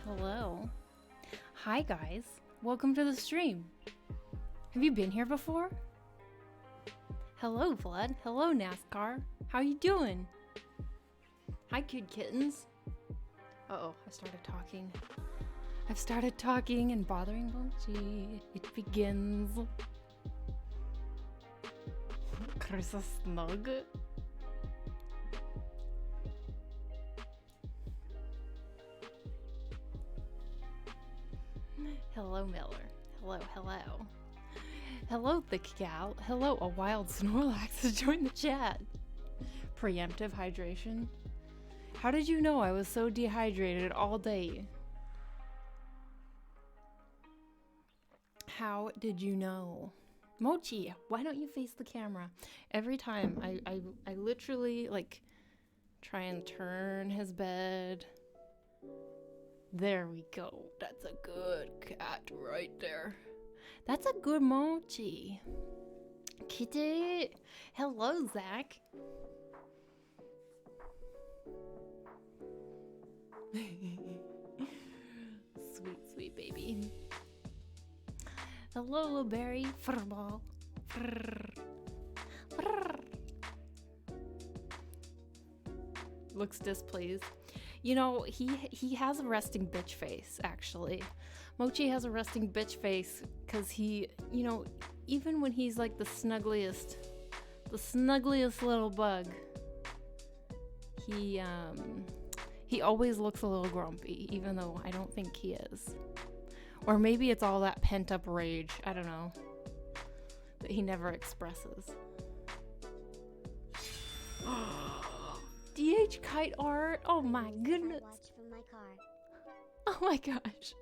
Hello. Hi guys. Welcome to the stream. Have you been here before? Hello Vlad. Hello NASCAR. How you doing? Hi cute kittens. Uh-oh, I started talking. I've started talking and bothering Bunchie. It begins. Chris is snug. Hello, Miller. Hello, hello. Hello, Thick Gal. Hello, a wild Snorlax has joined the chat. Preemptive hydration. How did you know I was so dehydrated all day? How did you know? Mochi, why don't you face the camera? Every time I literally like try and turn his bed. There we go. That's a good cat right there. That's a good Mochi. Kitty. Hello, Zach. Sweet, sweet baby. Hello, little berry. Furball. Looks displeased. You know, he has a resting bitch face, actually. Mochi has a resting bitch face because he, you know, even when he's like the snuggliest little bug, he always looks a little grumpy, even though I don't think he is. Or maybe it's all that pent-up rage, I don't know, that he never expresses. DH kite art. Oh my goodness. From my car. Oh my gosh.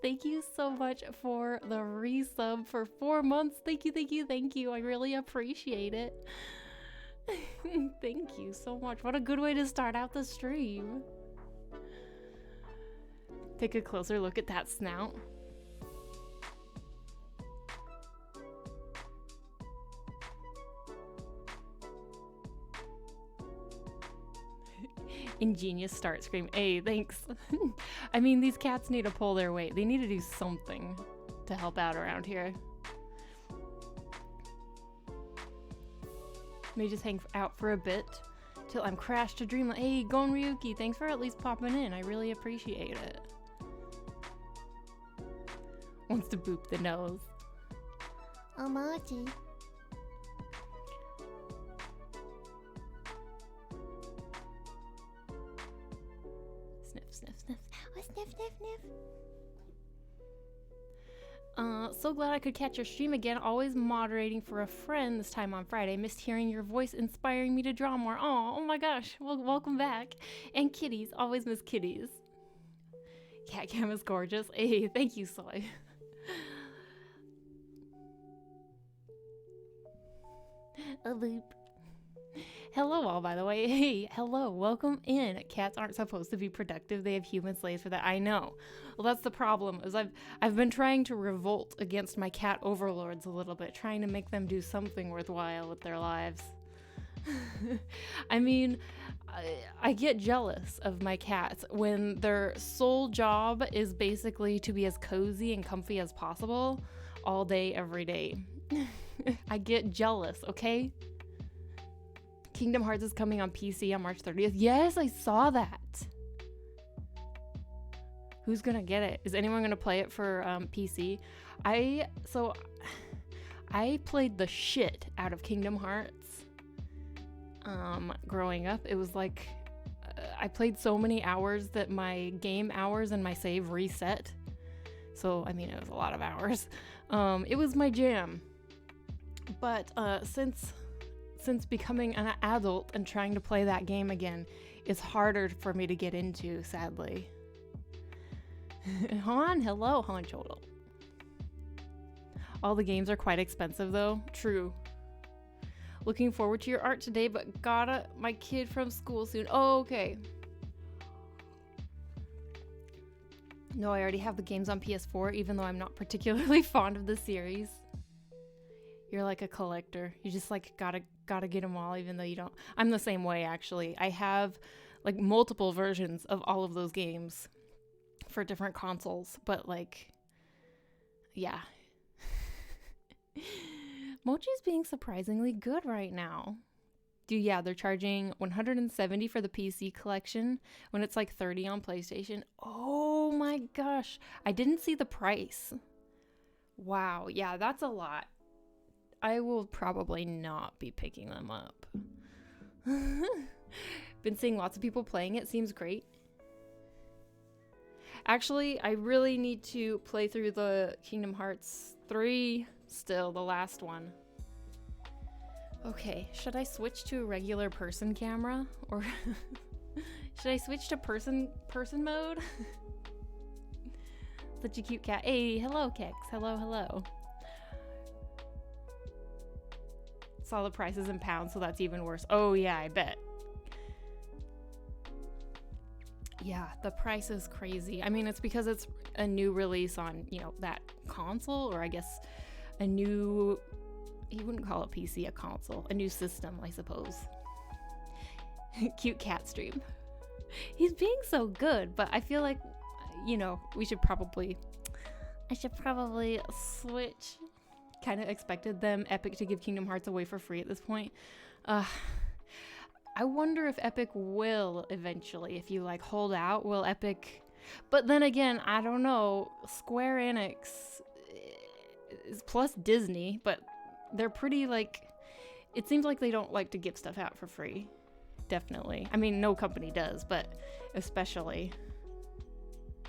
Thank you so much for the resub for 4 months. Thank you, thank you, thank you. I really appreciate it. Thank you so much. What a good way to start out the stream. Take a closer look at that snout. Ingenious start scream. Hey, thanks. I mean, these cats need to pull their weight. They need to do something to help out around here. May just hang out for a bit till I'm crashed to dreamland. Hey, Gon Ryuki, thanks for at least popping in. I really appreciate it. Wants to boop the nose. Oh, Marty. Sniff, sniff, sniff. Oh, sniff, sniff, sniff. So glad I could catch your stream again. Always moderating for a friend this time on Friday. Missed hearing your voice, inspiring me to draw more. Oh my gosh. Well, welcome back. And kitties. Always miss kitties. Cat cam is gorgeous. Hey, thank you, Soy. A loop. Hello all, by the way. Hey, hello, welcome in. Cats aren't supposed to be productive. They have human slaves for that. I know. Well, that's the problem, is I've been trying to revolt against my cat overlords a little bit, trying to make them do something worthwhile with their lives. I mean, I get jealous of my cats when their sole job is basically to be as cozy and comfy as possible all day, every day. I get jealous, okay? Kingdom Hearts is coming on PC on March 30th. Yes, I saw that. Who's gonna get it? Is anyone gonna play it for PC? I played the shit out of Kingdom Hearts growing up. It was like I played so many hours that my game hours and my save reset. So I mean, it was a lot of hours. It was my jam. But since becoming an adult and trying to play that game again, it's harder for me to get into, sadly. Han, hello, Han Chodol. All the games are quite expensive though. True. Looking forward to your art today, but gotta my kid from school soon. Oh, okay. No, I already have the games on PS4, even though I'm not particularly fond of the series. You're like a collector. You just like gotta get them all, even though you don't. I'm the same way, actually. I have like multiple versions of all of those games for different consoles, but like, yeah. Mochi's being surprisingly good right now. They're charging $170 for the PC collection when it's like $30 on PlayStation. Oh my gosh. I didn't see the price. Wow. Yeah, that's a lot. I will probably not be picking them up. Been seeing lots of people playing it. Seems great. Actually, I really need to play through the Kingdom Hearts 3 still, the last one. Okay, should I switch to a regular person camera? Or should I switch to person mode? Such a cute cat. Hey, hello, Kix. Hello. Saw the prices in pounds, so that's even worse. Oh, yeah, I bet. Yeah, the price is crazy. I mean, it's because it's a new release on, that console, or I guess a new... You wouldn't call it PC, a console. A new system, I suppose. Cute cat stream. He's being so good, but I feel like, I should probably switch. Kind of expected Epic to give Kingdom Hearts away for free at this point. I wonder if Epic will eventually. If you, hold out, will Epic... But then again, I don't know. Square Enix is plus Disney, but... They're pretty, it seems like they don't like to give stuff out for free. Definitely. I mean, no company does, but especially.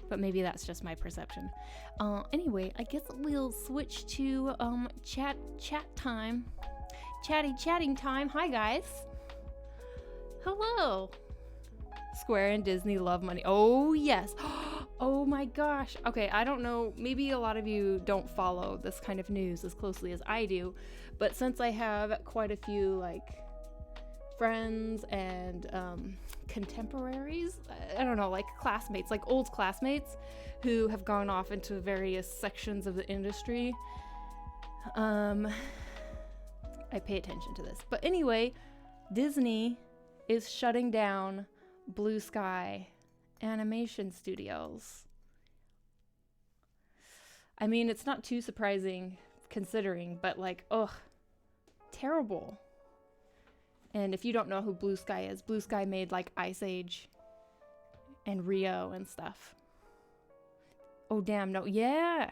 But maybe that's just my perception. Anyway, I guess we'll switch to, chat time. Chatting time. Hi, guys. Hello. Square and Disney love money. Oh, yes. Oh my gosh. Okay, I don't know. Maybe a lot of you don't follow this kind of news as closely as I do, but since I have quite a few friends and contemporaries, I don't know, classmates, old classmates who have gone off into various sections of the industry, I pay attention to this. But anyway, Disney is shutting down Blue Sky Animation Studios. I mean, it's not too surprising considering, but terrible. And if you don't know who Blue Sky is, Blue Sky made Ice Age and Rio and stuff. Oh damn, no, yeah.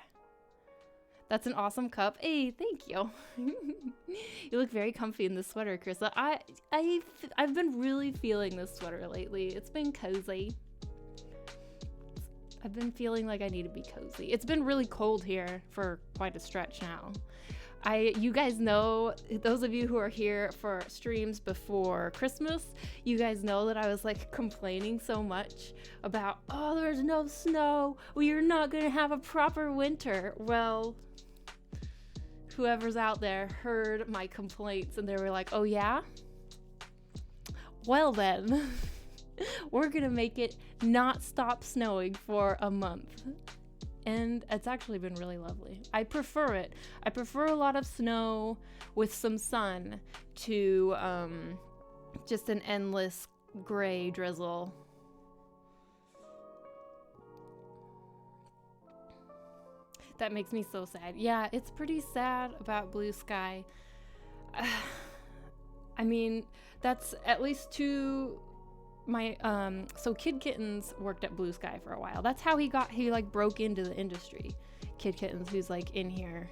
That's an awesome cup. Hey, thank you. You look very comfy in this sweater, Krista. I've been really feeling this sweater lately. It's been cozy. I've been feeling like I need to be cozy. It's been really cold here for quite a stretch now. You guys know, those of you who are here for streams before Christmas, you guys know that I was complaining so much about, oh, there's no snow. You're not gonna have a proper winter. Well, whoever's out there heard my complaints and they were like, oh yeah? Well then. We're gonna make it not stop snowing for a month. And it's actually been really lovely. I prefer it. I prefer a lot of snow with some sun to just an endless gray drizzle. That makes me so sad. Yeah, it's pretty sad about Blue Sky. I mean, that's at least two... so Kid Kittens worked at Blue Sky for a while. That's how he broke into the industry. Kid Kittens, who's in here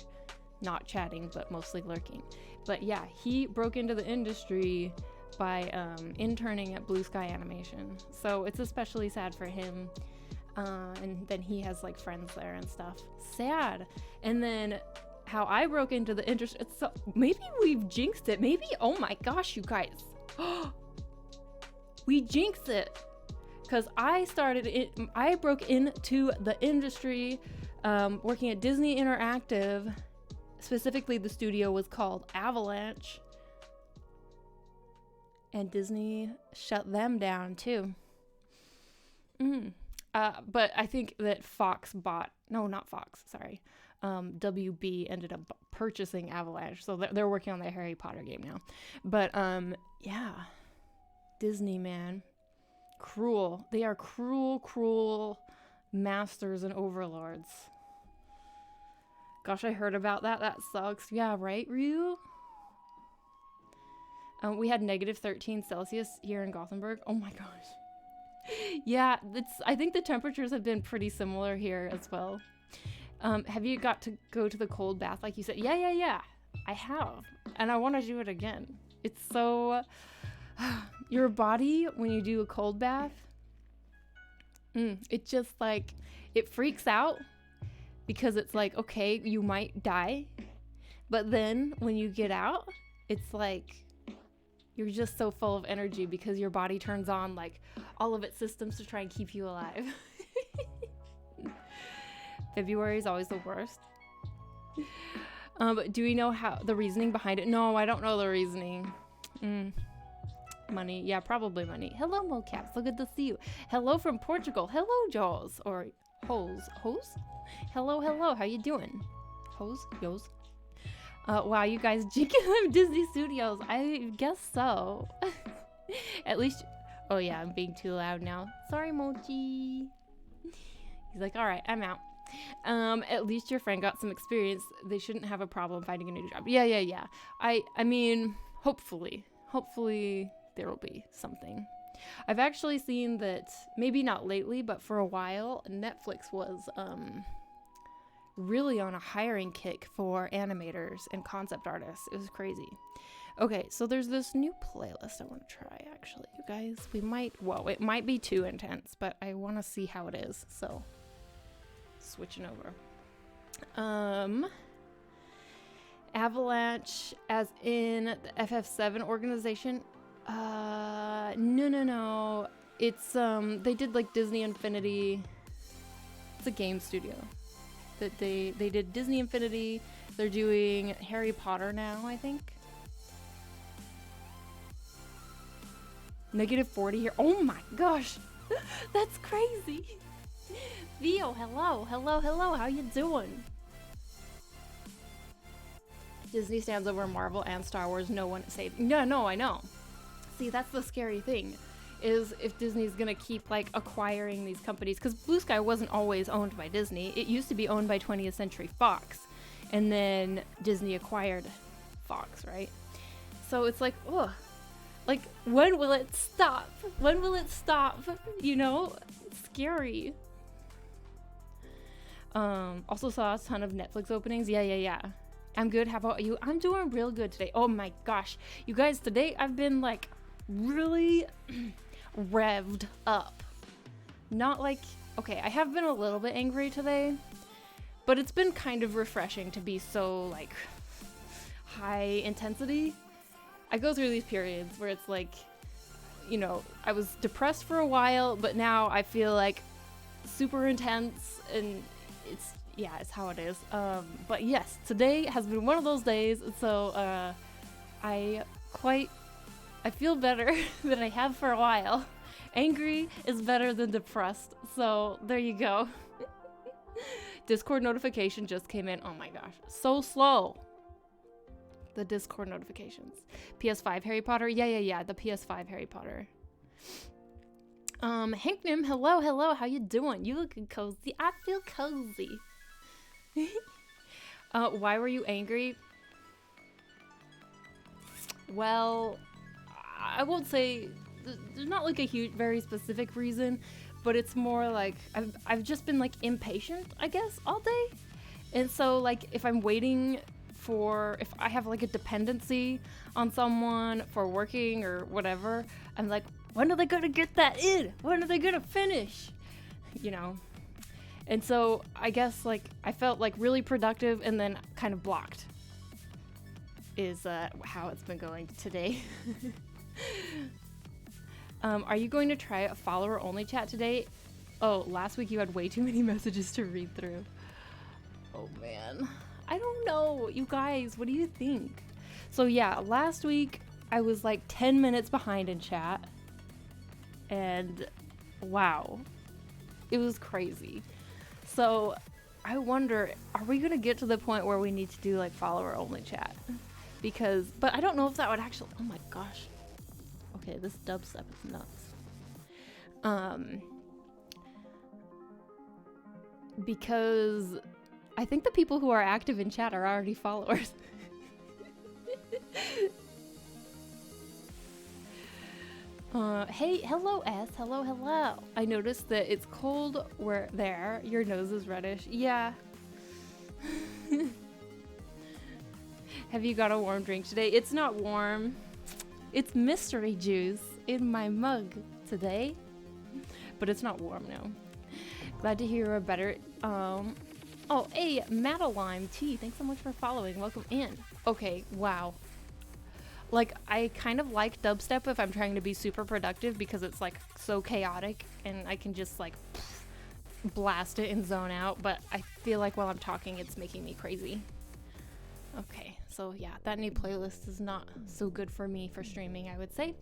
not chatting but mostly lurking. But yeah, he broke into the industry by interning at Blue Sky Animation. So it's especially sad for him. And then he has friends there and stuff. Sad. And then how I broke into the industry, maybe we've jinxed it. Maybe, oh my gosh, you guys. We jinxed it, because I broke into the industry working at Disney Interactive. Specifically, the studio was called Avalanche, and Disney shut them down too. But I think that WB ended up purchasing Avalanche, so they're working on the Harry Potter game now. But yeah. Disney, man. Cruel. They are cruel masters and overlords. Gosh, I heard about that. That sucks. Yeah, right, Ryu? We had -13 Celsius here in Gothenburg. Oh my gosh. Yeah, I think the temperatures have been pretty similar here as well. Have you got to go to the cold bath like you said? Yeah. I have. And I want to do it again. It's so... your body, when you do a cold bath, it just like... it freaks out. Because it's like, okay, you might die. But then when you get out, it's like you're just so full of energy because your body turns on like all of its systems to try and keep you alive. February is always the worst. Do we know how the reasoning behind it? No, I don't know the reasoning. Money. Yeah, probably money. Hello, Mocap. So good to see you. Hello from Portugal. Hello, Jaws. Or Hose. Hello, how you doing? Yos. Wow, you guys jinking them Disney Studios. I guess so. At least, oh yeah, I'm being too loud now. Sorry, Mochi. He's like, all right, I'm out. At least your friend got some experience. They shouldn't have a problem finding a new job. Yeah. I mean, hopefully there will be something. I've actually seen that, maybe not lately, but for a while, Netflix was really on a hiring kick for animators and concept artists. It was crazy. Okay, so there's this new playlist I want to try, actually. You guys, it might be too intense, but I want to see how it is, so switching over. Avalanche, as in the FF7 organization. No. It's, they did like Disney Infinity. It's a game studio. That they did Disney Infinity. They're doing Harry Potter now, I think. -40 here. Oh my gosh. That's crazy. Theo, hello. How you doing? Disney stands over Marvel and Star Wars. No one saved. No, I know. See, that's the scary thing, is if Disney's gonna keep like acquiring these companies, because Blue Sky wasn't always owned by Disney. It used to be owned by 20th Century Fox, and then Disney acquired Fox, right? So it's like, ugh, like when will it stop? You know, it's scary. Also saw a ton of Netflix openings. Yeah. I'm good. How about you? I'm doing real good today. Oh my gosh, you guys, today I've been like really revved up. Not like, okay, I have been a little bit angry today, but it's been kind of refreshing to be so like high intensity. I go through these periods where it's like, you know, I was depressed for a while, but now I feel like super intense, and it's how it is. But yes, today has been one of those days, so I feel better than I have for a while. Angry is better than depressed, so there you go. Discord notification just came in. Oh my gosh, so slow. The Discord notifications. PS5 Harry Potter. Yeah. The PS5 Harry Potter. Hanknim, hello. How you doing? You looking cozy. I feel cozy. Why were you angry? Well, I won't say there's not like a huge, very specific reason, but it's more like I've just been like impatient, I guess, all day. And so like if I'm waiting if I have like a dependency on someone for working or whatever, I'm like, when are they gonna get that in? When are they gonna finish? You know? And so I guess like I felt like really productive and then kind of blocked is how it's been going today. Are you going to try a follower only chat today? Oh, last week you had way too many messages to read through. Oh man, I don't know. You guys, what do you think? So yeah, last week I was like 10 minutes behind in chat, and wow, it was crazy. So I wonder, are we gonna get to the point where we need to do like follower only chat? But I don't know if that would actually, oh my gosh. Okay, this dubstep is nuts. because I think the people who are active in chat are already followers. Hey, hello S, hello. I noticed that it's cold where there. Your nose is reddish. Yeah. Have you got a warm drink today? It's not warm. It's mystery juice in my mug today. But it's not warm now. Glad to hear a better, oh, hey, Madeline T, thanks so much for following. Welcome in. Okay, wow. Like, I kind of like dubstep if I'm trying to be super productive because it's like so chaotic and I can just like blast it and zone out, but I feel like while I'm talking it's making me crazy. Okay, so yeah, that new playlist is not so good for me for streaming, I would say.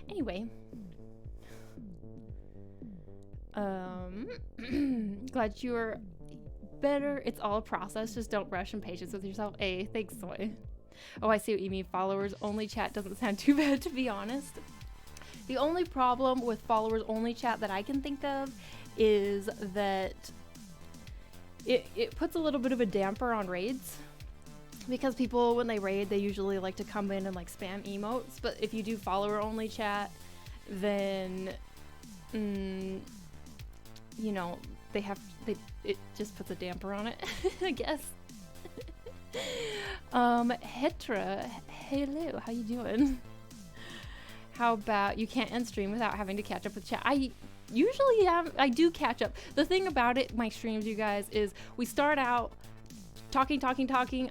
Anyway. Glad you're better. It's all a process. Just don't rush and patience with yourself. Hey, thanks, Soy. Oh, I see what you mean. Followers only chat doesn't sound too bad, to be honest. The only problem with followers only chat that I can think of is that it puts a little bit of a damper on raids. Because people, when they raid, they usually like to come in and like spam emotes. But if you do follower only chat, then you know, it just puts a damper on it, I guess. Hetra, hello, how you doing? How about you can't end stream without having to catch up with chat? I do catch up. The thing about it, my streams, you guys, is we start out talking.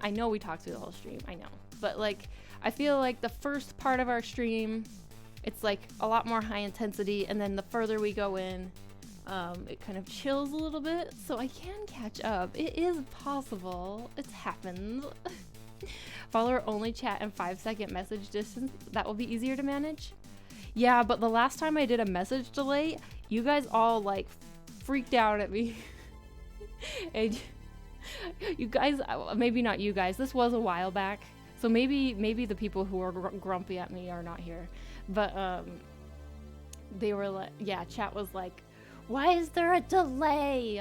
I know we talk through the whole stream, I know. But like, I feel like the first part of our stream, it's like a lot more high intensity, and then the further we go in, it kind of chills a little bit, so I can catch up. It is possible. It's happened. Follower only chat and 5-second message distance. That will be easier to manage. Yeah, but the last time I did a message delay, you guys all like freaked out at me. And you guys, maybe not you guys. This was a while back, so maybe the people who are grumpy at me are not here. But they were like, yeah, chat was like, why is there a delay?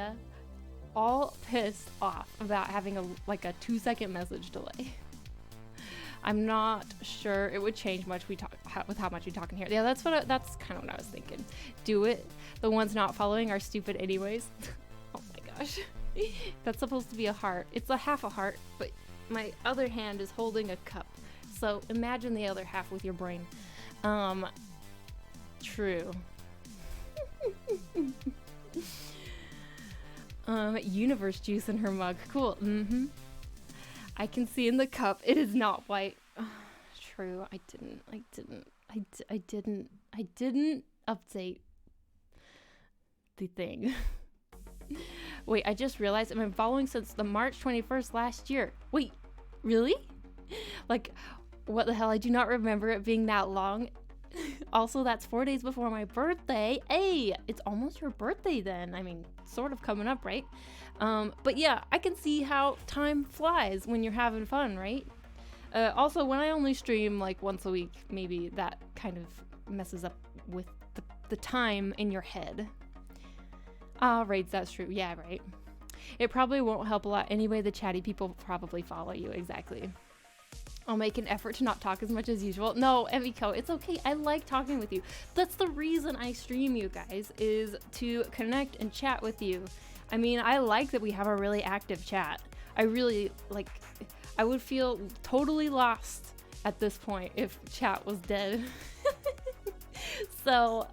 All pissed off about having a 2-second message delay. I'm not sure it would change much with how much we talk in here. Yeah, that's kind of what I was thinking. Do it. The ones not following are stupid anyways. Oh my gosh. That's supposed to be a heart. It's a half a heart, but my other hand is holding a cup. So imagine the other half with your brain. True. Universe juice in her mug. Cool. I can see in the cup it is not white. True. I didn't update the thing. Wait, I just realized I've been following since the March 21st last year. Wait, really? Like, what the hell? I do not remember it being that long. Also, that's 4 days before my birthday. Hey, it's almost your birthday then. I mean, sort of coming up, right? But yeah, I can see how time flies when you're having fun, right? Also, when I only stream like once a week, maybe that kind of messes up with the time in your head. Raids, that's true. Yeah, right. It probably won't help a lot. Anyway, the chatty people probably follow you. Exactly. I'll make an effort to not talk as much as usual. No, Emiko, it's okay. I like talking with you. That's the reason I stream, you guys, is to connect and chat with you. I mean, I like that we have a really active chat. I really, like, I would feel totally lost at this point if chat was dead. So,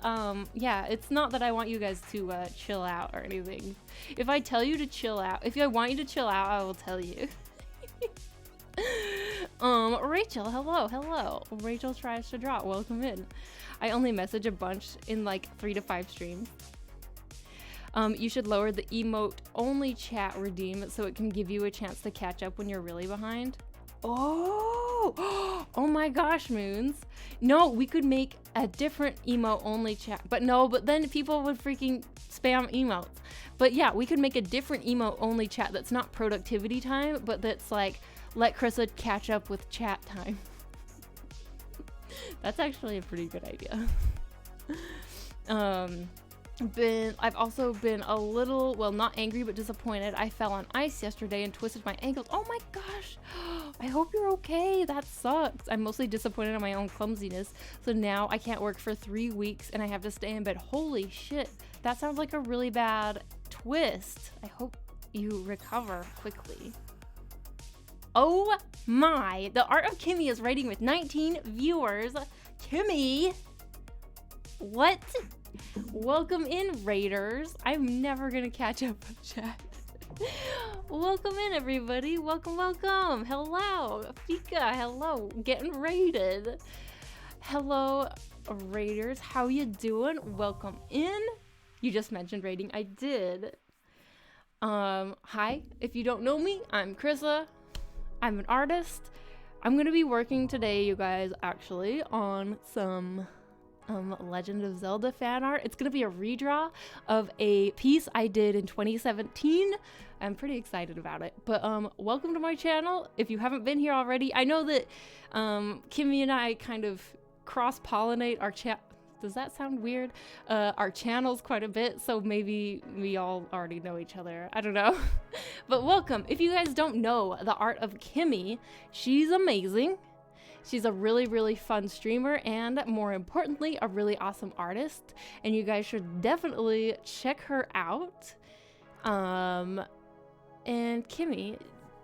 yeah, it's not that I want you guys to chill out or anything. If I tell you to chill out, if I want you to chill out, I will tell you. Rachel, hello. Rachel tries to draw. Welcome in. I only message a bunch in like 3 to 5 streams. You should lower the emote only chat redeem so it can give you a chance to catch up when you're really behind. Oh my gosh, Moons. No, we could make a different emote only chat. But then people would freaking spam emotes. But yeah, we could make a different emote only chat that's not productivity time, but that's like, let Krissa catch up with chat time. That's actually a pretty good idea. I've also been a little, well, not angry, but disappointed. I fell on ice yesterday and twisted my ankles. Oh my gosh. I hope you're okay. That sucks. I'm mostly disappointed in my own clumsiness. So now I can't work for 3 weeks and I have to stay in bed. Holy shit. That sounds like a really bad twist. I hope you recover quickly. Oh my. The Art of Kimmy is rating with 19 viewers. Kimmy. What? Welcome in, Raiders. I'm never gonna catch up with chat. Welcome in, everybody. Welcome, welcome. Hello, Fika. Hello, getting raided. Hello, Raiders. How you doing? Welcome in. You just mentioned raiding. I did. Hi. If you don't know me, I'm Krissa. I'm an artist. I'm gonna be working today, you guys, actually, on some Legend of Zelda fan art. It's gonna be a redraw of a piece I did in 2017. I'm pretty excited about it. But welcome to my channel. If you haven't been here already, I know that Kimmy and I kind of cross-pollinate our chat. Does that sound weird? Our channels quite a bit, so maybe we all already know each other. I don't know. But welcome. If you guys don't know the art of Kimmy, she's amazing. She's a really, really fun streamer and, more importantly, a really awesome artist. And you guys should definitely check her out. And Kimmy,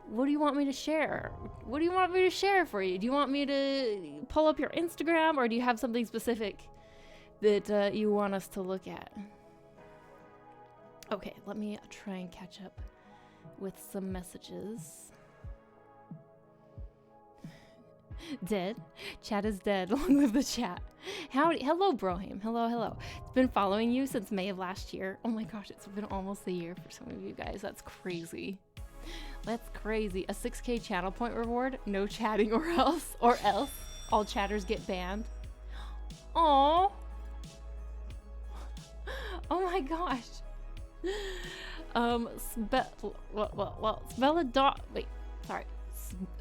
what do you want me to share? What do you want me to share for you? Do you want me to pull up your Instagram, or do you have something specific that you want us to look at? Okay, let me try and catch up with some messages. Dead. Chat is dead. Long live the chat. Howdy. Hello, Broham. Hello, hello. It's been following you since May of last year. Oh my gosh, it's been almost a year for some of you guys. That's crazy. That's crazy. A 6K channel point reward. No chatting or else. Or else. All chatters get banned. Aww. Oh my gosh. Wait, sorry.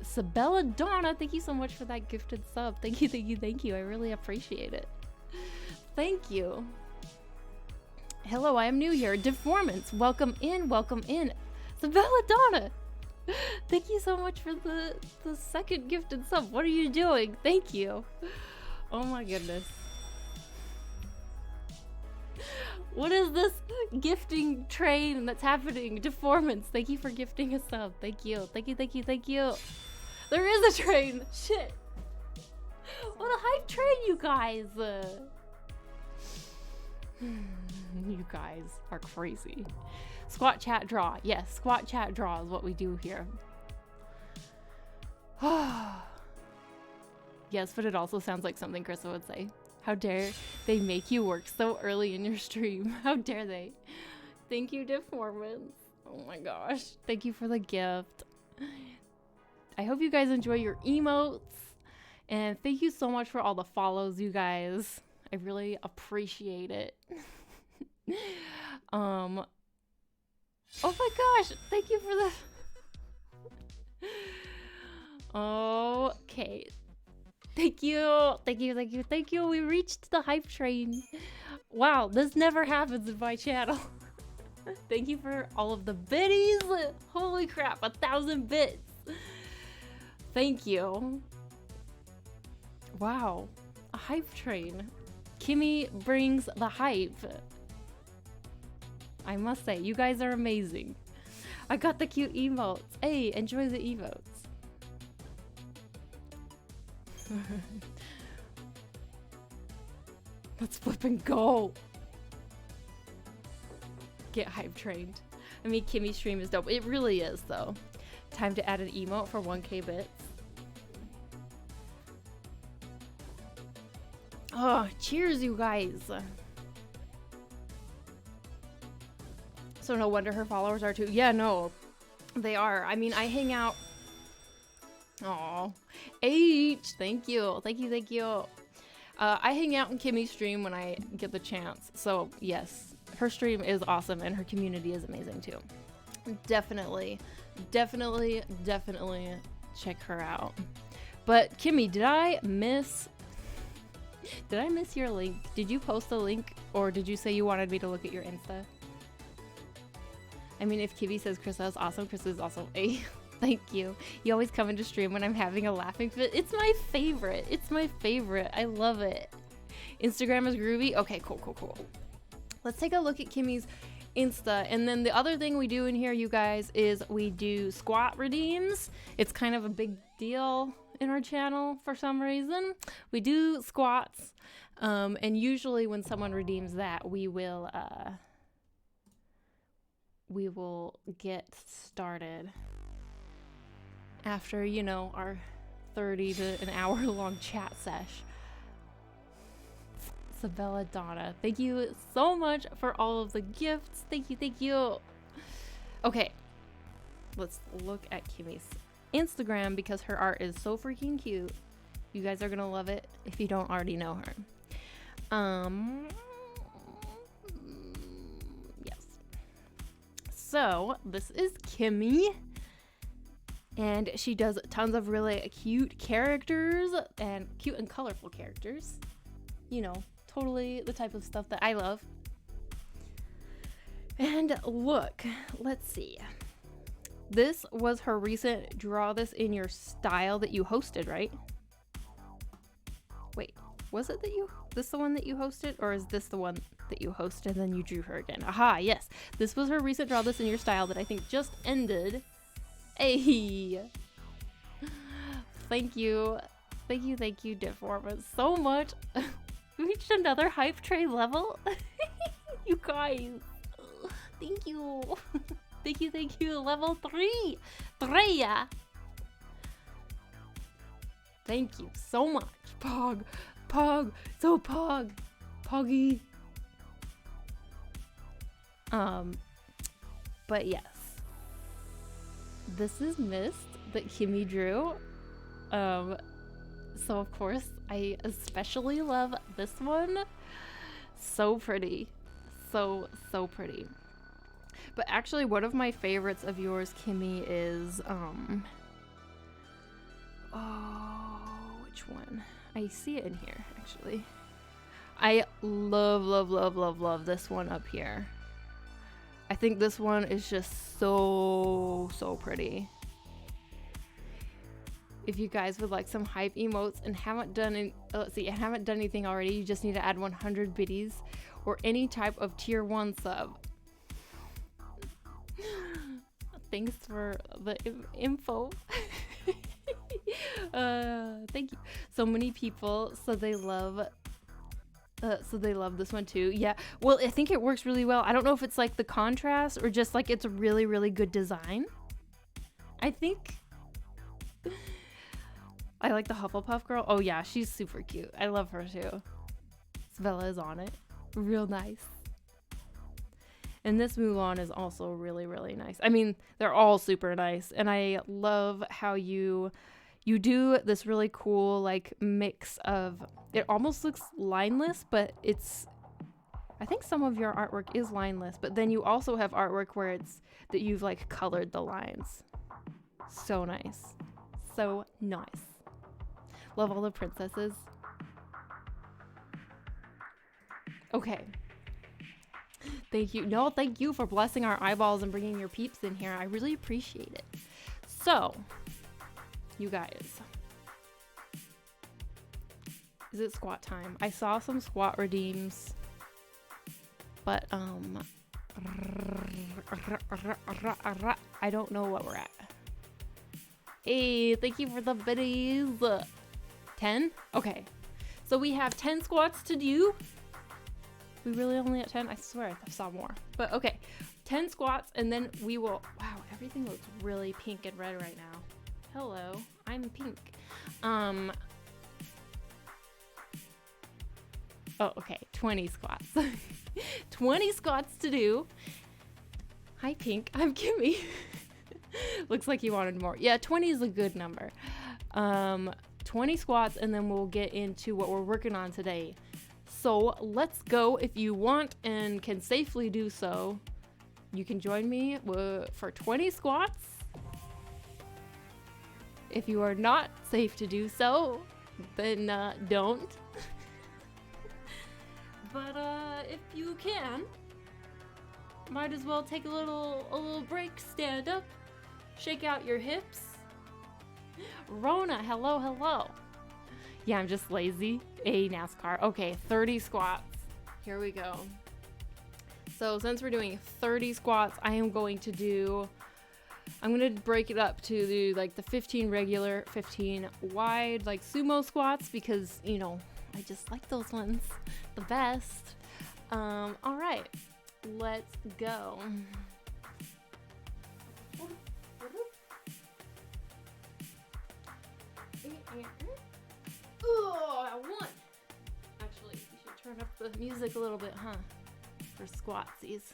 Sabelladonna, thank you so much for that gifted sub. Thank you, thank you, thank you. I really appreciate it. Thank you. Hello, I am new here. Deformance, welcome in, welcome in. Sabelladonna, thank you so much for the second gifted sub. What are you doing? Thank you. Oh my goodness. What is this gifting train that's happening? Deformance, thank you for gifting a sub. Thank you, thank you, thank you, thank you. There is a train. Shit. What a hype train, you guys. You guys are crazy. Squat, chat, draw. Yes, squat, chat, draw is what we do here. Yes, but it also sounds like something Krissa would say. How dare they make you work so early in your stream? How dare they? Thank you, Deformance. Oh my gosh. Thank you for the gift. I hope you guys enjoy your emotes. And thank you so much for all the follows, you guys. I really appreciate it. Oh my gosh. Thank you for the... Okay. Thank you, thank you, thank you, thank you. We reached the hype train. Wow, this never happens in my channel. Thank you for all of the biddies. Holy crap, 1,000 bits. Thank you. Wow, a hype train. Kimmy brings the hype. I must say, you guys are amazing. I got the cute emotes. Hey, enjoy the emotes. Let's flip and go. Get hype trained. I mean, Kimmy's stream is dope. It really is, though. Time to add an emote for 1K bits. Oh, cheers, you guys. So no wonder her followers are too. Yeah, no, they are. I mean, I hang out. Oh, H, thank you, thank you, thank you. I hang out in Kimmy's stream when I get the chance. So yes, her stream is awesome and her community is amazing too. Definitely, definitely, definitely check her out. But Kimmy, did I miss Did I miss your link? Did you post the link, or did you say you wanted me to look at your Insta? I mean, if Kibby says Krista is awesome, Krista is awesome. Hey, thank you. You always come into stream when I'm having a laughing fit. It's my favorite. It's my favorite. I love it. Instagram is groovy. Okay, cool. Let's take a look at Kimmy's Insta. And then the other thing we do in here, you guys, is we do squat redeems. It's kind of a big deal in our channel for some reason. We do squats. And usually when someone redeems that, we will get started after, you know, our 30 to an hour long chat sesh. Isabella Donna, thank you so much for all of the gifts. Thank you. Okay, let's look at Kimmy's Instagram because her art is so freaking cute. You guys are gonna love it if you don't already know her. Yes. So this is Kimmy, and she does tons of really cute characters and cute and colorful characters. You know, totally the type of stuff that I love. And look, let's see. This was her recent Draw This in Your Style that you hosted, right? Wait, was it this the one that you hosted, or is this the one that you hosted and then you drew her again? Aha, yes. This was her recent Draw This in Your Style that I think just ended. Hey. Thank you, Deforma, so much. We reached another hype train level. You guys. Thank you. Thank you. Level 3. Thank you so much. Pog. So pog. Poggy. But yes. This is Mist that Kimmy drew. So of course, I especially love this one. So pretty. So pretty. But actually, one of my favorites of yours, Kimmy, is, which one? I see it in here, actually. I love this one up here. I think this one is just so pretty. If you guys would like some hype emotes and haven't done anything already, you just need to add 100 biddies or any type of tier 1 sub. Thanks for the info. Thank you. So many people, so they love this one too. Yeah, well, I think it works really well. I don't know if it's like the contrast or just like it's a really good design. I think I like the Hufflepuff girl. Oh yeah, she's super cute. I love her too. Svella is on it. Real nice. And this Mulan is also really nice. I mean, they're all super nice. And I love how you do this really cool like mix of, it almost looks lineless, but I think some of your artwork is lineless, but then you also have artwork where it's that you've like colored the lines. So nice. So nice. Love all the princesses. Okay. Thank you. No, thank you for blessing our eyeballs and bringing your peeps in here. I really appreciate it. So, you guys. Is it squat time? I saw some squat redeems, but I don't know what we're at. Hey, thank you for the biddies. 10? Okay. So we have 10 squats to do. We really only at 10? I swear I saw more. But okay. 10 squats and then we will... Wow, everything looks really pink and red right now. Hello, I'm pink. Oh, okay. 20 squats. 20 squats to do. Hi, Pink. I'm Kimmy. Looks like you wanted more. Yeah, 20 is a good number. 20 squats, and then we'll get into what we're working on today. So let's go. If you want and can safely do so, you can join me for 20 squats. If you are not safe to do so, then don't. But if you can, might as well take a little break, stand up, shake out your hips. Rona, hello, hello. Yeah, I'm just lazy. A NASCAR. Okay, 30 squats. Here we go. So since we're doing 30 squats, I'm going to break it up to do like the 15 regular, 15 wide, like sumo squats, because, you know, I just like those ones the best. All right, let's go. Oh, I won. Actually, you should turn up the music a little bit, huh? For squatsies.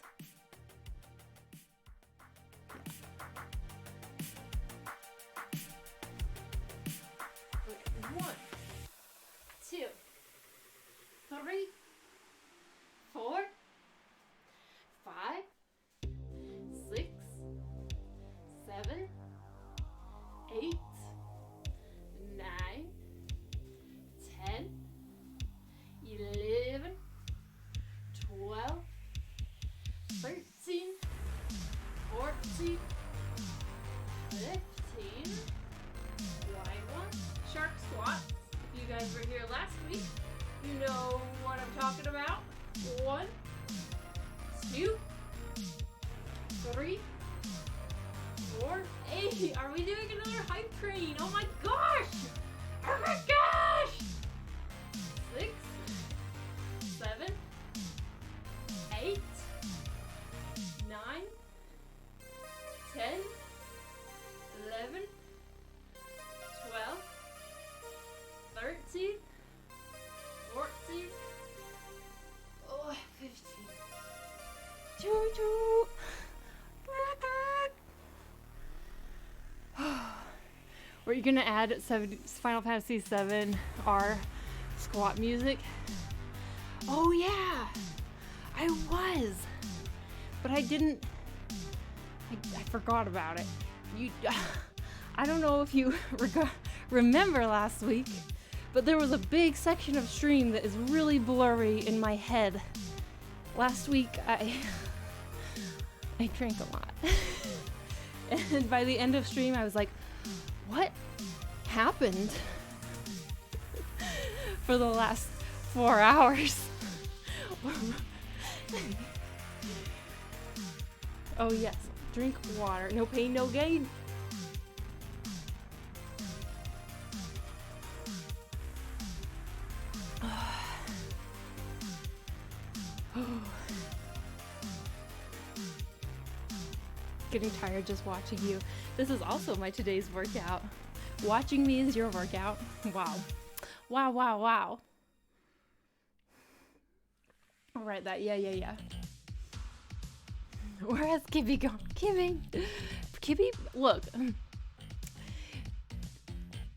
Okay, 1, 2, 3, 4, 5, 6, 7, 8, 9, 10, 11, 12, 13, 14, 15, wide one, shark squats. If you guys were here last week, you know what I'm talking about. 1, 2, 3, 4, 8. Are we doing another hype train? Oh my gosh! Oh my gosh! 6, 7, 8, 9, 10, 11, 12, 13, 14, 15. Choo choo! Were you gonna add Final Fantasy VII R squat music? Oh yeah, I was, but I didn't. I forgot about it. I don't know if you remember last week, but there was a big section of stream that is really blurry in my head. Last week I drank a lot, and by the end of stream I was like, what happened for the last 4 hours? Oh yes, drink water. No pain, no gain. Getting tired just watching you. This is also my today's workout. Watching me is your workout. Wow. Wow, wow, wow. All right, that, yeah. Where has Kibby gone? Kibby, look.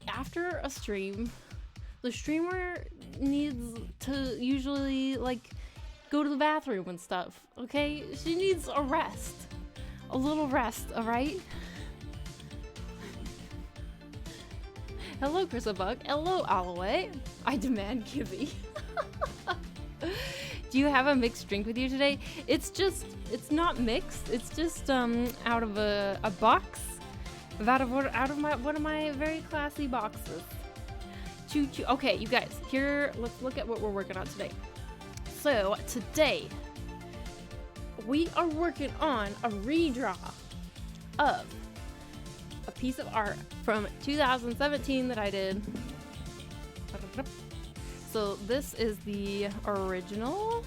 After a stream, the streamer needs to usually, like, go to the bathroom and stuff, okay? She needs a rest. A little rest, alright? Hello, Chrisabug. Hello, Alloway. I demand Kibby. Do you have a mixed drink with you today? It's not mixed. It's just out of a box. Out of one of my very classy boxes. Choo choo. Okay, you guys, here, let's look at what we're working on today. So, today, we are working on a redraw of a piece of art from 2017 that I did. So this is the original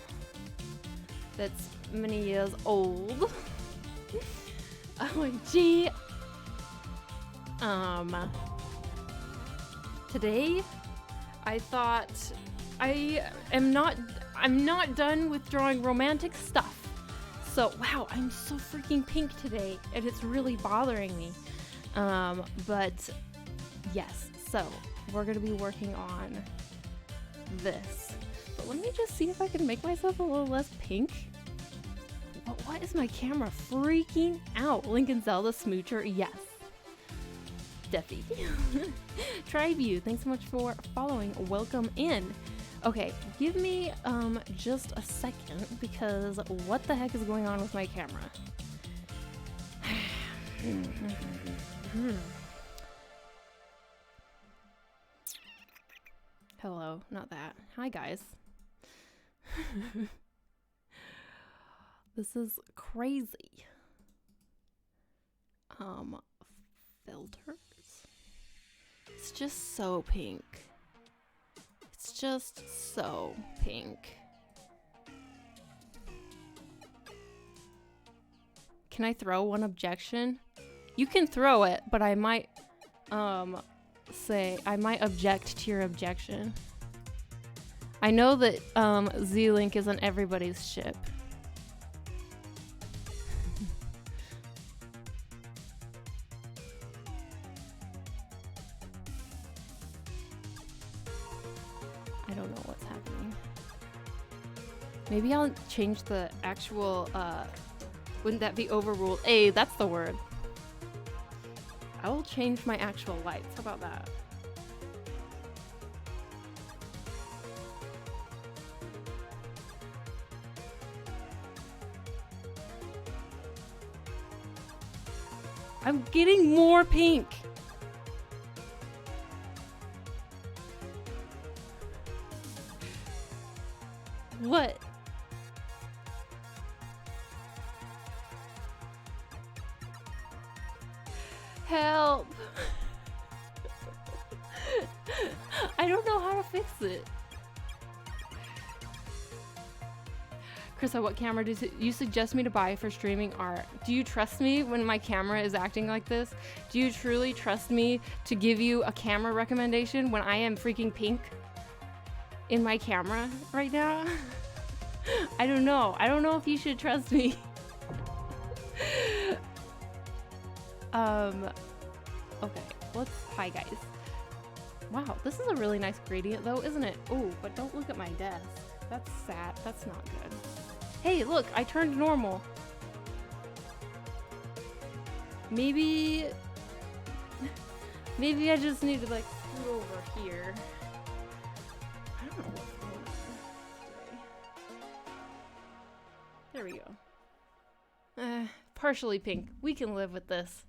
that's many years old. OMG. Today I thought I'm not done with drawing romantic stuff. So, wow, I'm so freaking pink today, and it's really bothering me. But, yes, so, we're going to be working on this. But let me just see if I can make myself a little less pink. What is my camera freaking out? Lincoln Zelda Smoocher, yes. Steffi. Tribute, thanks so much for following. Welcome in. Okay, give me just a second because what the heck is going on with my camera? Hello, not that. Hi guys. This is crazy. Filters. It's just so pink. It's just so pink. Can I throw one objection? You can throw it, but I might say I might object to your objection. I know that Z-Link isn't everybody's ship. I don't know what's happening. Maybe I'll change the actual wouldn't that be overruled? Hey, that's the word. I will change my actual lights. How about that? I'm getting more pink. What? Help. I don't know how to fix it. Krista, what camera do you suggest me to buy for streaming art? Do you trust me when my camera is acting like this? Do you truly trust me to give you a camera recommendation when I am freaking pink in my camera right now? I don't know. I don't know if you should trust me. Okay, hi guys. Wow, this is a really nice gradient though, isn't it? Oh, but don't look at my desk. That's sad. That's not good. Hey, look, I turned normal. Maybe I just need to like scoot over here. I don't know what's going on today. There we go. Partially pink. We can live with this.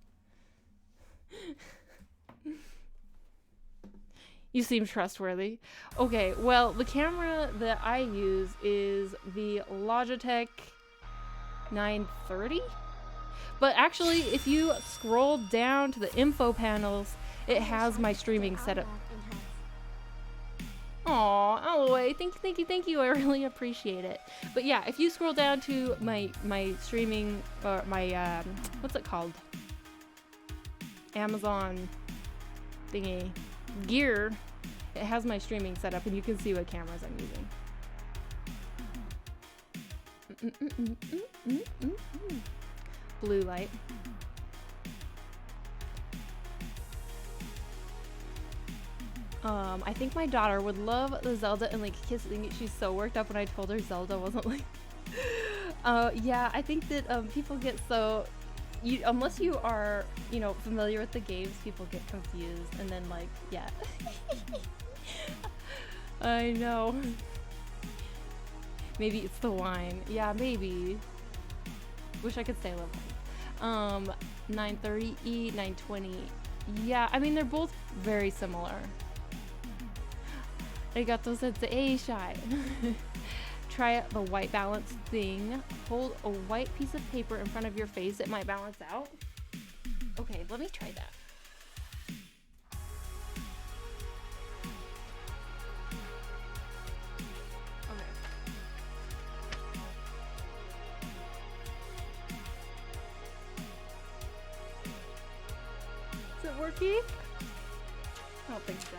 You seem trustworthy. Okay, well, the camera that I use is the Logitech 930. But actually, if you scroll down to the info panels, it has my streaming setup. Aw, Aloy, thank you. I really appreciate it. But yeah, if you scroll down to my streaming, or my, what's it called? Amazon thingy gear, it has my streaming setup and you can see what cameras I'm using. Blue light. I think my daughter would love the Zelda and Link kiss thing. She's so worked up when I told her Zelda wasn't like yeah, I think that people get so unless you are, you know, familiar with the games, people get confused and then like, yeah. I know. Maybe it's the wine. Yeah, maybe. Wish I could say level. 930E, 920. Yeah, I mean they're both very similar. Arigato sensei, shy. Try the white balance thing. Hold a white piece of paper in front of your face. It might balance out. Okay, let me try that. Okay. Is it working? I don't think so.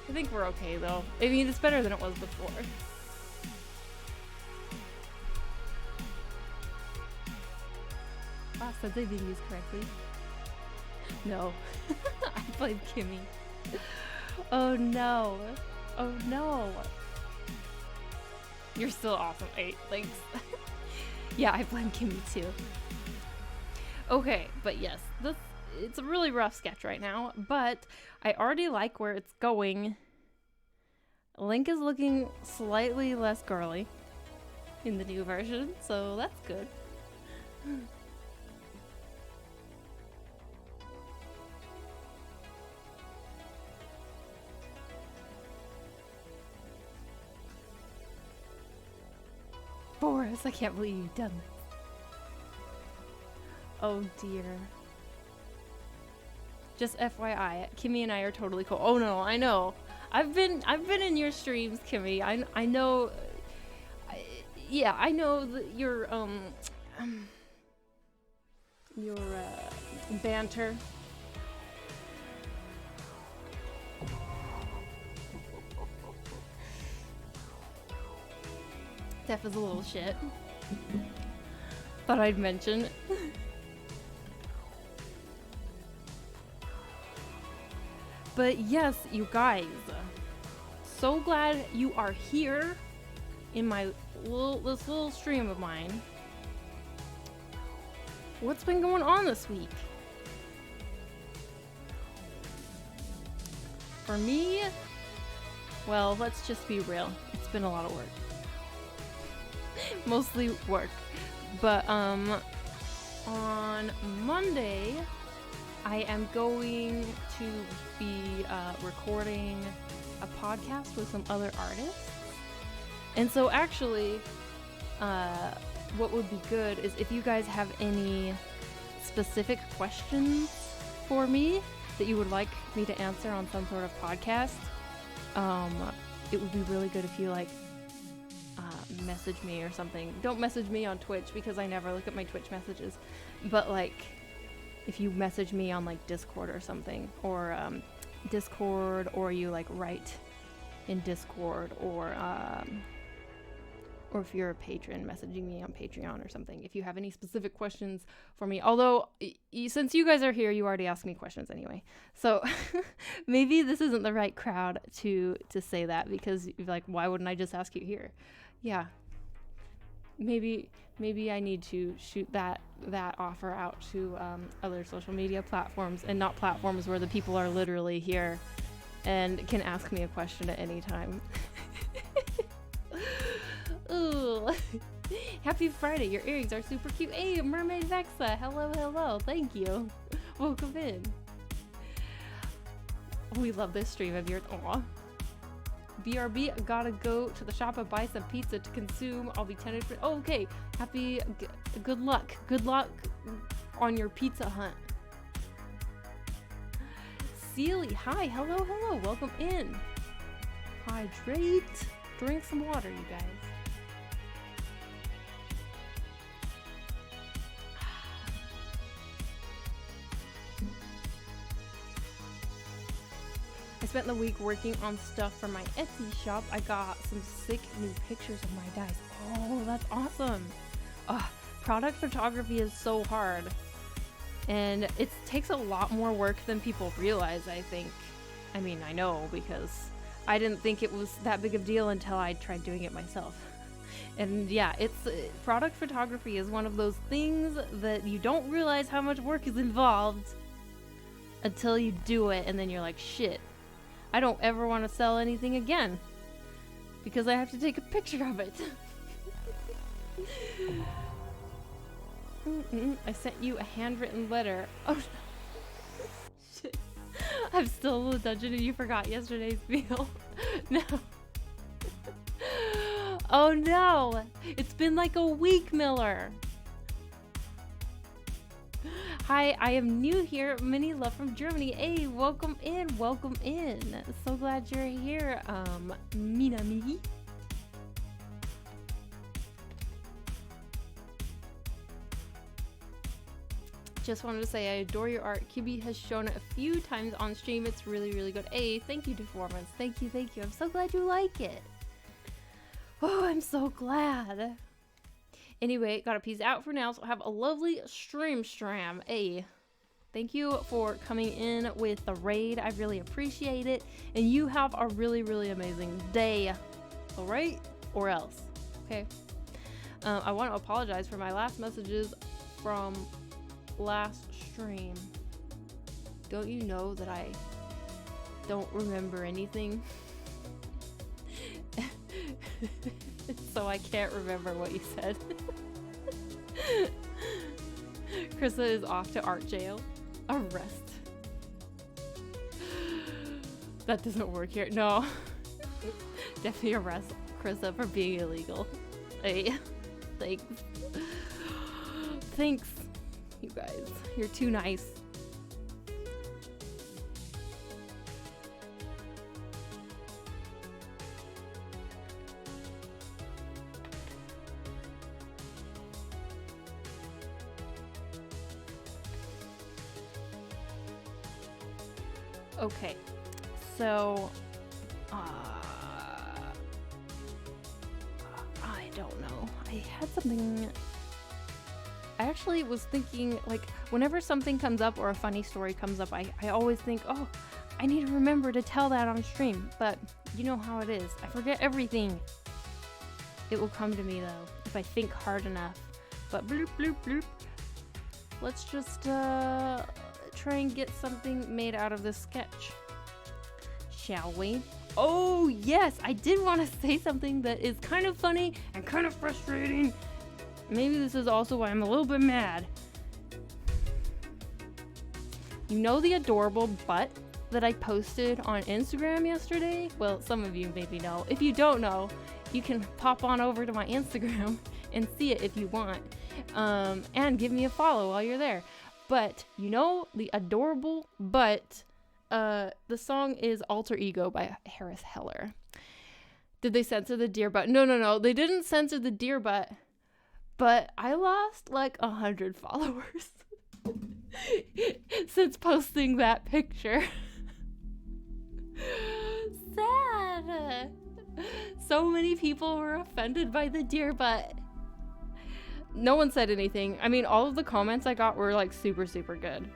I think we're okay though. I mean, it's better than it was before. Said they didn't use correctly. No. I played Kimmy. Oh no. Oh no. You're still awesome. 8. Thanks. Yeah, I blame Kimmy too. Okay, but yes, it's a really rough sketch right now, but I already like where it's going. Link is looking slightly less girly in the new version, so that's good. Boris, I can't believe you've done this. Oh dear. Just FYI, Kimmy and I are totally cool. Oh no, I know. I've been in your streams, Kimmy. I know. Yeah, I know that your banter. Steph is a little shit. Thought I'd mention. But yes, you guys, so glad you are here in this little stream of mine. What's been going on this week? For me, well, let's just be real. It's been a lot of work. Mostly work. But on Monday, I am going to be recording a podcast with some other artists. And so actually, what would be good is if you guys have any specific questions for me that you would like me to answer on some sort of podcast, it would be really good if you message me or something. Don't message me on Twitch because I never look at my Twitch messages, but if you message me on Discord or something, or Discord, or you write in Discord, or if you're a patron, messaging me on Patreon or something, if you have any specific questions for me. Although since you guys are here, you already asked me questions anyway, so maybe this isn't the right crowd to say that, because why wouldn't I just ask you here? Yeah, maybe I need to shoot that offer out to other social media platforms, and not platforms where the people are literally here and can ask me a question at any time. Ooh. Happy Friday, your earrings are super cute. Hey, Mermaid Vexa, hello, thank you. Welcome in. We love this stream of yours. Aw. BRB, gotta go to the shop and buy some pizza to consume. I'll be tended for. Oh, okay. Good luck. Good luck on your pizza hunt. Sealy, hi, hello. Welcome in. Hydrate. Drink some water, you guys. I spent the week working on stuff for my Etsy shop. I got some sick new pictures of my dice. Oh, that's awesome. Product photography is so hard. And it takes a lot more work than people realize, I think. I mean, I know, because I didn't think it was that big of a deal until I tried doing it myself. And yeah, product photography is one of those things that you don't realize how much work is involved until you do it, and then you're like, shit. I don't ever want to sell anything again because I have to take a picture of it. I sent you a handwritten letter. Oh no. Shit. I'm still in the dungeon and you forgot yesterday's meal. No. Oh no. It's been like a week, Miller. Hi, I am new here. Many love from Germany. Hey, welcome in. So glad you're here, Minami. Just wanted to say I adore your art. Kibi has shown it a few times on stream. It's really, really good. Hey, thank you, Deformance. Thank you. I'm so glad you like it. Oh, I'm so glad. Anyway, gotta peace out for now, so have a lovely stream. Hey, thank you for coming in with the raid. I really appreciate it. And you have a really, really amazing day. All right? Or else. Okay? I want to apologize for my last messages from last stream. Don't you know that I don't remember anything? So I can't remember what you said. Krista is off to art jail. Arrest. That doesn't work here. No. Definitely arrest Krista for being illegal. Hey, thanks. Thanks, you guys. You're too nice. Okay, so I don't know. I had something. I actually was thinking, like, whenever something comes up or a funny story comes up, I always think, oh, I need to remember to tell that on stream. But you know how it is. I forget everything. It will come to me, though, if I think hard enough. But bloop, bloop, bloop. Let's just try and get something made out of this sketch. Shall we? Oh, yes! I did want to say something that is kind of funny and kind of frustrating. Maybe this is also why I'm a little bit mad. You know the adorable butt that I posted on Instagram yesterday? Well, some of you maybe know. If you don't know, you can pop on over to my Instagram and see it if you want. And give me a follow while you're there. But, you know, the adorable butt, the song is Alter Ego by Harris Heller. Did they censor the deer butt? No. They didn't censor the deer butt. But I lost like 100 followers since posting that picture. Sad. So many people were offended by the deer butt. No one said anything. I mean, all of the comments I got were like super, super good.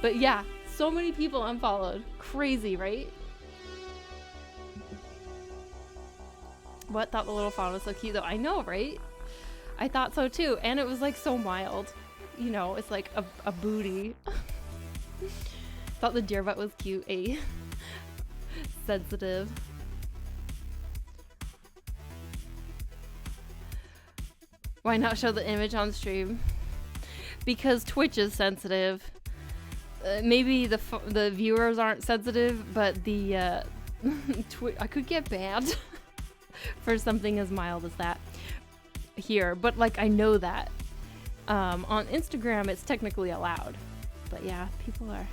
But yeah, so many people unfollowed. Crazy, right? What? Thought the little fawn was so cute though. I know, right? I thought so too. And it was like so mild. You know, it's like a booty. Thought the deer butt was cute. Sensitive. Why not show the image on stream? Because Twitch is sensitive. Maybe the viewers aren't sensitive, but the I could get banned for something as mild as that here. But like I know that on Instagram it's technically allowed. But yeah, people are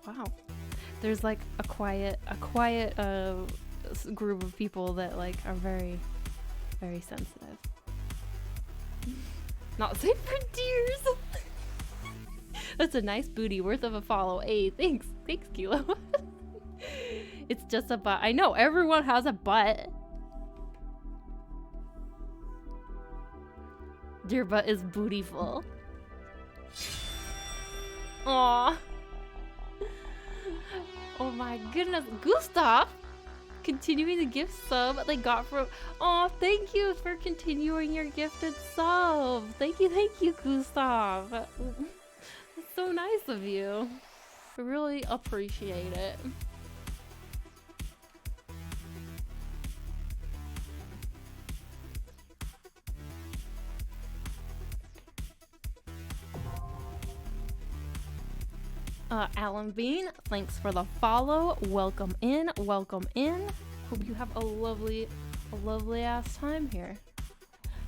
wow. There's like a quiet group of people that like are very, very sensitive. Not safe for deers. That's a nice booty worth of a follow. Hey, thanks, Kilo. It's just a butt. I know everyone has a butt. Deer butt is bootyful. Aww. Oh my goodness, Gustav. Continuing the gift sub they got from. Oh, thank you for continuing your gifted sub. Thank you, Gustav. That's so nice of you. I really appreciate it. Alan Bean, thanks for the follow. Welcome in. Hope you have a lovely ass time here.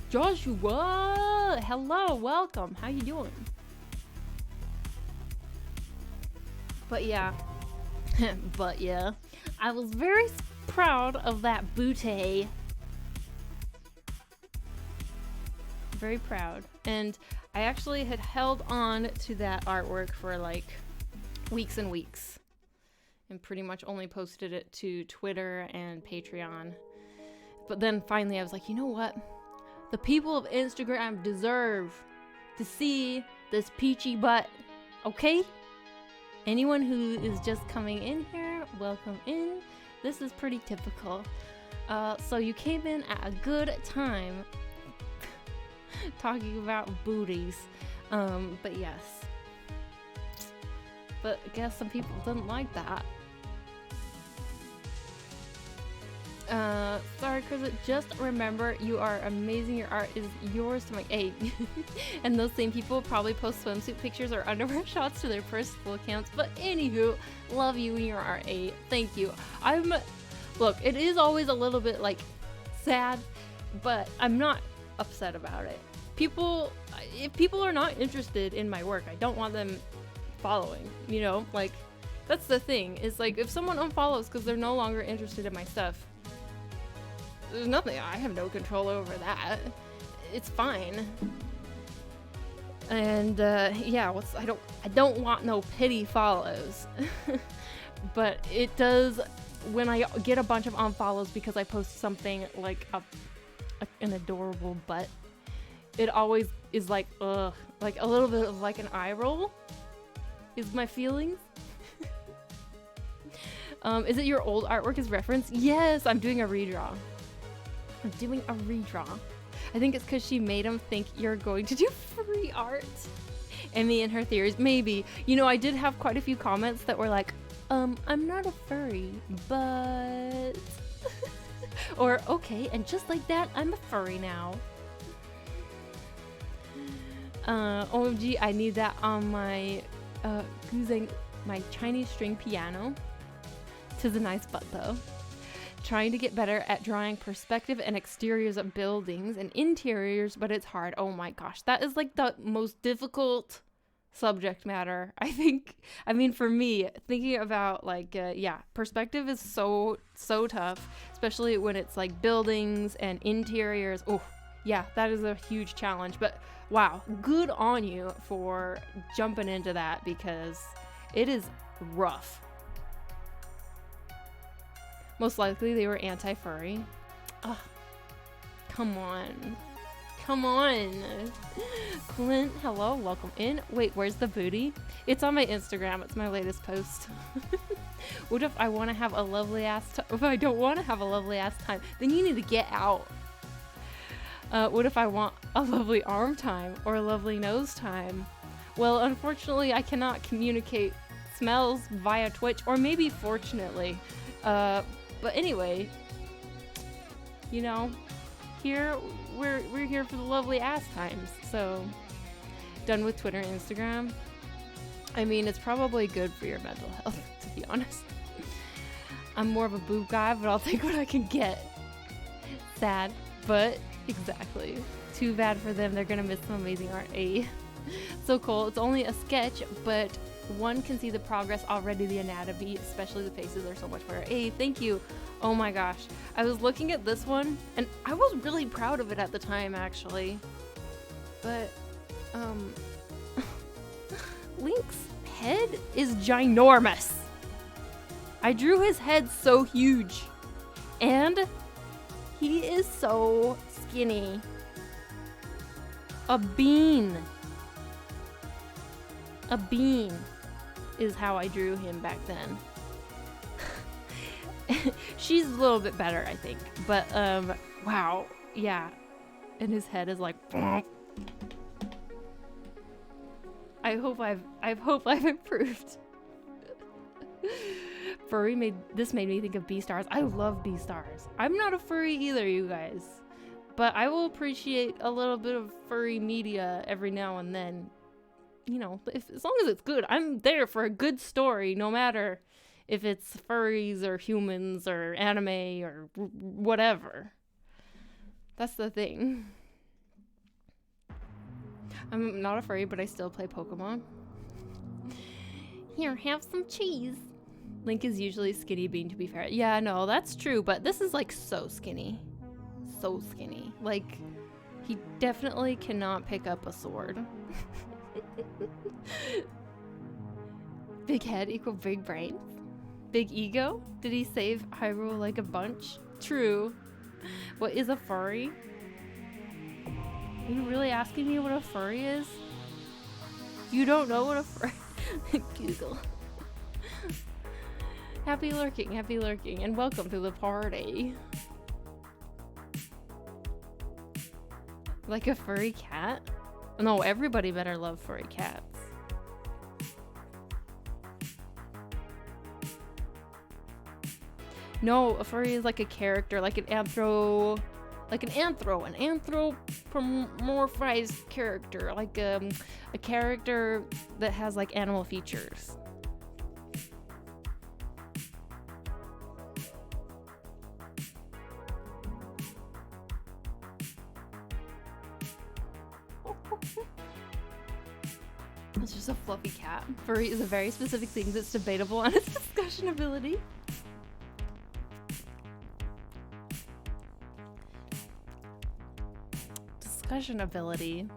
Joshua, hello, welcome. How you doing? But yeah, I was very proud of that booty. Very proud. And I actually had held on to that artwork for like weeks and weeks, and pretty much only posted it to Twitter and Patreon. But then finally I was like, you know what? The people of Instagram deserve to see this peachy butt, okay? Anyone who is just coming in here, welcome in. This is pretty typical. So you came in at a good time talking about booties. But yes. But I guess some people didn't like that. Sorry Because just remember, you are amazing. Your art is yours to make. Hey, and those same people probably post swimsuit pictures or underwear shots to their personal accounts. But anywho, love you and your art. A thank you. Look, it is always a little bit like sad, but I'm not upset about it. If people are not interested in my work, I don't want them following, you know, like that's the thing, is like if someone unfollows because they're no longer interested in my stuff, there's nothing, I have no control over that. It's fine. And yeah, I don't want no pity follows. But it does, when I get a bunch of unfollows because I post something like an adorable butt, it always is like, ugh, like a little bit of like an eye roll is my feelings. Is it your old artwork as reference? Yes, I'm doing a redraw. I think it's because she made him think you're going to do free art. Emmy and her theories, maybe. You know, I did have quite a few comments that were like, I'm not a furry, but... or, okay, and just like that, I'm a furry now. OMG, I need that on my my Chinese string piano. 'Tis a nice butt though. Trying to get better at drawing perspective and exteriors of buildings and interiors, but it's hard. Oh my gosh, that is like the most difficult subject matter, I think. I mean, for me, thinking about like perspective is so tough, especially when it's like buildings and interiors. Oh yeah, that is a huge challenge. But wow, good on you for jumping into that, because it is rough. Most likely they were anti-furry. Ugh. Come on. Clint, hello, welcome in. Wait, where's the booty? It's on my Instagram. It's my latest post. What if I want to have a lovely ass time? If I don't want to have a lovely ass time, then you need to get out. What if I want a lovely arm time or a lovely nose time? Well, unfortunately, I cannot communicate smells via Twitch, or maybe fortunately. But anyway, you know, here we're here for the lovely ass times. So, done with Twitter and Instagram. I mean, it's probably good for your mental health, to be honest. I'm more of a boob guy, but I'll take what I can get. Sad, but exactly. Too bad for them. They're gonna miss some amazing art. So cool. It's only a sketch, but one can see the progress already. The anatomy, especially the faces, are so much better. Thank you. Oh my gosh, I was looking at this one and I was really proud of it at the time, actually, but Link's head is ginormous. I drew his head so huge, and he is so skinny. A bean is how I drew him back then. She's a little bit better, I think, but wow, yeah, and his head is like I hope I've improved. Furry made me think of B-stars. I love B-stars. I'm not a furry either, you guys, but I will appreciate a little bit of furry media every now and then. You know, as long as it's good, I'm there for a good story, no matter if it's furries or humans or anime or whatever. That's the thing. I'm not a furry, but I still play Pokemon. Here, have some cheese. Link is usually skinny bean, to be fair. Yeah, no, that's true, but this is like so skinny. So skinny. Like, he definitely cannot pick up a sword. Big head equal big brain. Big ego? Did he save Hyrule like a bunch? True. What is a furry? Are you really asking me what a furry is? You don't know what a furry... Google. Happy lurking, and welcome to the party. Like a furry cat? No, everybody better love furry cats. No, a furry is like a character, like an anthropomorphized character, like a character that has like animal features. It's just a fluffy cat. Furry is a very specific thing that's debatable on its discussion ability. Discussion ability.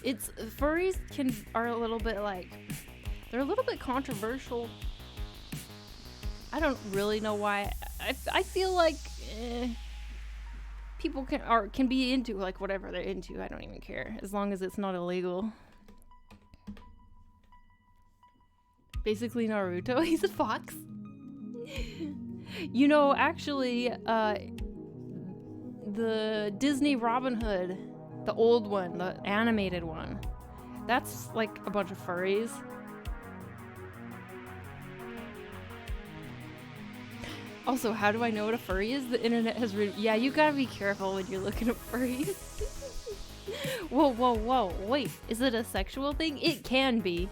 It's furries are a little bit like, they're a little bit controversial. I don't really know why. I feel like people can be into like whatever they're into. I don't even care as long as it's not illegal. Basically Naruto. He's a fox. You know, actually, the Disney Robin Hood, the old one, the animated one, that's like a bunch of furries. Also, how do I know what a furry is? The internet has yeah, you gotta be careful when you're looking at furries. Whoa, wait, is it a sexual thing? It can be,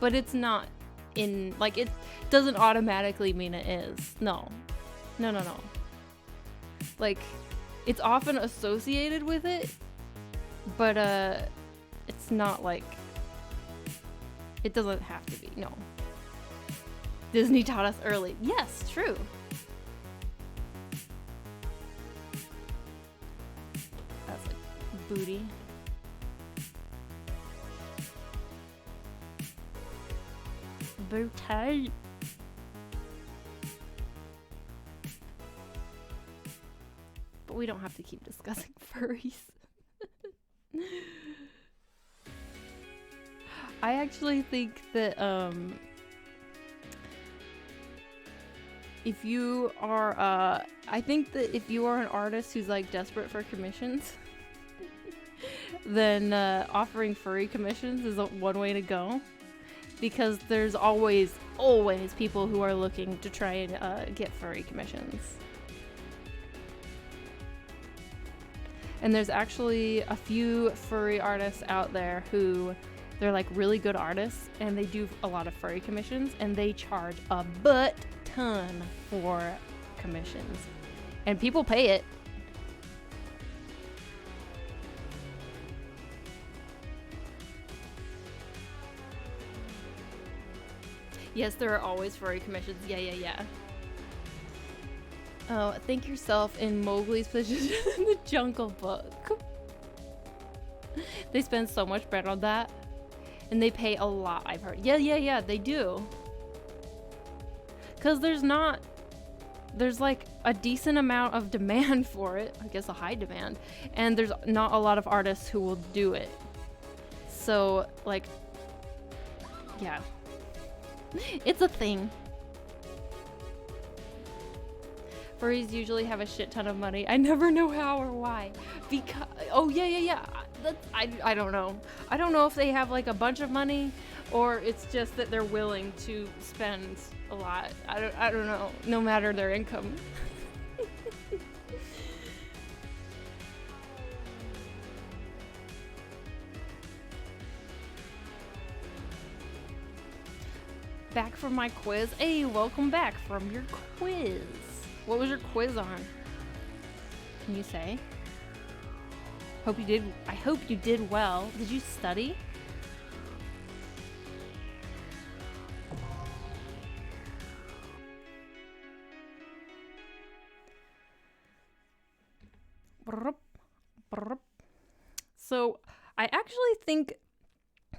but it's not like, it doesn't automatically mean it is. No. Like, it's often associated with it, but it's not like, it doesn't have to be, no. Disney taught us early. Yes, true. That's like booty. Booty. But we don't have to keep discussing furries. I actually think that if you are I think that if you are an artist who's like desperate for commissions, then offering furry commissions is one way to go, because there's always people who are looking to try and get furry commissions. And there's actually a few furry artists out there who, they're like really good artists and they do a lot of furry commissions and they charge a butt ton for commissions. And people pay it. Yes, there are always furry commissions. Yeah. Oh, think yourself in Mowgli's position in the Jungle Book. They spend so much bread on that. And they pay a lot, I've heard. Yeah, they do. Because there's like a decent amount of demand for it. I guess a high demand. And there's not a lot of artists who will do it. So, like, yeah. It's a thing. Furries usually have a shit ton of money. I never know how or why. Because, oh yeah. I don't know. I don't know if they have like a bunch of money or it's just that they're willing to spend a lot. I don't know. No matter their income. Back from my quiz. Hey, welcome back from your quiz. What was your quiz on? Can you say? I hope you did well. Did you study? So, I actually think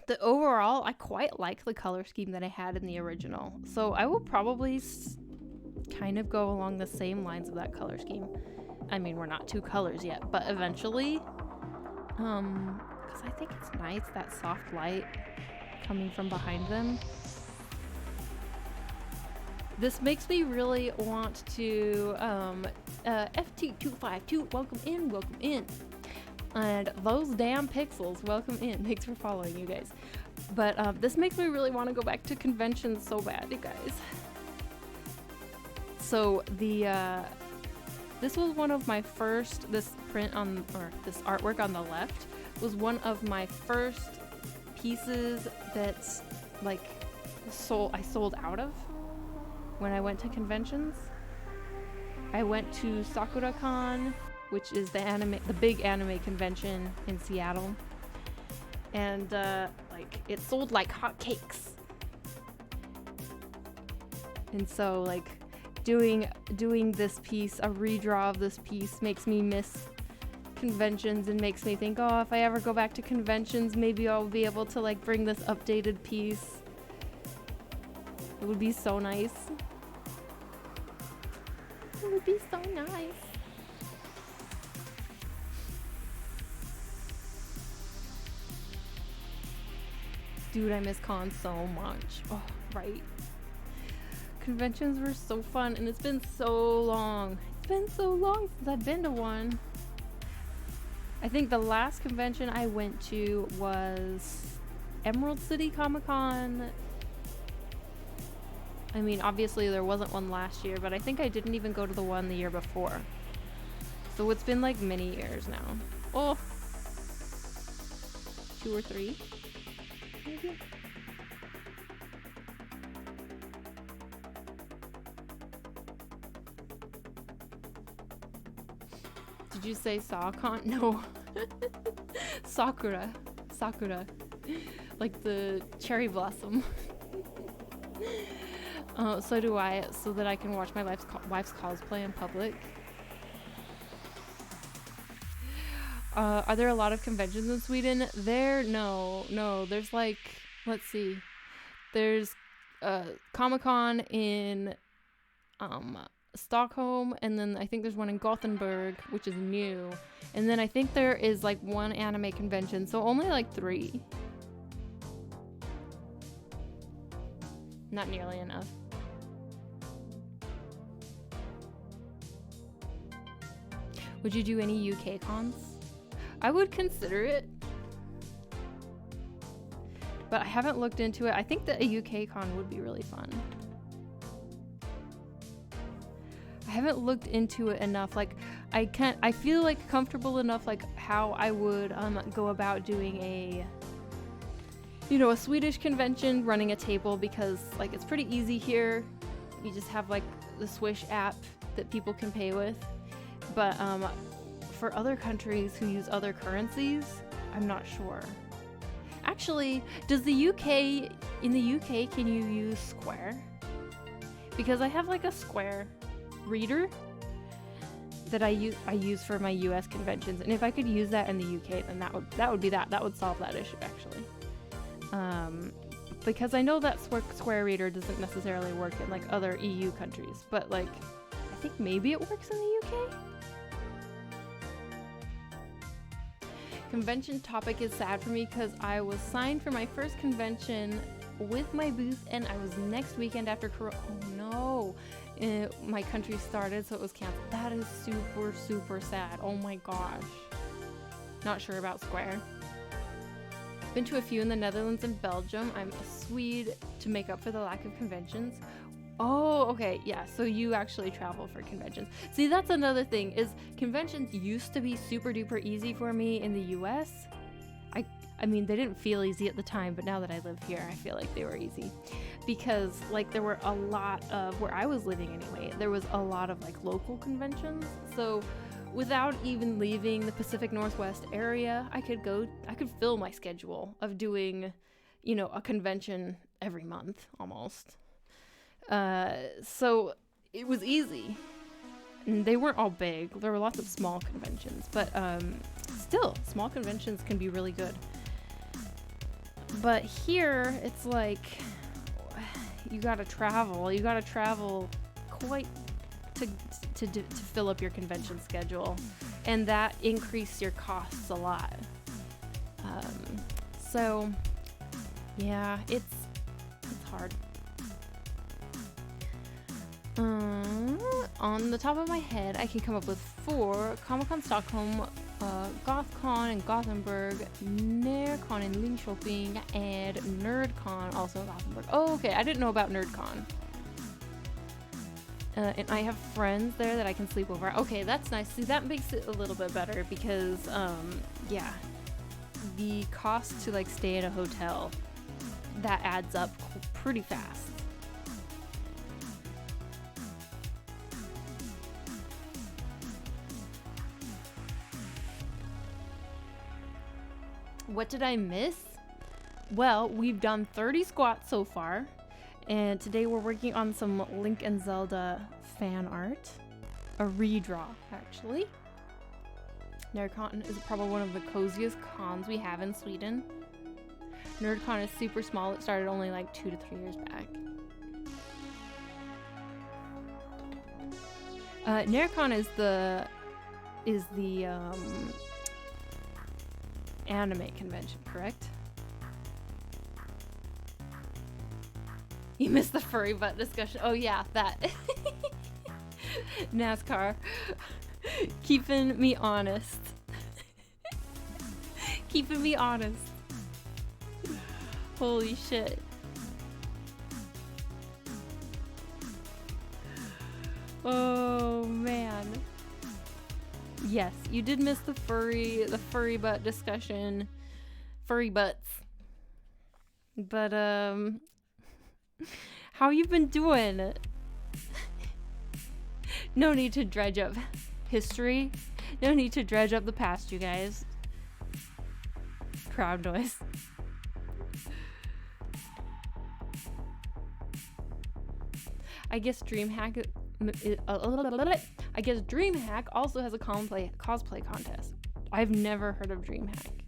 that overall, I quite like the color scheme that I had in the original. So, I will probably kind of go along the same lines of that color scheme. I mean, we're not two colors yet, but eventually, because I think it's nice, that soft light coming from behind them. This makes me really want to, FT252, welcome in. And those damn pixels, welcome in. Thanks for following, you guys. But this makes me really want to go back to conventions so bad, you guys. So this was one of my first, this artwork on the left was one of my first pieces that's like I sold out of when I went to conventions. I went to SakuraCon, which is the big anime convention in Seattle, and like it sold like hotcakes. And so like doing this piece, a redraw of this piece, makes me miss conventions and makes me think, oh, if I ever go back to conventions, maybe I'll be able to like bring this updated piece. It would be so nice. It would be so nice. Dude, I miss cons so much. Oh, right. Conventions were so fun, and it's been so long. It's been so long since I've been to one. I think the last convention I went to was Emerald City Comic Con. I mean, obviously there wasn't one last year, but I think I didn't even go to the one the year before. So it's been like many years now. Oh, 2 or 3, maybe. Did you say SawCon? No. Sakura. Like the cherry blossom. So do I, so that I can watch my wife's cosplay in public. Are there a lot of conventions in Sweden? No. There's like, let's see. There's Comic-Con in Stockholm, and then I think there's one in Gothenburg, which is new. And then I think there is like one anime convention, so only like 3. Not nearly enough. Would you do any UK cons? I would consider it, but I haven't looked into it. I think that a UK con would be really fun. I haven't looked into it enough. Like I feel like comfortable enough like how I would go about doing a Swedish convention, running a table, because like it's pretty easy here. You just have like the Swish app that people can pay with. But for other countries who use other currencies, I'm not sure. Actually, in the UK, can you use Square? Because I have like a Square reader that I use for my US conventions, and if I could use that in the UK, then that would solve that issue actually. Because I know that Square reader doesn't necessarily work in like other EU countries, but like I think maybe it works in the UK. Convention topic is sad for me because I was signed for my first convention with my booth, and I was next weekend after Corona. Oh no, my country started, so it was canceled. That is super, super sad. Oh my gosh. Not sure about Square. Been to a few in the Netherlands and Belgium. I'm a Swede to make up for the lack of conventions. Oh, okay, yeah, so you actually travel for conventions. See, that's another thing, is conventions used to be super duper easy for me in the US. I mean, they didn't feel easy at the time, but now that I live here, I feel like they were easy. Because, like, there were a lot of, where I was living anyway, there was a lot of, like, local conventions. So, without even leaving the Pacific Northwest area, I could fill my schedule of doing, a convention every month, almost. So it was easy, and they weren't all big. There were lots of small conventions, but still, small conventions can be really good. But here, it's like you gotta travel quite to fill up your convention schedule, and that increased your costs a lot. So yeah, it's hard. On the top of my head, I can come up with 4. Comic-Con Stockholm GothCon in Gothenburg, NerdCon in Linköping, and NerdCon also in Gothenburg. Oh, okay. I didn't know about NerdCon. And I have friends there that I can sleep over. Okay, that's nice. See, that makes it a little bit better because, yeah, the cost to like stay at a hotel, that adds up pretty fast. What did I miss? Well, we've done 30 squats so far. And today we're working on some Link and Zelda fan art. A redraw, actually. NerdCon is probably one of the coziest cons we have in Sweden. NerdCon is super small. It started only like 2 to 3 years back. NerdCon is the anime convention, correct? You missed the furry butt discussion. Oh yeah, that. NASCAR. Keeping me honest. Keeping me honest. Holy shit. Oh man. Yes, you did miss the furry butt discussion. Furry butts. But how you been doing? No need to dredge up history. No need to dredge up the past, you guys. Crowd noise. I guess DreamHack also has a cosplay contest. I've never heard of DreamHack.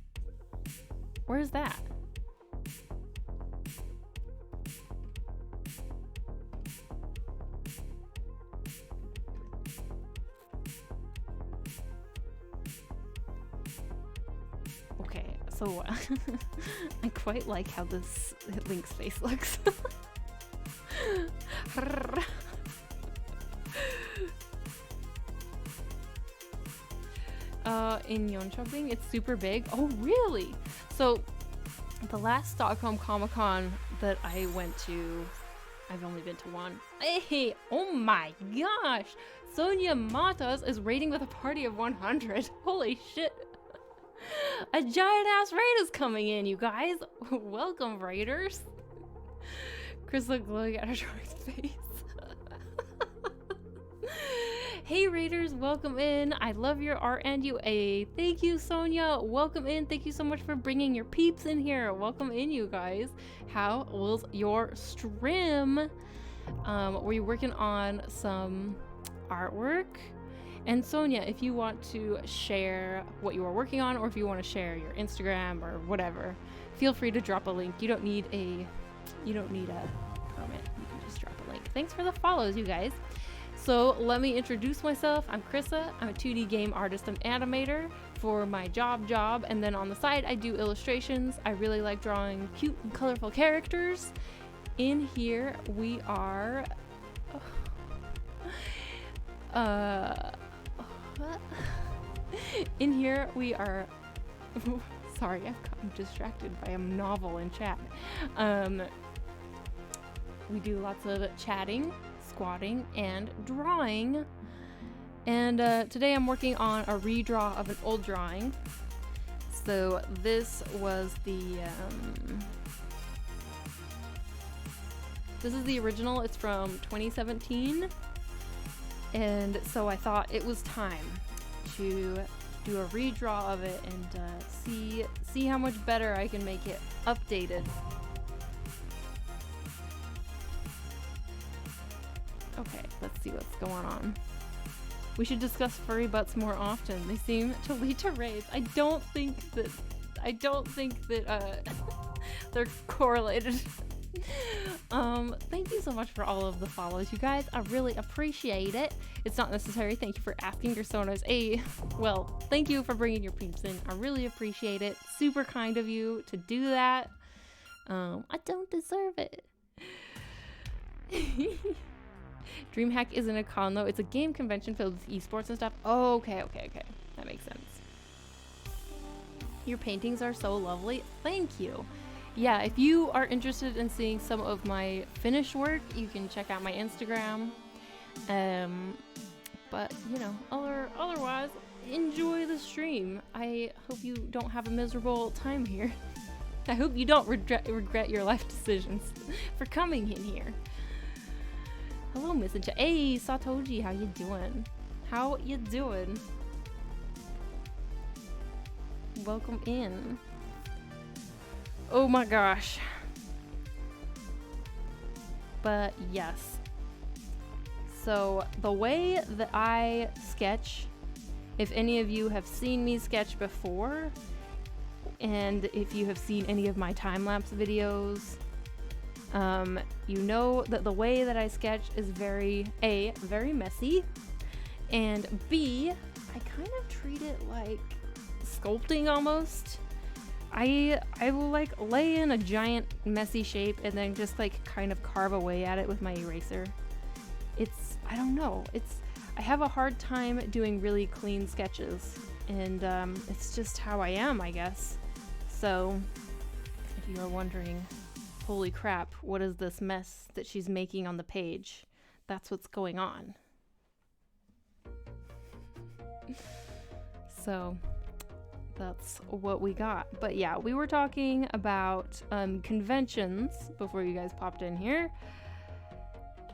Where's that? Okay, so I quite like how this Link's face looks. In Jönköping, it's super big. Oh, really? So, the last Stockholm Comic-Con that I went to, I've only been to one. Hey, oh my gosh! Sonia Matos is raiding with a party of 100. Holy shit. A giant-ass raid is coming in, you guys. Welcome, raiders. Chris looked glowing at her drawing's face. Hey raiders, welcome in. I love your art and UA. Thank you, Sonia. Welcome in. Thank you so much for bringing your peeps in here. Welcome in, you guys. How was your stream? Were you working on some artwork? And Sonia, if you want to share what you are working on, or if you want to share your Instagram or whatever, feel free to drop a link. You don't need a permit. You can just drop a link. Thanks for the follows, you guys. So let me introduce myself. I'm Krissa. I'm a 2D game artist and animator for my job, and then on the side I do illustrations. I really like drawing cute and colorful characters. In here we are in here we are sorry, I've gotten distracted by a novel in chat. We do lots of chatting, squatting, and drawing. And today I'm working on a redraw of an old drawing. So this was this is the original. It's from 2017. And so I thought it was time to do a redraw of it and see how much better I can make it updated. Okay, let's see what's going on. We should discuss furry butts more often. They seem to lead to raids. I don't think that they're correlated. Thank you so much for all of the follows, you guys. I really appreciate it. It's not necessary. Thank you for asking your sonos. Well, thank you for bringing your peeps in. I really appreciate it. Super kind of you to do that. I don't deserve it. DreamHack isn't a con though. It's a game convention filled with esports and stuff. Oh, okay. That makes sense. Your paintings are so lovely. Thank you. Yeah, if you are interested in seeing some of my finished work, you can check out my Instagram. But you know, otherwise, enjoy the stream. I hope you don't have a miserable time here. I hope you don't regret your life decisions for coming in here. Hello, Miss Incha. Hey, Satoji, how you doing? How you doing? Welcome in. Oh my gosh. But yes. So the way that I sketch, if any of you have seen me sketch before, and if you have seen any of my time-lapse videos, you know that the way that I sketch is very messy, and B, I kind of treat it like sculpting almost. I will like lay in a giant messy shape and then just like kind of carve away at it with my eraser. I don't know, I have a hard time doing really clean sketches, and it's just how I am, I guess. So if you are wondering, holy crap, what is this mess that she's making on the page? That's what's going on. So that's what we got. But yeah, we were talking about conventions before you guys popped in here,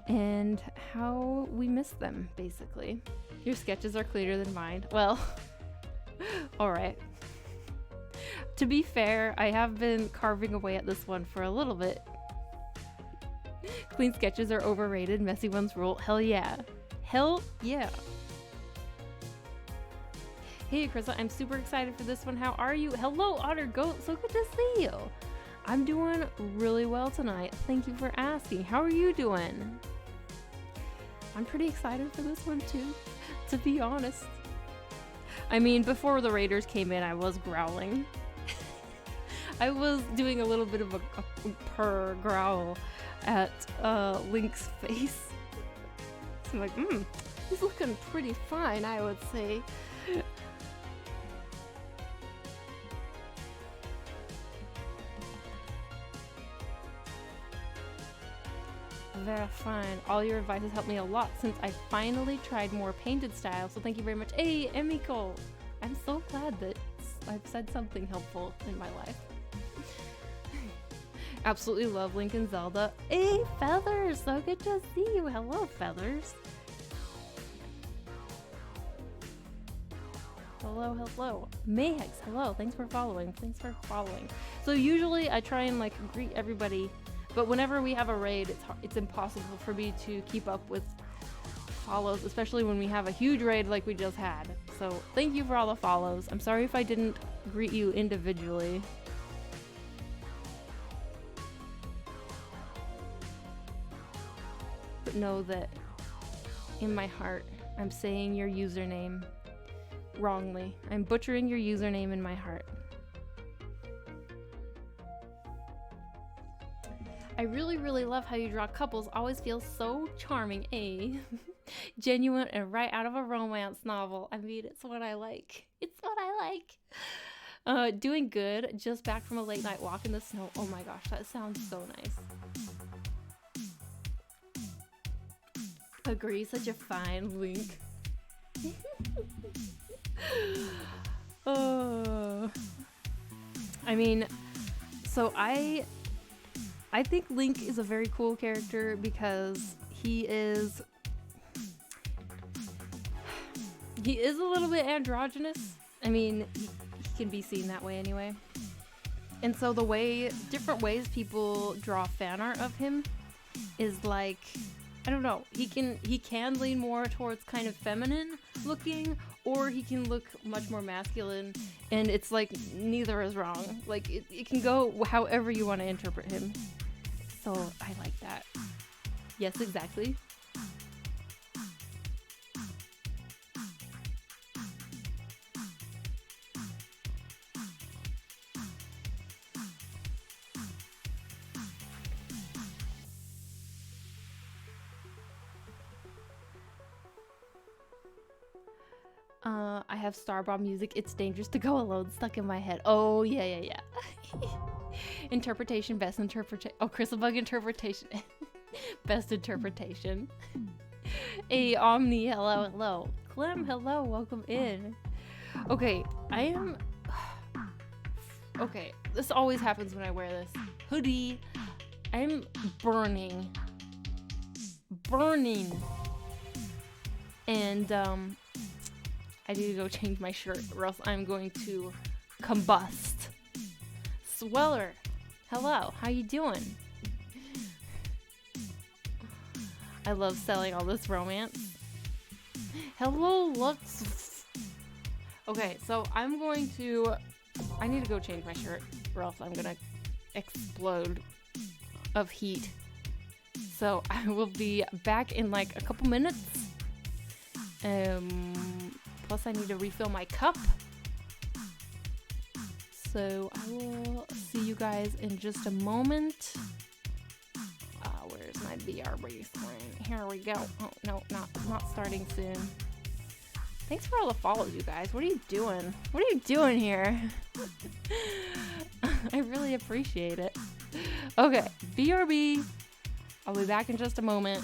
and how we miss them, basically. Your sketches are cleaner than mine. Well, alright. To be fair, I have been carving away at this one for a little bit. Clean sketches are overrated, messy ones rule. Hell yeah. Hell yeah. Hey Krista, I'm super excited for this one. How are you? Hello Otter Goat, so good to see you. I'm doing really well tonight. Thank you for asking. How are you doing? I'm pretty excited for this one too, to be honest. I mean, before the raiders came in, I was growling. I was doing a little bit of a purr growl at Link's face. So I'm like, he's looking pretty fine, I would say. Very fine. All your advice has helped me a lot since I finally tried more painted style, so thank you very much. Hey, Emiko! I'm so glad that I've said something helpful in my life. Absolutely love Link and Zelda. Hey, Feathers! So good to see you. Hello, Feathers. Hello, hello. Mayhex, hello. Thanks for following. Thanks for following. So usually I try and like greet everybody, but whenever we have a raid, it's impossible for me to keep up with follows, especially when we have a huge raid like we just had. So thank you for all the follows. I'm sorry if I didn't greet you individually. But know that in my heart, I'm saying your username wrongly. I'm butchering your username in my heart. I really, really love how you draw couples. Always feels so charming, eh? Genuine and right out of a romance novel. I mean, it's what I like. It's what I like. Doing good. Just back from a late night walk in the snow. Oh my gosh, that sounds so nice. Agree, such a fine Link. Oh. I mean, so I think Link is a very cool character because he is a little bit androgynous. I mean, he can be seen that way anyway. And so different ways people draw fan art of him is like, I don't know, he can lean more towards kind of feminine looking, or he can look much more masculine, and it's like neither is wrong. Like it can go however you want to interpret him. So I like that. Yes, exactly. I have Starbomb music. It's dangerous to go alone. Stuck in my head. Oh yeah. Interpretation, best interpretation. Oh, Crystal Bug interpretation. Best interpretation. Hey, Omni, hello. Clem, hello, welcome in. Okay, I am... Okay, this always happens when I wear this hoodie. I'm burning. And, I need to go change my shirt or else I'm going to combust. Sweller, hello, how you doing? I love selling all this romance. Hello, Lux. Okay, so I need to go change my shirt or else I'm gonna explode of heat. So I will be back in like a couple minutes. Plus I need to refill my cup. So I will see you guys in just a moment. Where's my BRB screen? Here we go. Oh, no, not starting soon. Thanks for all the follows, you guys. What are you doing? What are you doing here? I really appreciate it. Okay, BRB. I'll be back in just a moment.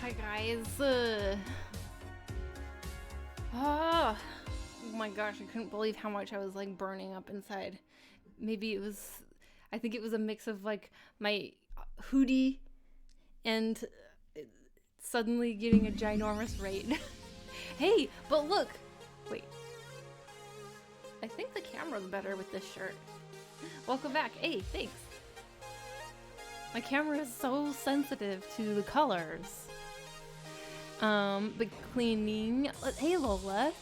Hi guys. Oh my gosh, I couldn't believe how much I was like burning up inside. Maybe it was, I think it was a mix of like my hoodie and suddenly getting a ginormous raid. Hey, but look, wait. I think the camera's better with this shirt. Welcome back. Hey, thanks. My camera is so sensitive to the colors. The cleaning. Hey, Lola.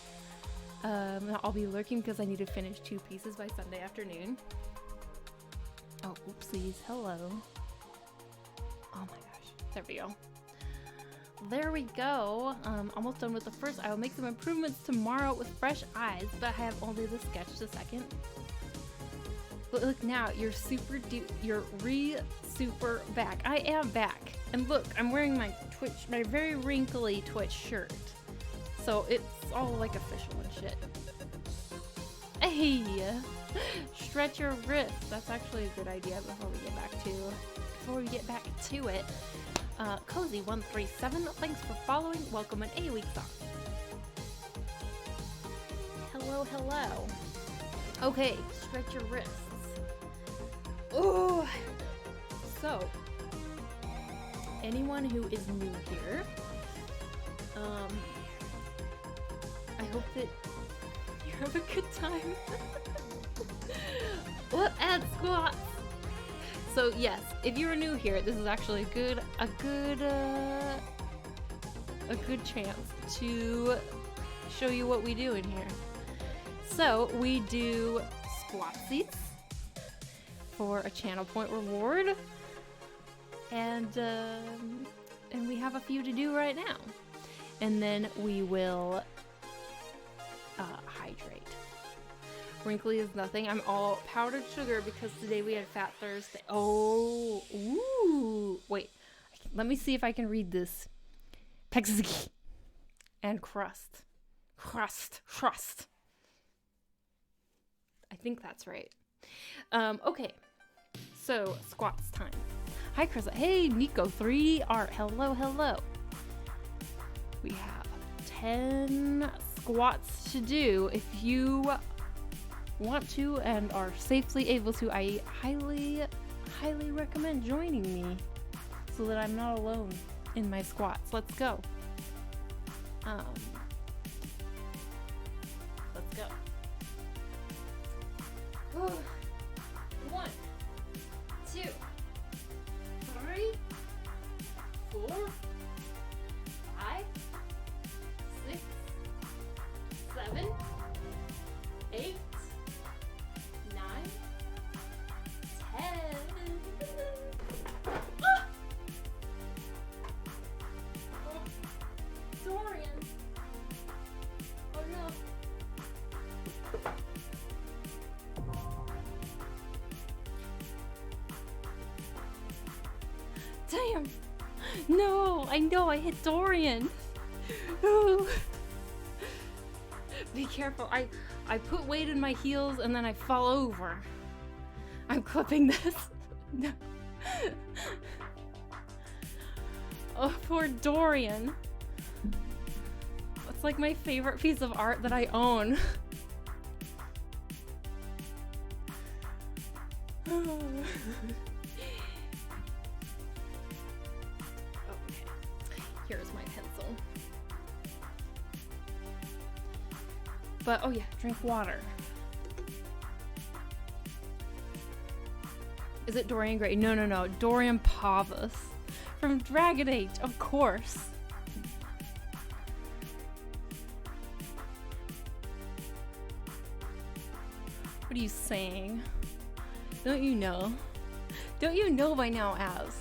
I'll be lurking because I need to finish 2 pieces by Sunday afternoon. Oh, oopsies. Hello. Oh my gosh. There we go. There we go. Almost done with the first. I will make some improvements tomorrow with fresh eyes, but I have only the sketch a second. But look now, you're super super back. I am back. And look, I'm wearing my very wrinkly Twitch shirt. So it's all like official and shit. Hey, stretch your wrist. That's actually a good idea before we get back to it. Cozy137, thanks for following. Welcome in a week song. Hello, hello. Okay, stretch your wrists. Ooh. So, anyone who is new here, I hope that you have a good time. What add squats? So yes, if you're new here, this is actually a good chance to show you what we do in here. So we do squat seats for a channel point reward, and we have a few to do right now, and then we will hydrate. Wrinkly is nothing. I'm all powdered sugar because today we had Fat Thursday. Oh, ooh. Wait, let me see if I can read this. Pexigi and crust. I think that's right. Okay, so squats time. Hi, Chris. Hey, Nico 3D Art. Hello, hello. We have 10 squats to do. If you want to and are safely able to, I highly recommend joining me so that I'm not alone in my squats. Let's go. Let's go. 1, 2, 3, 4, 5, 6, 7, 8, 9, 10. Ah! Oh, Dorian. Oh no. Damn. No, I know I hit Dorian. Ooh. Be careful. I put weight in my heels and then I fall over. I'm clipping this. No. Oh, poor Dorian. It's like my favorite piece of art that I own. Okay. Here's my pencil. But, oh yeah, drink water. Is it Dorian Gray? No. Dorian Pavus. From Dragon Age, of course. What are you saying? Don't you know? Don't you know by now, Az?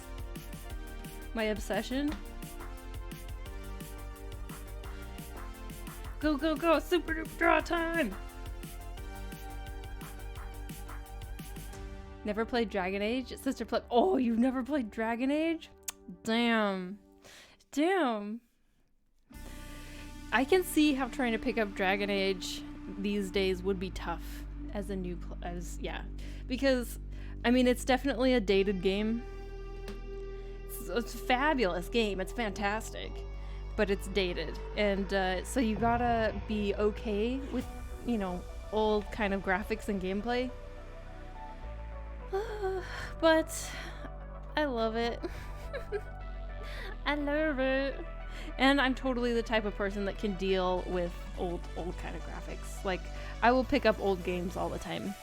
My obsession? Go, go, go! Super duper draw time! Never played Dragon Age? Sister play. Oh, you've never played Dragon Age? Damn. Damn. I can see how trying to pick up Dragon Age these days would be tough as a new yeah, because I mean it's definitely a dated game. It's a fabulous game. It's fantastic. But it's dated, and so you gotta be okay with, you know, old kind of graphics and gameplay. But I love it. I love it. And I'm totally the type of person that can deal with old kind of graphics. Like, I will pick up old games all the time,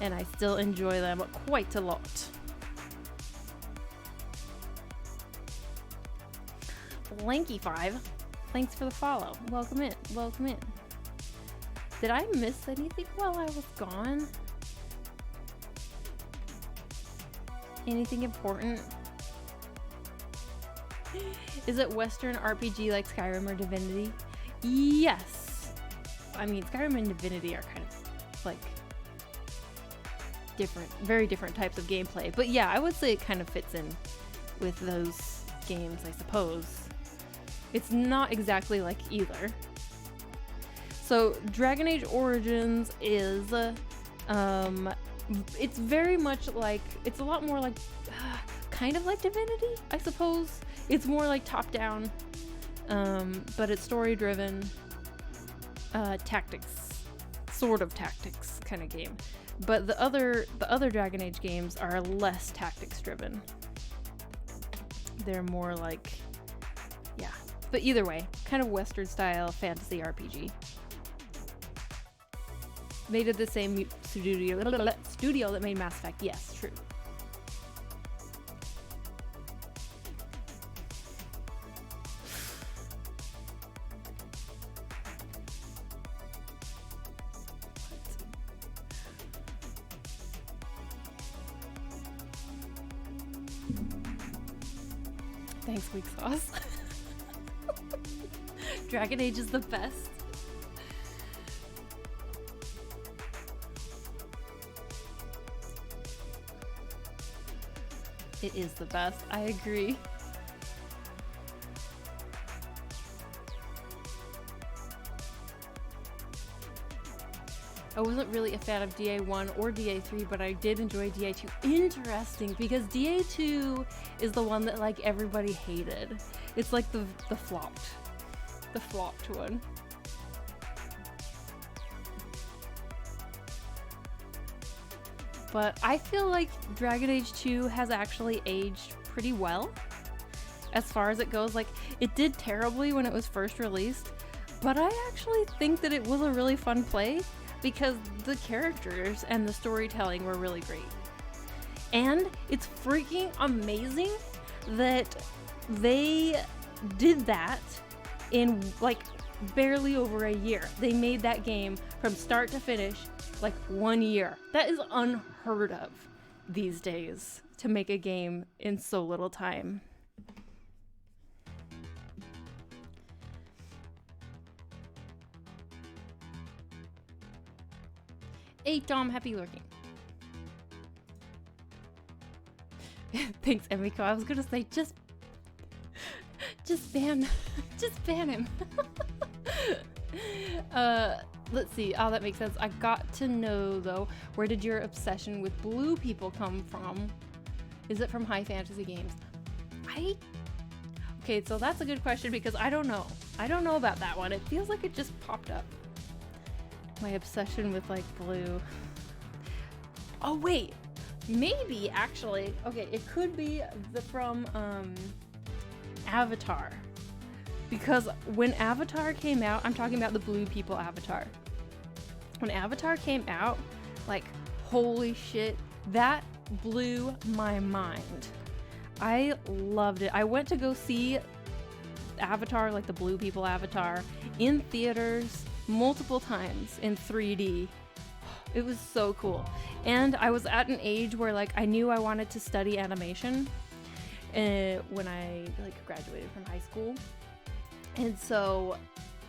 and I still enjoy them quite a lot. Lanky5, thanks for the follow. Welcome in. Welcome in. Did I miss anything while I was gone? Anything important? Is it Western RPG like Skyrim or Divinity? Yes. I mean, Skyrim and Divinity are kind of like different, very different types of gameplay. But yeah, I would say it kind of fits in with those games, I suppose. It's not exactly like either. So Dragon Age Origins is, it's very much like, it's a lot more like, kind of like Divinity, I suppose. It's more like top-down, but it's story-driven, tactics, sort of tactics kind of game. But the other Dragon Age games are less tactics-driven. They're more like, yeah. But either way, kind of Western-style fantasy RPG. Made at the same studio that made Mass Effect. Yes, true. Thanks, Weak Sauce. Dragon Age is the best. It is the best. I agree. I wasn't really a fan of DA1 or DA3, but I did enjoy DA2. Interesting, because DA2 is the one that like everybody hated. It's like the flopped one. But I feel like Dragon Age 2 has actually aged pretty well as far as it goes. Like, it did terribly when it was first released, but I actually think that it was a really fun play because the characters and the storytelling were really great. And it's freaking amazing that they did that in like barely over a year. They made that game from start to finish like 1 year. That is unheard of these days, to make a game in so little time. Hey Dom, happy lurking. Thanks, Emiko. I was gonna say just ban him. Let's see. Oh, that makes sense. I got to know though, where did your obsession with blue people come from? Is it from high fantasy games? Okay, so that's a good question because I don't know. I don't know about that one. It feels like it just popped up. My obsession with like blue. Oh wait, maybe actually. Okay, it could be from Avatar. Because when Avatar came out, I'm talking about the blue people Avatar. When Avatar came out, like, holy shit, that blew my mind. I loved it. I went to go see Avatar, like the blue people Avatar, in theaters multiple times in 3D. It was so cool. And I was at an age where like I knew I wanted to study animation when I like graduated from high school. And so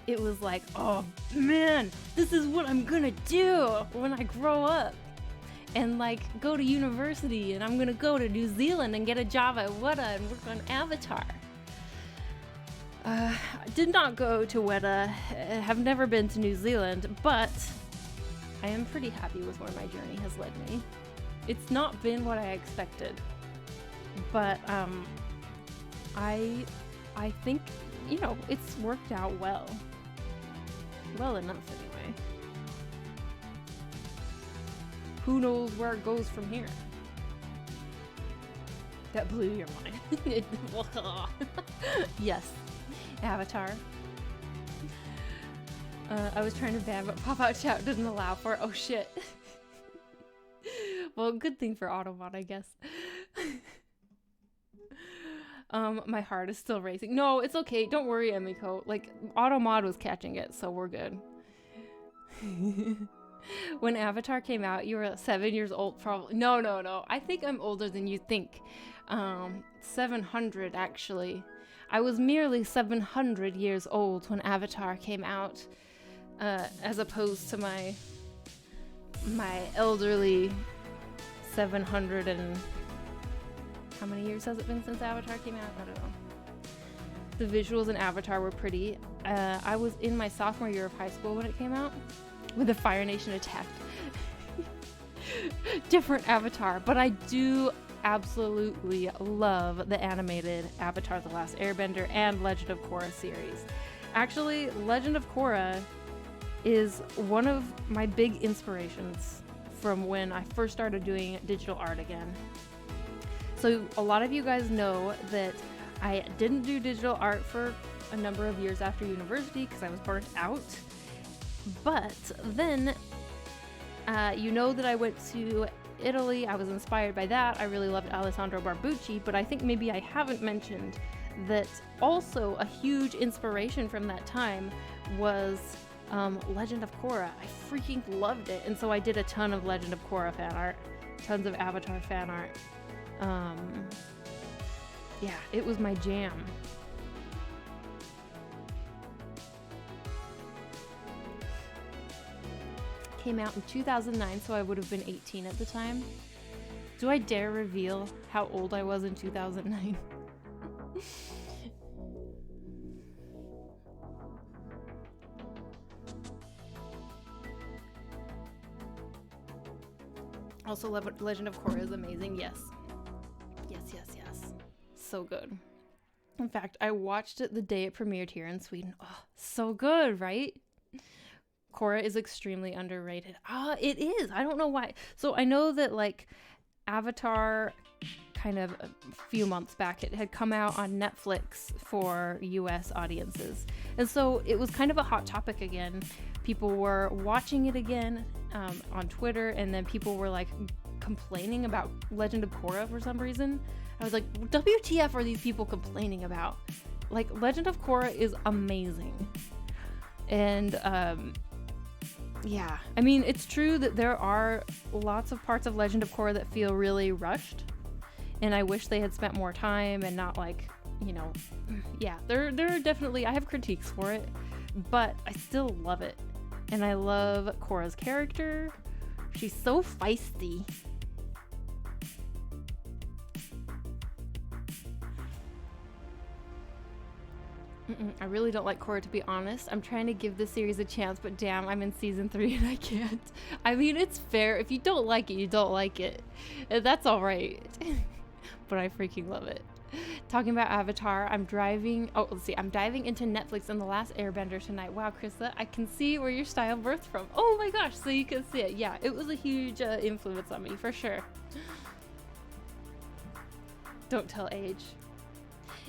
it was like, oh man, this is what I'm gonna do when I grow up and like go to university, and I'm gonna go to New Zealand and get a job at Weta and work on Avatar. I did not go to Weta, have never been to New Zealand, but I am pretty happy with where my journey has led me. It's not been what I expected, but I think, you know, it's worked out well. Well enough, anyway. Who knows where it goes from here? That blew your mind. Yes. Avatar. I was trying to ban, but pop-out chat didn't allow for it. Oh shit. Well, good thing for Automod, I guess. My heart is still racing. No, it's okay. Don't worry, Emiko. Like, Automod was catching it, so we're good. When Avatar came out, you were 7 years old, probably. No. I think I'm older than you think. 700, actually. I was merely 700 years old when Avatar came out, as opposed to my elderly 700 and... How many years has it been since Avatar came out? I don't know. The visuals in Avatar were pretty. I was in my sophomore year of high school when it came out, when the Fire Nation attacked. Different Avatar, but I do absolutely love the animated Avatar: The Last Airbender and Legend of Korra series. Actually, Legend of Korra is one of my big inspirations from when I first started doing digital art again. So a lot of you guys know that I didn't do digital art for a number of years after university because I was burnt out. But then, you know that I went to Italy. I was inspired by that. I really loved Alessandro Barbucci, but I think maybe I haven't mentioned that also a huge inspiration from that time was Legend of Korra. I freaking loved it. And so I did a ton of Legend of Korra fan art, tons of Avatar fan art. Yeah, it was my jam. Came out in 2009, so I would have been 18 at the time. Do I dare reveal how old I was in 2009? Also, Legend of Korra is amazing. Yes. Yes, yes, yes. So good. In fact, I watched it the day it premiered here in Sweden. Oh, so good, right? Korra is extremely underrated. It is. I don't know why. So I know that like Avatar kind of a few months back, it had come out on Netflix for US audiences. And so it was kind of a hot topic again. People were watching it again on Twitter, and then people were like complaining about Legend of Korra for some reason. I was like, WTF are these people complaining about? Like, Legend of Korra is amazing. And yeah, I mean, it's true that there are lots of parts of Legend of Korra that feel really rushed, and I wish they had spent more time and not like, you know, yeah, there are definitely, I have critiques for it, but I still love it. And I love Korra's character. She's so feisty. I really don't like Korra, to be honest. I'm trying to give this series a chance, but damn, I'm in season 3 and I can't. I mean, it's fair. If you don't like it, you don't like it. That's all right. But I freaking love it. Talking about Avatar, I'm diving into Netflix and The Last Airbender tonight. Wow, Krista, I can see where your style birthed from. Oh my gosh, so you can see it. Yeah, it was a huge influence on me, for sure. Don't tell age.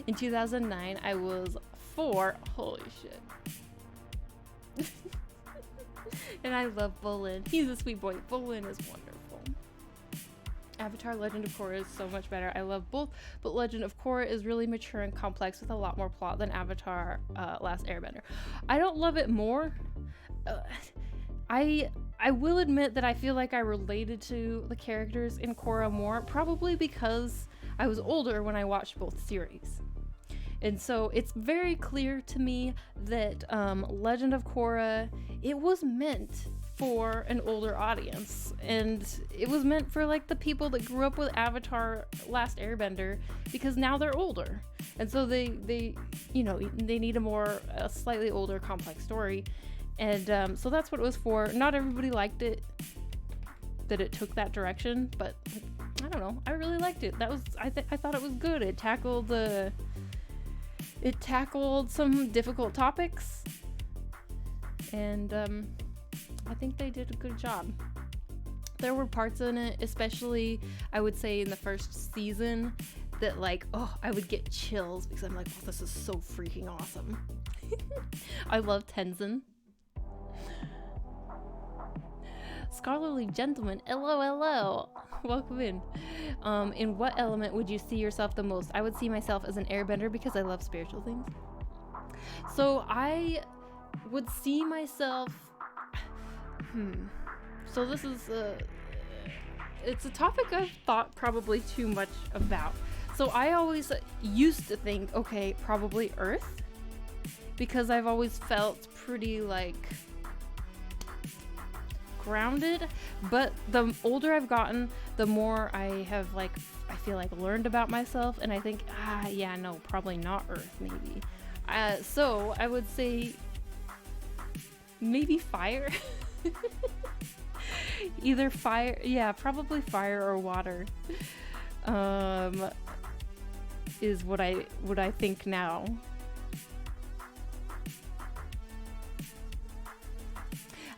In 2009, I was 4. Holy shit. And I love Bolin. He's a sweet boy. Bolin is wonderful. Avatar: Legend of Korra is so much better. I love both, but Legend of Korra is really mature and complex with a lot more plot than Avatar: Last Airbender. I don't love it more. I will admit that I feel like I related to the characters in Korra more, probably because I was older when I watched both series. And so it's very clear to me that Legend of Korra, it was meant for an older audience, and it was meant for like the people that grew up with Avatar: Last Airbender, because now they're older, and so they you know, they need a slightly older complex story, and so that's what it was for. Not everybody liked it, that it took that direction, but I don't know, I really liked it. I thought it was good. It tackled some difficult topics, and I think they did a good job. There were parts in it, especially I would say in the first season, that like, oh, I would get chills because I'm like, oh, this is so freaking awesome. I love Tenzin. Scholarly gentleman, LOLO. Welcome in. In what element would you see yourself the most? I would see myself as an airbender because I love spiritual things. So I would see myself... So this is it's a topic I've thought probably too much about. So I always used to think, okay, probably Earth, because I've always felt pretty like grounded, but the older I've gotten, the more I have I feel like learned about myself, and I think, yeah, no, probably not Earth. Maybe So I would say maybe fire. Either fire, yeah, probably fire or water. Is what I think now.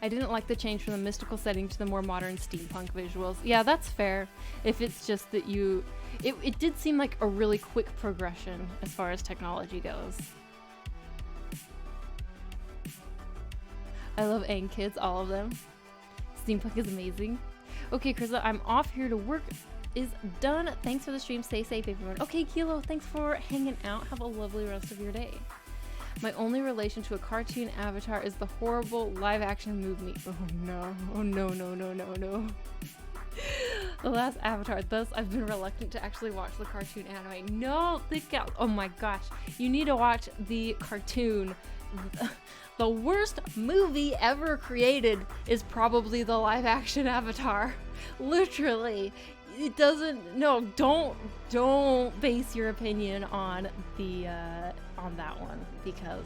I didn't like the change from the mystical setting to the more modern steampunk visuals. Yeah, that's fair. If it's just that it did seem like a really quick progression as far as technology goes. I love Aang kids, all of them. Steampunk is amazing. Okay, Krista, I'm off here to work. Is done. Thanks for the stream. Stay safe, everyone. Okay, Kilo, thanks for hanging out. Have a lovely rest of your day. My only relation to a cartoon avatar is the horrible live-action movie. Oh no. Oh no, no, no, no, no. The last Avatar. Thus, I've been reluctant to actually watch the cartoon anime. No, think out. Oh my gosh. You need to watch the cartoon. The worst movie ever created is probably the live-action Avatar. Literally. It doesn't. No, don't base your opinion on the on that one, because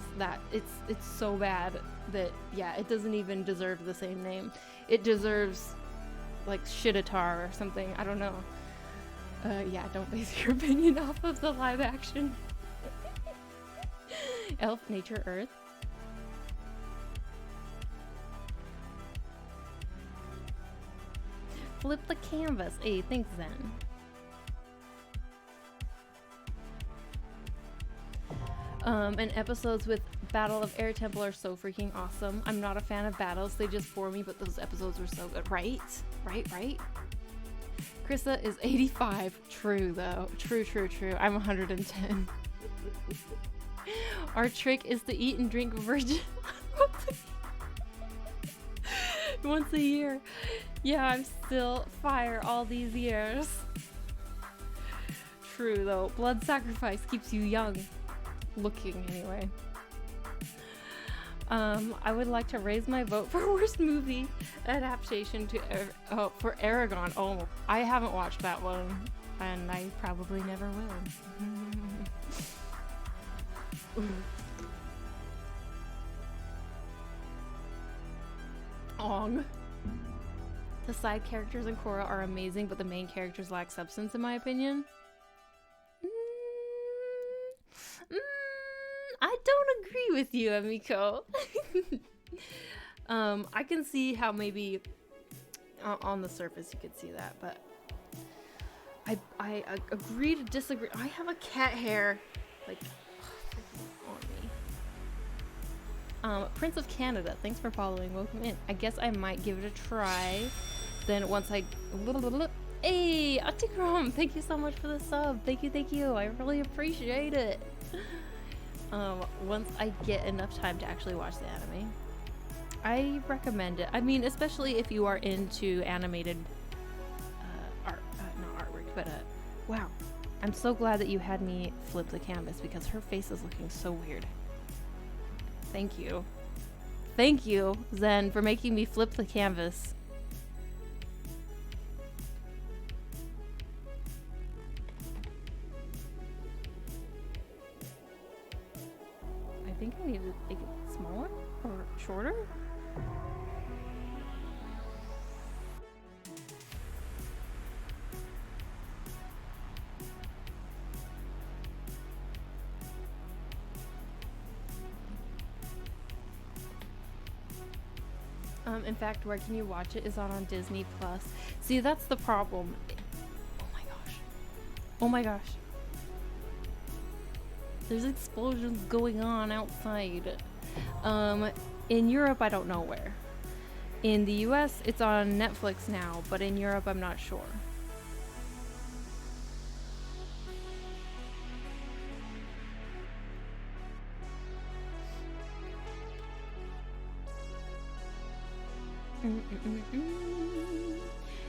it's so bad that, yeah, it doesn't even deserve the same name. It deserves like Shitatar or something. I don't know. Yeah, don't base your opinion off of the live action. Elf, nature, earth. Flip the canvas. Hey, thanks, Zen. And episodes with Battle of Air Temple are so freaking awesome. I'm not a fan of battles, they just bore me, but those episodes were so good. Right? Right? Krista is 85. True, though. True. I'm 110. Our trick is to eat and drink virgin once a year. Yeah, I'm still fire all these years. True, though. Blood sacrifice keeps you young. Looking, anyway. I would like to raise my vote for worst movie adaptation to for Aragon. Oh, I haven't watched that one, and I probably never will. Ong. The side characters in Korra are amazing, but the main characters lack substance, in my opinion. I don't agree with you, Amiko. I can see how maybe on the surface you could see that, but I agree to disagree. I have a cat hair like on me. Prince of Canada, thanks for following. Welcome in. I guess I might give it a try. Then once I hey, Atikram, thank you so much for the sub. Thank you. I really appreciate it. Once I get enough time to actually watch the anime, I recommend it. I mean, especially if you are into animated art, not artwork, but wow. I'm so glad that you had me flip the canvas because her face is looking so weird. Thank you, Zen, for making me flip the canvas. I think I need to make it smaller or shorter. In fact, where can you watch it is on Disney Plus. See, that's the problem. Oh my gosh. There's explosions going on outside. In Europe, I don't know where. In the US, it's on Netflix now, but in Europe, I'm not sure.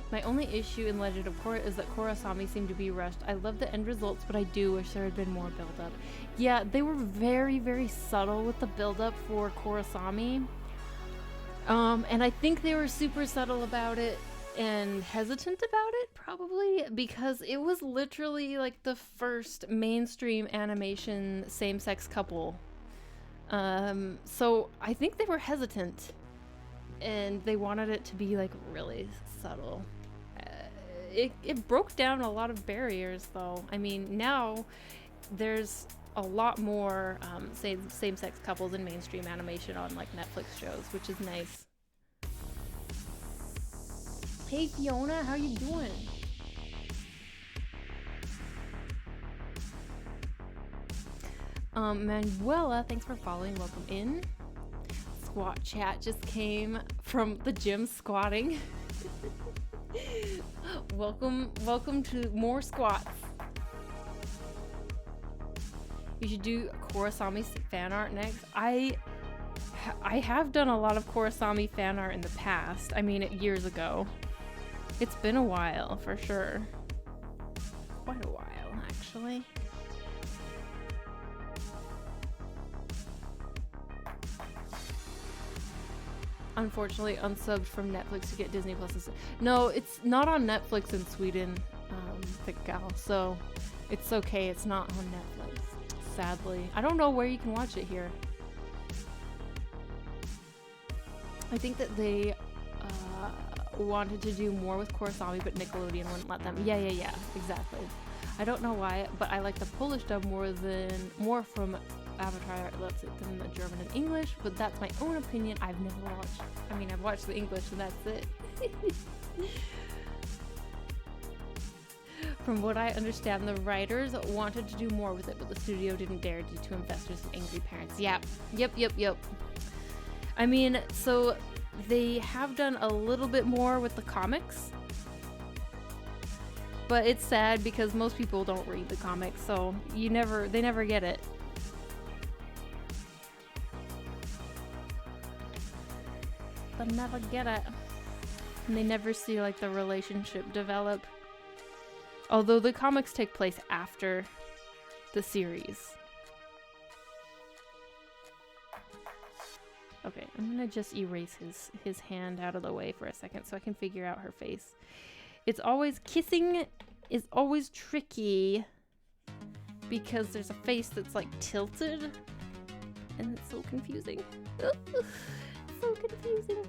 My only issue in Legend of Korra is that Korrasami seemed to be rushed. I love the end results, but I do wish there had been more build-up. Yeah, they were very, very subtle with the build-up for Korrasami. And I think they were super subtle about it and hesitant about it, probably, because it was literally like the first mainstream animation same-sex couple So I think they were hesitant, and they wanted it to be like really subtle. It broke down a lot of barriers, though. I mean, now there's a lot more same-sex couples in mainstream animation on like Netflix shows, which is nice. Hey Fiona, how you doing? Manuela, thanks for following. Welcome in. Squat chat just came from the gym squatting. welcome to more squats. You should do Kurosami fan art next. I have done a lot of Kurosami fan art in the past. I mean, years ago. It's been a while, for sure. Quite a while, actually. Unfortunately, unsubbed from Netflix to get Disney Plus. No, it's not on Netflix in Sweden, Thick Gal, so it's okay. It's not on Netflix, sadly. I don't know where you can watch it here. I think that they wanted to do more with Kurosami, but Nickelodeon wouldn't let them. Yeah, exactly. I don't know why, but I like the Polish dub more from Avatar than the German and English, but that's my own opinion. I've never watched. I mean, I've watched the English and that's it. From what I understand, the writers wanted to do more with it, but the studio didn't dare due to investors and angry parents. Yep. I mean, so they have done a little bit more with the comics, but it's sad because most people don't read the comics, so they never get it. They never get it. And they never see like the relationship develop. Although the comics take place after the series. Okay, I'm gonna just erase his hand out of the way for a second so I can figure out her face. Kissing is always tricky because there's a face that's like tilted and it's so confusing. So confusing.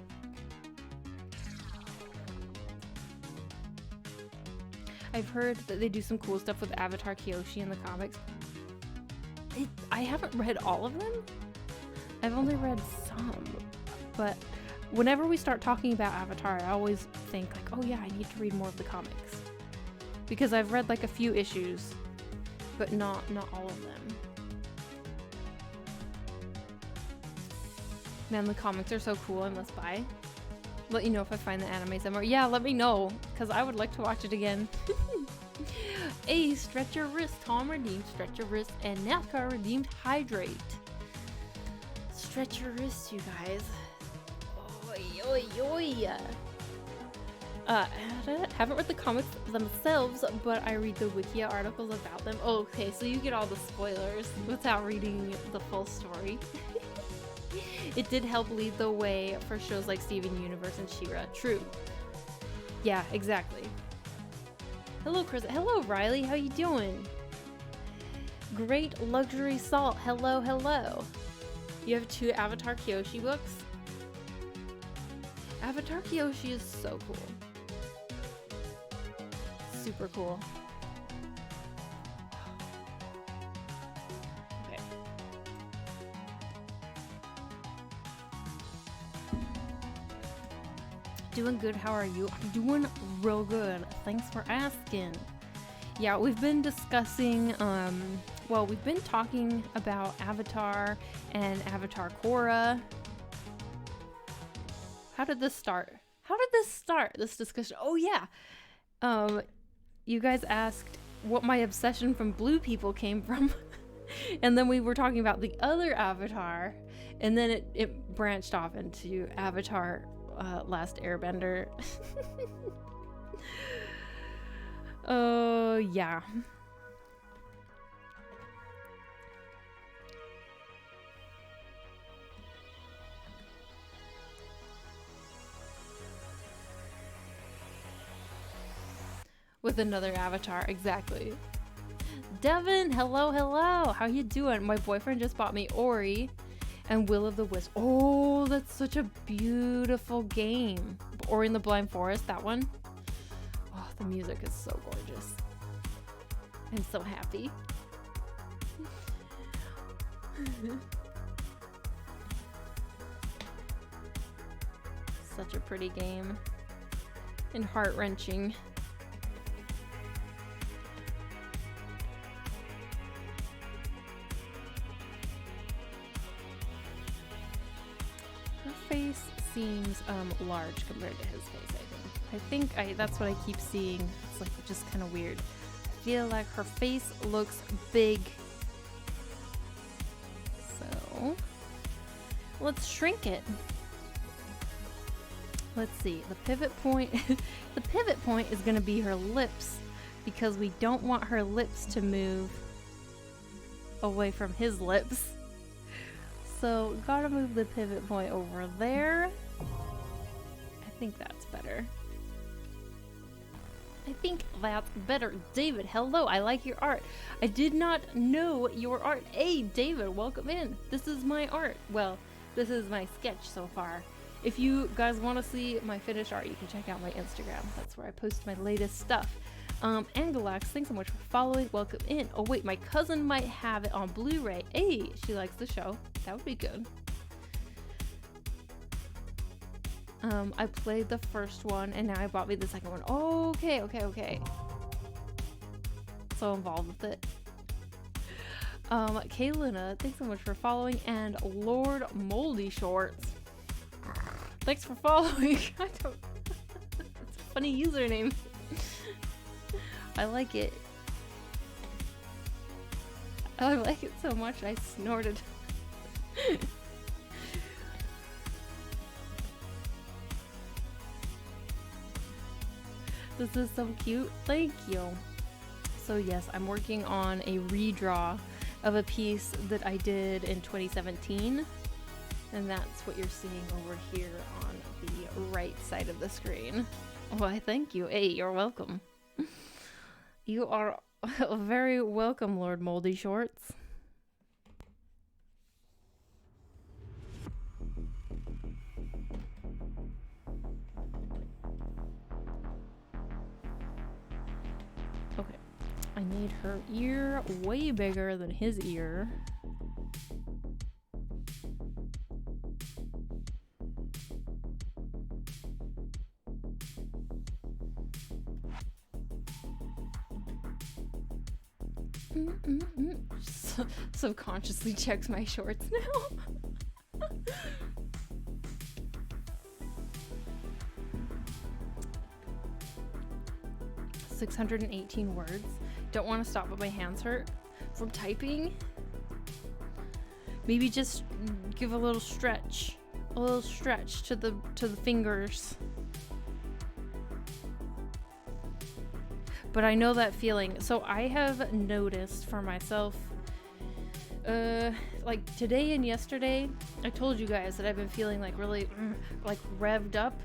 I've heard that they do some cool stuff with Avatar Kyoshi in the comics. I haven't read all of them. I've only read some, but whenever we start talking about Avatar, I always think like, oh yeah, I need to read more of the comics. Because I've read like a few issues, but not all of them. Man, the comics are so cool, I must buy. Let you know if I find the anime somewhere. Yeah, let me know, because I would like to watch it again. Hey, stretch your wrist. Tom redeemed stretch your wrist, and NASCAR redeemed hydrate. Stretch your wrist, you guys. Oi, oi, oi. Haven't read the comics themselves, but I read the Wikia articles about them. Oh, okay, so you get all the spoilers without reading the full story. It did help lead the way for shows like Steven Universe and She-Ra. True. Yeah, exactly. Hello, Chris. Hello, Riley. How you doing? Great Luxury Salt. Hello, hello. You have 2 Avatar Kyoshi books? Avatar Kyoshi is so cool. Super cool. Okay. Doing good. How are you? I'm doing real good. Thanks for asking. Yeah, we've been discussing, we've been talking about Avatar and Avatar Korra. How did this start? This discussion? Oh yeah. You guys asked what my obsession from Blue People came from. And then we were talking about the other Avatar. And then it branched off into Avatar Last Airbender. Oh, yeah. With another avatar, exactly. Devin, hello, hello. How you doing? My boyfriend just bought me Ori. and Will of the Wisp. Oh, that's such a beautiful game. Ori and the Blind Forest, that one. Oh, the music is so gorgeous. I'm so happy. Such a pretty game. And heart-wrenching. Her face seems large compared to his face, I think. That's what I keep seeing. It's like just kind of weird. I feel like her face looks big. So let's shrink it. Let's see. The pivot point the pivot point is going to be her lips, because we don't want her lips to move away from his lips. So gotta move the pivot point over there. I think that's better. I think that's better. David, hello, I like your art. I did not know your art. Hey, David, welcome in. This is my art. Well, this is my sketch so far. If you guys want to see my finished art, you can check out my Instagram. That's where I post my latest stuff. Angelax, thanks so much for following. Welcome in. Oh wait, my cousin might have it on Blu-ray. Hey, she likes the show. That would be good. I played the first one and now I bought me the second one. Oh, okay. So involved with it. Kaylina, thanks so much for following. And Lord Moldy Shorts, thanks for following. It's a funny username. I like it. I like it so much I snorted. This is so cute. Thank you. So yes, I'm working on a redraw of a piece that I did in 2017. And that's what you're seeing over here on the right side of the screen. Why, thank you. Hey, you're welcome. You are very welcome, Lord Moldy Shorts. Okay, I need her ear way bigger than his ear. Subconsciously checks my shorts now. 618 words. Don't want to stop, but my hands hurt from typing. Maybe just give a little stretch to the fingers. But I know that feeling. So I have noticed for myself, like today and yesterday, I told you guys that I've been feeling like really like revved up,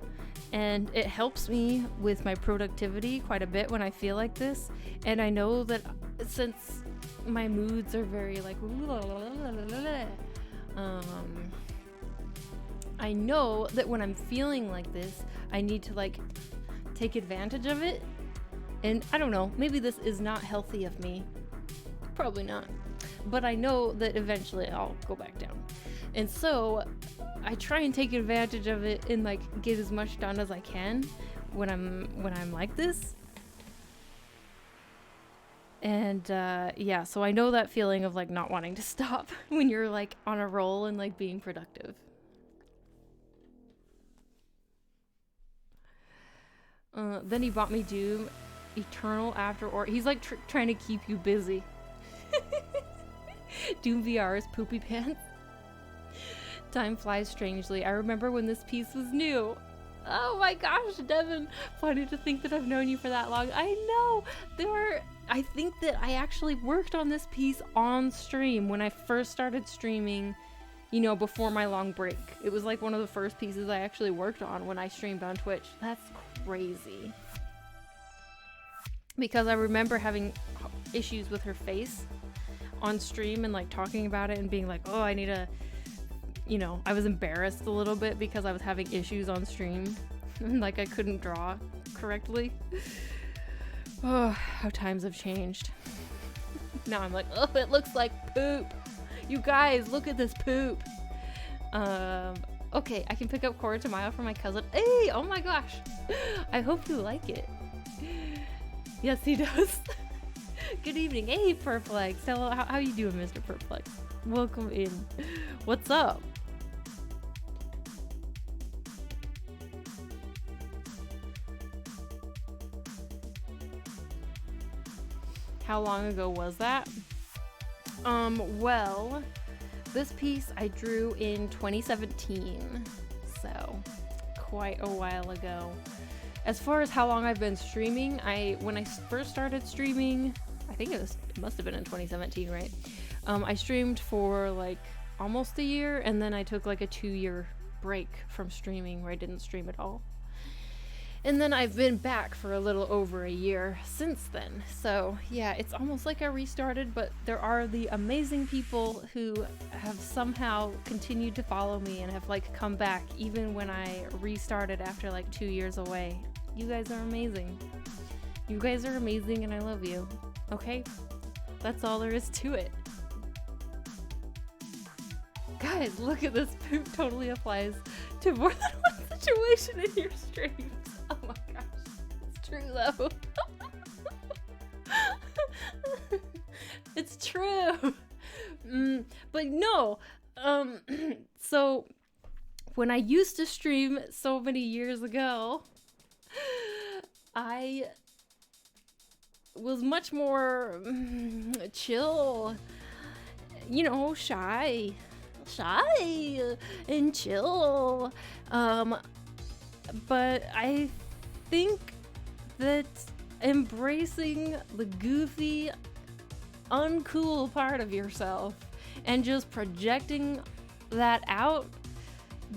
and it helps me with my productivity quite a bit when I feel like this. And I know that since my moods are very like I know that when I'm feeling like this, I need to like take advantage of it. And I don't know, maybe this is not healthy of me. Probably not. But I know that eventually I'll go back down. And so I try and take advantage of it and like get as much done as I can when I'm like this. And yeah, so I know that feeling of like not wanting to stop when you're like on a roll and like being productive. Then he bought me Doom Eternal After, or he's like trying to keep you busy. Doom VR's poopy pants. Time flies strangely. I remember when this piece was new. Oh my gosh, Devin. Funny to think that I've known you for that long. I know. I think that I actually worked on this piece on stream when I first started streaming, you know, before my long break. It was like one of the first pieces I actually worked on when I streamed on Twitch. That's crazy. Because I remember having issues with her face on stream and like talking about it and being like, oh, I need to you know, I was embarrassed a little bit because I was having issues on stream. Like I couldn't draw correctly. Oh, how times have changed. Now I'm like, oh, it looks like poop. You guys, look at this poop. Okay, I can pick up Cora Tamayo for my cousin. Hey, oh my gosh. I hope you like it. Yes, he does. Good evening. Hey, Perplex. Hello, how you doing, Mr. Perplex? Welcome in. What's up? How long ago was that? Well, this piece I drew in 2017, so quite a while ago. As far as how long I've been streaming, when I first started streaming, I think it must have been in 2017, right? I streamed for like almost a year, and then I took like a 2-year break from streaming where I didn't stream at all. And then I've been back for a little over a year since then. So yeah, it's almost like I restarted, but there are the amazing people who have somehow continued to follow me and have like come back even when I restarted after like 2 years away. You guys are amazing. You guys are amazing and I love you. Okay? That's all there is to it. Guys, look at this. Poop totally applies to more than one situation in your streams. Oh my gosh, it's true though. It's true. But no, so when I used to stream so many years ago, I was much more chill, you know, shy and chill. But I think that embracing the goofy, uncool part of yourself and just projecting that out,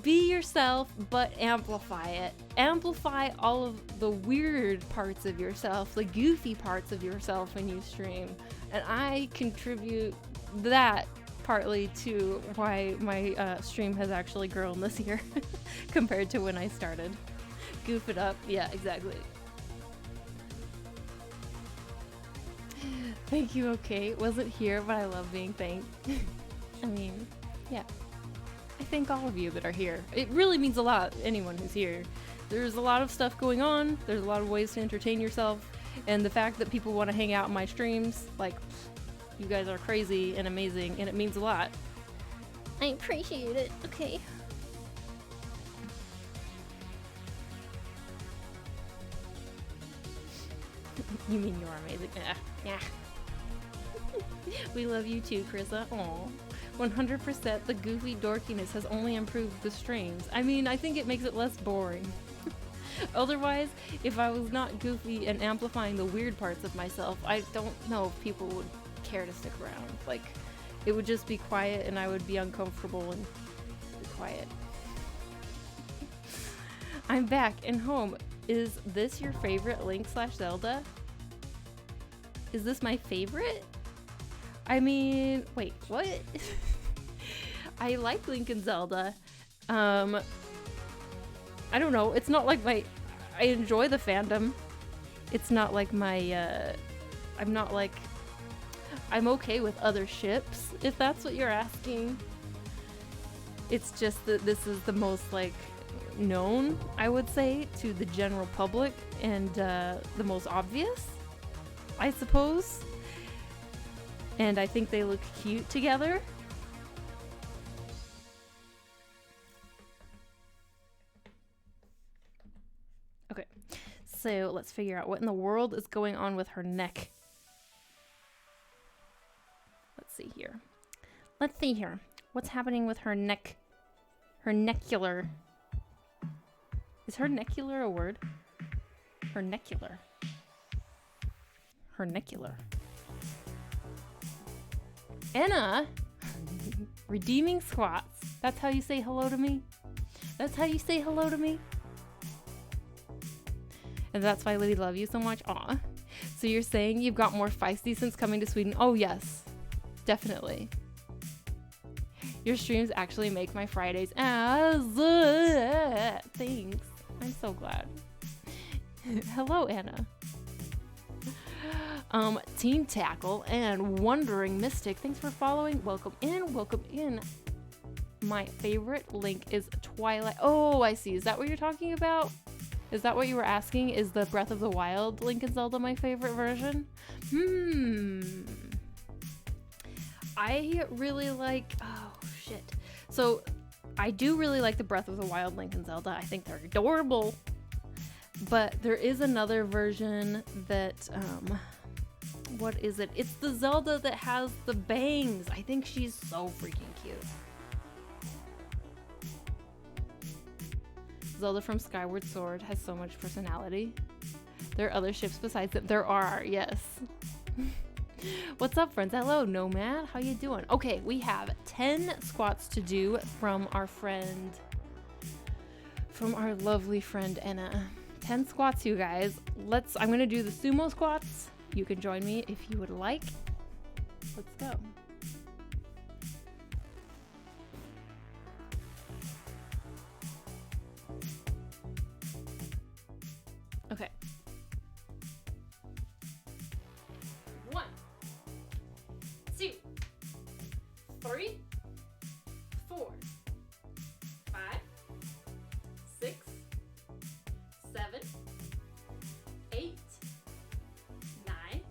be yourself, but amplify it. Amplify all of the weird parts of yourself, the goofy parts of yourself when you stream. And I contribute that partly to why my stream has actually grown this year compared to when I started. Goof it up. Yeah, exactly. Thank you, okay. Wasn't here, but I love being thanked. I mean, yeah. I thank all of you that are here. It really means a lot, anyone who's here. There's a lot of stuff going on. There's a lot of ways to entertain yourself. And the fact that people want to hang out in my streams, like, you guys are crazy and amazing, and it means a lot. I appreciate it, okay? You mean you're amazing? Yeah. We love you too, Krissa. Aw. 100% the goofy dorkiness has only improved the streams. I mean, I think it makes it less boring. Otherwise, if I was not goofy and amplifying the weird parts of myself, I don't know if people would care to stick around. Like, it would just be quiet and I would be uncomfortable and be quiet. I'm back and home. Is this your favorite Link/Zelda? Is this my favorite? I mean, wait, what? I like Link and Zelda. I don't know. It's not like I enjoy the fandom. It's not like I'm okay with other ships, if that's what you're asking. It's just that this is the most, like, known, I would say, to the general public, and the most obvious, I suppose. And I think they look cute together. Okay, so let's figure out what in the world is going on with her neck. Let's see here. Let's see here. What's happening with her neck? Her necular. Is her necular a word? Her necular. Her necular. Anna! Redeeming squats. That's how you say hello to me? That's how you say hello to me? And that's why Liddy love you so much? Aw. So you're saying you've got more feisty since coming to Sweden? Oh yes. Definitely. Your streams actually make my Fridays. Thanks. I'm so glad. Hello, Anna. Team Tackle and Wandering Mystic. Thanks for following. Welcome in. Welcome in. My favorite link is Twilight. Oh, I see. Is that what you're talking about? Is that what you were asking? Is the Breath of the Wild Link in Zelda my favorite version? I really like... Oh, shit. So, I do really like the Breath of the Wild Link in Zelda. I think they're adorable. But there is another version that... what is it? It's the Zelda that has the bangs. I think she's so freaking cute. Zelda from Skyward Sword has so much personality. There are other ships besides it. There are, yes. What's up, friends? Hello, Nomad. How you doing? Okay, we have 10 squats to do from our lovely friend Anna. 10 squats, you guys. I'm gonna do the sumo squats. You can join me if you would like. Let's go. Okay. 1, 2, 3, 4, 5, 6, 7, 8, 9,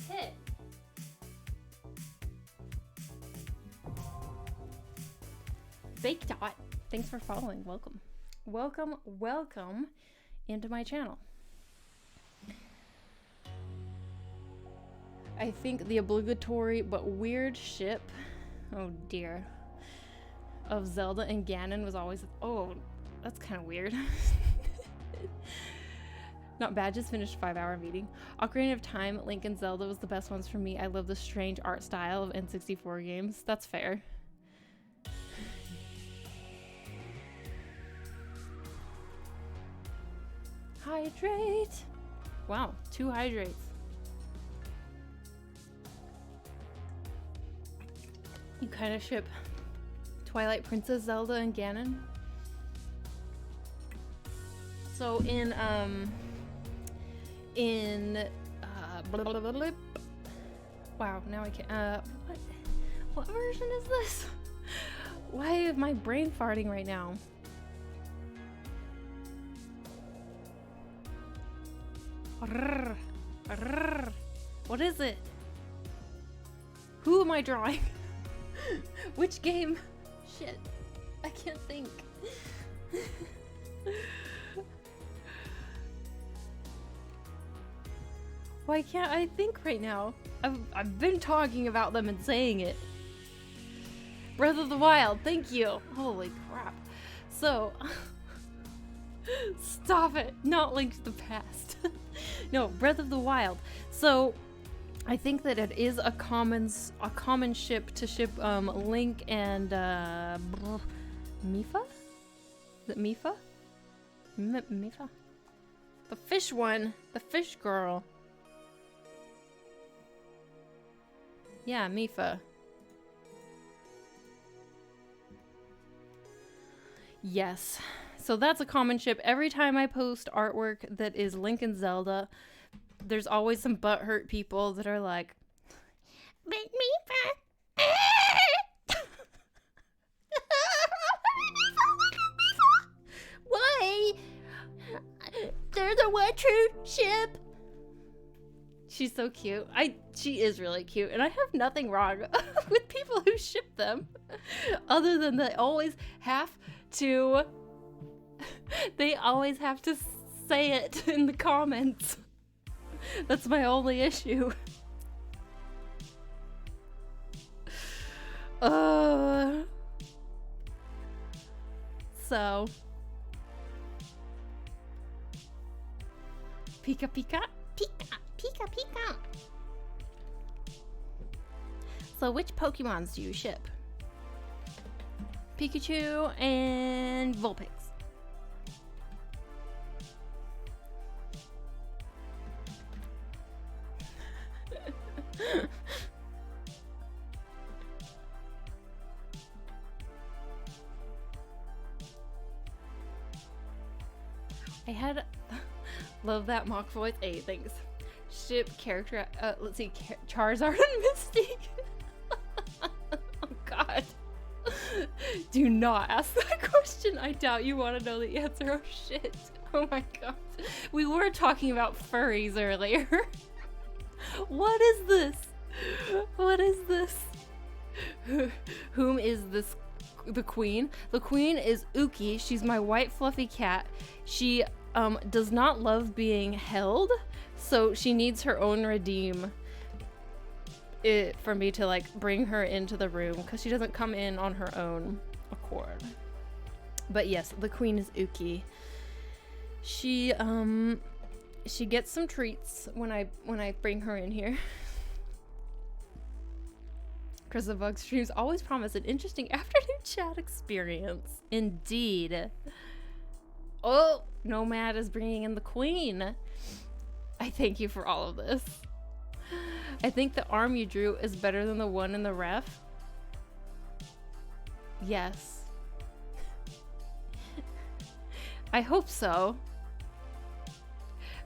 10. Bake Dot, thanks for following. Welcome. Welcome, welcome into my channel. I think the obligatory but weird ship, oh dear, of Zelda and Ganon was always, oh, that's kind of weird. Not bad, just finished a 5-hour meeting. Ocarina of Time, Link and Zelda was the best ones for me. I love the strange art style of N64 games. That's fair. Hydrate! Wow, 2 hydrates. You kind of ship Twilight Princess, Zelda, and Ganon. So blah, blah, blah, blah. Wow, now I can't, what version is this? Why is my brain farting right now? What is it? Who am I drawing? Which game? Shit, I can't think. Why can't I think right now? I've been talking about them and saying it. Breath of the Wild, thank you. Holy crap. So, stop it. Not Link to the Past. No, Breath of the Wild. So, I think that it is a common ship to ship Link and Mipha? Is it Mipha? Mipha? The fish one. The fish girl. Yeah, Mipha. Yes. So that's a common ship. Every time I post artwork that is Link and Zelda, there's always some butthurt people that are like, "Make me why? They're the one true ship." She's so cute. She is really cute, and I have nothing wrong with people who ship them, other than they always have to say it in the comments. That's my only issue. So Pika Pika? Pika, Pika, Pika. So which Pokemons do you ship? Pikachu and Vulpix. I had love that mock voice. Hey, thanks. Ship character. Let's see, Charizard and Misty. Oh God. Do not ask that question. I doubt you want to know the answer. Oh shit. Oh my God. We were talking about furries earlier. What is this? What is this? Whom is this? The queen? The queen is Uki. She's my white fluffy cat. She does not love being held, so she needs her own redeem for me to like bring her into the room because she doesn't come in on her own accord. But yes, the queen is Uki. She gets some treats when I bring her in here. Chris the Bug streams always promise an interesting afternoon chat experience. Indeed. Oh, Nomad is bringing in the queen. I thank you for all of this. I think the arm you drew is better than the one in the ref. Yes. I hope so.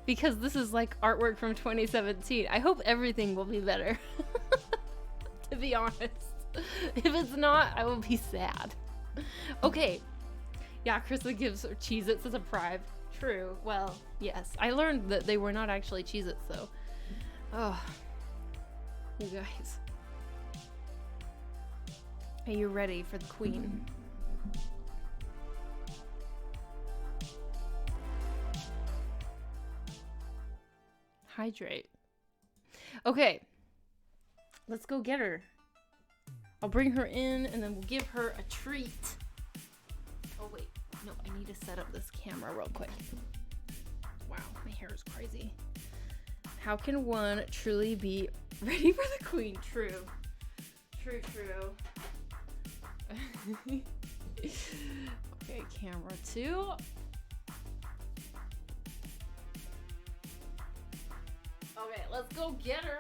Because this is like artwork from 2017. I hope everything will be better. To be honest. If it's not, I will be sad. Okay. Yeah, Krista gives Cheez-Its as a bribe. True. Well, yes. I learned that they were not actually Cheez-Its, though. Oh. You guys. Are you ready for the queen? Hydrate. Okay. Let's go get her. I'll bring her in and then we'll give her a treat. Oh wait, no, I need to set up this camera real quick. Wow, my hair is crazy. How can one truly be ready for the queen? True. True, true. Okay, camera 2. Okay, let's go get her.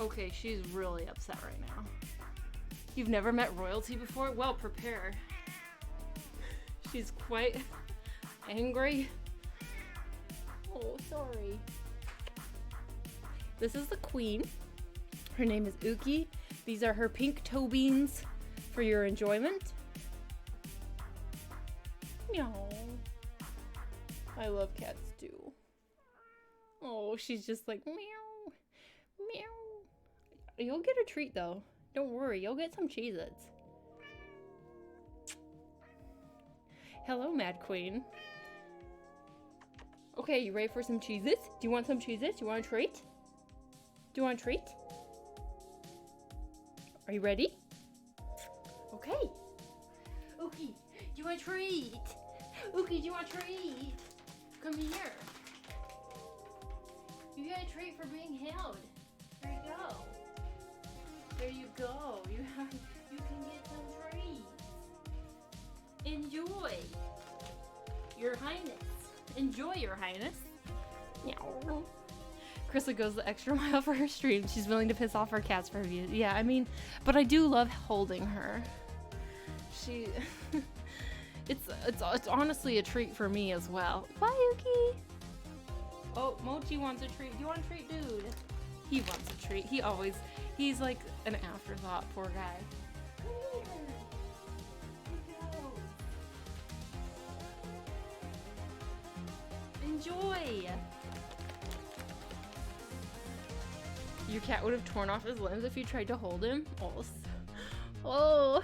Okay, she's really upset right now. You've never met royalty before? Well, prepare. She's quite angry. Oh, sorry. This is the queen. Her name is Uki. These are her pink toe beans for your enjoyment. Meow. I love cats too. Oh, she's just like meow, meow. You'll get a treat though. Don't worry, you'll get some Cheez-Its. Hello, Mad Queen. Okay, you ready for some Cheez-Its? Do you want some Cheez-Its? You want a treat? Do you want a treat? Are you ready? Okay. Ookie, do you want a treat? Ookie, do you want a treat? Come here. You get a treat for being held. There you go. There you go. You can get some treats. Enjoy. Your Highness. Enjoy, Your Highness. Meow. Krista goes the extra mile for her stream. She's willing to piss off her cats for views. Yeah, I mean, but I do love holding her. She, it's honestly a treat for me as well. Bye, Yuki. Oh, Mochi wants a treat. You want a treat, dude? He wants a treat. He's like an afterthought, poor guy. Come here. Enjoy. Your cat would have torn off his limbs if you tried to hold him. Oh.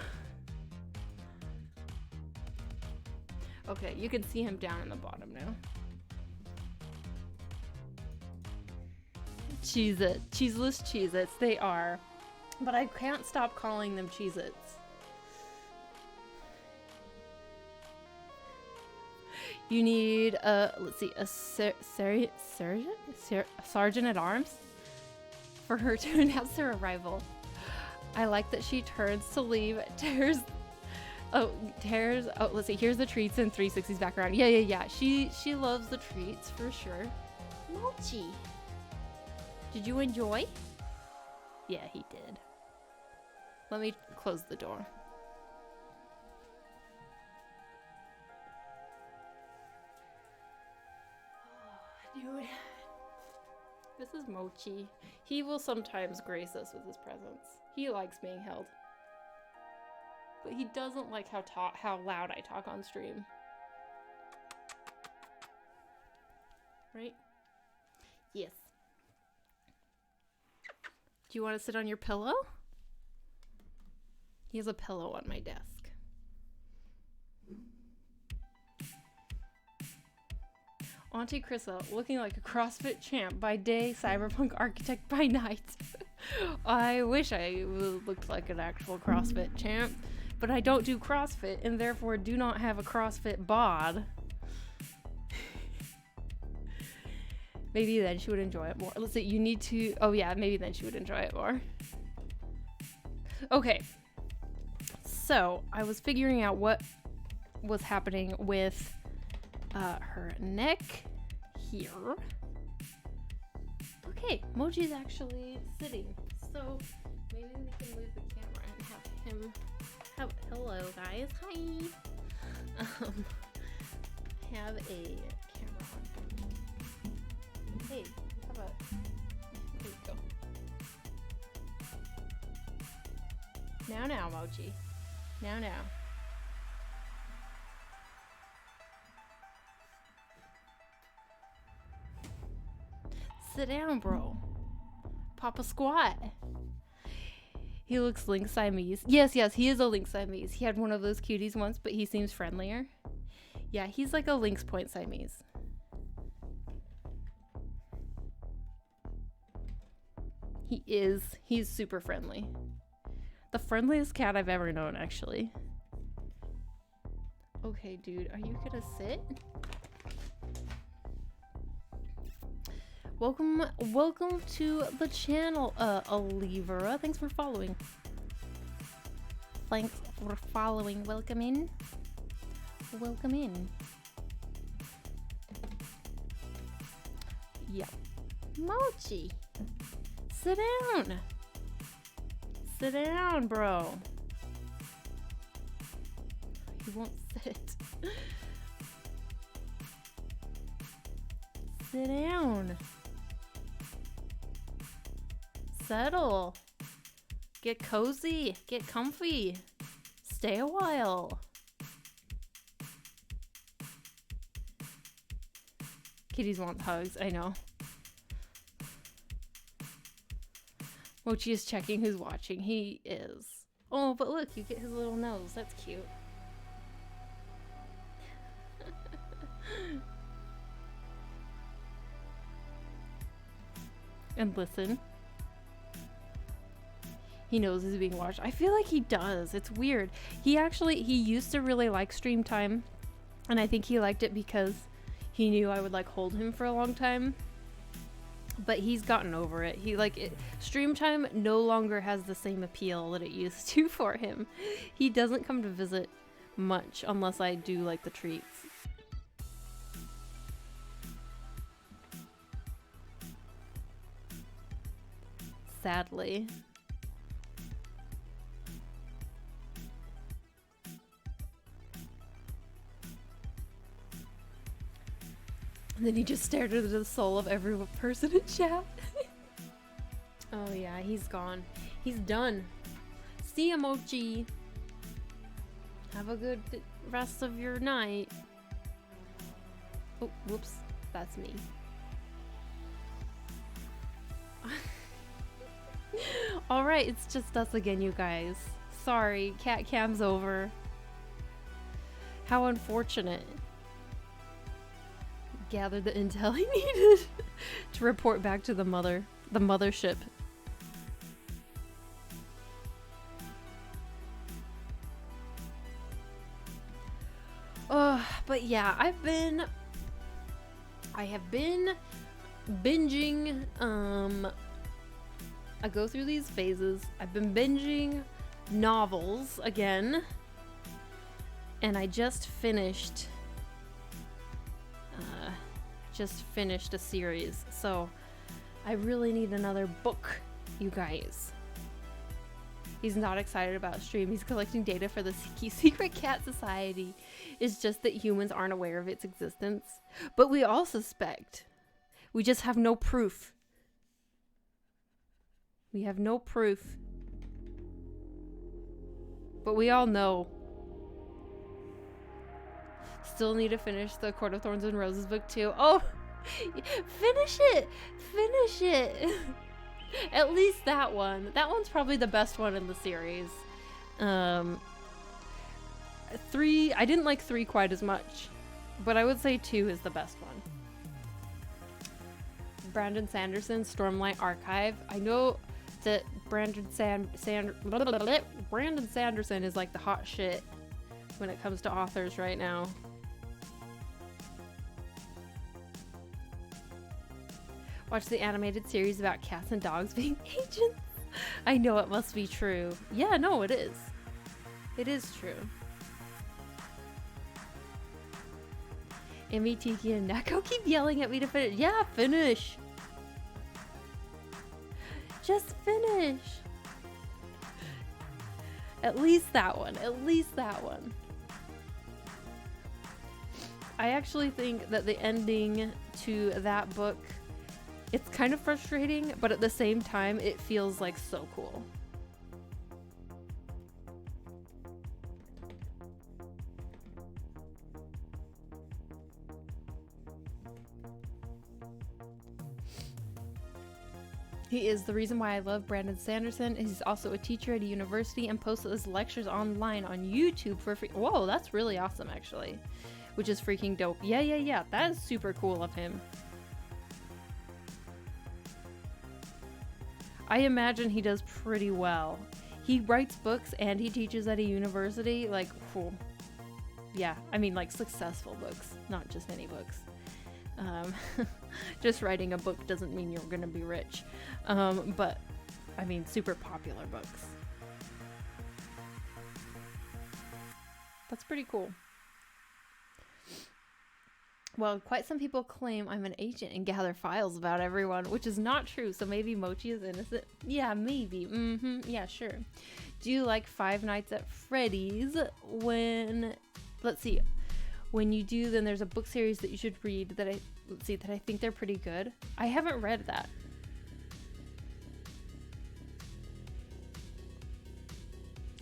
Okay, you can see him down in the bottom now. Cheez-It. Cheeseless Cheez-Its. They are. But I can't stop calling them Cheez-Its. You need let's see, a sergeant at arms for her to announce her arrival. I like that she turns to leave, tears. Oh, let's see. Here's the treats in 360's background. Yeah. She loves the treats for sure. Mochi. Did you enjoy? Yeah, he did. Let me close the door. Dude. This is Mochi. He will sometimes grace us with his presence. He likes being held. But he doesn't like how loud I talk on stream. Right? Yes. Do you want to sit on your pillow? He has a pillow on my desk. Auntie Krissa, looking like a CrossFit champ by day, cyberpunk architect by night. I wish I looked like an actual CrossFit champ, but I don't do CrossFit and therefore do not have a CrossFit bod. Maybe then she would enjoy it more. Let's see, you need to... Oh yeah, maybe then she would enjoy it more. Okay. So, I was figuring out what was happening with her neck here. Okay, Mochi's actually sitting. So, maybe we can move the camera and have him... hello, guys. Hi. Have a camera on. Hey, how about... Here we go. Now, Mochi. Now. Sit down, bro. Papa squat. He looks Link Siamese. Yes, he is a Link Siamese. He had one of those cuties once, but he seems friendlier. Yeah, he's like a Lynx Point Siamese. He is. He's super friendly. The friendliest cat I've ever known, actually. Okay, dude, are you gonna sit? Welcome to the channel, Olivera. Thanks for following. Thanks for following. Welcome in. Welcome in. Yep. Mochi. Sit down. Sit down, bro. He won't sit. Sit down. Settle. Get cozy. Get comfy. Stay a while. Kitties want hugs, I know. Mochi is checking who's watching. He is. Oh, but look, you get his little nose. That's cute. And listen. He knows he's being watched. I feel like he does. It's weird. He used to really like stream time. And I think he liked it because he knew I would like hold him for a long time. But he's gotten over it. Stream time no longer has the same appeal that it used to for him. He doesn't come to visit much unless I do like the treats. Sadly. And then he just stared into the soul of every person in chat. Oh yeah, he's gone. He's done. See ya, Mochi. Have a good rest of your night. Oh, whoops. That's me. Alright, it's just us again, you guys. Sorry, cat cam's over. How unfortunate. Gathered the intel he needed to report back to the mothership. But yeah, I have been binging, I go through these phases. I've been binging novels again, and I just finished a series, so I really need another book, you guys. He's not excited about stream. He's collecting data for the Secret Cat Society. It's just that humans aren't aware of its existence. But we all suspect. We just have no proof. We have no proof. But we all know. Still need to finish the Court of Thorns and Roses book too. Oh, finish it! Finish it! At least that one. That one's probably the best one in the series. 3, I didn't like 3 quite as much, but I would say 2 is the best one. Brandon Sanderson, Stormlight Archive. I know that Brandon Sanderson is like the hot shit when it comes to authors right now. Watch the animated series about cats and dogs being agents. I know it must be true. Yeah, no, it is. It is true. Amy, Tiki, and Neko keep yelling at me to finish. Yeah, finish. Just finish. At least that one. At least that one. I actually think that the ending to that book, it's kind of frustrating, but at the same time, it feels like so cool. He is the reason why I love Brandon Sanderson. He's also a teacher at a university and posts his lectures online on YouTube for free. Whoa, that's really awesome, actually. Which is freaking dope. Yeah. That is super cool of him. I imagine he does pretty well. He writes books and he teaches at a university. Like, cool. Yeah, I mean, like, successful books, not just any books. Just writing a book doesn't mean you're gonna be rich. But, I mean, super popular books. That's pretty cool. Well, quite some people claim I'm an agent and gather files about everyone, which is not true, so maybe Mochi is innocent? Yeah, maybe. Yeah, sure. Do you like Five Nights at Freddy's? Let's see. When you do, then there's a book series that you should read that I think they're pretty good. I haven't read that.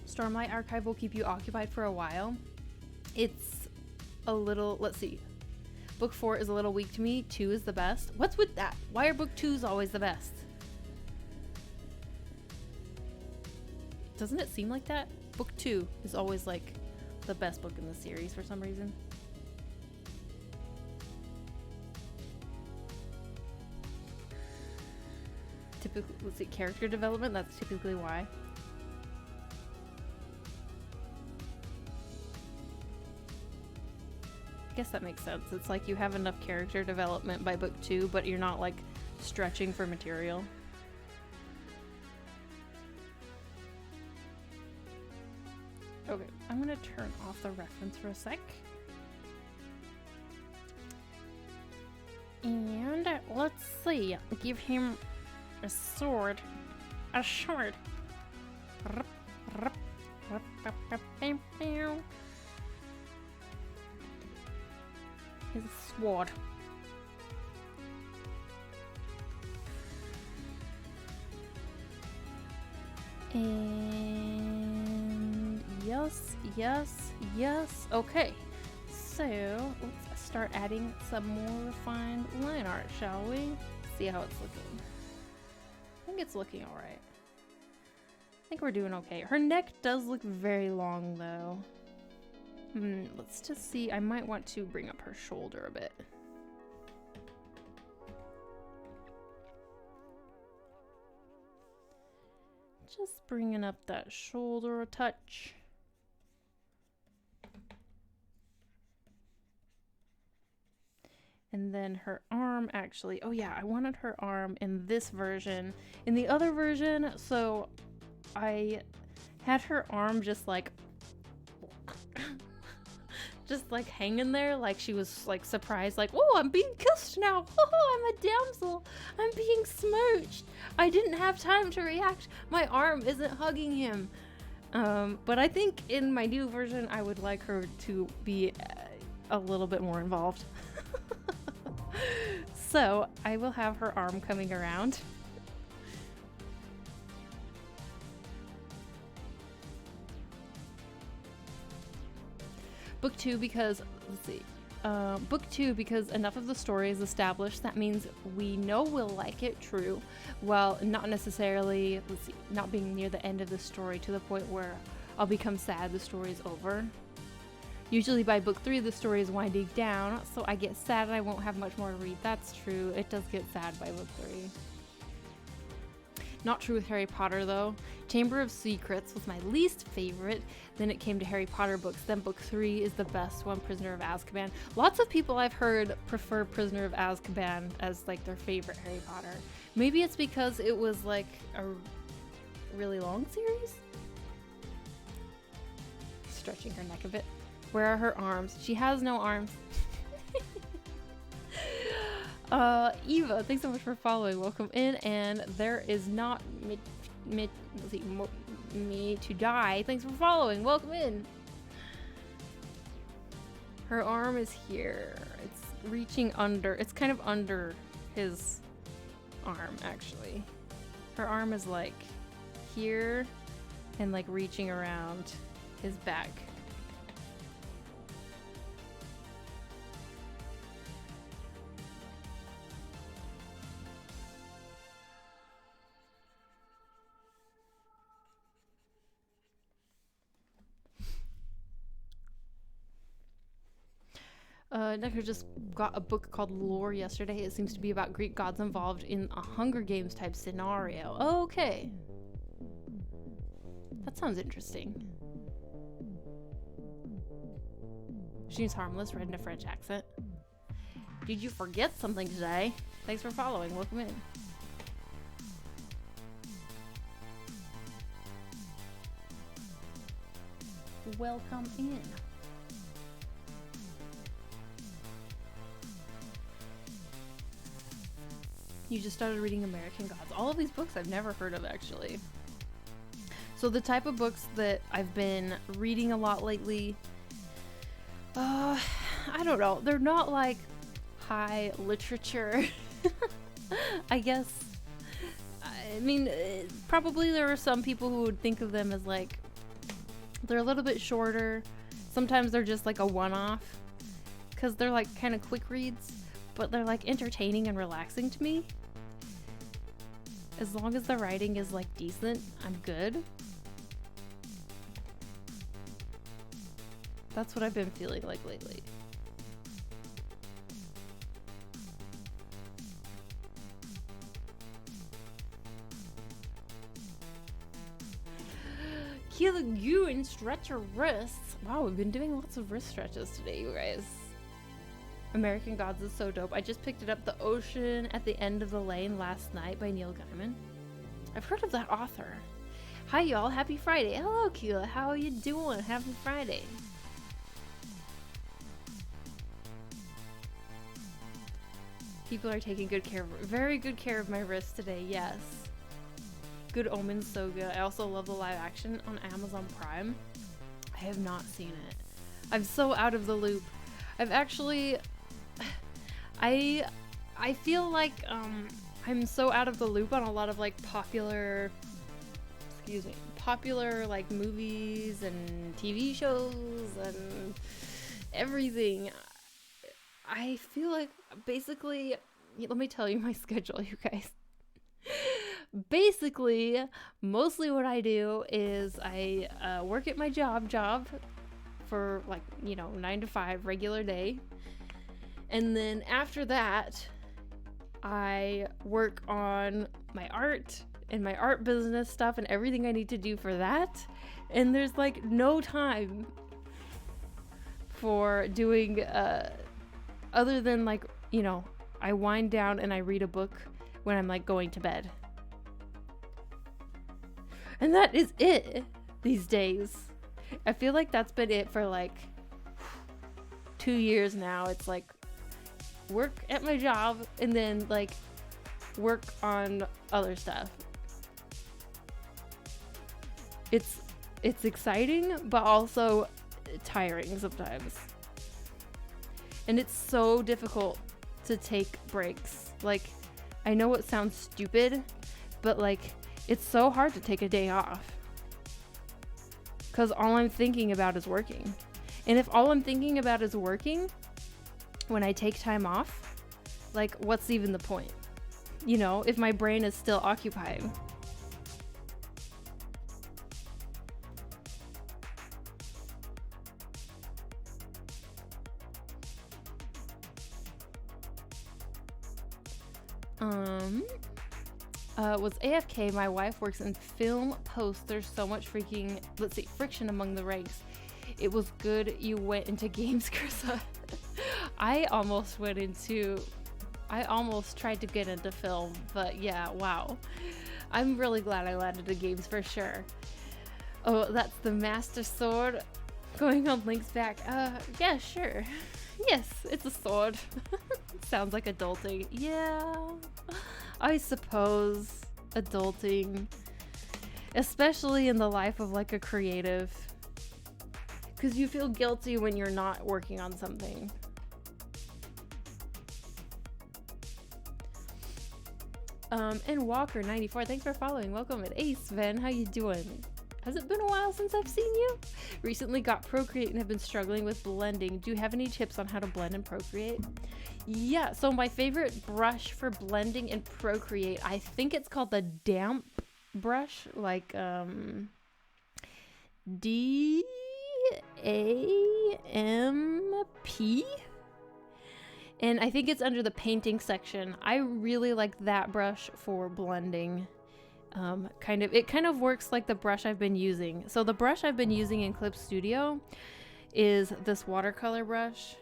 Stormlight Archive will keep you occupied for a while. It's a little, let's see. Book 4 is a little weak to me. 2 is the best. What's with that? Why are book 2s always the best? Doesn't it seem like that? Book 2 is always like the best book in the series for some reason. Typically, let's see, character development, that's typically why. I guess that makes sense. It's like you have enough character development by book 2, but you're not like stretching for material. Okay, I'm gonna turn off the reference for a sec. And let's see, give him a sword. A sword. His sword. And yes. Okay, so let's start adding some more refined line art, shall we? See how it's looking. I think it's looking all right. I think we're doing okay. Her neck does look very long though. Let's just see. I might want to bring up her shoulder a bit. Just bringing up that shoulder a touch. And then her arm actually, oh yeah, I wanted her arm in this version. In the other version, so I had her arm just like hanging there, like she was like surprised, like, oh, I'm being kissed now. Oh, I'm a damsel. I'm being smooched. I didn't have time to react. My arm isn't hugging him. But I think in my new version, I would like her to be a little bit more involved. So I will have her arm coming around. Book 2 because, let's see, Book 2 because enough of the story is established. That means we know we'll like it, true. Well, not necessarily, let's see, not being near the end of the story to the point where I'll become sad the story's over. Usually by book 3 the story is winding down, so I get sad and I won't have much more to read. That's true, it does get sad by book 3. Not true with Harry Potter though. Chamber of Secrets was my least favorite. Then it came to Harry Potter books. Then book 3 is the best one, Prisoner of Azkaban. Lots of people I've heard prefer Prisoner of Azkaban as like their favorite Harry Potter. Maybe it's because it was like a really long series? Stretching her neck a bit. Where are her arms? She has no arms. Eva, thanks so much for following. Welcome in. And there is not me to die. Thanks for following. Welcome in. Her arm is here. It's reaching under. It's kind of under his arm, actually. Her arm is like here and like reaching around his back. Necker just got a book called Lore yesterday. It seems to be about Greek gods involved in a Hunger Games type scenario. Okay. That sounds interesting. She's harmless, read in a French accent. Did you forget something today? Thanks for following. Welcome in. Welcome in. You just started reading American Gods. All of these books I've never heard of, actually. So the type of books that I've been reading a lot lately, I don't know. They're not like high literature, I guess. I mean, probably there are some people who would think of them as like, they're a little bit shorter. Sometimes they're just like a one-off because they're like kind of quick reads, but they're like entertaining and relaxing to me. As long as the writing is like decent, I'm good. That's what I've been feeling like lately. Heal you and stretch your wrists. Wow, we've been doing lots of wrist stretches today, you guys. American Gods is so dope. I just picked it up, The Ocean at the End of the Lane, last night by Neil Gaiman. I've heard of that author. Hi y'all, happy Friday. Hello Keela, how are you doing? Happy Friday. People are taking very good care of my wrist today, yes. Good Omens, so good. I also love the live action on Amazon Prime. I have not seen it. I'm so out of the loop. I've actually... I feel like I'm so out of the loop on a lot of like popular like movies and TV shows and everything. I feel like basically, let me tell you my schedule, you guys. Basically, mostly what I do is I work at my job for like, you know, 9 to 5 regular day. And then after that, I work on my art and my art business stuff and everything I need to do for that. And there's like no time for doing other than like, you know, I wind down and I read a book when I'm like going to bed. And that is it these days. I feel like that's been it for like 2 years now. It's like work at my job and then like work on other stuff. It's exciting, but also tiring sometimes. And it's so difficult to take breaks. Like, I know it sounds stupid, but like it's so hard to take a day off. 'Cause all I'm thinking about is working. And if all I'm thinking about is working when I take time off, like what's even the point? You know, if my brain is still occupied. Was AFK. My wife works in film post. There's so much friction among the ranks. It was good you went into games, Krissa. I almost tried to get into film, but yeah, wow. I'm really glad I landed the games for sure. Oh, that's the Master Sword going on Link's back. Yeah, sure. Yes, it's a sword. Sounds like adulting. Yeah, I suppose adulting, especially in the life of like a creative, because you feel guilty when you're not working on something. And Walker 94, thanks for following. Welcome. And Ace Ven, how you doing? Has it been a while since I've seen you? Recently got Procreate and have been struggling with blending. Do you have any tips on how to blend in Procreate? Yeah, so my favorite brush for blending in Procreate, I think it's called the damp brush, like DAMP. And I think it's under the painting section. I really like that brush for blending. It kind of works like the brush I've been using. So the brush I've been using in Clip Studio is this watercolor brush.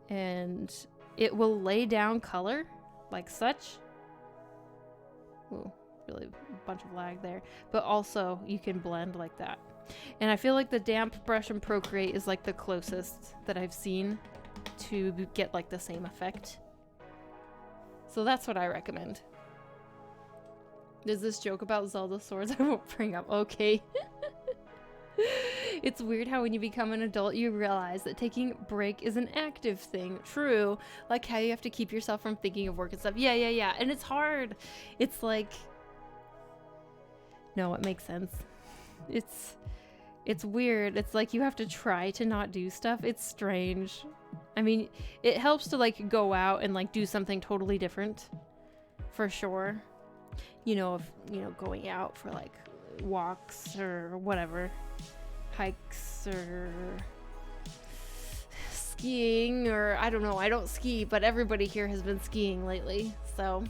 And it will lay down color like such. Ooh, really a bunch of lag there. But also you can blend like that. And I feel like the damp brush in Procreate is like the closest that I've seen to get like the same effect. So that's what I recommend. There's this joke about Zelda swords I won't bring up. Okay. It's weird how when you become an adult you realize that taking a break is an active thing. True. Like how you have to keep yourself from thinking of work and stuff. Yeah. And it's hard. It's like... No, it makes sense. It's weird. It's like you have to try to not do stuff. It's strange. I mean, it helps to like go out and like do something totally different. For sure. You know, going out for like walks or whatever. Hikes or skiing or I don't know. I don't ski, but everybody here has been skiing lately. So,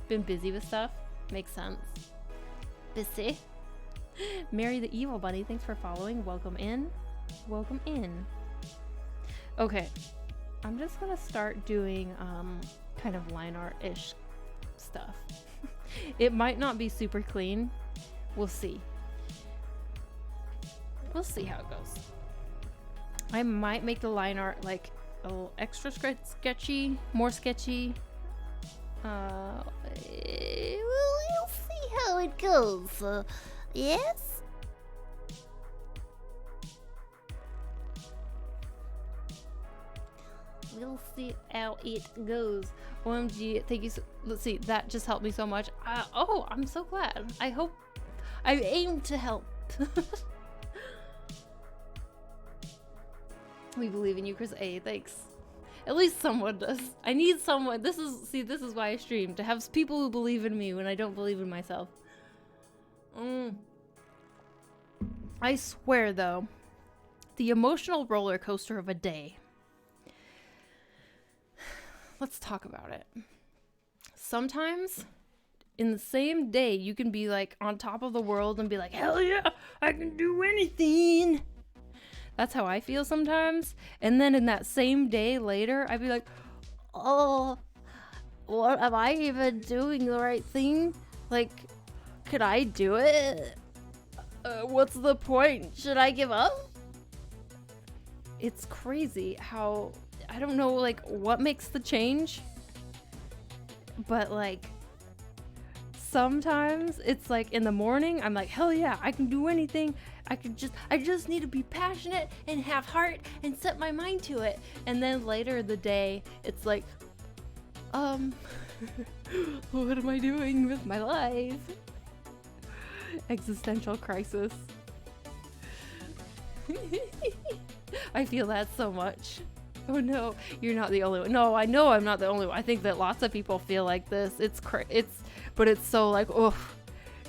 been busy with stuff. Makes sense. Busy. Mary the Evil Bunny, thanks for following. Welcome in. Welcome in. Okay. I'm just gonna start doing kind of line art-ish stuff. It might not be super clean. We'll see. We'll see how it goes. I might make the line art like a little extra sketchy, more sketchy. We'll see how it goes. Yes? We'll see how it goes. OMG, thank you. Let's see, that just helped me so much. Oh, I'm so glad. I aim to help. We believe in you, Chris A. Thanks. At least someone does. I need someone. This is why I stream, to have people who believe in me when I don't believe in myself. I swear, though, the emotional roller coaster of a day. Let's talk about it. Sometimes in the same day, you can be like on top of the world and be like, hell yeah, I can do anything. That's how I feel sometimes. And then in that same day later, I'd be like, oh, what am I even doing the right thing? Like, could I do it? What's the point? Should I give up? It's crazy how, I don't know, like, what makes the change, but like, sometimes it's like in the morning, I'm like, hell yeah, I can do anything. I just need to be passionate and have heart and set my mind to it. And then later in the day, it's like, what am I doing with my life? Existential crisis. I feel that so much. Oh no, you're not the only one. No, I know I'm not the only one. I think that lots of people feel like this. But it's so like, oh,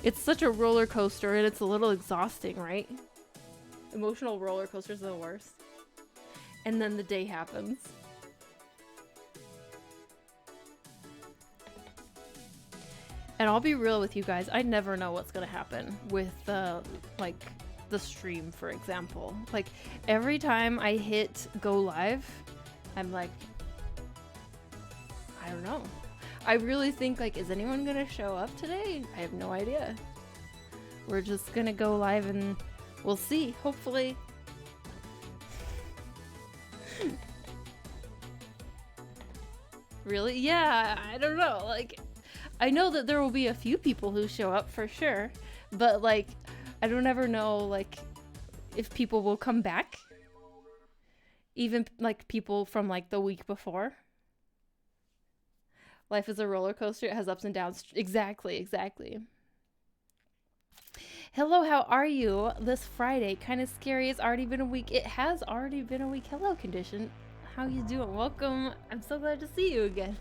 it's such a roller coaster and it's a little exhausting, right? Emotional roller coasters are the worst. And then the day happens. And I'll be real with you guys, I never know what's gonna happen with like the stream, for example. Like every time I hit go live, I'm like, I don't know. I really think like, is anyone gonna show up today? I have no idea. We're just gonna go live and we'll see, hopefully. Really? Yeah, I don't know. Like, I know that there will be a few people who show up for sure, but like, I don't ever know like if people will come back. Even like people from like the week before. Life is a roller coaster. It has ups and downs. Exactly. Hello, how are you this Friday? Kind of scary. It's already been a week. It has already been a week. Hello, Condition. How you doing? Welcome. I'm so glad to see you again.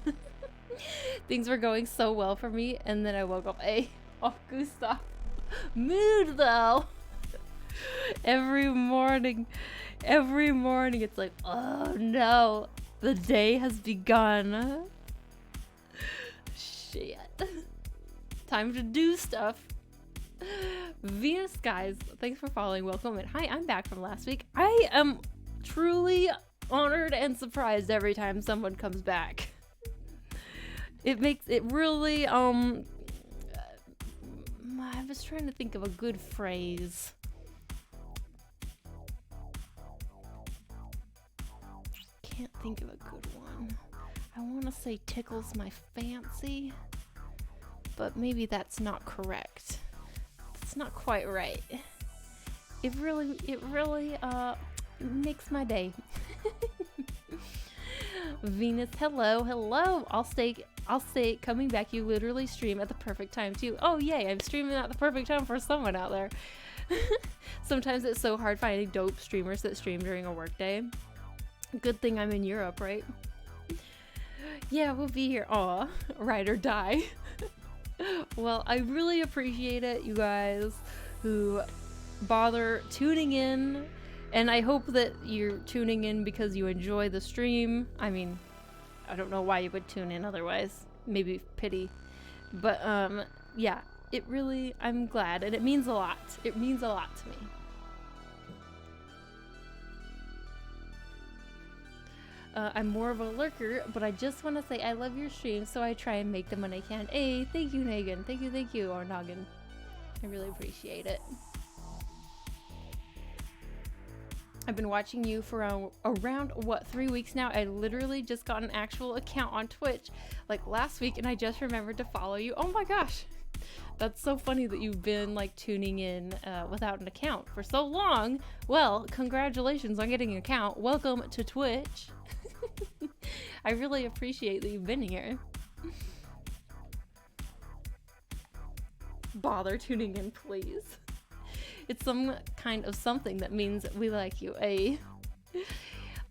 Things were going so well for me, and then I woke up. Hey, oh, Gustav. Mood, though. Every morning, it's like, oh no, the day has begun. Shit. Time to do stuff. Venus, guys, thanks for following. Welcome. And hi, I'm back from last week. I am truly honored and surprised every time someone comes back. It makes it really, I was trying to think of a good phrase. Can't think of a good one. I want to say tickles my fancy, but maybe that's not correct. It's not quite right. It really makes my day. Venus, hello. I'll stay coming back. You literally stream at the perfect time too. Oh yay, I'm streaming at the perfect time for someone out there. Sometimes it's so hard finding dope streamers that stream during a work day. Good thing I'm in Europe, right? Yeah, we'll be here. Aw, ride or die. Well, I really appreciate it, you guys who bother tuning in. And I hope that you're tuning in because you enjoy the stream. I mean, I don't know why you would tune in otherwise. Maybe pity. But, yeah, it really, I'm glad. And it means a lot. It means a lot to me. I'm more of a lurker, but I just want to say I love your stream, so I try and make them when I can. Hey, thank you, Nagan. Thank you, or Noggin. I really appreciate it. I've been watching you for around, what, 3 weeks now? I literally just got an actual account on Twitch, like, last week, and I just remembered to follow you. Oh my gosh. That's so funny that you've been, like, tuning in without an account for so long. Well, congratulations on getting an account. Welcome to Twitch. I really appreciate that you've been here. Bother tuning in, please. It's some kind of something that means we like you, eh?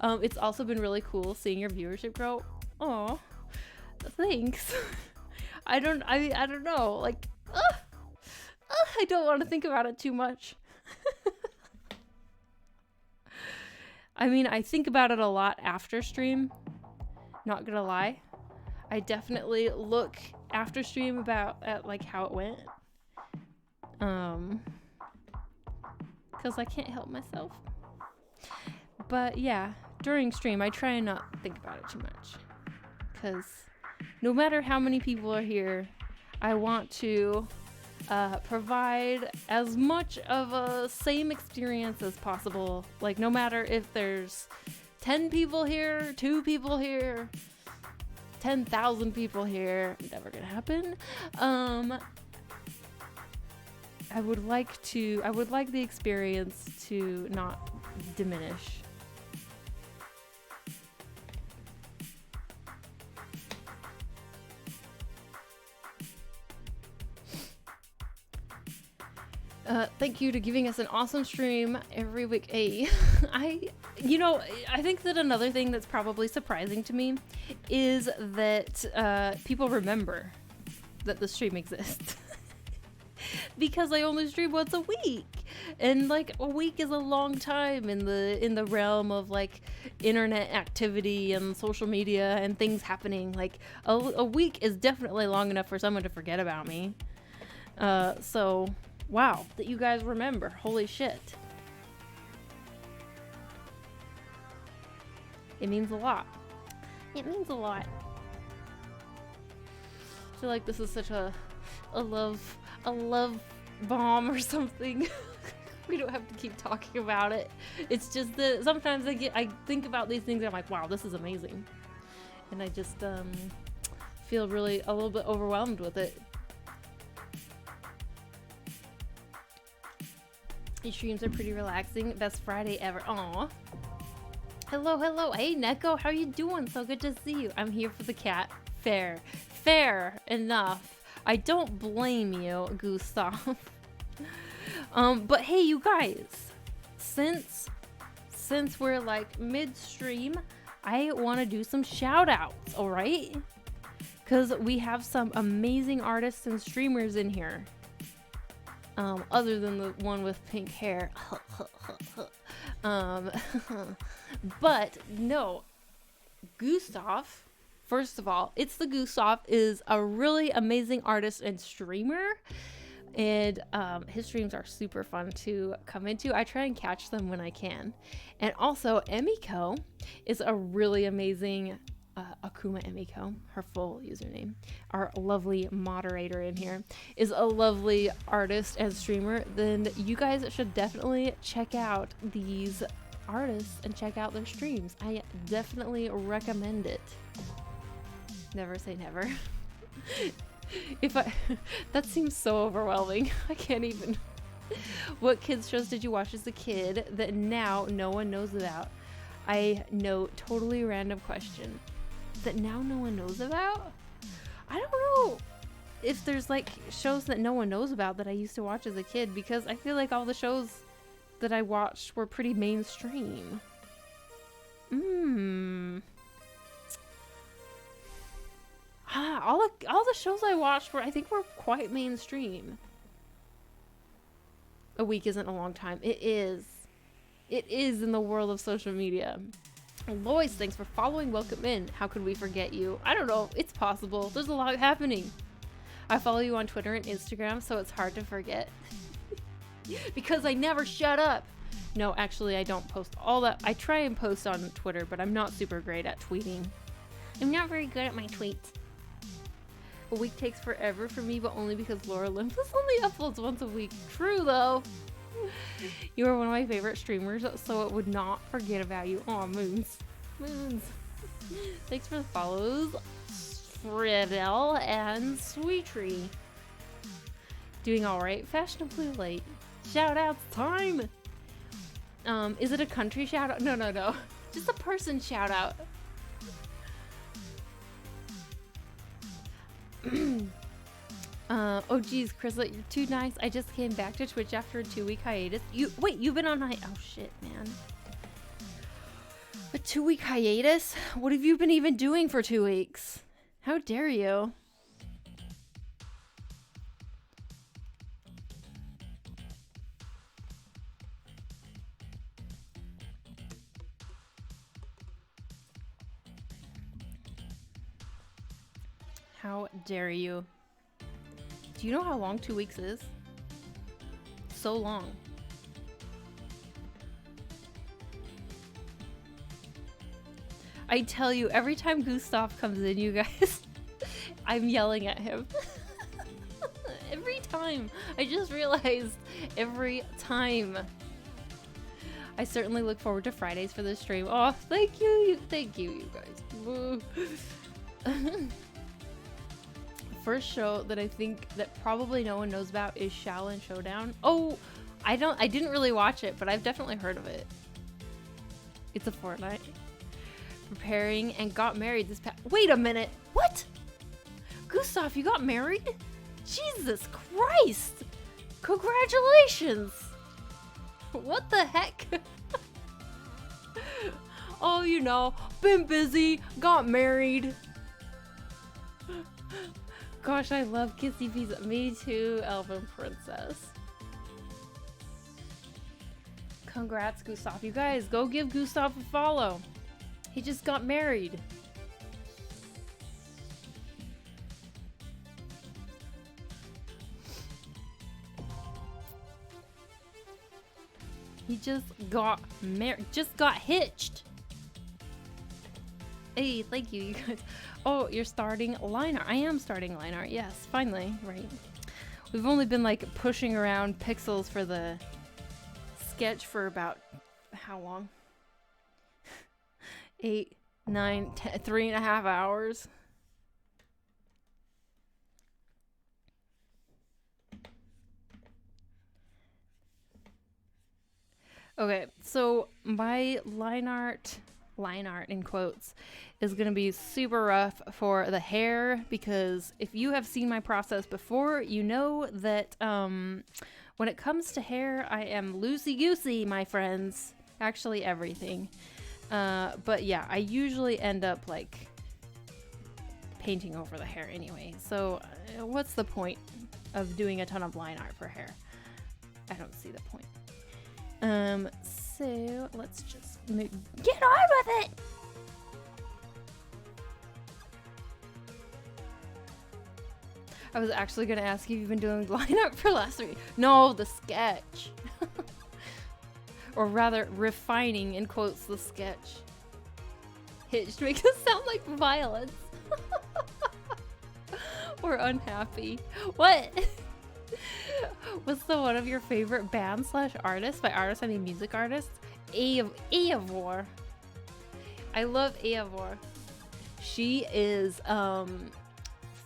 It's also been really cool seeing your viewership grow. Aw, thanks. I don't know, like, I don't want to think about it too much. I mean, I think about it a lot after stream. Not gonna lie. I definitely look after stream at like how it went. Because I can't help myself. But yeah, during stream, I try and not think about it too much. Because no matter how many people are here, I want to provide as much of a same experience as possible. Like, no matter if there's 10 people here, 2 people here, 10,000 people here, never gonna happen. I would like the experience to not diminish. Thank you to giving us an awesome stream every week. Hey, I think that another thing that's probably surprising to me is that people remember that the stream exists. Because I only stream once a week, and like a week is a long time in the realm of like internet activity and social media and things happening. Like a week is definitely long enough for someone to forget about me. So wow, that you guys remember. Holy shit. It means a lot. It means a lot. I feel like this is such a love bomb or something. We don't have to keep talking about it. It's just that sometimes I think about these things and I'm like, wow, this is amazing. And I just feel really a little bit overwhelmed with it. These streams are pretty relaxing. Best Friday ever. Aw. Hello. Hey, Neko, how you doing? So good to see you. I'm here for the cat. Fair enough. I don't blame you, Gustav. But hey, you guys, since we're like midstream, I want to do some shout outs, all right? Because we have some amazing artists and streamers in here. Other than the one with pink hair. But no, Gustav, first of all, It's the Gustav is a really amazing artist and streamer. And his streams are super fun to come into. I try and catch them when I can. And also, Emiko is a really amazing Akuma Emiko, her full username, our lovely moderator in here, is a lovely artist and streamer. Then you guys should definitely check out these artists and check out their streams. I definitely recommend it. Never say never. That seems so overwhelming. I can't even. What kids shows did you watch as a kid that now no one knows about? I know, totally random question. That now no one knows about? I don't know if there's like shows that no one knows about that I used to watch as a kid, because I feel like all the shows that I watched were pretty mainstream. All the shows I watched were quite mainstream. A week isn't a long time. It is in the world of social media. Lois, thanks for following. Welcome in. How could we forget you? I don't know. It's possible. There's a lot happening. I follow you on Twitter and Instagram, so it's hard to forget. Because I never shut up. No, actually, I don't post all that. I try and post on Twitter, but I'm not super great at tweeting. I'm not very good at my tweets. A week takes forever for me, but only because Laura Olympus only uploads once a week. True, though. You are one of my favorite streamers, so it would not forget about you. Aw, Moons. Thanks for the follows, Friedel and Sweetree. Doing alright, fashionably late. Shout outs time! Is it a country shout out? No. Just a person shout out. Oh geez, Chrisla, you're too nice. I just came back to Twitch after a 2-week hiatus. You've been on oh shit, man. A 2-week hiatus? What have you been even doing for 2 weeks? How dare you? How dare you? Do you know how long 2 weeks is? So long. I tell you, every time Gustav comes in, you guys, I'm yelling at him. Every time. I just realized every time. I certainly look forward to Fridays for the stream. Oh, thank you. Thank you, you guys. First show that I think that probably no one knows about is Shaolin Showdown. Oh, I didn't really watch it, but I've definitely heard of it. It's a fortnight. Preparing and got married this past. Wait a minute. What? Gustav, you got married? Jesus Christ! Congratulations! What the heck? Oh, you know, been busy, got married. Gosh, I love Kissy Pizza. Me too, Elven Princess. Congrats, Gustav. You guys, go give Gustav a follow. He just got married. He just got married. Just got hitched. Hey, thank you, you guys. Oh, you're starting line art. I am starting line art. Yes, finally. Right. We've only been like pushing around pixels for the sketch for about how long? 8, 9, 10, 3.5 hours. Okay, so my line art in quotes is gonna be super rough for the hair, because if you have seen my process before, you know that when it comes to hair, I am loosey-goosey, my friends. Actually, everything. But yeah, I usually end up like painting over the hair anyway. So what's the point of doing a ton of line art for hair? I don't see the point. So let's just get on with it. I was actually gonna ask you if you've been doing line art for last week. No, the sketch. Or rather, refining, in quotes, the sketch. Hitched makes it sound like violence. Or unhappy. What? What's the one of your favorite bands / artists? By artists, I mean music artists. Eivor. I love Eivor. She is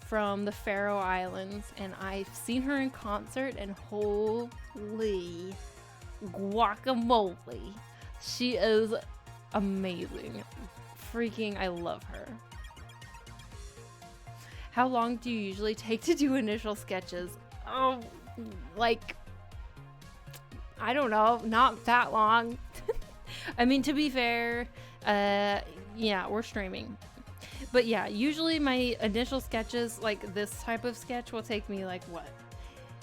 from the Faroe Islands, and I've seen her in concert, and holy guacamole, she is amazing. Freaking, I love her. How long do you usually take to do initial sketches? Oh, like, I don't know, not that long. I mean, to be fair, yeah, we're streaming. But yeah, usually my initial sketches, like this type of sketch, will take me like what?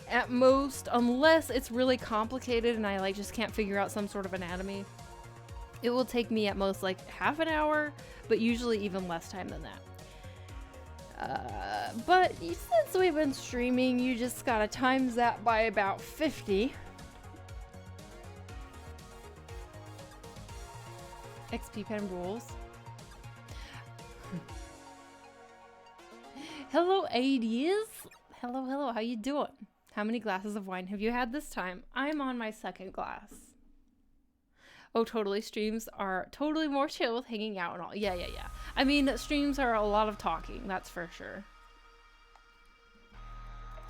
At most, unless it's really complicated and I like just can't figure out some sort of anatomy, it will take me at most like half an hour, but usually even less time than that. But since we've been streaming, you just gotta times that by about 50. XP pen rules. Hello, 80s. Hello, hello. How you doing? How many glasses of wine have you had this time? I'm on my second glass. Oh, totally. Streams are totally more chill with hanging out and all. Yeah. I mean, streams are a lot of talking, that's for sure.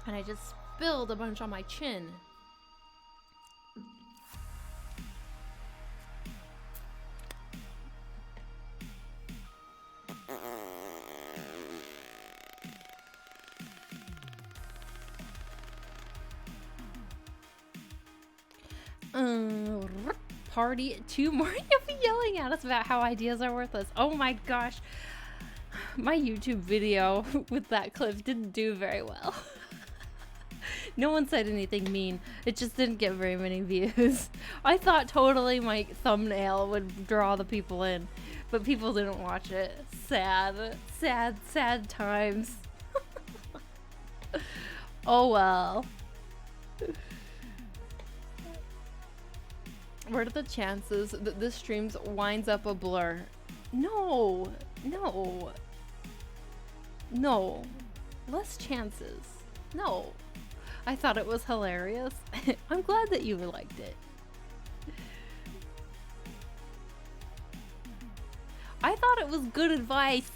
And I just spilled a bunch on my chin. Party 2 more. You'll be yelling at us about how ideas are worthless. Oh my gosh. My YouTube video with that clip didn't do very well. No one said anything mean. It just didn't get very many views. I thought totally my thumbnail would draw the people in, but people didn't watch it. Sad times. Oh well. What are the chances that this stream winds up a blur? No, no, no. Less chances. No. I thought it was hilarious. I'm glad that you liked it. I thought it was good advice.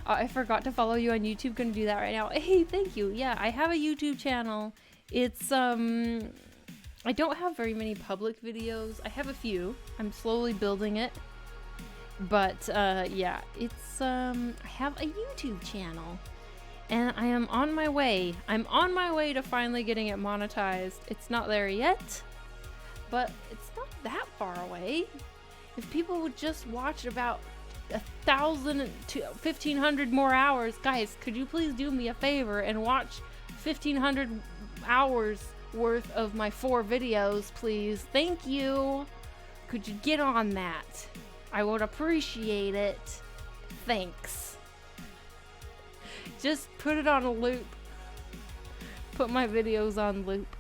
I forgot to follow you on YouTube. Gonna do that right now. Hey, thank you. Yeah, I have a YouTube channel. It's I don't have very many public videos. I have a few. I'm slowly building it. But yeah, it's I have a YouTube channel. And I am on my way. I'm on my way to finally getting it monetized. It's not there yet, but it's not that far away. If people would just watch about 1,000 to 1,500 more hours, guys, could you please do me a favor and watch 1,500 hours worth of my 4 videos, please? Thank you. Could you get on that? I would appreciate it. Thanks. Just put it on a loop. Put my videos on loop.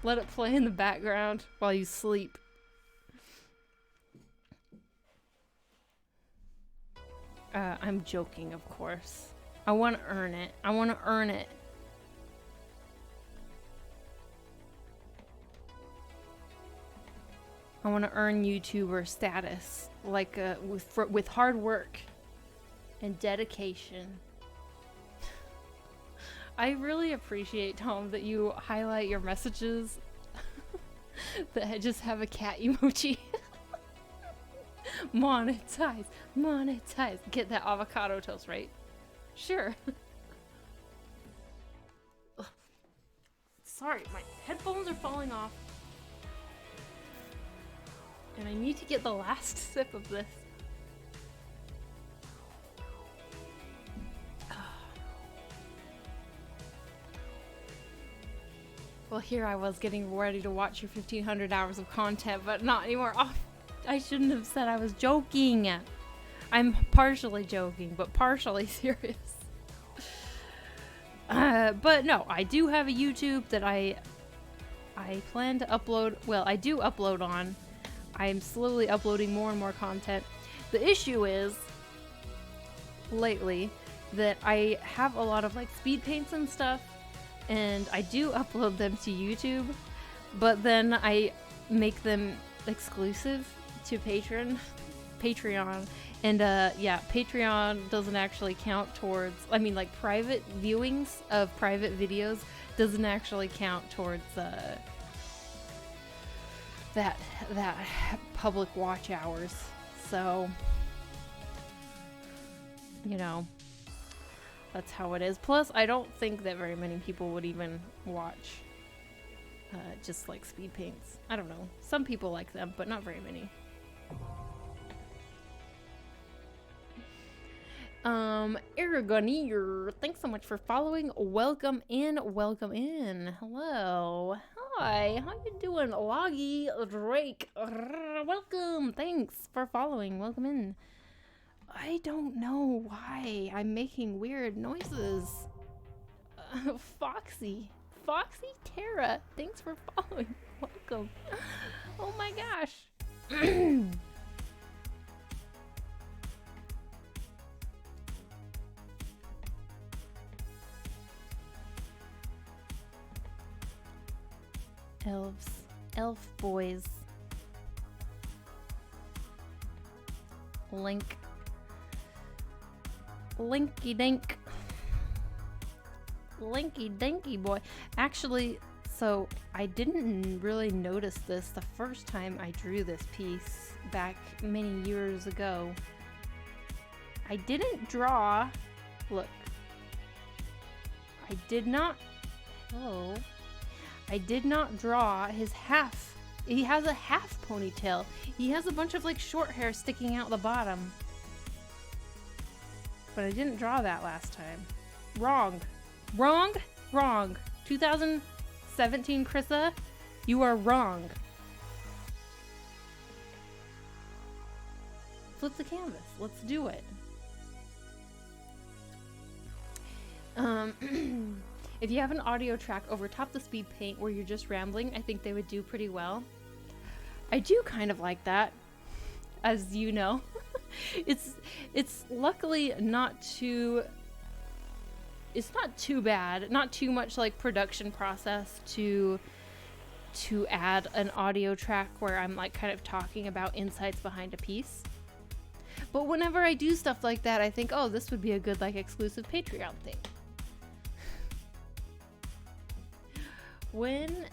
Let it play in the background while you sleep. I'm joking, of course. I want to earn it. I want to earn it. I want to earn YouTuber status, like with hard work and dedication. I really appreciate, Tom, that you highlight your messages that just have a cat emoji. Monetize, monetize. Get that avocado toast, right? Sure. Sorry, my headphones are falling off. And I need to get the last sip of this. Well, here I was getting ready to watch your 1,500 hours of content, but not anymore. Oh, I shouldn't have said I was joking. I'm partially joking, but partially serious. But no, I do have a YouTube that I plan to upload. Well, I do upload on. I'm slowly uploading more and more content. The issue is, lately, that I have a lot of like speed paints and stuff, and I do upload them to YouTube, but then I make them exclusive to Patreon, and yeah, Patreon doesn't actually count towards, I mean, like private viewings of private videos doesn't actually count towards that public watch hours. So, you know, that's how it is. Plus, I don't think that very many people would even watch just like speed paints. I don't know. Some people like them, but not very many. Aragoneer, thanks so much for following. Welcome in, welcome in. Hello. Hi, how you doing? Loggy Drake. Welcome. Thanks for following. Welcome in. I don't know why I'm making weird noises. Foxy Terra, thanks for following. Welcome. Oh my gosh. Elf boys. Linky dink. Linky dinky boy. Actually, so I didn't really notice this the first time I drew this piece back many years ago. I didn't draw, look, I did not draw his half. He has a half ponytail. He has a bunch of like short hair sticking out the bottom. But I didn't draw that last time. Wrong. 2017 Krissa, you are wrong. Flip the canvas. Let's do it. If you have an audio track over top the speed paint where you're just rambling, I think they would do pretty well. I do kind of like that, as you know. It's luckily not too bad, not too much like production process to add an audio track where I'm like kind of talking about insights behind a piece. But whenever I do stuff like that, I think, oh, this would be a good like exclusive Patreon thing. When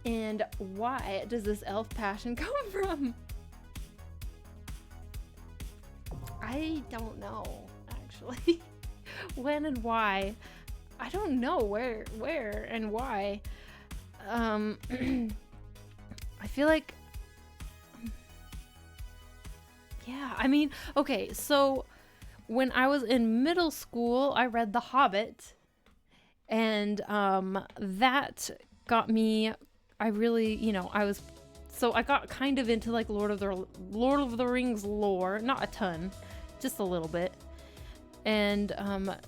and why does this elf passion come from? I don't know, actually. When and why? I don't know where and why. I feel like, yeah, I mean, okay, so when I was in middle school, I read The Hobbit, and that got me, I got kind of into like Lord of the Rings lore, not a ton, just a little bit. And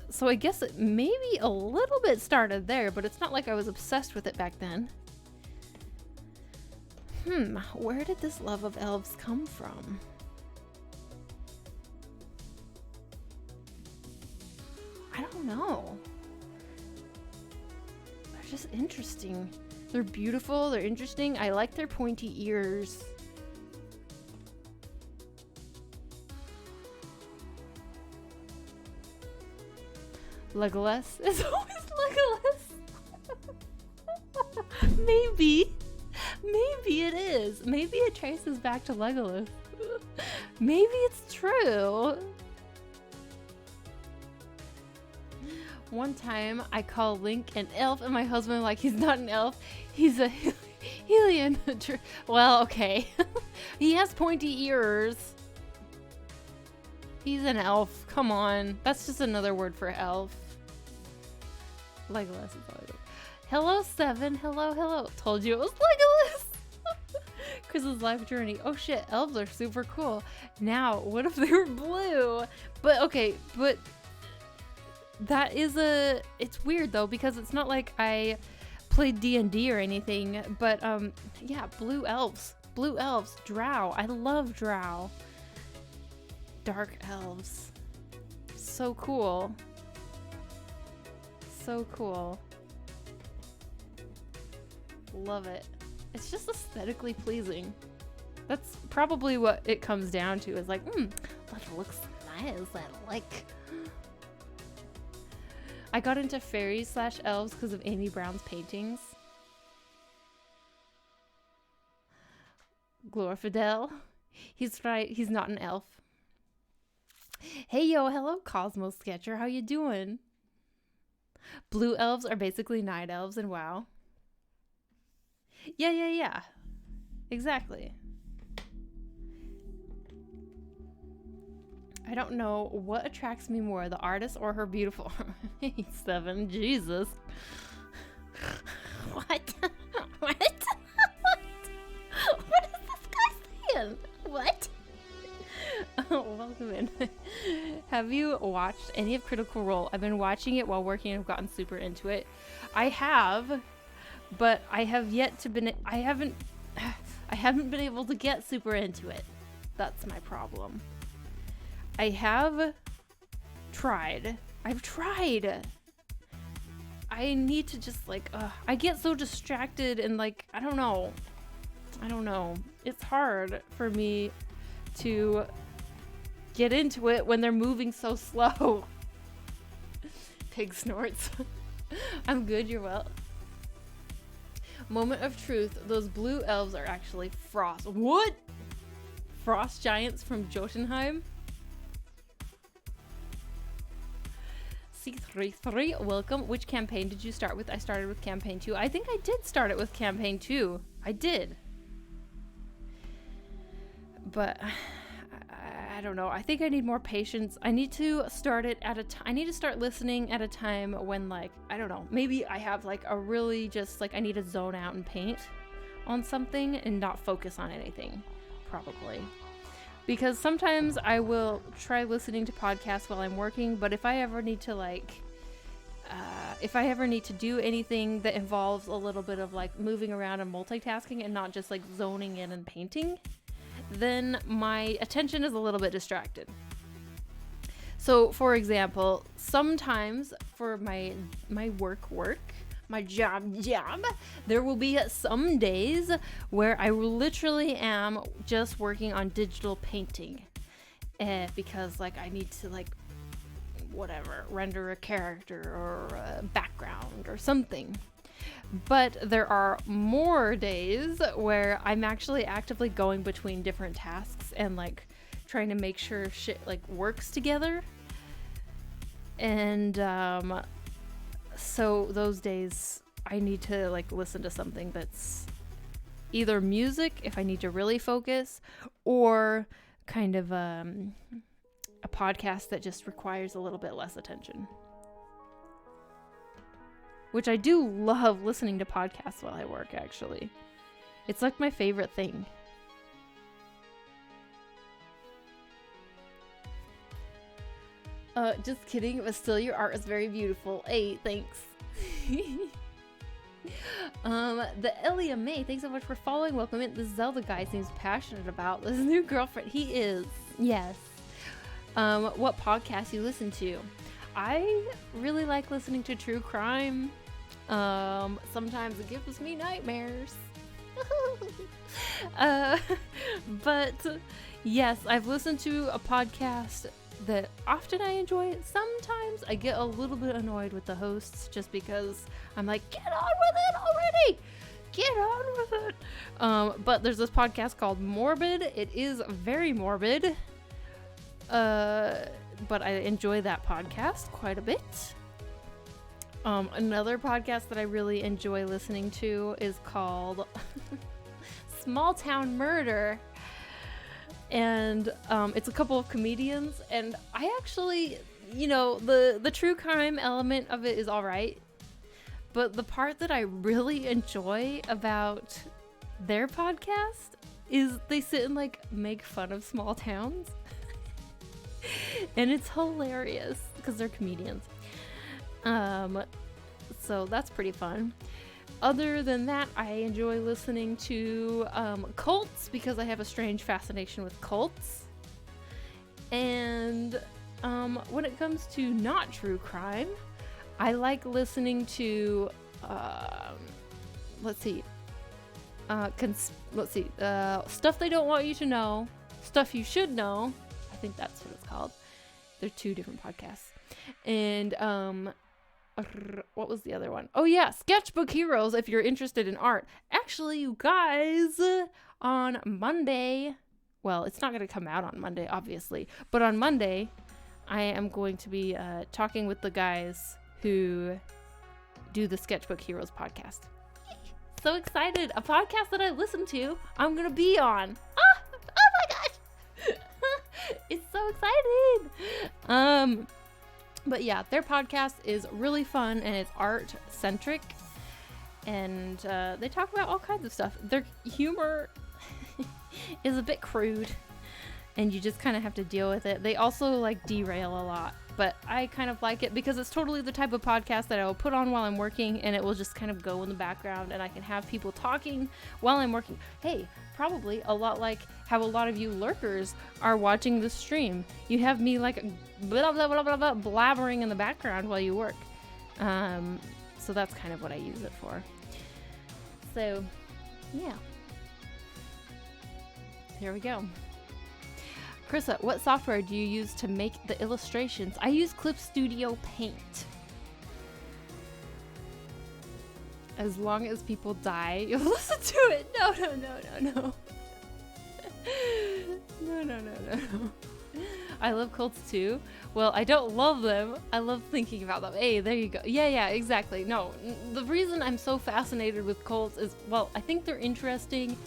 so I guess it maybe a little bit started there, but it's not like I was obsessed with it back then. Where did this love of elves come from? I don't know. They're just interesting. They're beautiful, they're interesting. I like their pointy ears. Legolas is always Legolas. Maybe it is. Maybe it traces back to Legolas. Maybe it's true. One time I called Link an elf and my husband like, he's not an elf, he's a Hylian. Well, okay. He has pointy ears. He's an elf. Come on. That's just another word for elf. Legolas is always good. Hello, Seven. Hello. Told you it was Legolas. Chris's life journey. Oh shit, elves are super cool. Now, what if they were blue? But okay, but that is it's weird though, because it's not like I played D&D or anything, but yeah, blue elves, drow. I love drow. Dark elves, so cool, love it. It's just aesthetically pleasing. That's probably what it comes down to, is like, that looks nice, I like. I got into fairies / elves because of Amy Brown's paintings. Glorfidel. He's right, he's not an elf. Hey yo, hello Cosmo Sketcher, how you doing? Blue elves are basically night elves in WoW. Yeah. Exactly. I don't know what attracts me more, the artist or her beautiful... Seven, Jesus. What? What is this guy saying? What? Oh, welcome in. Have you watched any of Critical Role? I've been watching it while working and I've gotten super into it. I have, but I have yet to I haven't been able to get super into it. That's my problem. I've tried. I need to just like, I get so distracted and like, I don't know. It's hard for me to get into it when they're moving so slow. Pig snorts. I'm good, you're well. Moment of truth, those blue elves are actually frost. What? Frost giants from Jotunheim? C33, welcome. Which campaign did you start with? I started with campaign 2. I think I did start it with campaign 2. I did. But I don't know. I think I need more patience. I need to start it at a time. I need to start listening at a time when, like, I don't know. Maybe I have like a really just like I need to zone out and paint on something and not focus on anything. Probably. Because sometimes I will try listening to podcasts while I'm working, but if I ever need to like, if I ever need to do anything that involves a little bit of like moving around and multitasking and not just like zoning in and painting, then my attention is a little bit distracted. So for example, sometimes for my work, my job, there will be some days where I literally am just working on digital painting, because like I need to like whatever, render a character or a background or something. But there are more days where I'm actually actively going between different tasks and like trying to make sure shit like works together. And so those days I need to like listen to something that's either music if I need to really focus, or kind of a podcast that just requires a little bit less attention. Which I do love listening to podcasts while I work, actually. It's like my favorite thing. Just kidding, but still your art is very beautiful. Hey, thanks. The Elia May, thanks so much for following. Welcome in. The Zelda guy seems passionate about this new girlfriend. He is. Yes. What podcast you listen to? I really like listening to true crime. Sometimes it gives me nightmares. But yes, I've listened to a podcast that often I enjoy. Sometimes I get a little bit annoyed with the hosts just because I'm like, get on with it already! Get on with it! But there's this podcast called Morbid. It is very morbid. But I enjoy that podcast quite a bit. Another podcast that I really enjoy listening to is called Small Town Murder. And it's a couple of comedians, and I actually, you know, the true crime element of it is all right. But the part that I really enjoy about their podcast is they sit and like make fun of small towns. And it's hilarious because they're comedians. So that's pretty fun. Other than that, I enjoy listening to cults because I have a strange fascination with cults. And when it comes to not true crime, I like listening to stuff they don't want you to know, stuff you should know. I think that's what it's called. They're two different podcasts. And what was the other one? Oh yeah, Sketchbook Heroes, if you're interested in art. Actually, you guys, on Monday, well, it's not going to come out on Monday, obviously, but on Monday, I am going to be talking with the guys who do the Sketchbook Heroes podcast. So excited! A podcast that I listen to, I'm going to be on. Oh my gosh! It's so exciting! But yeah, their podcast is really fun and it's art centric, and they talk about all kinds of stuff. Their humor is a bit crude and you just kind of have to deal with it. They also like derail a lot, but I kind of like it because it's totally the type of podcast that I will put on while I'm working, and it will just kind of go in the background and I can have people talking while I'm working. Hey, probably a lot like how a lot of you lurkers are watching the stream. You have me like blah, blah, blah, blah, blah, blabbering in the background while you work. So that's kind of what I use it for. So, yeah. Here we go. Krissa, what software do you use to make the illustrations? I use Clip Studio Paint. As long as people die, you'll listen to it. No. No. I love cults too. Well, I don't love them. I love thinking about them. Hey, there you go. Yeah, exactly. No, the reason I'm so fascinated with cults is, well, I think they're interesting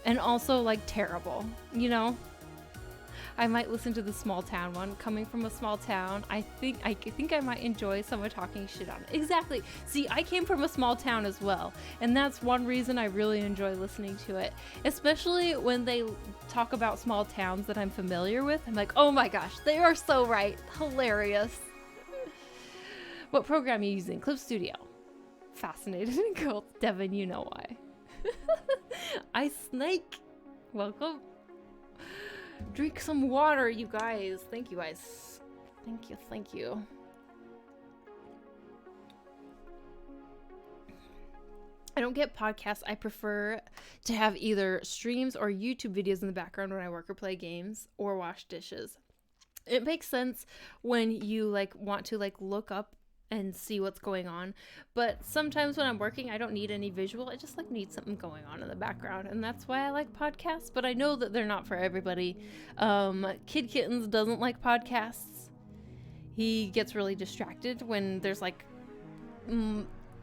and also like terrible, you know? I might listen to the small town one. Coming from a small town, I think I might enjoy someone talking shit on it. Exactly. See, I came from a small town as well, and that's one reason I really enjoy listening to it. Especially when they talk about small towns that I'm familiar with. I'm like, oh my gosh, they are so right. Hilarious. What program are you using? Clip Studio. Fascinated in cults. Devin, you know why. Ice Snake. Welcome. Drink some water, you guys. Thank you, Ice. Thank you, thank you. I don't get podcasts. I prefer to have either streams or YouTube videos in the background when I work or play games or wash dishes. It makes sense when you like want to like look up and see what's going on, but sometimes when I'm working I don't need any visual. I just like need something going on in the background, and that's why I like podcasts. But I know that they're not for everybody. Kid Kittens doesn't like podcasts. He gets really distracted when there's like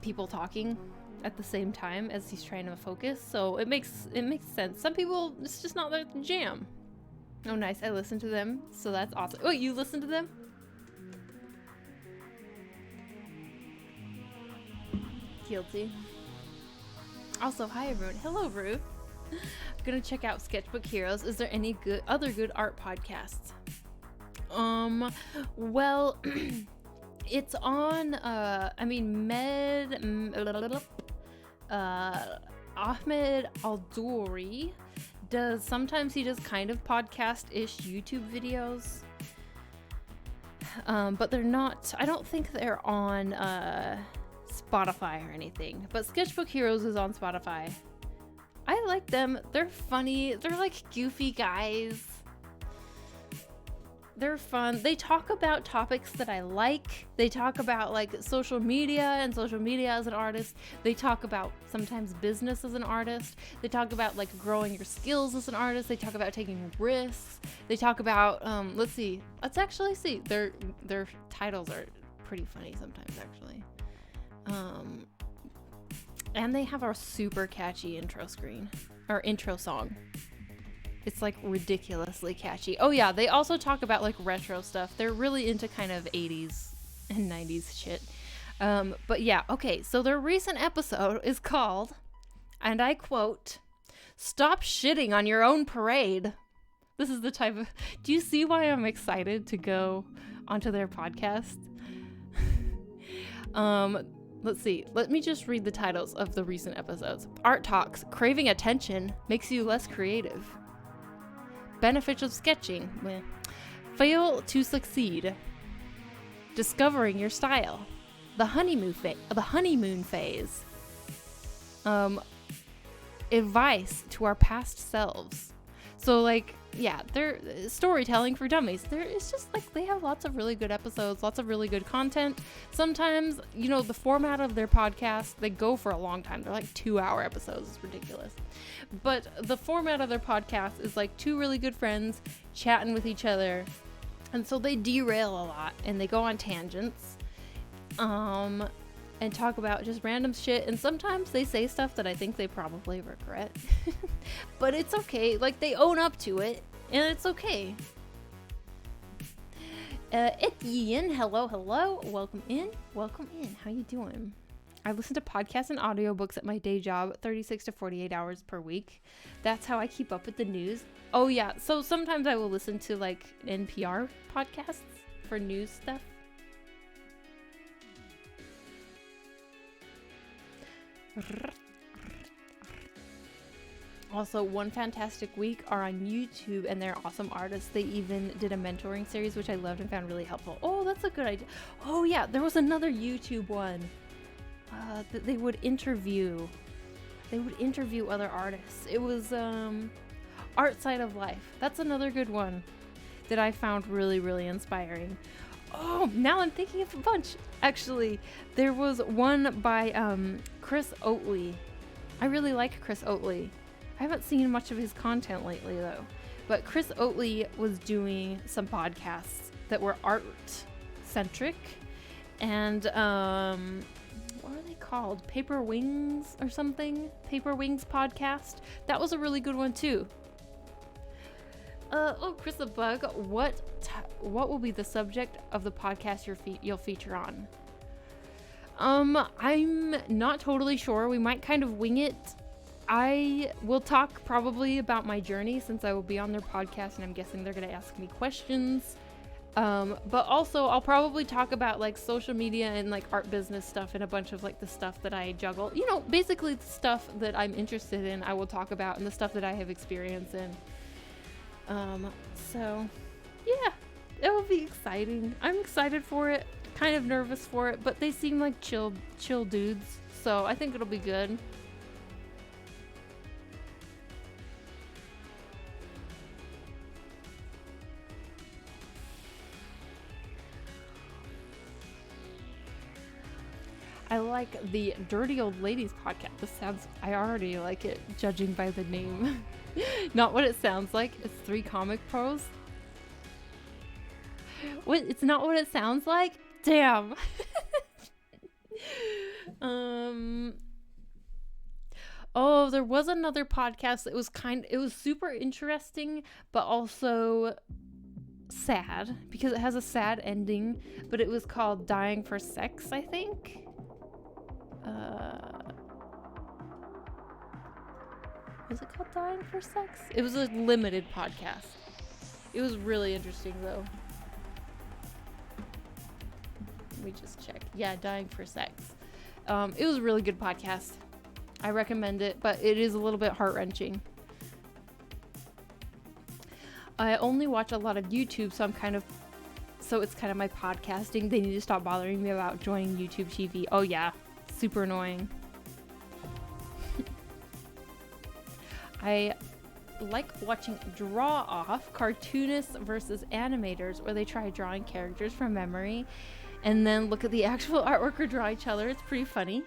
people talking at the same time as he's trying to focus, so it makes sense. Some people, it's just not their jam. Oh nice, I listen to them, so that's awesome. Oh, you listen to them? Guilty. Also, hi everyone. Hello, Ruth. I'm gonna check out Sketchbook Heroes. Is there any other good art podcasts? Well, it's on Ahmed Al-Douri sometimes he does kind of podcast-ish YouTube videos, but they're not, I don't think they're on Spotify or anything. But Sketchbook Heroes is on Spotify. I like them. They're funny. They're like goofy guys. They're fun. They talk about topics that I like. They talk about like social media and social media as an artist. They talk about sometimes business as an artist. They talk about like growing your skills as an artist. They talk about taking risks. They talk about let's actually see. Their titles are pretty funny sometimes actually. And they have a super catchy intro song. It's like ridiculously catchy. Oh yeah, they also talk about like retro stuff. They're really into kind of 80s and 90s shit. But yeah, okay, so their recent episode is called, and I quote, "Stop shitting on your own parade." This is the type of, do you see why I'm excited to go onto their podcast? Let's see. Let me just read the titles of the recent episodes. Art Talks, craving attention makes you less creative. Benefits of sketching. Meh. Fail to succeed. Discovering your style. The honeymoon phase. Advice to our past selves. So like, yeah, they're storytelling for dummies. It's just like they have lots of really good episodes, lots of really good content. Sometimes, you know, the format of their podcast, they go for a long time. They're like 2-hour episodes. It's ridiculous. But the format of their podcast is like two really good friends chatting with each other. And so they derail a lot and they go on tangents. And talk about just random shit, and sometimes they say stuff that I think they probably regret. But it's okay, like they own up to it, and it's okay. Ian, hello, welcome in. How you doing? I listen to podcasts and audiobooks at my day job 36 to 48 hours per week. That's how I keep up with the news. Oh yeah, so sometimes I will listen to like NPR podcasts for news stuff. Also, One Fantastic Week are on YouTube, and they're awesome artists. They even did a mentoring series, which I loved and found really helpful. Oh, that's a good idea. Oh yeah, there was another YouTube one that they would interview other artists. It was Art Side of Life. That's another good one that I found really, really inspiring. Oh, now I'm thinking of a bunch. Actually, there was one by Chris Oatley. I really like Chris Oatley. I haven't seen much of his content lately, though. But Chris Oatley was doing some podcasts that were art-centric. And, what are they called? Paper Wings or something? Paper Wings podcast. That was a really good one, too. Chris the Bug, what will be the subject of the podcast you'll feature on? I'm not totally sure. We might kind of wing it. I will talk probably about my journey since I will be on their podcast, and I'm guessing they're going to ask me questions. But also I'll probably talk about like social media and like art business stuff and a bunch of like the stuff that I juggle. You know, basically the stuff that I'm interested in, I will talk about, and the stuff that I have experience in. So yeah, it will be exciting. I'm excited for it, kind of nervous for it, but they seem like chill dudes, so I think it'll be good. I like the Dirty Old Ladies podcast. This sounds, I already like it, judging by the name. Not what it sounds like. It's 3 comic pros. What? It's not what it sounds like? Damn. Oh, there was another podcast that was it was super interesting, but also sad because it has a sad ending, but it was called Dying for Sex, I think. Was it called Dying for Sex? It was a limited podcast. It was really interesting though. Let me just check. Yeah, Dying for Sex. It was a really good podcast. I recommend it, but it is a little bit heart-wrenching. I only watch a lot of YouTube, so it's kind of my podcasting. They need to stop bothering me about joining YouTube TV. Oh yeah, super annoying. I like watching Draw Off, cartoonists versus animators, where they try drawing characters from memory and then look at the actual artwork or draw each other. It's pretty funny.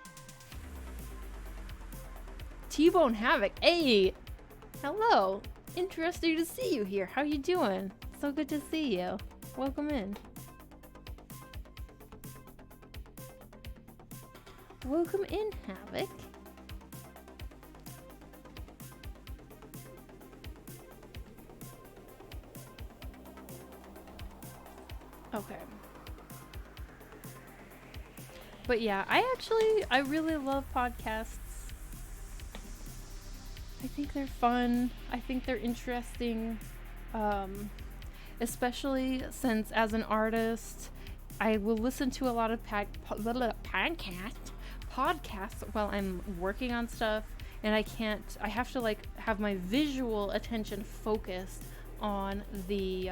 T-Bone Havoc, hey! Hello! Interesting to see you here. How you doing? So good to see you. Welcome in. Welcome in, Havoc. Okay. But yeah, I really love podcasts. I think they're fun. I think they're interesting. Especially since as an artist, I will listen to a lot of podcasts while I'm working on stuff, and I have to like have my visual attention focused on the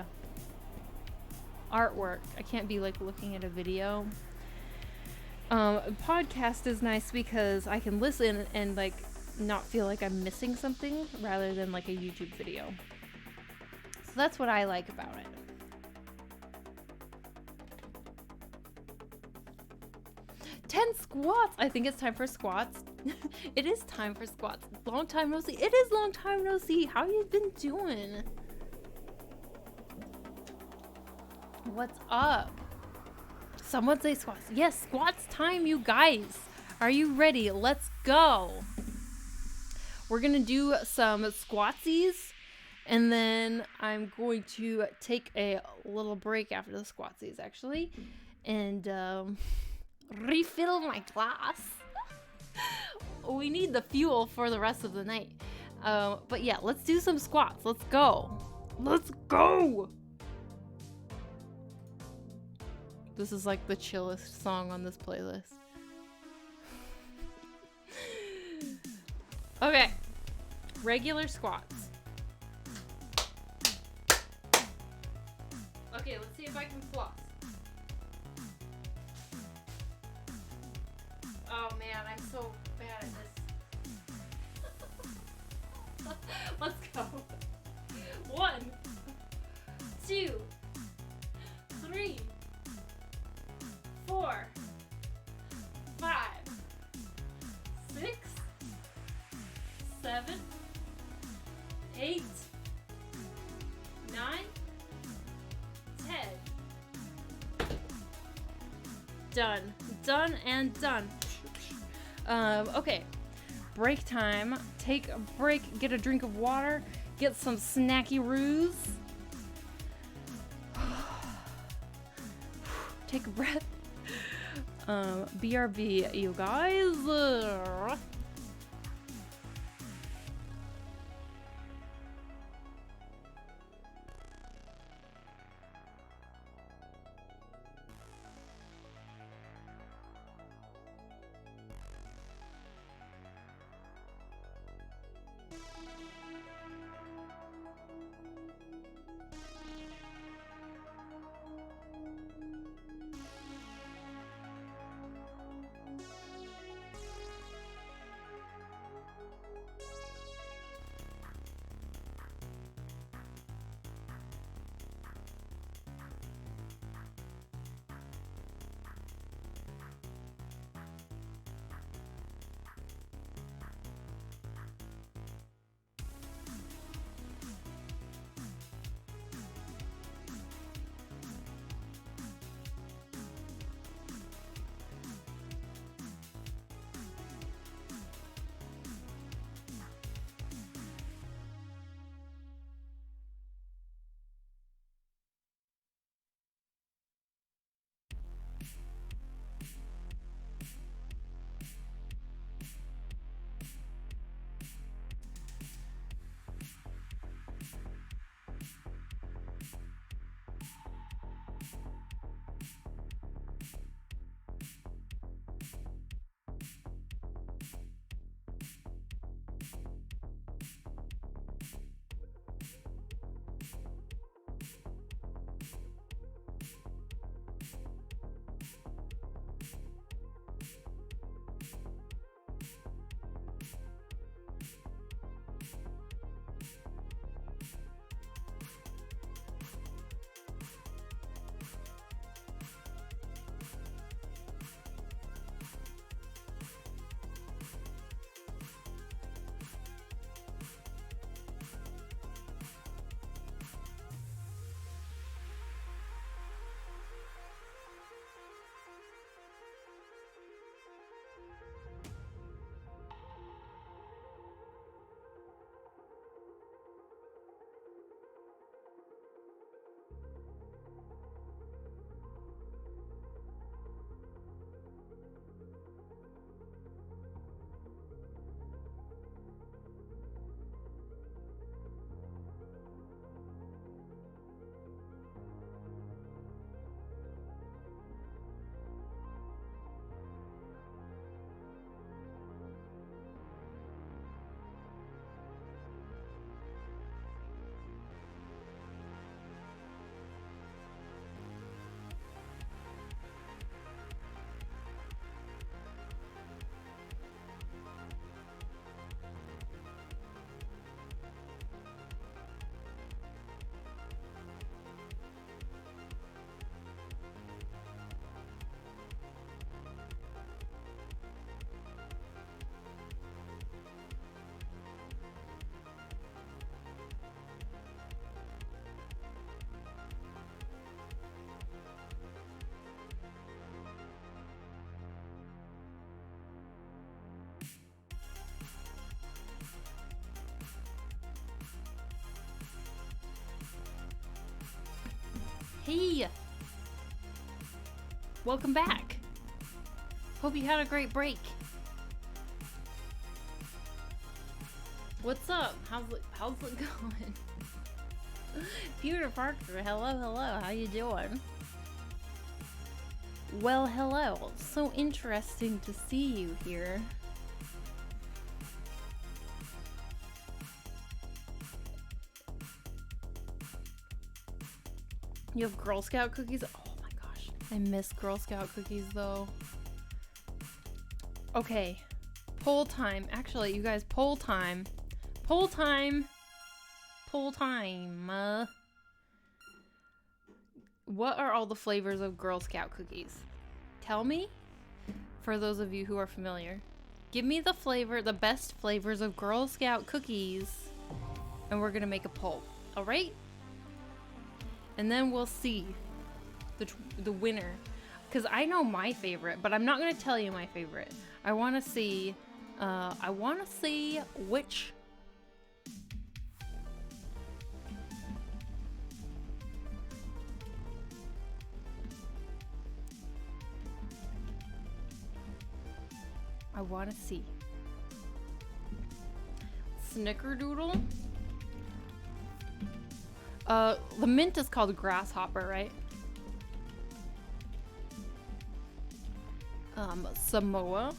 artwork. I can't be like looking at a video. Podcast is nice because I can listen and like not feel like I'm missing something rather than like a YouTube video. So that's what I like about it. Ten squats! I think it's time for squats. It is time for squats. Long time no see. It is long time no see. How you been doing? What's up? Someone say squats. Yes, squats time, you guys. Are you ready? Let's go. We're gonna do some squatsies, and then I'm going to take a little break after the squatsies, actually, and refill my glass. We need the fuel for the rest of the night. But yeah, let's do some squats. Let's go. Let's go. This is like the chillest song on this playlist. Okay. Regular squats. Okay, let's see if I can floss. Oh man, I'm so bad at this. Let's go. 1, 2, 3, 4, 5, 6, 7, 8, 9, 10. Done. Done and done. Okay. Break time. Take a break, get a drink of water, get some snacky roos. Take a breath. BRB, you guys. Hey! Welcome back. Hope you had a great break. What's up? How's it going? Peter Parker, hello, how you doing? Well, hello. So interesting to see you here. You have Girl Scout cookies? Oh my gosh. I miss Girl Scout cookies though. Okay. Poll time. Actually, you guys, poll time. Poll time. Poll time. What are all the flavors of Girl Scout cookies? Tell me, for those of you who are familiar. Give me the flavor, the best flavors of Girl Scout cookies, and we're gonna make a poll. All right? And then we'll see the winner. Because I know my favorite, but I'm not gonna tell you my favorite. I wanna see which I wanna see. Snickerdoodle. The mint is called grasshopper, right? Samoa.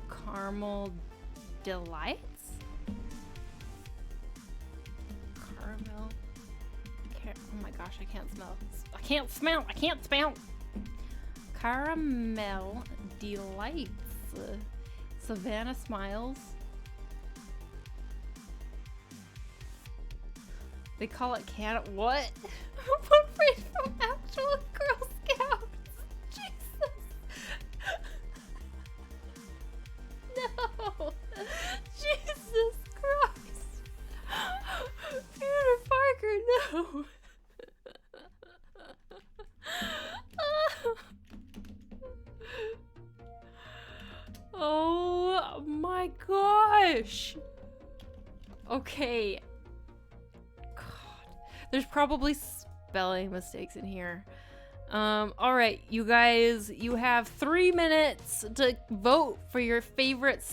Caramel delights. Caramel. Oh my gosh, I can't smell. I can't smell. Caramel delights. Savannah smiles. They call it what? What phrase from actual Girl Scouts? Jesus. No. Jesus Christ. Peter Parker, no. Oh my gosh. Okay. There's probably spelling mistakes in here. All right, you guys, you have 3 minutes to vote for your favorite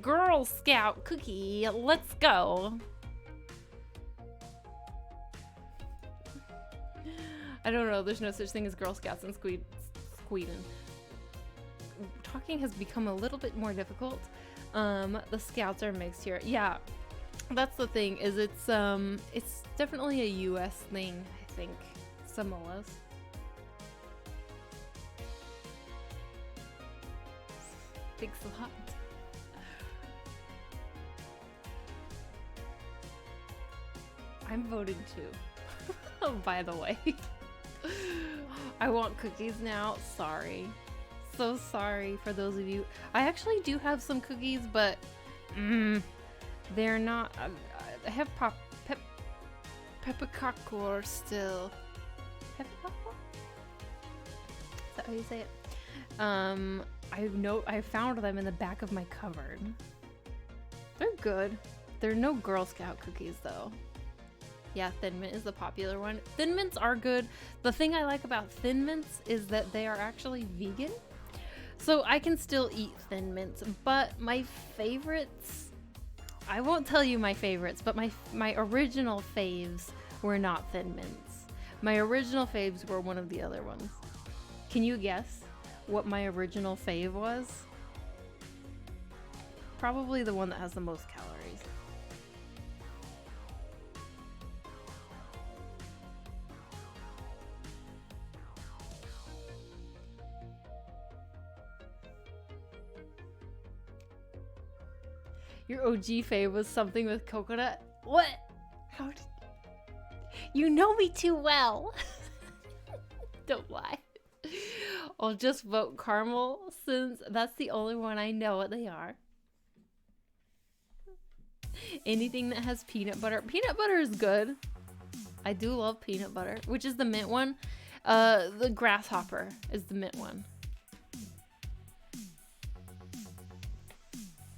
Girl Scout cookie. Let's go. I don't know. There's no such thing as Girl Scouts in Sweden. Talking has become a little bit more difficult. The Scouts are mixed here. Yeah. That's the thing, is it's definitely a US thing, I think. Samoas. Thanks a lot. I'm voting too. Oh, by the way. I want cookies now. Sorry. So sorry for those of you. I actually do have some cookies, but they're not. I have peppercorn still. Peppercorn? Is that how you say it? I found them in the back of my cupboard. They're good. They're no Girl Scout cookies though. Yeah, Thin Mint is the popular one. Thin Mints are good. The thing I like about Thin Mints is that they are actually vegan. So I can still eat Thin Mints, but my favorites, I won't tell you my favorites, but my original faves were not Thin Mints. My original faves were one of the other ones. Can you guess what my original fave was? Probably the one that has the most calories. Your OG fave was something with coconut? What? How did... You know me too well. Don't lie. I'll just vote caramel since that's the only one I know what they are. Anything that has peanut butter. Peanut butter is good. I do love peanut butter, which is the mint one. The grasshopper is the mint one.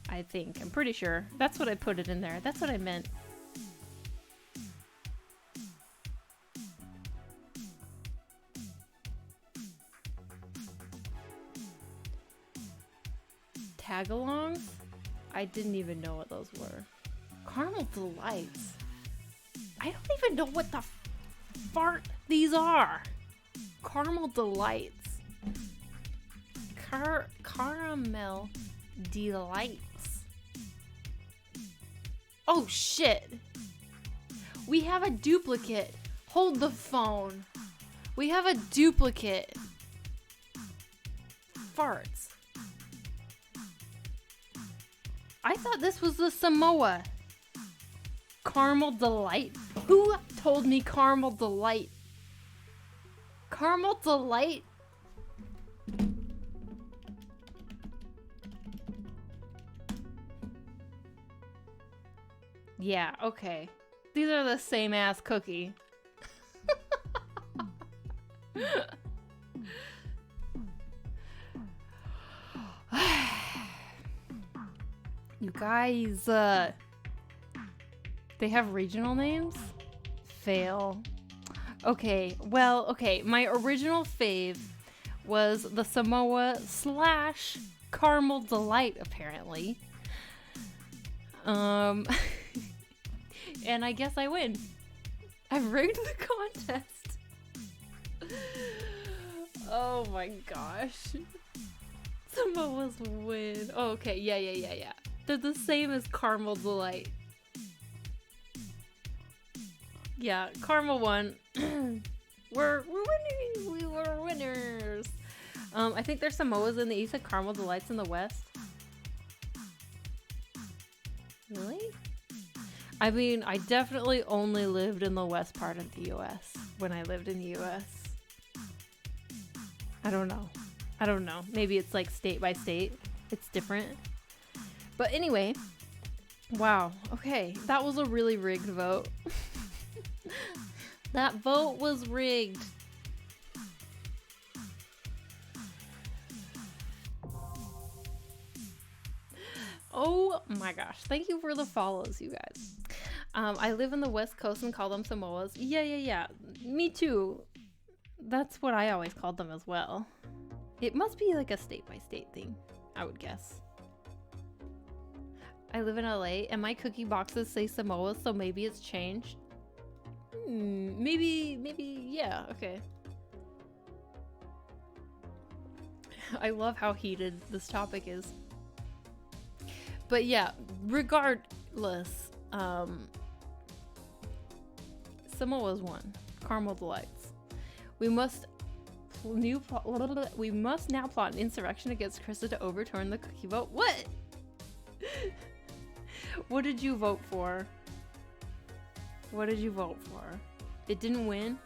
I think. I'm pretty sure. That's what I put it in there. That's what I meant. tagalongs? I didn't even know what those were. Caramel delights. I don't even know what the fart these are. Caramel delights. Caramel delights. Oh shit. We have a duplicate. Hold the phone. We have a duplicate. Farts. I thought this was the Samoa. Caramel Delight. Who told me Caramel Delight? Caramel Delight? Yeah, okay. These are the same ass cookie. You guys, they have regional names? Fail. Okay, well, okay. My original fave was the Samoa / Caramel Delight, apparently. And I guess I win. I've rigged the contest. Oh my gosh. Samoa's win. Oh, okay, yeah. They're the same as Caramel Delight. Yeah, Caramel won. We're winning. We were winners. I think there's Samoas in the east and Caramel Delights in the west. Really? I mean, I definitely only lived in the west part of the US when I lived in the US. I don't know. Maybe it's like state by state. It's different. But anyway, wow. Okay, that was a really rigged vote. That vote was rigged. Oh my gosh. Thank you for the follows, you guys. I live in the West Coast and call them Samoas. Yeah. Me too. That's what I always called them as well. It must be like a state by state thing, I would guess. I live in LA and my cookie boxes say Samoa, so maybe it's changed. Maybe, yeah, okay. I love how heated this topic is. But yeah, regardless, Samoa's won. Caramel Delights. We must now plot an insurrection against Krista to overturn the cookie vote. What? What did you vote for? What did you vote for? It didn't win?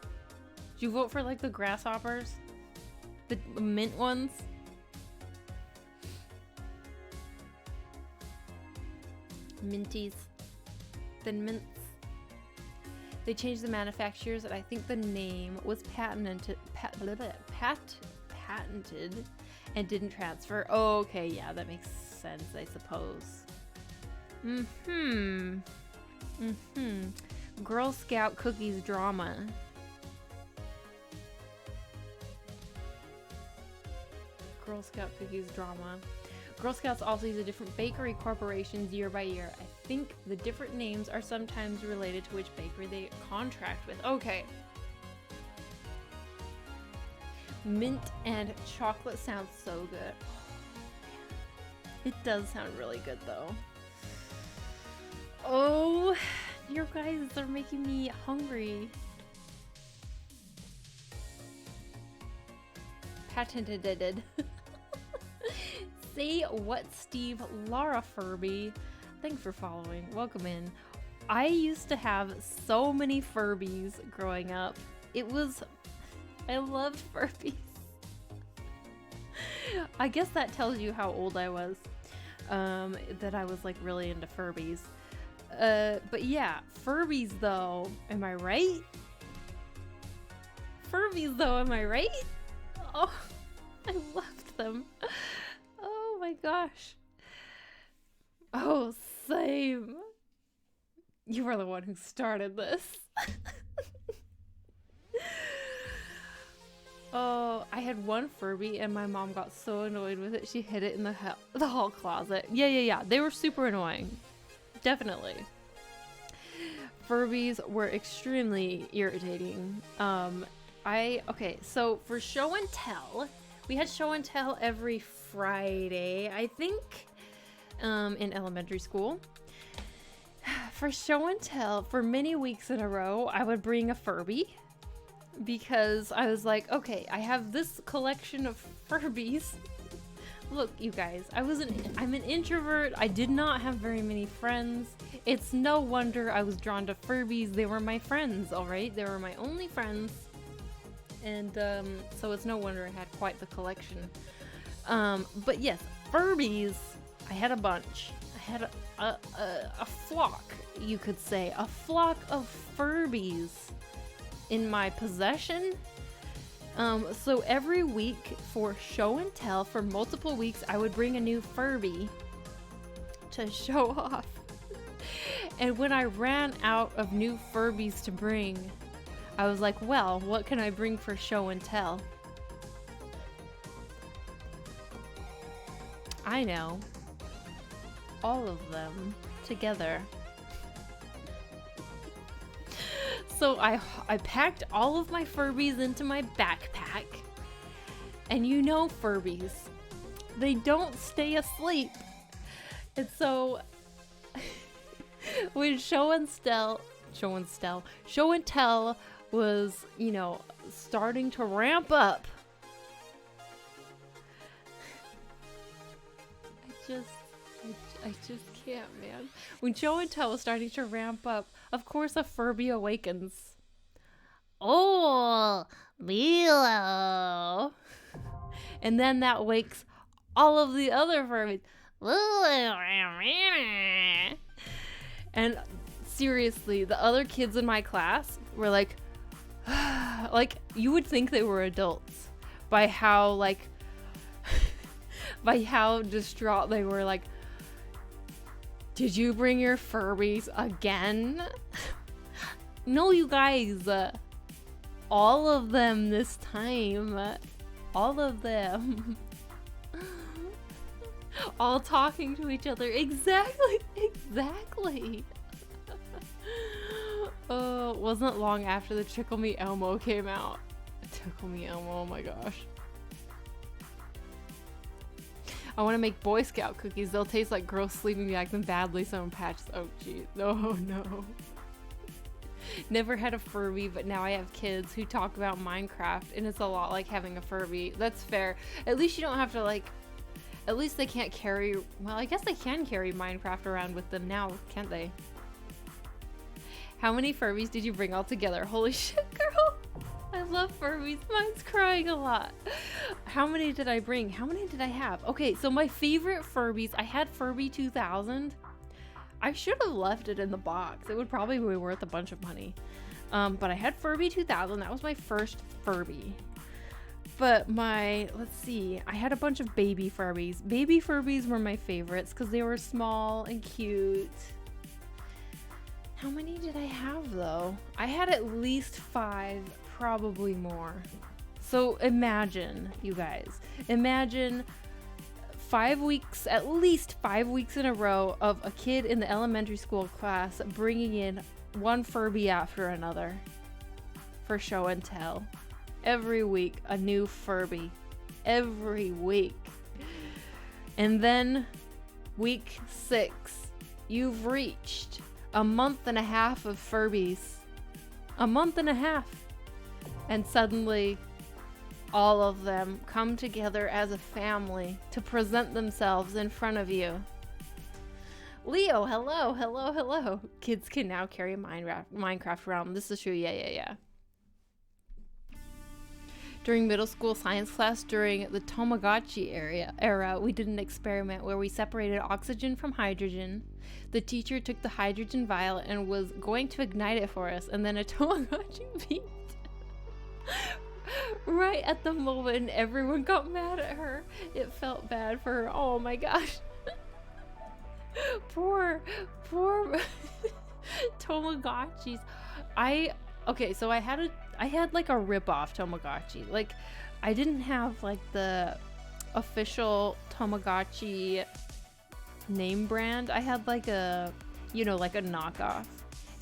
Did you vote for like the grasshoppers? The mint ones? Minties. Thin mints. They changed the manufacturers and I think the name was patented and didn't transfer. Oh, okay, yeah, that makes sense, I suppose. Girl Scout cookies drama. Girl Scout cookies drama. Girl Scouts also use a different bakery corporations year by year. I think the different names are sometimes related to which bakery they contract with. Okay. Mint and chocolate sounds so good. It does sound really good though. Oh, you guys are making me hungry. Patented. Say what, Steve? Laura Furby. Thanks for following. Welcome in. I used to have so many Furbies growing up. I loved Furbies. I guess that tells you how old I was. That I was like really into Furbies. But yeah, Furbies though, am I right? Furbies though, am I right? Oh, I loved them. Oh my gosh. Oh, same. You were the one who started this. Oh, I had one Furby and my mom got so annoyed with it. She hid it in the hall closet. Yeah. They were super annoying. Definitely. Furbies were extremely irritating. Okay, so for show and tell, we had show and tell every Friday, I think, in elementary school. For show and tell, for many weeks in a row, I would bring a Furby because I was like, okay, I have this collection of Furbies. Look, you guys, I'm an introvert. I did not have very many friends. It's no wonder I was drawn to Furbies. They were my friends, all right? They were my only friends. And so it's no wonder I had quite the collection. But yes, Furbies, I had a bunch. I had a flock, you could say. A flock of Furbies in my possession. So every week for show and tell, for multiple weeks, I would bring a new Furby to show off. And when I ran out of new Furbies to bring, I was like, well, what can I bring for show and tell? I know. All of them together. So I packed all of my Furbies into my backpack. And you know Furbies, they don't stay asleep. And so when show and tell was, you know, starting to ramp up, I just can't, man. When show and tell was starting to ramp up, of course a Furby awakens. Oh, Milo. And then that wakes all of the other Furbies. And seriously, the other kids in my class were like, like, you would think they were adults by how, like, by how distraught they were. Like, did you bring your Furbies again? No, you guys. All of them this time. All of them. All talking to each other. Exactly. Oh, it wasn't long after the Tickle Me Elmo came out. Tickle Me Elmo, oh my gosh. I want to make Boy Scout cookies. They'll taste like gross sleeping bags and badly sewn patches. Oh, geez. No. Never had a Furby, but now I have kids who talk about Minecraft, and it's a lot like having a Furby. That's fair. At least you don't have to, like, at least they can't carry, well, I guess they can carry Minecraft around with them now, can't they? How many Furbies did you bring all together? Holy shit, girl. I love Furbies. Mine's crying a lot. How many did I bring? How many did I have? Okay, so my favorite Furbies, I had Furby 2000. I should have left it in the box. It would probably be worth a bunch of money. But I had Furby 2000. That was my first Furby. But let's see. I had a bunch of baby Furbies. Baby Furbies were my favorites because they were small and cute. How many did I have though? I had at least 5, probably more. So imagine, you guys, imagine 5 weeks, at least 5 weeks in a row of a kid in the elementary school class bringing in one Furby after another for show and tell. Every week, a new Furby. Every week. And then week 6, you've reached a month and a half of Furbies. A month and a half. And suddenly, all of them come together as a family to present themselves in front of you. Leo, hello. Kids can now carry Minecraft around. This is true, yeah. During middle school science class, during the Tamagotchi era, we did an experiment where we separated oxygen from hydrogen. The teacher took the hydrogen vial and was going to ignite it for us, and then a Tamagotchi beeped. Right at the moment, everyone got mad at her. It felt bad for her. Oh my gosh. Poor Tamagotchis. Okay, so I I had like a rip-off Tamagotchi. Like, I didn't have like the official Tamagotchi name brand. I had like a, you know, like a knockoff.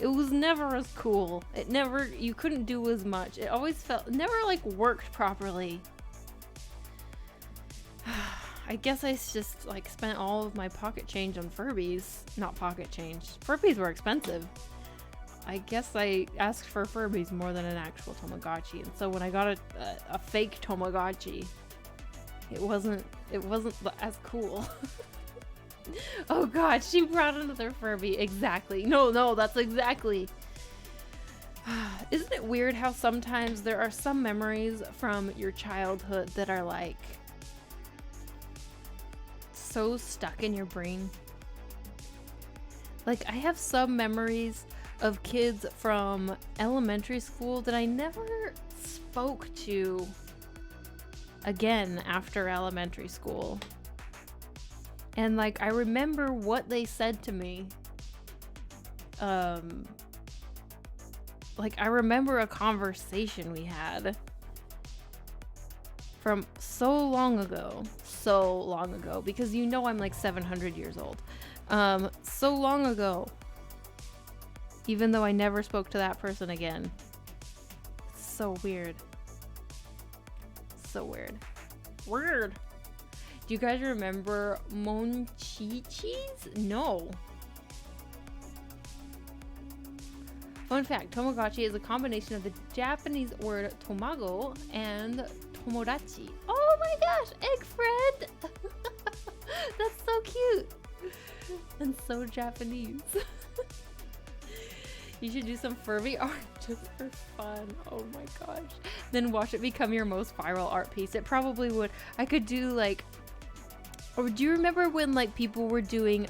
It was never as cool. It never, you couldn't do as much. It always felt, never like worked properly. I guess I just like spent all of my pocket change on Furbies. Not pocket change. Furbies were expensive. I guess I asked for Furbies more than an actual Tamagotchi. And so when I got a fake Tamagotchi, it wasn't as cool. Oh god, she brought another Furby. Exactly. No, that's exactly. Isn't it weird how sometimes there are some memories from your childhood that are like so stuck in your brain? Like, I have some memories of kids from elementary school that I never spoke to again after elementary school. And like, I remember what they said to me. Like, I remember a conversation we had from so long ago, because you know I'm like 700 years old. So long ago, even though I never spoke to that person again. So weird. So weird. Weird. Do you guys remember monchichis? No. Fun fact, Tamagotchi is a combination of the Japanese word tomago and tomodachi. Oh my gosh, egg friend! That's so cute. And so Japanese. You should do some Furby art just for fun. Oh my gosh. Then watch it become your most viral art piece. It probably would. I could do like, or do you remember when like people were doing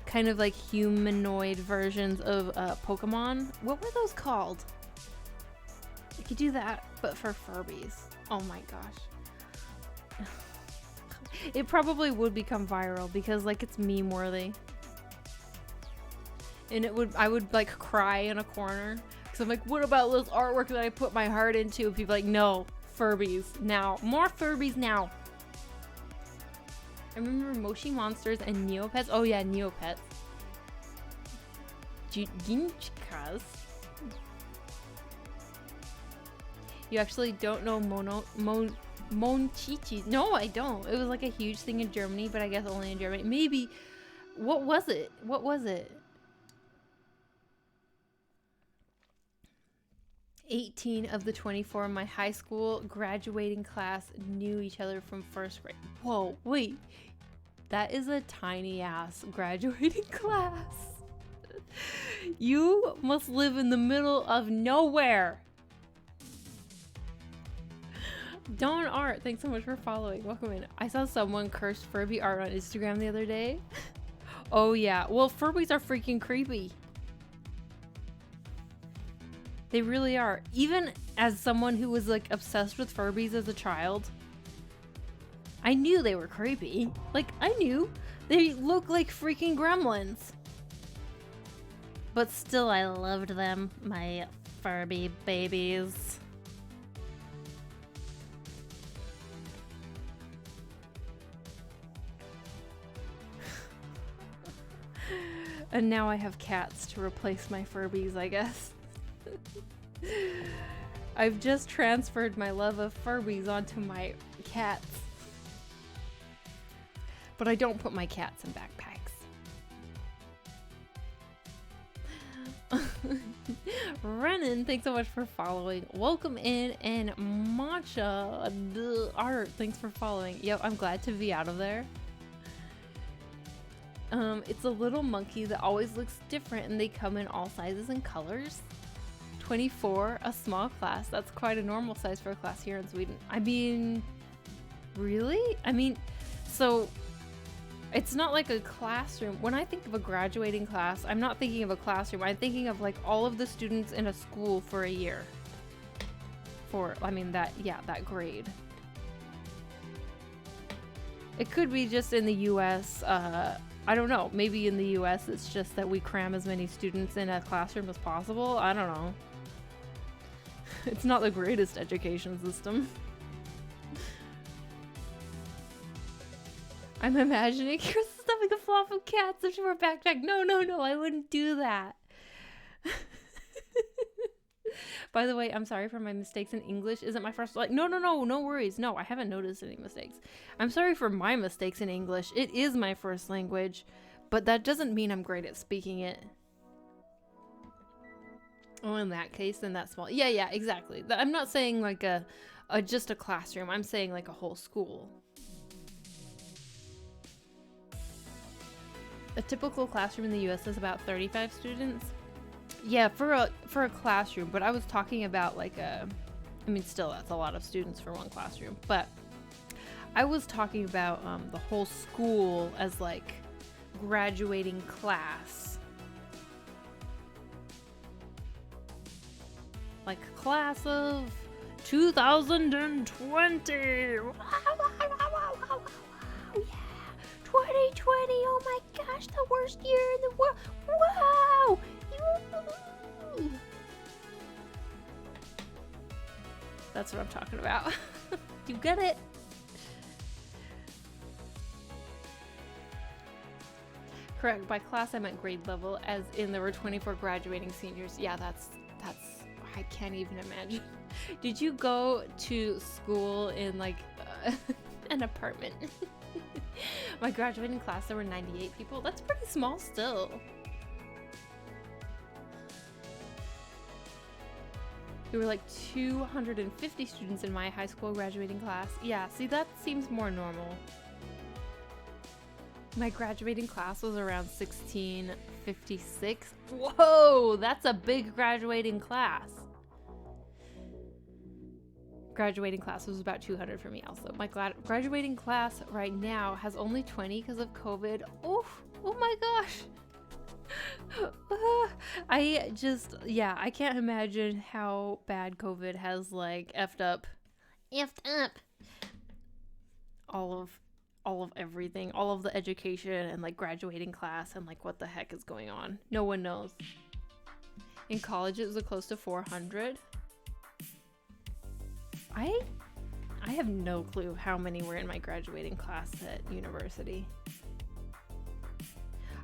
kind of like humanoid versions of Pokemon? What were those called? I could do that, but for Furbies. Oh my gosh. It probably would become viral because like it's meme worthy. And I would like cry in a corner because I'm like, what about this artwork that I put my heart into? And people are like, no, Furbies now, more Furbies now. I remember Moshi Monsters and Neopets. Oh yeah, Neopets. Ginchikas. You actually don't know Monchichi? No, I don't. It was like a huge thing in Germany, but I guess only in Germany. Maybe. What was it? What was it? 18 of the 24 in my high school graduating class knew each other from first grade. Whoa, wait. That is a tiny ass graduating class. You must live in the middle of nowhere. Dawn Art, thanks so much for following. Welcome in. I saw someone curse Furby art on Instagram the other day. Oh yeah, well Furbies are freaking creepy. They really are. Even as someone who was like obsessed with Furbies as a child, I knew they were creepy. Like, I knew. They look like freaking gremlins. But still, I loved them. My Furby babies. And now I have cats to replace my Furbies, I guess. I've just transferred my love of Furbies onto my cats. But I don't put my cats in backpacks. Renan, thanks so much for following. Welcome in, and Matcha Art, thanks for following. Yep, I'm glad to be out of there. It's a little monkey that always looks different, and they come in all sizes and colors. 24, a small class. That's quite a normal size for a class here in Sweden. I mean, really? I mean, so it's not like a classroom. When I think of a graduating class, I'm not thinking of a classroom. I'm thinking of like all of the students in a school for a year. That grade. It could be just in the US. I don't know. Maybe in the US it's just that we cram as many students in a classroom as possible. I don't know. It's not the greatest education system. I'm imagining you're stuffing a flock of cats into her backpack. No, I wouldn't do that. By the way, I'm sorry for my mistakes in English. Isn't my first, no worries. No, I haven't noticed any mistakes. I'm sorry for my mistakes in English. It is my first language, but that doesn't mean I'm great at speaking it. Oh, in that case, then that's small. Yeah, exactly. I'm not saying like just a classroom. I'm saying like a whole school. A typical classroom in the US is about 35 students. Yeah, for a classroom, but I was talking about like still that's a lot of students for one classroom, but I was talking about the whole school as like graduating class. Like class of 2020. Yeah, 2020. Oh my gosh, the worst year in the world. Wow. That's what I'm talking about. You get it? Correct. By class, I meant grade level, as in there were 24 graduating seniors. Yeah, that's I can't even imagine. Did you go to school in like an apartment? My graduating class, there were 98 people. That's pretty small still. There were like 250 students in my high school graduating class. Yeah, see, that seems more normal. My graduating class was around 1656. Whoa, that's a big graduating class. Graduating class was about 200 for me also. My graduating class right now has only 20 because of COVID. Oh my gosh. I can't imagine how bad COVID has like effed up all of everything, all of the education and like graduating class and like what the heck is going on. No one knows. In college it was close to 400. I have no clue how many were in my graduating class at university.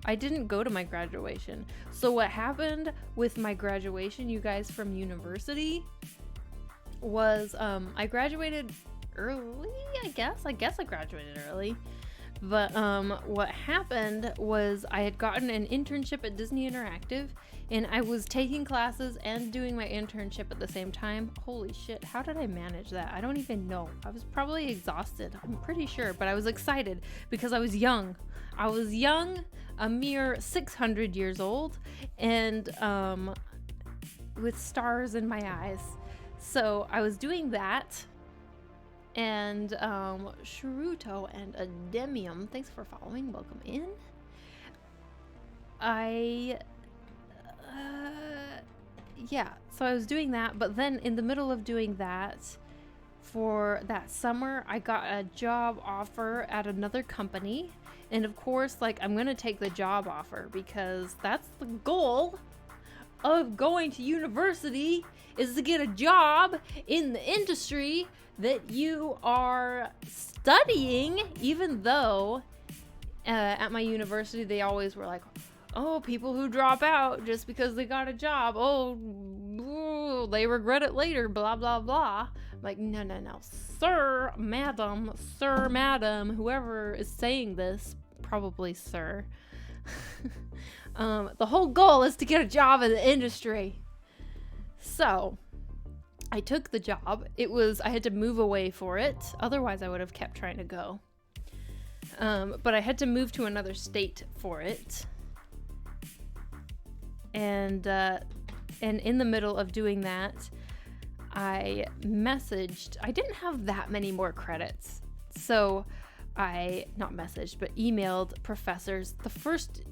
I didn't go to my graduation. So what happened with my graduation, you guys, from university was I graduated early, I guess I graduated early. But what happened was I had gotten an internship at Disney Interactive and I was taking classes and doing my internship at the same time. Holy shit, how did I manage that? I don't even know. I was probably exhausted, I'm pretty sure, but I was excited because I was young. A mere 600 years old, and with stars in my eyes. So I was doing that, and Sharuto and Ademium, thanks for following, welcome in. So I was doing that, but then in the middle of doing that, for that summer, I got a job offer at another company. And of course, like, I'm gonna take the job offer because that's the goal of going to university, is to get a job in the industry that you are studying, even though at my university they always were like, oh, people who drop out just because they got a job, they regret it later, blah blah blah. I'm like, no, sir, madam, whoever is saying this, probably sir. The whole goal is to get a job in the industry. So I took the job. I had to move away for it. Otherwise I would have kept trying to go. But I had to move to another state for it. And in the middle of doing that, I didn't have that many more credits. So I emailed professors. The first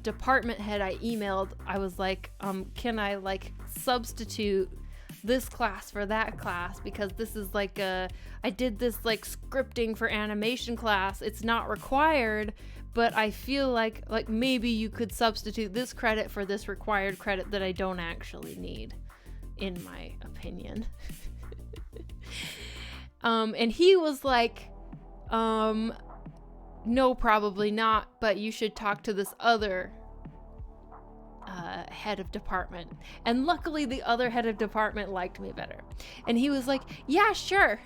department head I emailed, I was like, can I like substitute this class for that class, because this is like I did this like scripting for animation class. It's not required, but I feel like maybe you could substitute this credit for this required credit that I don't actually need. in my opinion. And he was like, no, probably not, but you should talk to this other head of department. And luckily the other head of department liked me better. And he was like, yeah, sure.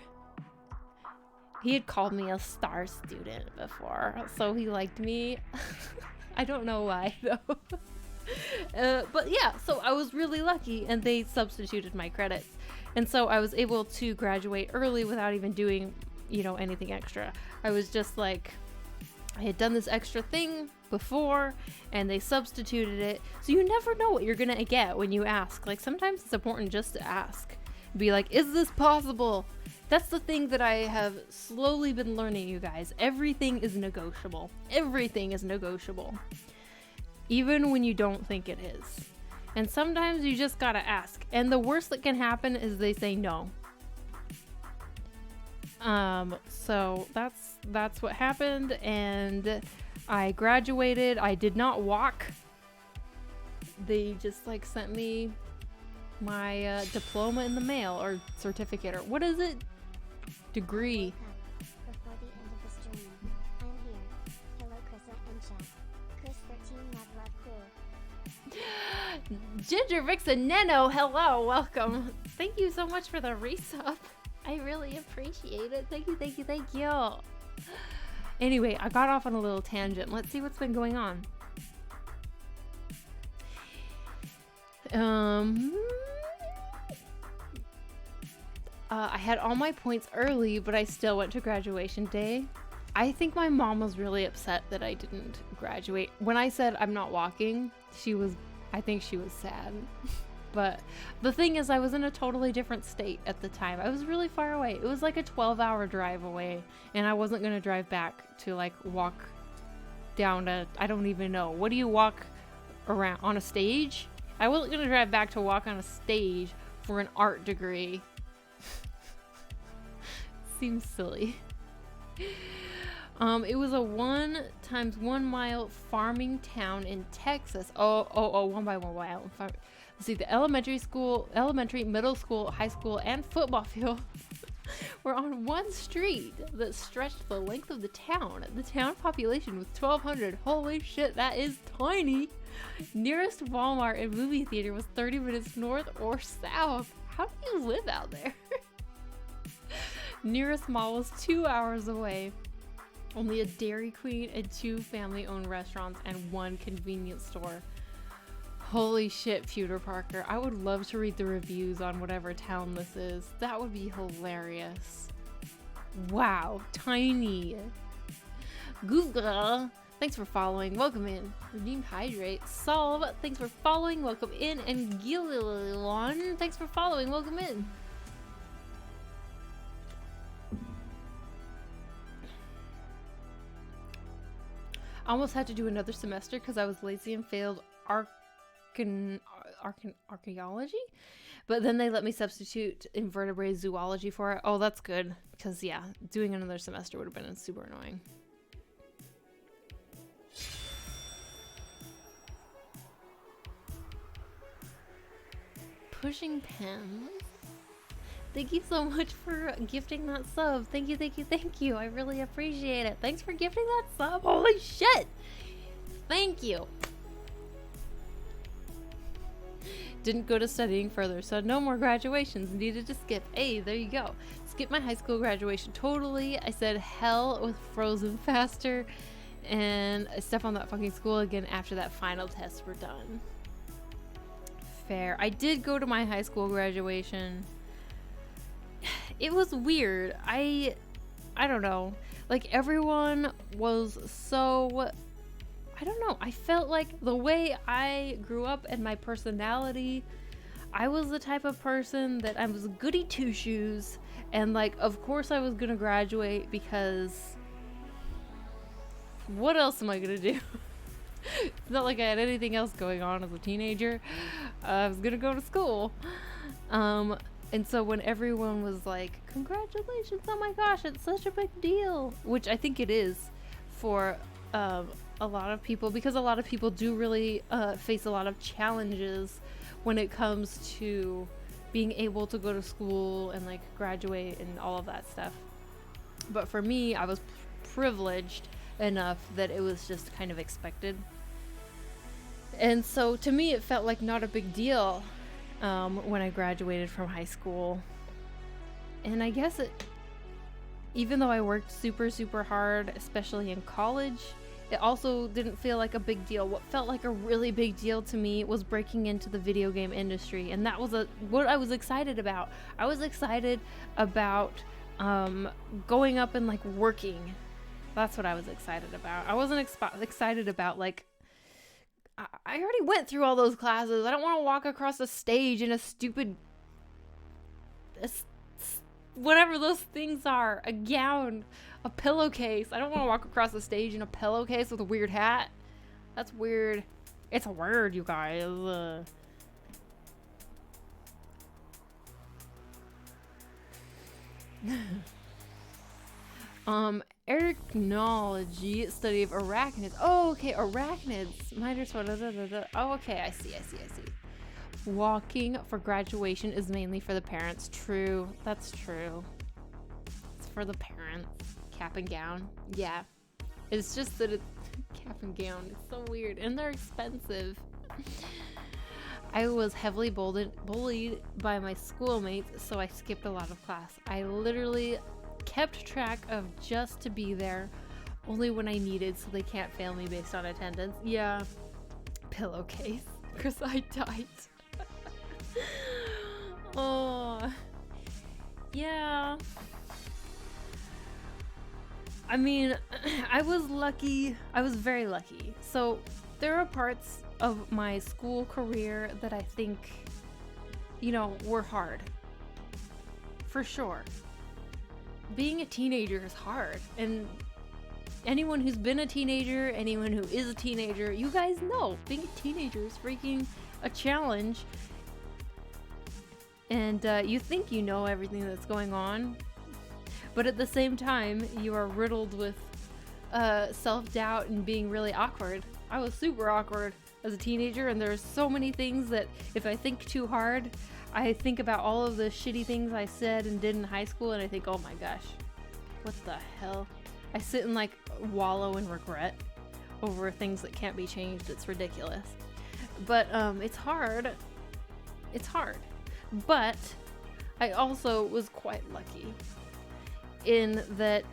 He had called me a star student before, so he liked me. I don't know why though. But yeah, so I was really lucky and they substituted my credits. And so I was able to graduate early without even doing, you know, anything extra. I was just like, I had done this extra thing before and they substituted it. So you never know what you're gonna get when you ask. Like sometimes it's important just to ask. Be like, is this possible? That's the thing that I have slowly been learning, you guys. Everything is negotiable. Everything is negotiable. Even when you don't think it is. And sometimes you just gotta ask. And the worst that can happen is they say no. So that's what happened, and I graduated. I did not walk. They just like sent me my diploma in the mail, or certificate, or what is it? Degree. Before the end of the stream, I'm here. Hello, Chrissa and chat. Chris 13 Love Cool. Ginger Vixen Neno, hello, welcome. Thank you so much for the resub. I really appreciate it. Thank you, thank you, thank you. Anyway, I got off on a little tangent. Let's see what's been going on. I had all my points early, but I still went to graduation day. I think my mom was really upset that I didn't graduate. When I said I'm not walking, I think she was sad. But the thing is, I was in a totally different state at the time. I was really far away. It was like a 12-hour drive away, and I wasn't going to drive back to like walk down to, I don't even know. What do you walk around on a stage? I wasn't going to drive back to walk on a stage for an art degree. Seems silly. It was a 1 times 1 mile farming town in Texas. 1 by 1 mile. Let's see, the elementary, middle school, high school, and football field were on one street that stretched the length of the town. The town population was 1,200. Holy shit, that is tiny. Nearest Walmart and movie theater was 30 minutes north or south. How do you live out there? Nearest mall was 2 hours away. Only a Dairy Queen and 2 family-owned restaurants and 1 convenience store. Holy shit, Pewter Parker. I would love to read the reviews on whatever town this is. That would be hilarious. Wow, tiny. Google, thanks for following. Welcome in. Redeemed Hydrate. Solve, thanks for following. Welcome in. And Gililon, thanks for following. Welcome in. I almost had to do another semester because I was lazy and failed archaeology, but then they let me substitute invertebrate zoology for it. Oh, that's good, because yeah, doing another semester would have been super annoying. Pushing pens. Thank you so much for gifting that sub. Thank you, thank you, thank you. I really appreciate it. Thanks for gifting that sub. Holy shit. Thank you. Didn't go to studying further, so no more graduations. Needed to skip. Hey, there you go. Skip my high school graduation totally. I said hell with Frozen faster, and I stepped on that fucking school again after that final tests were done. Fair. I did go to my high school graduation. It was weird. I don't know. Like, everyone was so, I don't know. I felt like the way I grew up and my personality, I was the type of person that I was goody two shoes, and like, of course I was gonna graduate because what else am I gonna do? It's not like I had anything else going on as a teenager. I was gonna go to school. And so when everyone was like, congratulations, oh my gosh, it's such a big deal, which I think it is for a lot of people, because a lot of people do really face a lot of challenges when it comes to being able to go to school and like graduate and all of that stuff. But for me, I was privileged enough that it was just kind of expected. And so to me, it felt like not a big deal when I graduated from high school. And I guess even though I worked super, super hard, especially in college, it also didn't feel like a big deal. What felt like a really big deal to me was breaking into the video game industry. And that was what I was excited about. I was excited about going up and like working. That's what I was excited about. I wasn't excited about like, I already went through all those classes. I don't want to walk across a stage in a stupid, whatever those things are, a gown, a pillowcase. I don't want to walk across the stage in a pillowcase with a weird hat. That's weird. It's a word, you guys. Arachnology, study of arachnids. Oh, okay, arachnids. Minors. Oh, okay, I see. Walking for graduation is mainly for the parents. True, that's true. It's for the parents. Cap and gown. Yeah. It's just that it's cap and gown. It's so weird. And they're expensive. I was heavily bullied by my schoolmates, so I skipped a lot of class. I literally kept track of just to be there, only when I needed, so they can't fail me based on attendance. Yeah. Pillowcase. Because I died. Oh. Yeah. I mean, I was lucky. I was very lucky. So there are parts of my school career that I think, were hard. For sure. Being a teenager is hard. And anyone who's been a teenager, anyone who is a teenager, you guys know being a teenager is freaking a challenge. And you think you know everything that's going on. But at the same time, you are riddled with self-doubt and being really awkward. I was super awkward as a teenager, and there's so many things that if I think too hard, I think about all of the shitty things I said and did in high school, and I think, oh my gosh, what the hell? I sit and like wallow in regret over things that can't be changed. It's ridiculous. But it's hard. It's hard. But I also was quite lucky in that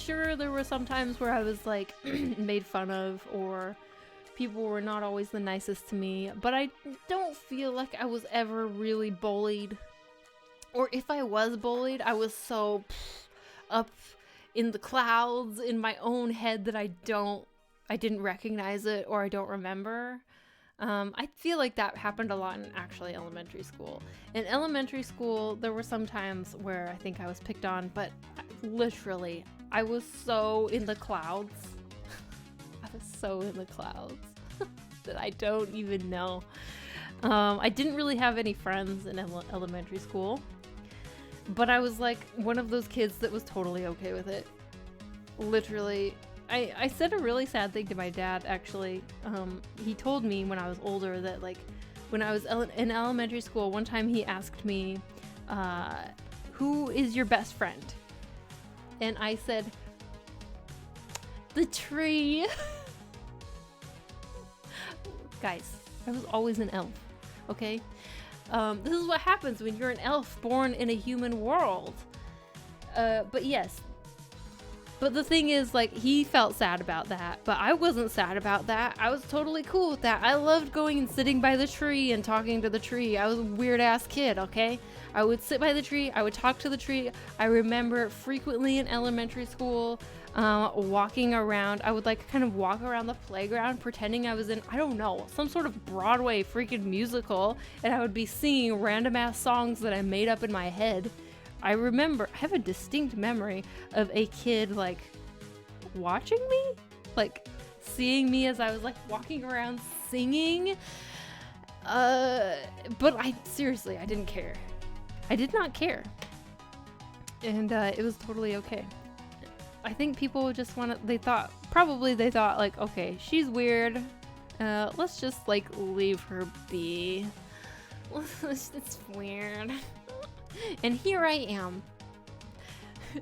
there were some times where I was like made fun of, or people were not always the nicest to me, but I don't feel like I was ever really bullied. Or if I was bullied, I was so up in the clouds in my own head that I didn't recognize it, or I don't remember. I feel like that happened a lot in actually elementary school. In elementary school, there were some times where I think I was picked on, but literally, I was so in the clouds. I was so in the clouds that I don't even know. I didn't really have any friends in elementary school, but I was like one of those kids that was totally okay with it. Literally. I said a really sad thing to my dad, actually. He told me when I was older that, like, when I was in elementary school, one time he asked me, who is your best friend? And I said, the tree. Guys, I was always an elf, okay? This is what happens when you're an elf born in a human world. But yes. But the thing is, like, he felt sad about that, but I wasn't sad about that. I was totally cool with that. I loved going and sitting by the tree and talking to the tree. I was a weird-ass kid, okay? I would sit by the tree. I would talk to the tree. I remember frequently in elementary school, walking around. I would, like, kind of walk around the playground pretending I was in, I don't know, some sort of Broadway freaking musical, and I would be singing random-ass songs that I made up in my head. I have a distinct memory of a kid, like, watching me? Like, seeing me as I was, like, walking around singing. But I didn't care. I did not care. And, it was totally okay. I think people just they thought, like, okay, she's weird. Let's just, like, leave her be. It's weird. And here I am,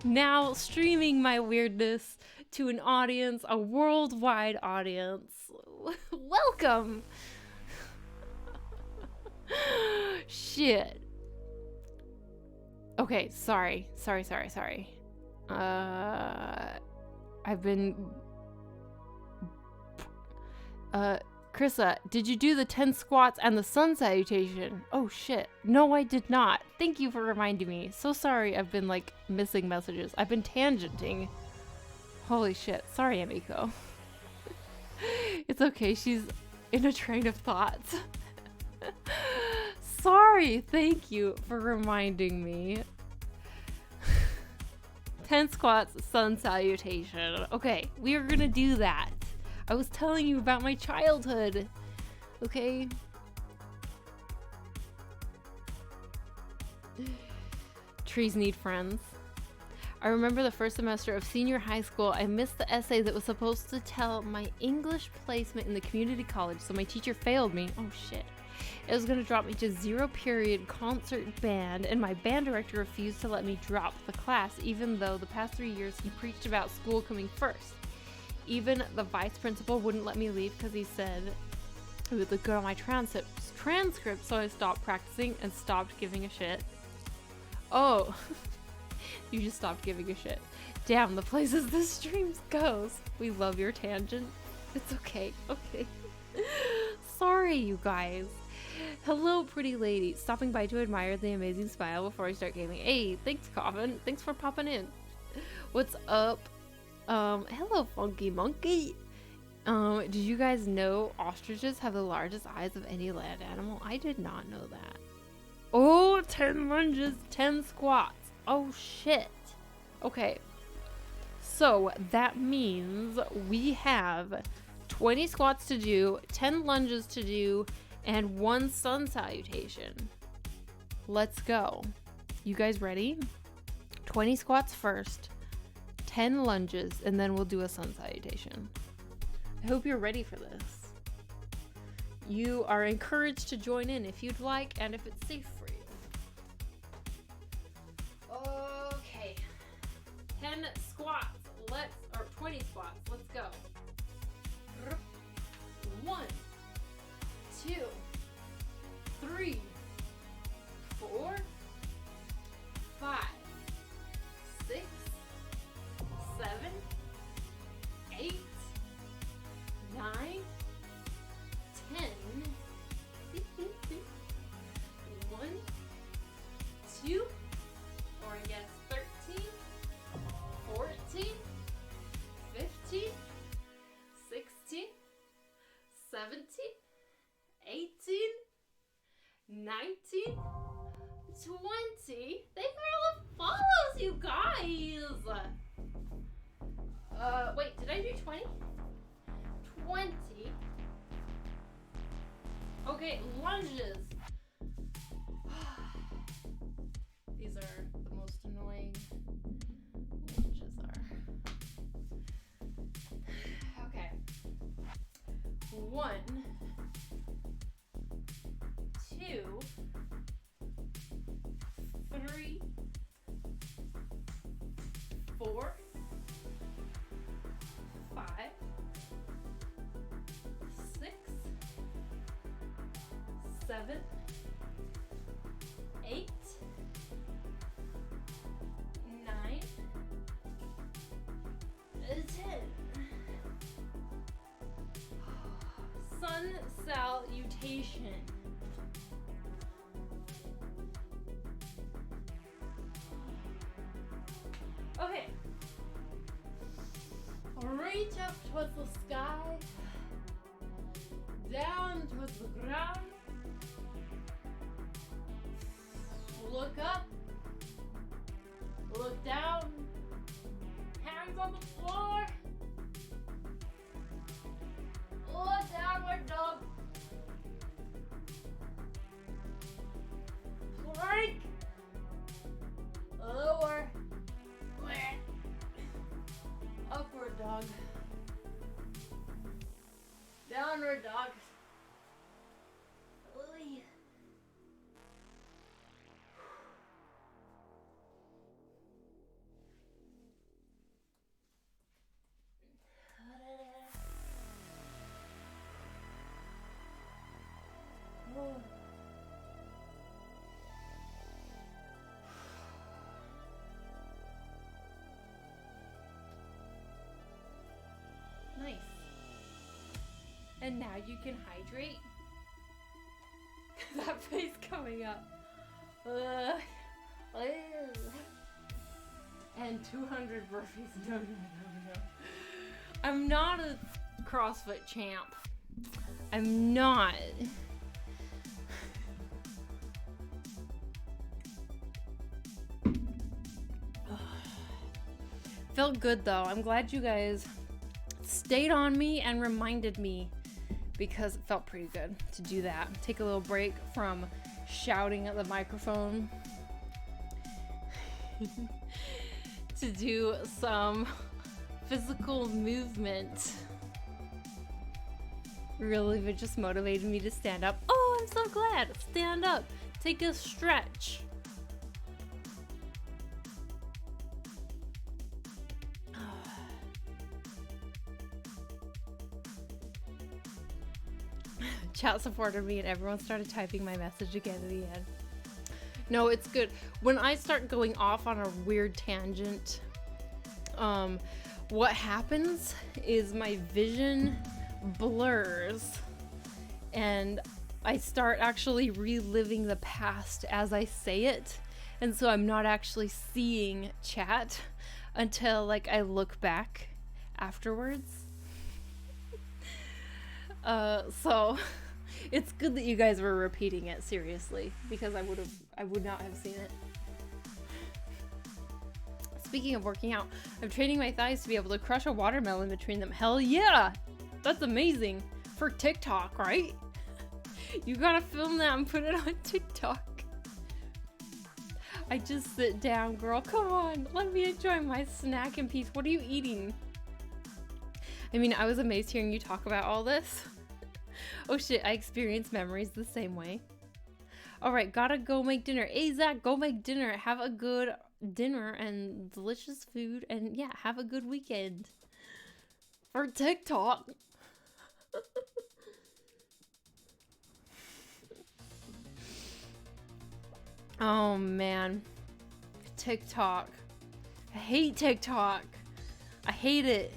now streaming my weirdness to an audience, a worldwide audience. Welcome! Shit. Okay, sorry. I've been... Krissa, did you do the 10 squats and the sun salutation? Oh shit. No, I did not. Thank you for reminding me. So sorry I've been, like, missing messages. I've been tangenting. Holy shit. Sorry, Amiko. It's okay. She's in a train of thoughts. Sorry. Thank you for reminding me. 10 squats, sun salutation. Okay, we are gonna do that. I was telling you about my childhood. Okay? Trees need friends. I remember the first semester of senior high school, I missed the essay that was supposed to tell my English placement in the community college, so my teacher failed me. Oh shit. It was going to drop me to 0 period concert band, and my band director refused to let me drop the class, even though the past 3 years he preached about school coming first. Even the vice principal wouldn't let me leave because he said it would look good on my transcript, so I stopped practicing and stopped giving a shit. Oh, you just stopped giving a shit. Damn, the places this stream goes. We love your tangent. It's okay. Okay. Sorry, you guys. Hello, pretty lady. Stopping by to admire the amazing smile before I start gaming. Hey, thanks, Coffin. Thanks for popping in. What's up? Hello, Funky Monkey. Did you guys know ostriches have the largest eyes of any land animal? I did not know that. Oh, 10 lunges, 10 squats. Oh, shit. Okay. So, that means we have 20 squats to do, 10 lunges to do, and 1 sun salutation. Let's go. You guys ready? 20 squats first, 10 lunges, and then we'll do a sun salutation. I hope you're ready for this. You are encouraged to join in if you'd like and if it's safe for you. Okay. 10 squats. Or 20 squats. Let's go. 1, 2, 3, 4, 5, 6, 7, 8, 9, 10. 1, 2, or I guess 13, 14, 15, 16, 17, 18, 19, 20. Thank you for all the follows, you guys. Wait, did I do 20? 20. Okay, lunges. These are the most annoying. Lunges are. Okay. 1, 2, 3, 4, 5, 6, 7, 8, 9, 10. Sun salutation. Okay. Reach up towards the sky, down towards the ground. Look up, look down, hands on the floor. Look downward dog. Plank. Lower. Upward dog. Downward dog. And now you can hydrate. That face coming up. And 200 burpees. No. I'm not a CrossFit champ. I'm not. Felt good though. I'm glad you guys stayed on me and reminded me, because it felt pretty good to do that. Take a little break from shouting at the microphone to do some physical movement. Really, it just motivated me to stand up. Oh, I'm so glad. Stand up. Take a stretch. Chat supported me and everyone started typing my message again at the end. No, it's good. When I start going off on a weird tangent, what happens is my vision blurs and I start actually reliving the past as I say it. And so I'm not actually seeing chat until like I look back afterwards. So it's good that you guys were repeating it, seriously, because I would not have seen it. Speaking of working out, I'm training my thighs to be able to crush a watermelon between them. Hell yeah! That's amazing. For TikTok, right? You gotta film that and put it on TikTok. I just sit down, girl. Come on, let me enjoy my snack in peace. What are you eating? I mean, I was amazed hearing you talk about all this. Oh shit, I experience memories the same way. Alright, gotta go make dinner. Hey Zach, go make dinner. Have a good dinner and delicious food. And yeah, have a good weekend. For TikTok. Oh man. TikTok. I hate TikTok. I hate it.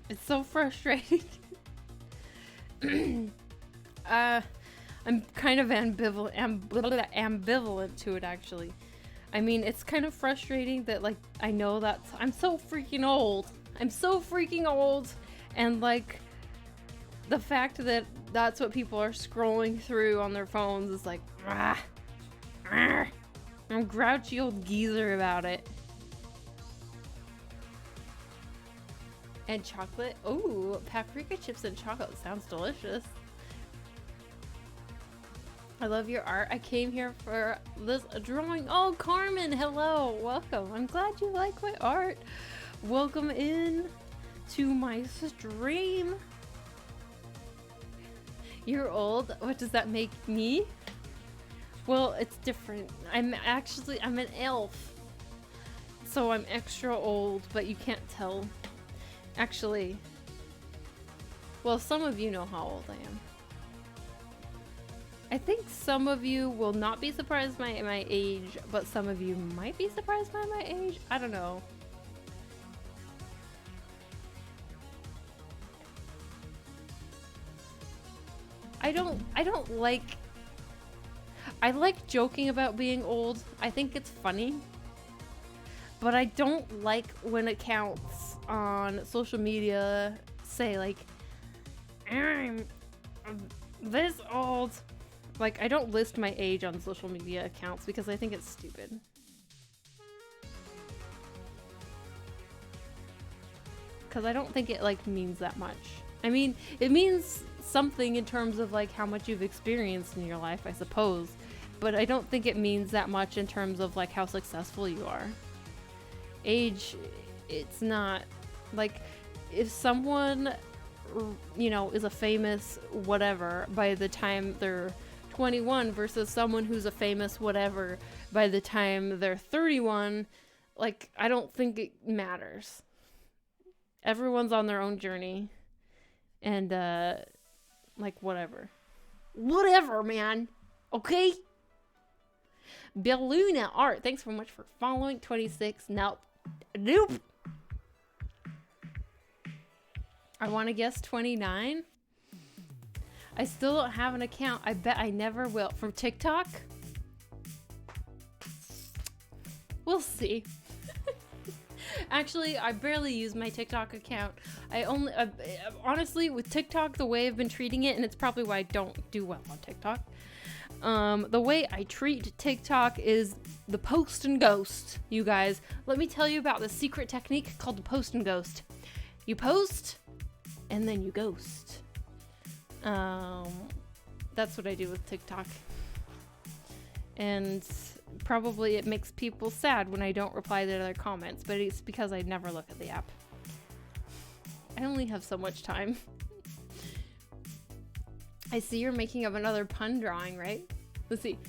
It's so frustrating. I'm kind of ambivalent to it, actually. I mean, it's kind of frustrating that, like, I know that I'm so freaking old. I'm so freaking old. And, like, the fact that that's what people are scrolling through on their phones is like, I'm a grouchy old geezer about it. And chocolate. Oh, paprika chips and chocolate sounds delicious. I love your art. I came here for this drawing. Oh, Carmen, hello. Welcome. I'm glad you like my art. Welcome in to my stream. You're old. What does that make me? Well, it's different. I'm an elf. So I'm extra old, but you can't tell. Actually, well, some of you know how old I am. I think some of you will not be surprised by my age, but some of you might be surprised by my age. I don't know. I like joking about being old. I think it's funny. But I don't like when accounts on social media say like, I'm this old. Like, I don't list my age on social media accounts because I think it's stupid. Because I don't think it, like, means that much. I mean, it means something in terms of, like, how much you've experienced in your life, I suppose. But I don't think it means that much in terms of, like, how successful you are. Age, it's not, like, if someone, you know, is a famous whatever by the time they're 21 versus someone who's a famous whatever by the time they're 31, like, I don't think it matters. Everyone's on their own journey. And, like, whatever. Whatever, man. Okay? Belluna Art, thanks so much for following. 26. Nope. I want to guess 29. I still don't have an account. I bet I never will. From TikTok? We'll see. Actually, I barely use my TikTok account. Honestly, with TikTok, the way I've been treating it, and it's probably why I don't do well on TikTok. The way I treat TikTok is the post and ghost, you guys. Let me tell you about the secret technique called the post and ghost. You post, and then you ghost. That's what I do with TikTok. And probably it makes people sad when I don't reply to their comments, but it's because I never look at the app. I only have so much time. I see you're making up another pun drawing, right? Let's see.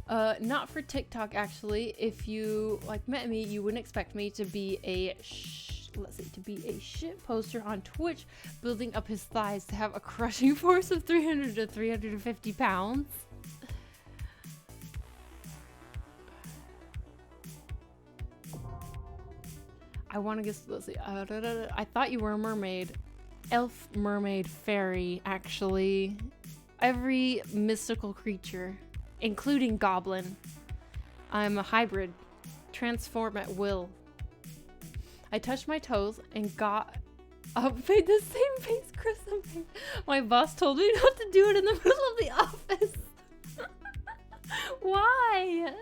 Not for TikTok, actually. If you met me, you wouldn't expect me to be a shit poster on Twitch, building up his thighs to have a crushing force of 300 to 350 pounds. I want to guess. Let's see. I thought you were a mermaid. Elf, mermaid, fairy, actually. Every mystical creature, including goblin. I'm a hybrid. Transform at will. I touched my toes and got up, made the same face Chris made. My boss told me not to do it in the middle of the office. Why?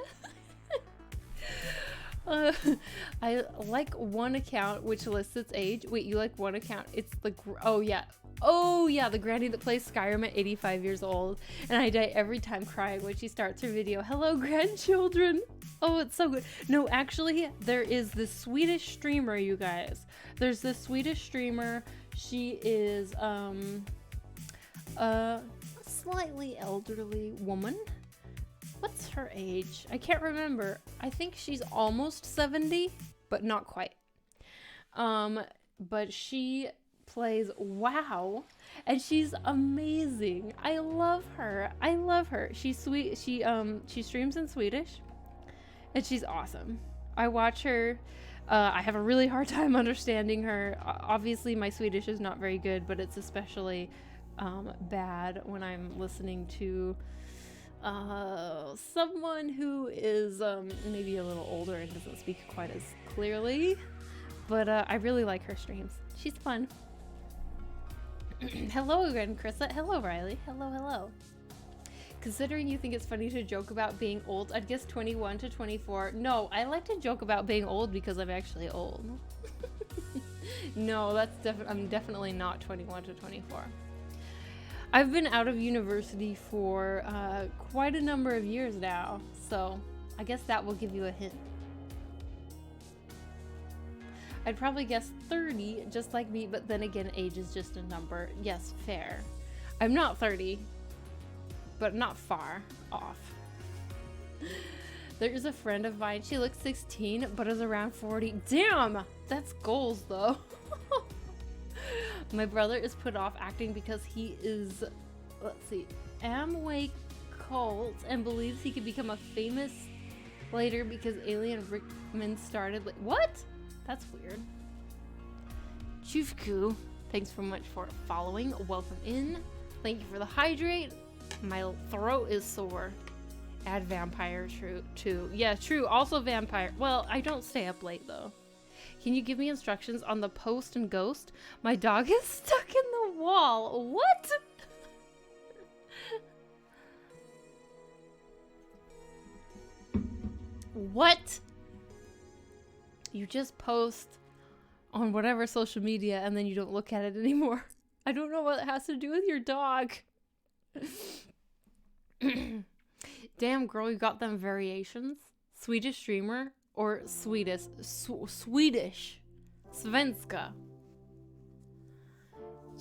I like one account which lists its age. Wait, you like one account? It's the oh yeah, the granny that plays Skyrim at 85 years old, and I die every time crying when she starts her video. Hello, grandchildren. Oh, it's so good. No, actually, there is this Swedish streamer, you guys. There's this Swedish streamer. She is a slightly elderly woman. What's her age? I can't remember. I think she's almost 70, but not quite. But she plays WoW, and she's amazing. I love her. She's sweet. She streams in Swedish, and she's awesome. I watch her. I have a really hard time understanding her. Obviously, my Swedish is not very good, but it's especially bad when I'm listening to someone who is maybe a little older and doesn't speak quite as clearly, but I really like her streams. She's fun. Hello again, Krissa. Hello, Riley. Hello. Considering you think it's funny to joke about being old, I'd guess 21 to 24. No, I like to joke about being old because I'm actually old. No, I'm definitely not 21 to 24. I've been out of university for quite a number of years now, so I guess that will give you a hint. I'd probably guess 30, just like me, but then again, age is just a number. Yes, fair. I'm not 30, but not far off. There is a friend of mine, she looks 16, but is around 40. Damn! That's goals, though. My brother is put off acting because he is, Amway cult and believes he could become a famous later because Alien Rickman started. What? That's weird. Chufku, thanks so much for following. Welcome in. Thank you for the hydrate. My throat is sore. Add vampire too. Yeah, true. Also vampire. Well, I don't stay up late though. Can you give me instructions on the post and ghost? My dog is stuck in the wall. What? What? You just post on whatever social media and then you don't look at it anymore. I don't know what it has to do with your dog. Damn, girl, you got them variations. Swedish streamer or Swedish? Svenska.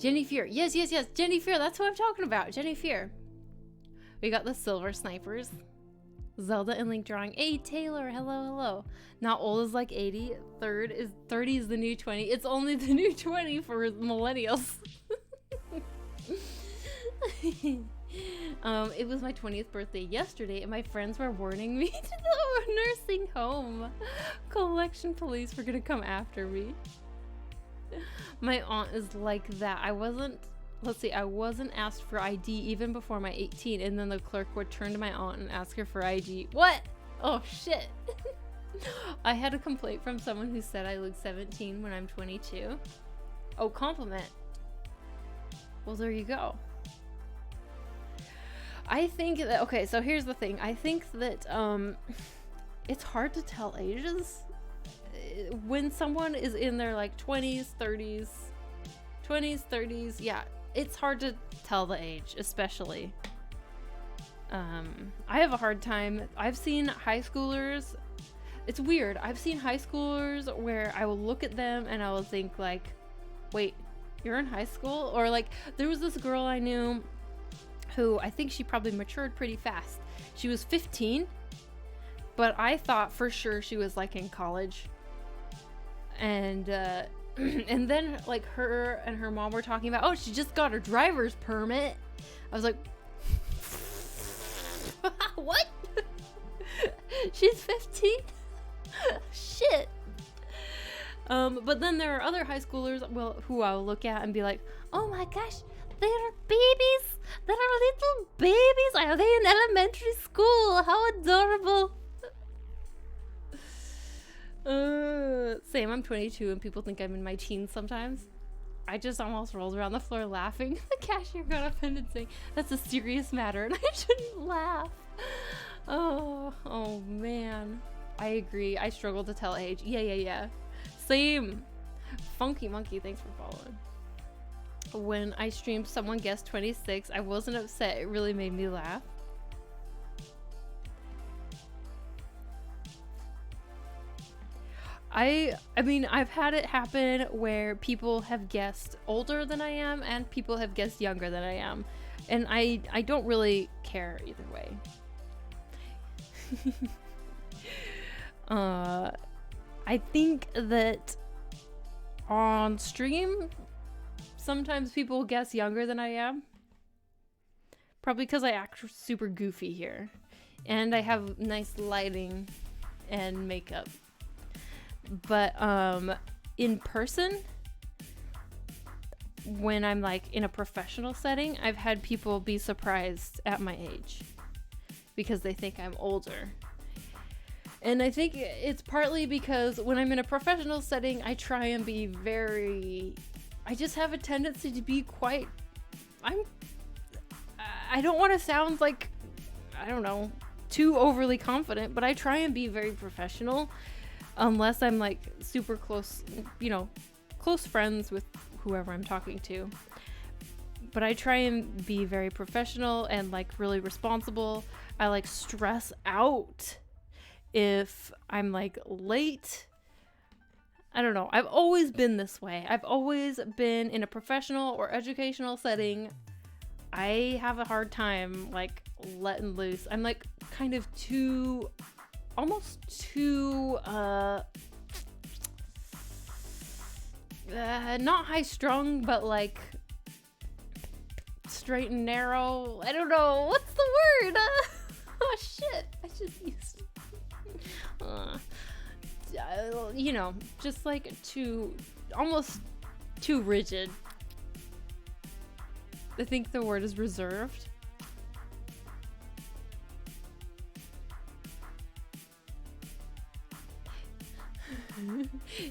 Jenny Fear. Yes. Jenny Fear. That's what I'm talking about. Jenny Fear. We got the Silver Snipers. Zelda and Link drawing. Hey, Taylor. Hello. Not old is like 80. 30 is the new 20. It's only the new 20 for millennials. It was my 20th birthday yesterday, and my friends were warning me to the nursing home. Collection police were gonna come after me. My aunt is like that. I wasn't asked for ID even before my 18, and then the clerk would turn to my aunt and ask her for ID. What? Oh shit. I had a complaint from someone who said I look 17 when I'm 22. Oh, compliment. Well, there you go. I think that, okay, so here's the thing. I think that it's hard to tell ages when someone is in their like 20s, 30s, yeah, it's hard to tell the age, especially. I have a hard time. I've seen high schoolers. It's weird. I've seen high schoolers where I will look at them and I will think like, wait, you're in high school? Or like, there was this girl I knew who I think she probably matured pretty fast. She was 15, but I thought for sure she was like in college. And and then like her and her mom were talking about, oh, she just got her driver's permit. I was like, what? She's 15? Shit. But then there are other high schoolers, well, who I'll look at and be like, oh my gosh, they're babies. They're little babies. Are they in elementary school? How adorable. Same, I'm 22 and people think I'm in my teens sometimes. I just almost rolled around the floor laughing. The cashier got offended saying, that's a serious matter and I shouldn't laugh. Oh man. I agree. I struggle to tell age. Yeah. Same. Funky Monkey, thanks for following. When I streamed, someone guessed 26. I wasn't upset. It really made me laugh. I mean, I've had it happen where people have guessed older than I am and people have guessed younger than I am. And I don't really care either way. I think that on stream, sometimes people guess younger than I am. Probably because I act super goofy here. And I have nice lighting and makeup. But in person, when I'm like in a professional setting, I've had people be surprised at my age because they think I'm older. And I think it's partly because when I'm in a professional setting, I try and be I just have a tendency to be quite, I don't want to sound like, I don't know, too overly confident, but I try and be very professional unless I'm like super close, close friends with whoever I'm talking to. But I try and be very professional and like really responsible. I like stress out if I'm like late. I don't know. I've always been this way. I've always been in a professional or educational setting. I have a hard time like letting loose. I'm like kind of almost too not high strung, but like straight and narrow. I don't know. What's the word? Oh shit. I just used just like almost too rigid. I think the word is reserved.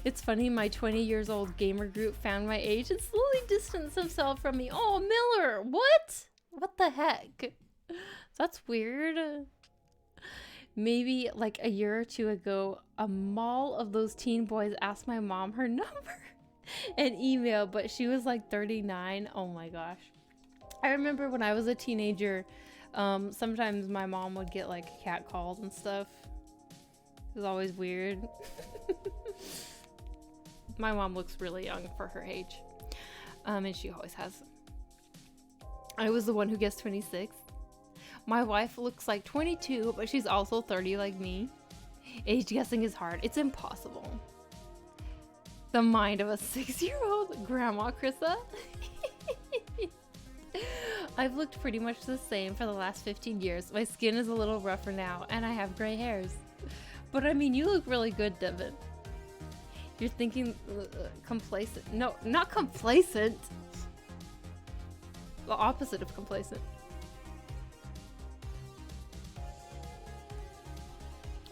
It's funny, my 20 years old gamer group found my age and slowly distanced themselves from me. Oh, Miller, what? What the heck? That's weird. Maybe like a year or two ago, a mall of those teen boys asked my mom her number and email, but she was like 39. Oh my gosh. I remember when I was a teenager, sometimes my mom would get like cat calls and stuff. It was always weird. My mom looks really young for her age. And she always has. I was the one who guessed 26. My wife looks like 22, but she's also 30 like me. Age guessing is hard. It's impossible. The mind of a 6-year-old Grandma Krissa. I've looked pretty much the same for the last 15 years. My skin is a little rougher now, and I have gray hairs. But I mean, you look really good, Devin. You're thinking complacent. No, not complacent. The opposite of complacent.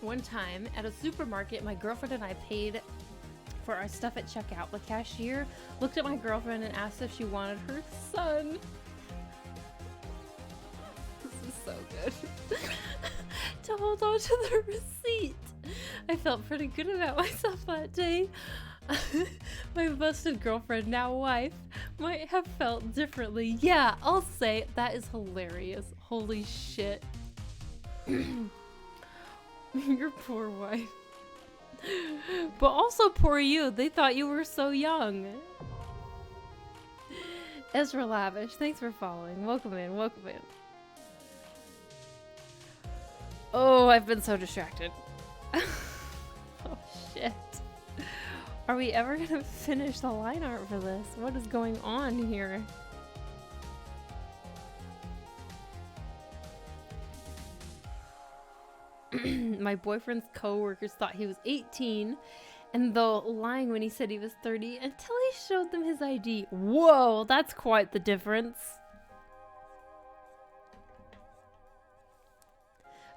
One time at a supermarket, my girlfriend and I paid for our stuff at checkout. The cashier looked at my girlfriend and asked if she wanted her son. This is so good. To hold on to the receipt. I felt pretty good about myself that day. My busted girlfriend, now wife, might have felt differently. Yeah, I'll say that is hilarious. Holy shit. Your poor wife. But also poor you. They thought you were so young. Ezra Lavish, thanks for following. Welcome in, welcome in. Oh, I've been so distracted. Oh shit. Are we ever gonna finish the line art for this? What is going on here? My boyfriend's co-workers thought he was 18 and though lying when he said he was 30 until he showed them his ID. Whoa, that's quite the difference.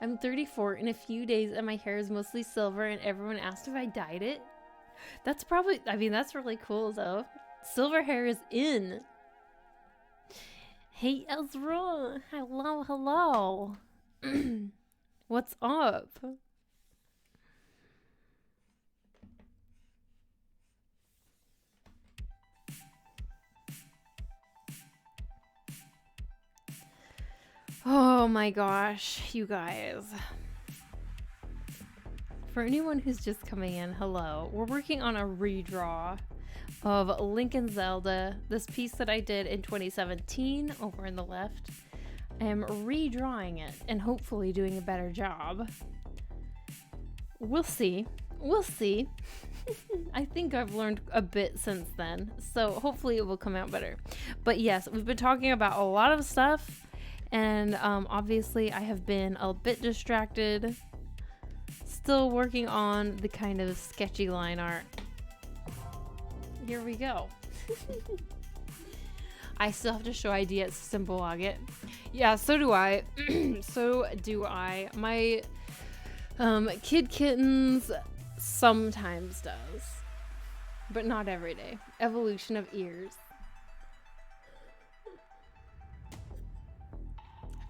I'm 34 in a few days and my hair is mostly silver and everyone asked if I dyed it. That's probably, I mean, that's really cool though. Silver hair is in. Hey Ezra, hello, hello. What's up? Oh my gosh, you guys. For anyone who's just coming in, hello. We're working on a redraw of Link and Zelda. This piece that I did in 2017 over in the left. I am redrawing it and hopefully doing a better job. We'll see. We'll see. I think I've learned a bit since then, so hopefully it will come out better. But yes, we've been talking about a lot of stuff, and obviously I have been a bit distracted. Still working on the kind of sketchy line art. Here we go. I still have to show ID at Symbolog it. Yeah, so do I. So do I. My Kid Kittens sometimes does, but not every day. Evolution of ears.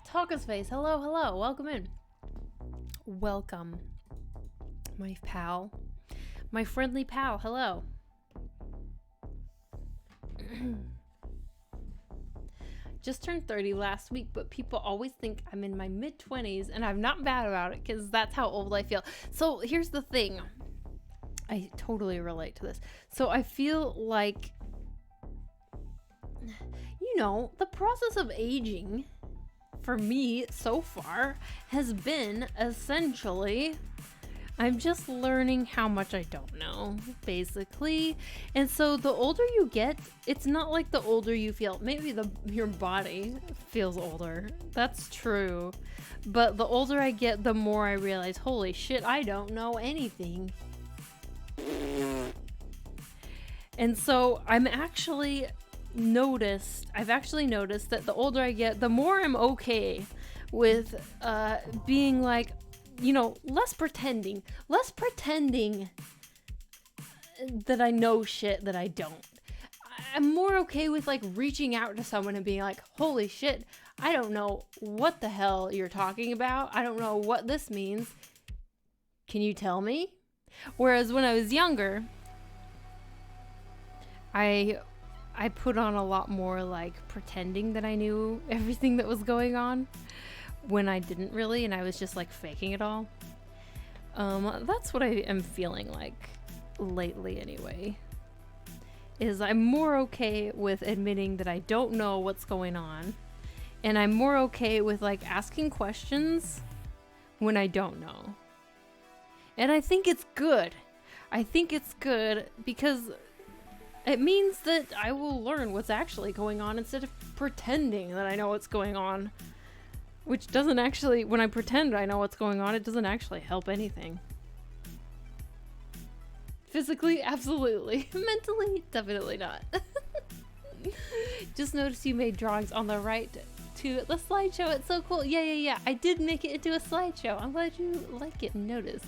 Talka's face. Hello, hello. Welcome in. Welcome. My pal. My friendly pal. Hello. Just turned 30 last week, but people always think I'm in my mid-20s, and I'm not bad about it because that's how old I feel. So here's the thing. I totally relate to this. So I feel like, you know, the process of aging for me so far has been essentially I'm just learning how much I don't know, basically. And so the older you get, it's not like the older you feel. Maybe your body feels older. That's true. But the older I get, the more I realize, holy shit, I don't know anything. And so I've actually noticed that the older I get, the more I'm okay with being like, you know, less pretending that I know shit that I don't. I'm more okay with like reaching out to someone and being like, holy shit, I don't know what the hell you're talking about. I don't know what this means. Can you tell me? Whereas when I was younger, I put on a lot more like pretending that I knew everything that was going on when I didn't really, and I was just like faking it all. That's what I am feeling like lately anyway, is I'm more okay with admitting that I don't know what's going on, and I'm more okay with like asking questions when I don't know. And I think it's good. I think it's good because it means that I will learn what's actually going on instead of pretending that I know what's going on. Which doesn't actually, when I pretend I know what's going on, it doesn't actually help anything. Physically, absolutely. Mentally, definitely not. Just noticed you made drawings on the right to the slideshow. It's so cool. Yeah. I did make it into a slideshow. I'm glad you like it and noticed.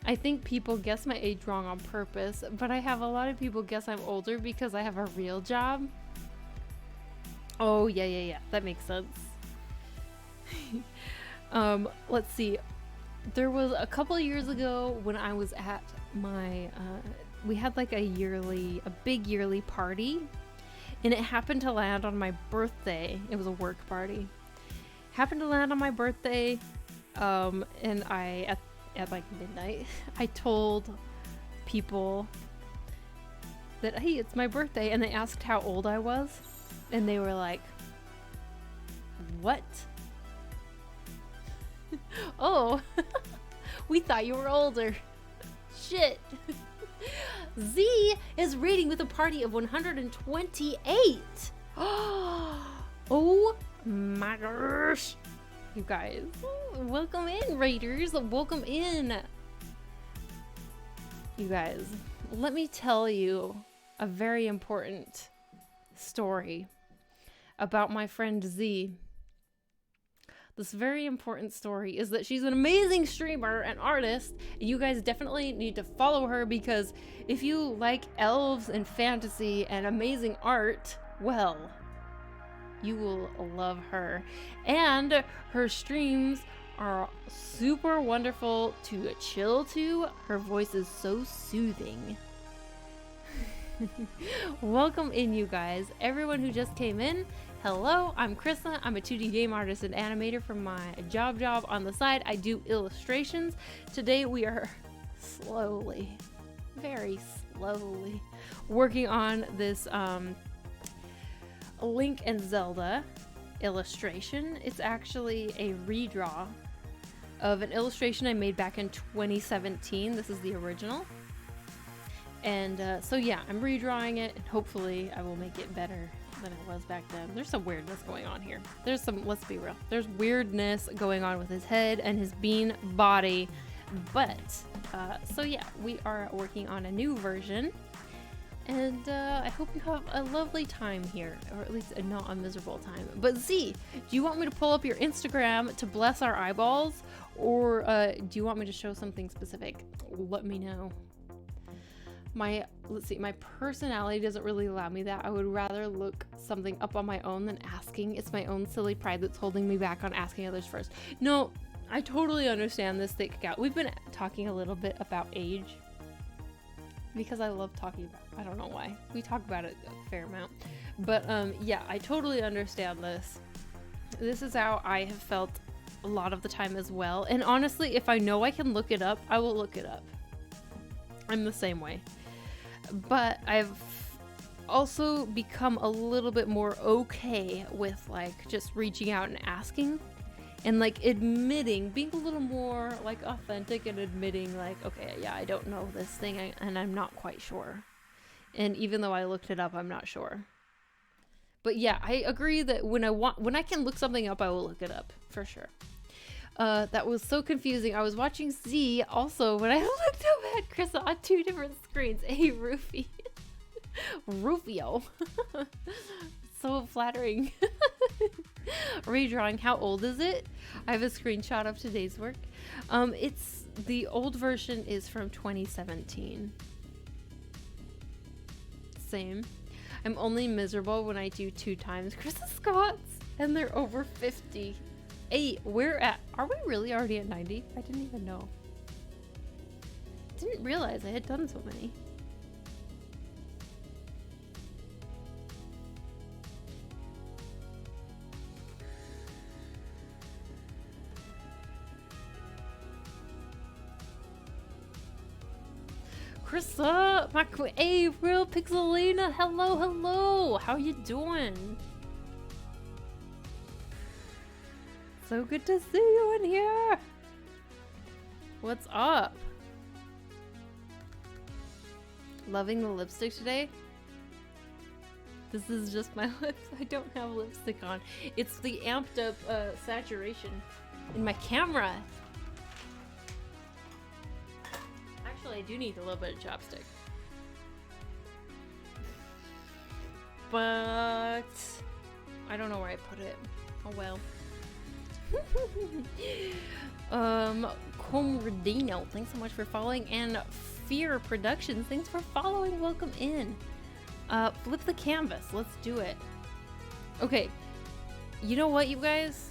I think people guess my age wrong on purpose, but I have a lot of people guess I'm older because I have a real job. Oh, yeah. That makes sense. Let's see. There was a couple of years ago when I was at my, we had like a big yearly party, and it happened to land on my birthday. It was a work party. Happened to land on my birthday, and at like midnight, I told people that, hey, it's my birthday, and they asked how old I was, and they were like, what? Oh, we thought you were older. Shit. Z is rating with a party of 128. Oh my gosh. You guys, welcome in, raiders. Welcome in. You guys, let me tell you a very important story about my friend Z. This very important story is that she's an amazing streamer and artist, and you guys definitely need to follow her, because if you like elves and fantasy and amazing art, well, you will love her. And her streams are super wonderful to chill to. Her voice is so soothing. Welcome in, you guys. Everyone who just came in, hello, I'm Krista. I'm a 2D game artist and animator from my job on the side. I do illustrations. Today we are slowly, very slowly, working on this Link and Zelda illustration. It's actually a redraw of an illustration I made back in 2017. This is the original. And so yeah, I'm redrawing it, and hopefully I will make it better than it was back then. There's some weirdness going on here. Let's be real, there's weirdness going on with his head and his bean body. But so yeah, we are working on a new version, and I hope you have a lovely time here, or at least not a miserable time. But Z, do you want me to pull up your Instagram to bless our eyeballs, or do you want me to show something specific? Let me know. Let's see, my personality doesn't really allow me that. I would rather look something up on my own than asking. It's my own silly pride that's holding me back on asking others first. No, I totally understand this thick gal. We've been talking a little bit about age because I love talking about, I don't know why. We talk about it a fair amount. But yeah, I totally understand this. This is how I have felt a lot of the time as well. And honestly, if I know I can look it up, I will look it up. I'm the same way. But I've also become a little bit more okay with like just reaching out and asking, and like admitting, being a little more like authentic and admitting like, okay, yeah, I don't know this thing and I'm not quite sure. And even though I looked it up, I'm not sure. But yeah, I agree that when I can look something up, I will look it up for sure. That was so confusing. I was watching Z also when I looked up at Chris on two different screens. Hey, Rufy. Rufio. So flattering. Redrawing. How old is it? I have a screenshot of today's work. It's the old version is from 2017. Same. I'm only miserable when I do 2 times Chris Scott's, and they're over 50. Hey, are we really already at 90? I didn't even know. Didn't realize I had done so many. Krista, my queen, hey, real Pixelina, hello. How you doing? So good to see you in here. What's up? Loving the lipstick today? This is just my lips. I don't have lipstick on. It's the amped up saturation in my camera. Actually, Actually, I do need a little bit of chopstick. But I don't know where I put it. Oh well. Comradino, thanks so much for following, and Fear Productions, thanks for following. Welcome in. Flip the canvas. Let's do it. Okay. You know what, you guys?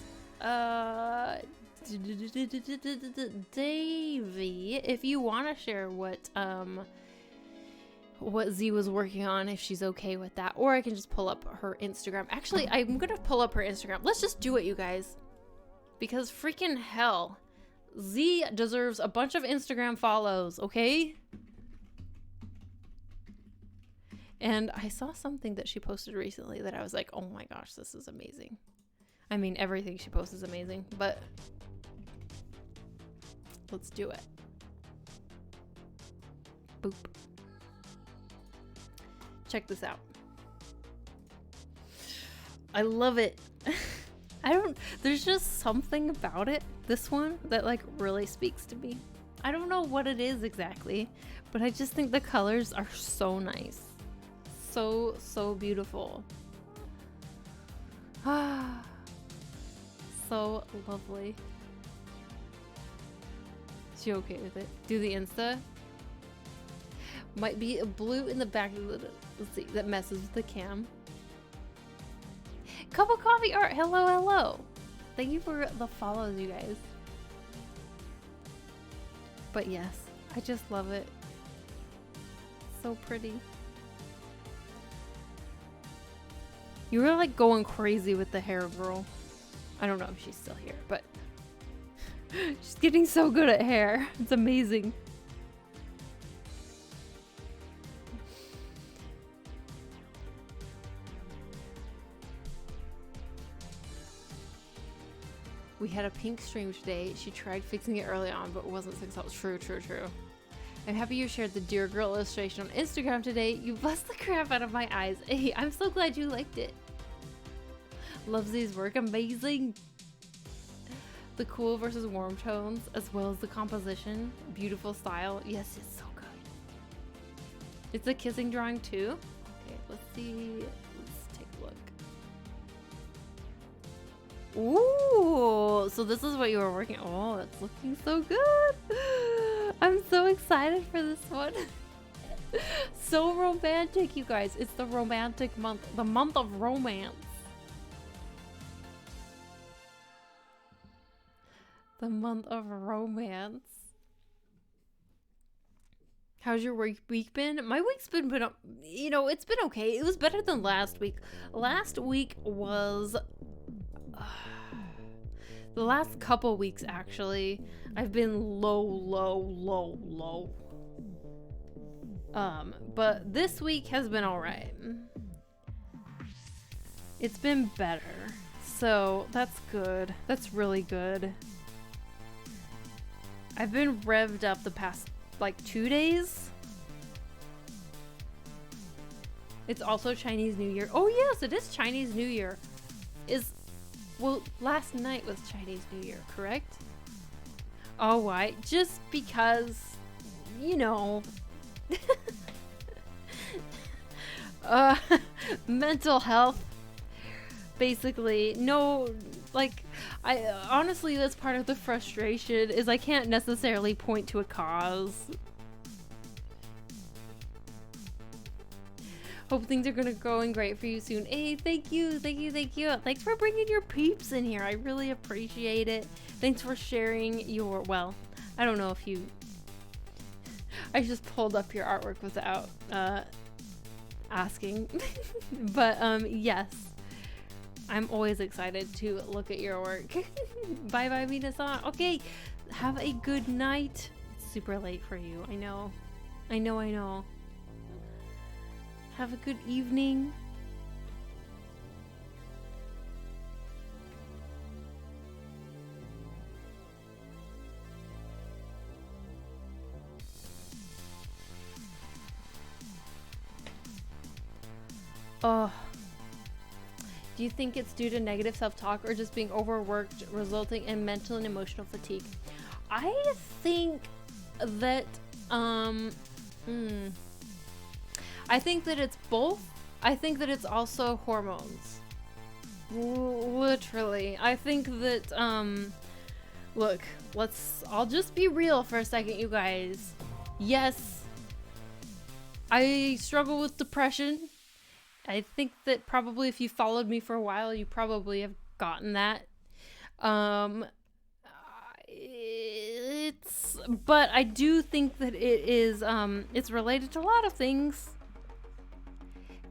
Davey, if you want to share what Z was working on, if she's okay with that, or I can just pull up her Instagram. Actually, I'm gonna pull up her Instagram. Let's just do it, you guys, because freaking hell, Z deserves a bunch of Instagram follows, okay? And I saw something that she posted recently that I was like, oh my gosh, this is amazing. I mean, everything she posts is amazing, but let's do it. Boop. Check this out. I love it. There's just something about it, this one, that like really speaks to me. I don't know what it is exactly, but I just think the colors are so nice. So, so beautiful. Ah, so lovely. Is she okay with it? Do the Insta? Might be a blue in the back of the, let's see, that messes with the cam. Cup of coffee art, hello, hello. Thank you for the follows, you guys. But yes, I just love it. So pretty. You were like going crazy with the hair, girl. I don't know if she's still here, but she's getting so good at hair. It's amazing. We had a pink stream today. She tried fixing it early on, but it wasn't successful. True, true, true. I'm happy you shared the Dear Girl illustration on Instagram today. You blessed the crap out of my eyes. Hey, I'm so glad you liked it. Loves these work. Amazing. The cool versus warm tones, as well as the composition. Beautiful style. Yes, it's so good. It's a kissing drawing too. Okay, let's see. Let's take a look. Ooh, so this is what you were working on. Oh, it's looking so good. I'm so excited for this one. So romantic, you guys. It's the romantic month. The month of romance. The month of romance. How's your week been? My week's been, you know, it's been okay. It was better than last week. Last week was... the last couple weeks, actually, I've been low. But this week has been alright. It's been better. So, that's good. That's really good. I've been revved up the past, like, 2 days. It's also Chinese New Year. Oh, yes, it is Chinese New Year. Well, last night was Chinese New Year, correct? Oh, why? Just because, you know... mental health. Basically, no, like, honestly, that's part of the frustration, is I can't necessarily point to a cause. Hope things are going great for you soon. Hey, thank you. Thanks for bringing your peeps in here. I really appreciate it. Thanks for sharing your, well, I don't know if you, I just pulled up your artwork without asking. But yes, I'm always excited to look at your work. Bye bye, Mina-san. Okay, have a good night. It's super late for you. I know. Have a good evening. Oh. Do you think it's due to negative self-talk or just being overworked, resulting in mental and emotional fatigue? I think that I think that it's both. I think that it's also hormones. Literally. I think that, look, I'll just be real for a second, you guys. Yes, I struggle with depression. I think that probably if you followed me for a while, you probably have gotten that. But I do think that it is, it's related to a lot of things.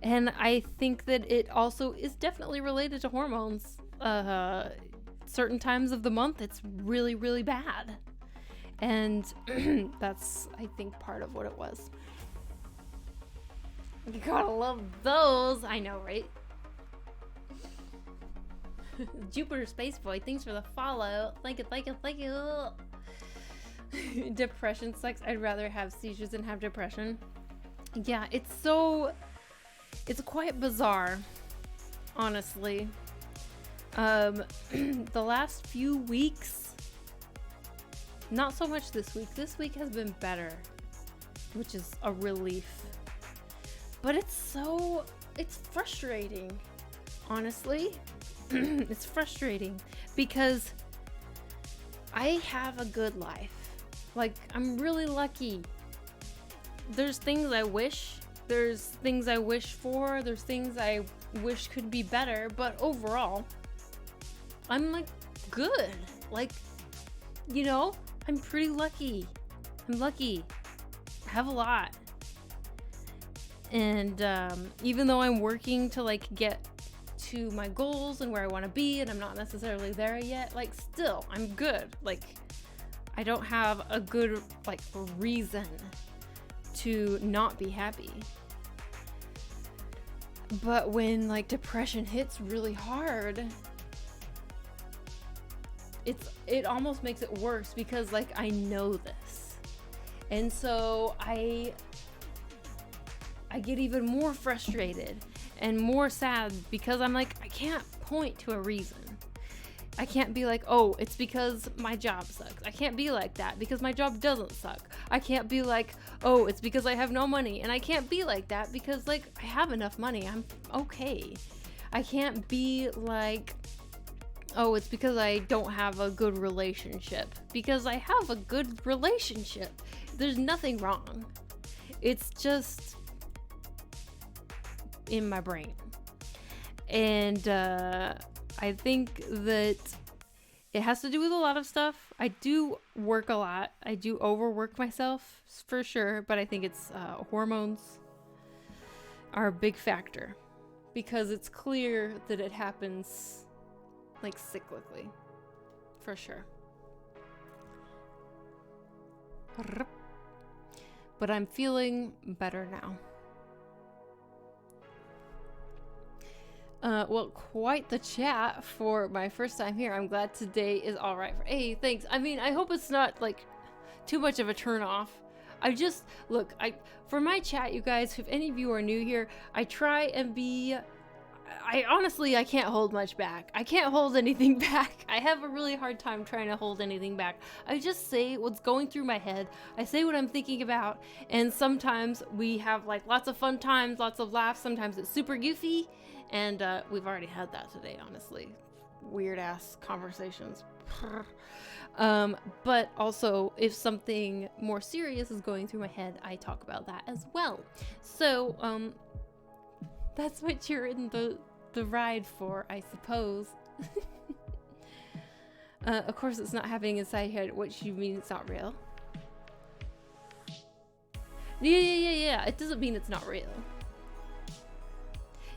And I think that it also is definitely related to hormones. Certain times of the month, it's really, really bad. And that's, I think, part of what it was. You gotta love those. I know, right? Jupiter Space Boy, thanks for the follow. Thank you, thank you, thank you. Depression sucks. I'd rather have seizures than have depression. Yeah, it's quite bizarre, honestly. The last few weeks, not so much this week. This week has been better, which is a relief. But it's frustrating, honestly. It's frustrating because I have a good life. Like, I'm really lucky. There's things I wish. There's things I wish for. There's things I wish could be better. But overall, I'm like good. Like, you know, I'm pretty lucky. I'm lucky. I have a lot. And even though I'm working to like get to my goals and where I want to be, and I'm not necessarily there yet, like still I'm good. Like I don't have a good like reason to not be happy. But when like depression hits really hard, it almost makes it worse because like I know this. And so I get even more frustrated and more sad because I'm like, I can't point to a reason. I can't be like, oh, it's because my job sucks. I can't be like that because my job doesn't suck. I can't be like, oh, it's because I have no money. And I can't be like that because like I have enough money. I'm okay. I can't be like, oh, it's because I don't have a good relationship. Because I have a good relationship. There's nothing wrong. It's just in my brain. And I think that it has to do with a lot of stuff. I do work a lot. I do overwork myself for sure, but I think it's hormones are a big factor because it's clear that it happens like cyclically for sure. But I'm feeling better now. Well, quite the chat for my first time here. I'm glad today is all right. Hey, thanks. I mean, I hope it's not like too much of a turn off. For my chat, you guys, if any of you are new here, I try and be, I can't hold much back. I can't hold anything back. I have a really hard time trying to hold anything back. I just say what's going through my head. I say what I'm thinking about. And sometimes we have like lots of fun times, lots of laughs. Sometimes it's super goofy. And we've already had that today, honestly. Weird ass conversations. But also, if something more serious is going through my head, I talk about that as well. So, that's what you're in the ride for, I suppose. Of course, it's not happening inside your head. What you mean it's not real? Yeah. It doesn't mean it's not real.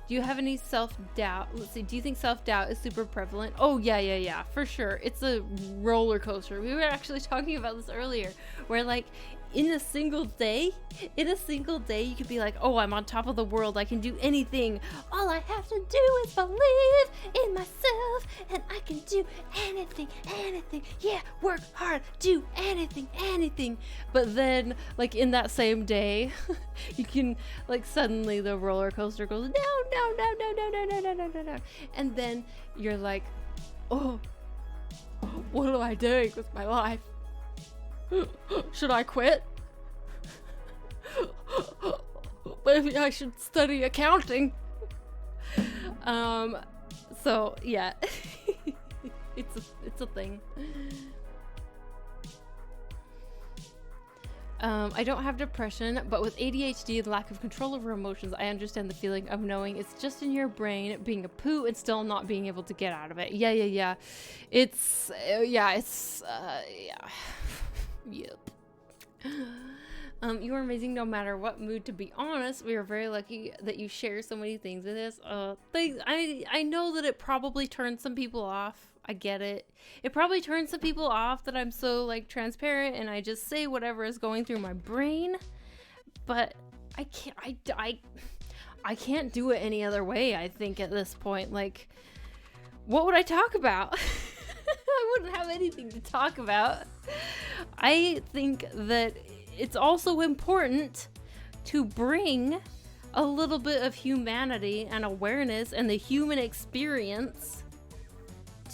Do you have any self-doubt? Let's see. Do you think self-doubt is super prevalent? Oh, yeah. For sure. It's a roller coaster. We were actually talking about this earlier, where like in a single day, you could be like, oh, I'm on top of the world. I can do anything. All I have to do is believe in myself and I can do anything. Yeah, work hard, do anything. But then like in that same day, you can like suddenly the roller coaster goes, no. And then you're like, oh, what am I doing with my life? Should I quit? maybe I should study accounting. So yeah, it's a thing. I don't have depression, but with ADHD and lack of control over emotions, I understand the feeling of knowing it's just in your brain being a poo and still not being able to get out of it. Yeah. It's, yeah. Yep. You are amazing no matter what mood. To be honest, we are very lucky that you share so many things with us. I know that it probably turns some people off. I get it. It probably turns some people off that I'm so like transparent and I just say whatever is going through my brain. But I can't do it any other way, I think, at this point. Like, what would I talk about? I wouldn't have anything to talk about. I think that it's also important to bring a little bit of humanity and awareness and the human experience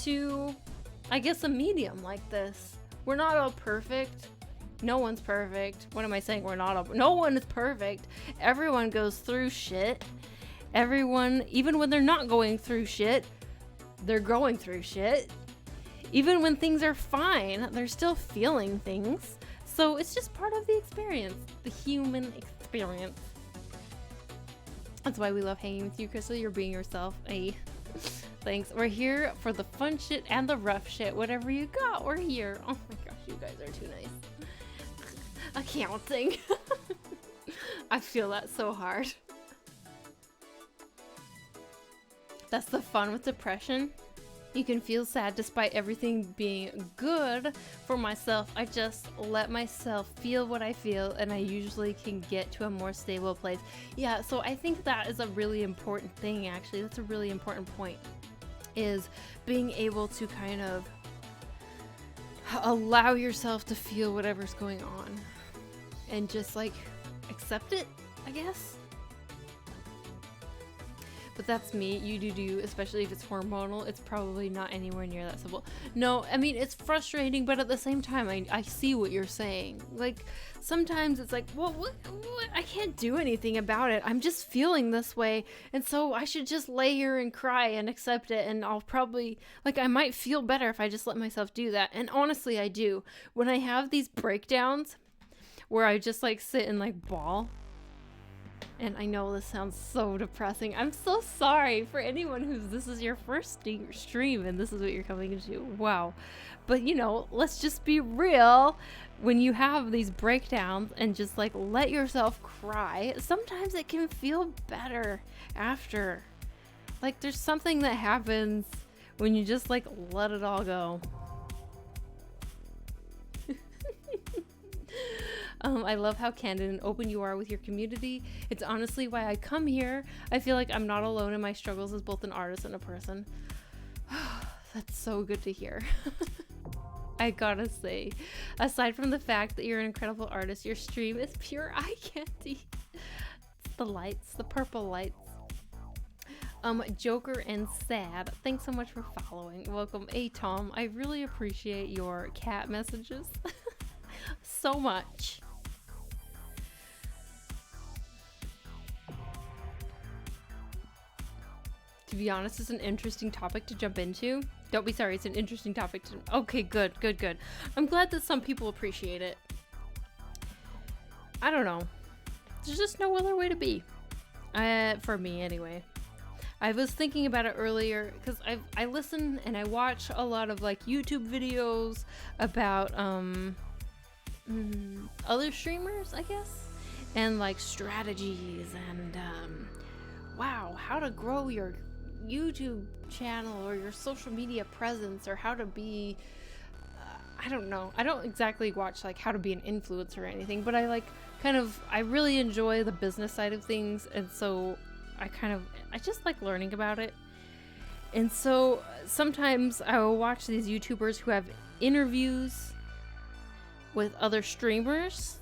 to, I guess, a medium like this. We're not all perfect. No one's perfect. What am I saying? No one is perfect. Everyone goes through shit. Everyone, even when they're not going through shit, they're going through shit. Even when things are fine, they're still feeling things. So it's just part of the experience, the human experience. That's why we love hanging with you, Crystal. You're being yourself. Hey. Thanks. We're here for the fun shit and the rough shit. Whatever you got, we're here. Oh my gosh, you guys are too nice. Accounting. I feel that so hard. That's the fun with depression. You can feel sad despite everything being good. For myself, I just let myself feel what I feel and I usually can get to a more stable place. Yeah, so I think that is a really important thing, actually. That's a really important point, is being able to kind of allow yourself to feel whatever's going on and just like accept it, I guess. But that's me. You do, especially if it's hormonal. It's probably not anywhere near that simple. No, I mean, it's frustrating, but at the same time, I see what you're saying. Like, sometimes it's like, well, what? I can't do anything about it. I'm just feeling this way. And so I should just lay here and cry and accept it. And I'll probably, like, I might feel better if I just let myself do that. And honestly, I do. When I have these breakdowns where I just, like, sit and, like, bawl. And I know this sounds so depressing. I'm so sorry for anyone this is your first stream and this is what you're coming into. Wow. But you know, let's just be real. When you have these breakdowns and just like let yourself cry, sometimes it can feel better after. Like there's something that happens when you just like let it all go. I love how candid and open you are with your community. It's honestly why I come here. I feel like I'm not alone in my struggles as both an artist and a person. That's so good to hear. I gotta say, aside from the fact that you're an incredible artist, your stream is pure eye candy. It's the lights, the purple lights. Joker and Sad, thanks so much for following. Welcome. Hey, Tom, I really appreciate your cat messages so much. To be honest, it's an interesting topic to jump into. Don't be sorry, it's an interesting topic to... Okay, good. I'm glad that some people appreciate it. I don't know. There's just no other way to be. For me, anyway. I was thinking about it earlier, because I listen and I watch a lot of, like, YouTube videos about, other streamers, I guess? And, like, strategies and, wow, how to grow your YouTube channel or your social media presence, or how to be I don't know, I don't exactly watch like how to be an influencer or anything, but I like I really enjoy the business side of things, and so I just like learning about it. And so sometimes I will watch these YouTubers who have interviews with other streamers,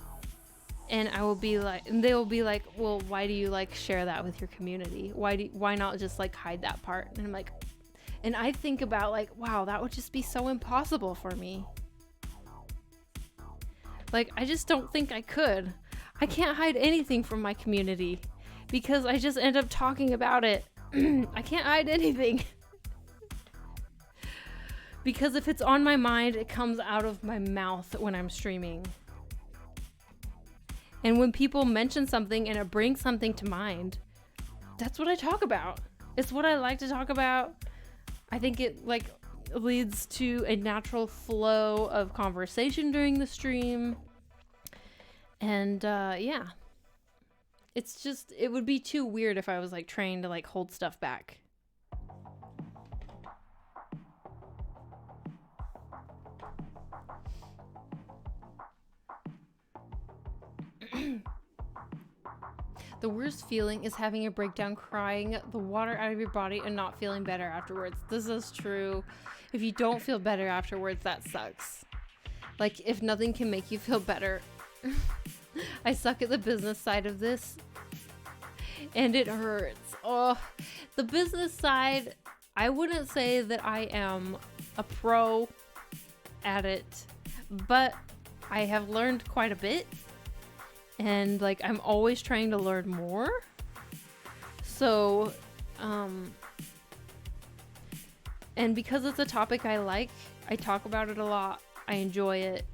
and I will be like, and they will be like, well, why do you like share that with your community? Why not just like hide that part? And I'm like, and I think about like, wow, that would just be so impossible for me. Like, I just don't think I could. I can't hide anything from my community because I just end up talking about it. I can't hide anything. Because if it's on my mind, it comes out of my mouth when I'm streaming. And when people mention something and it brings something to mind, that's what I talk about. It's what I like to talk about. I think it like leads to a natural flow of conversation during the stream. And yeah. It's just, it would be too weird if I was like trained to like hold stuff back. The worst feeling is having a breakdown, crying the water out of your body and not feeling better afterwards. This is true. If you don't feel better afterwards, that sucks. Like, if nothing can make you feel better. I suck at the business side of this. And it hurts. Oh, the business side, I wouldn't say that I am a pro at it, but I have learned quite a bit. And like, I'm always trying to learn more. So, and because it's a topic I like, I talk about it a lot. I enjoy it.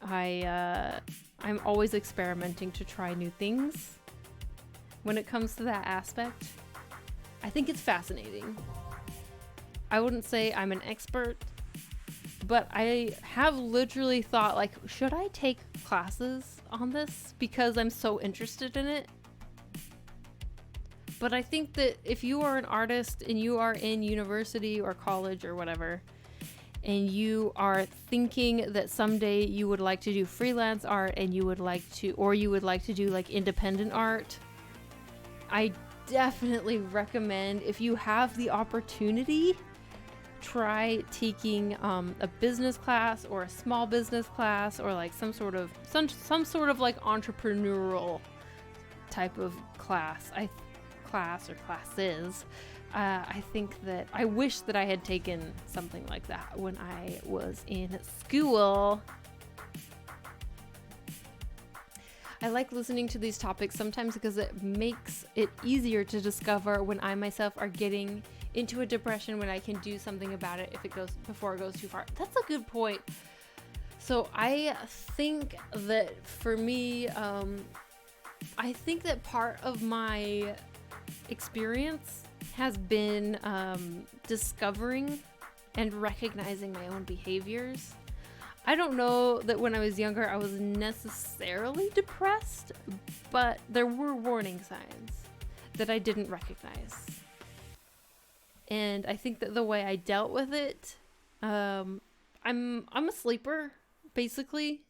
I'm always experimenting to try new things. When it comes to that aspect, I think it's fascinating. I wouldn't say I'm an expert, but I have literally thought, like, should I take classes on this because I'm so interested in it? But I think that if you are an artist and you are in university or college or whatever, and you are thinking that someday you would like to do freelance art and you would like to, or you would like to do like independent art, I definitely recommend, if you have the opportunity, try taking a business class or a small business class or like some sort of like entrepreneurial type of class. Classes. I think that I wish that I had taken something like that when I was in school. I like listening to these topics sometimes because it makes it easier to discover when I myself are getting into a depression, when I can do something about it before it goes too far. That's a good point. So I think that for me, I think that part of my experience has been discovering and recognizing my own behaviors. I don't know that when I was younger I was necessarily depressed, but there were warning signs that I didn't recognize. And I think that the way I dealt with it, I'm a sleeper, basically.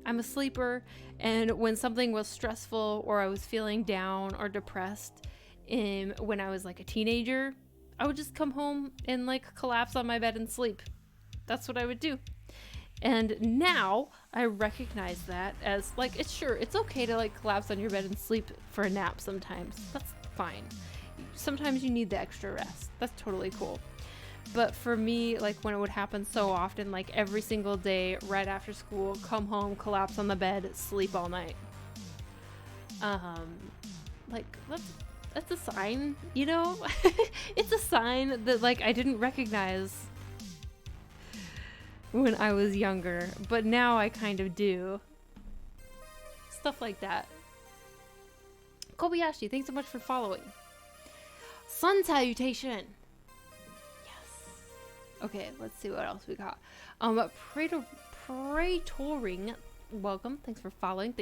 I'm a sleeper, and when something was stressful or I was feeling down or depressed, when I was like a teenager, I would just come home and like collapse on my bed and sleep. That's what I would do. And now I recognize that as like, it's okay to like collapse on your bed and sleep for a nap sometimes. That's fine. Sometimes you need the extra rest. That's totally cool. But for me, like when it would happen so often, like every single day right after school, come home, collapse on the bed, sleep all night. Like that's a sign, you know? It's a sign that like I didn't recognize when I was younger, but now I kind of do. Stuff like that. Kobayashi, thanks so much for following. Sun salutation. Yes. Okay, let's see what else we got. Pratoring, welcome. Thanks for following.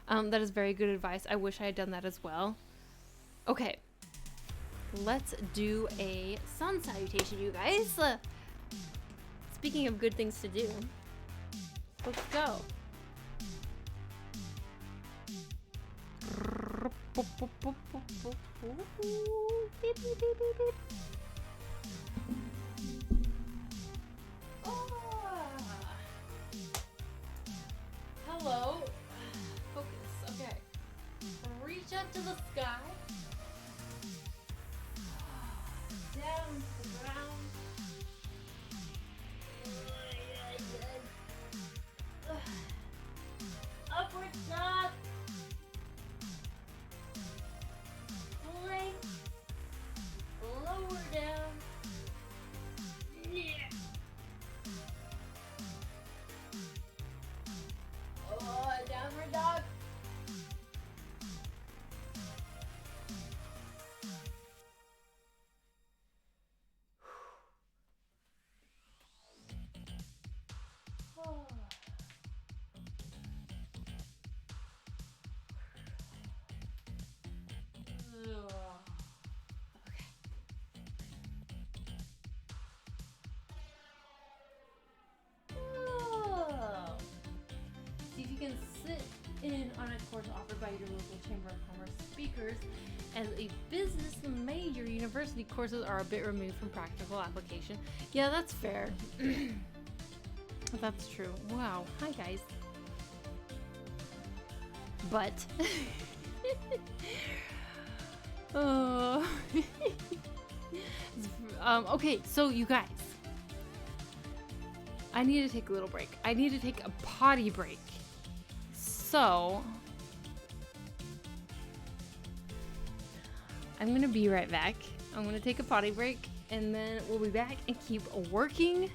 That is very good advice. I wish I had done that as well. Okay. Let's do a sun salutation, you guys. Speaking of good things to do, let's go. Hello. Focus. Okay. Reach up to the sky. Down to the ground. Upward dog. in on a course offered by your local Chamber of Commerce speakers. As a business major, university courses are a bit removed from practical application. Yeah, that's fair. That's true. Wow. Hi, guys. But oh. Okay, so you guys, I need to take a little break. I need to take a potty break. So I'm gonna be right back. I'm gonna take a potty break and then we'll be back and keep working.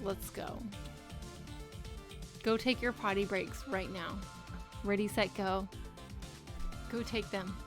Let's go. Go take your potty breaks right now. Ready, set, go. Go take them.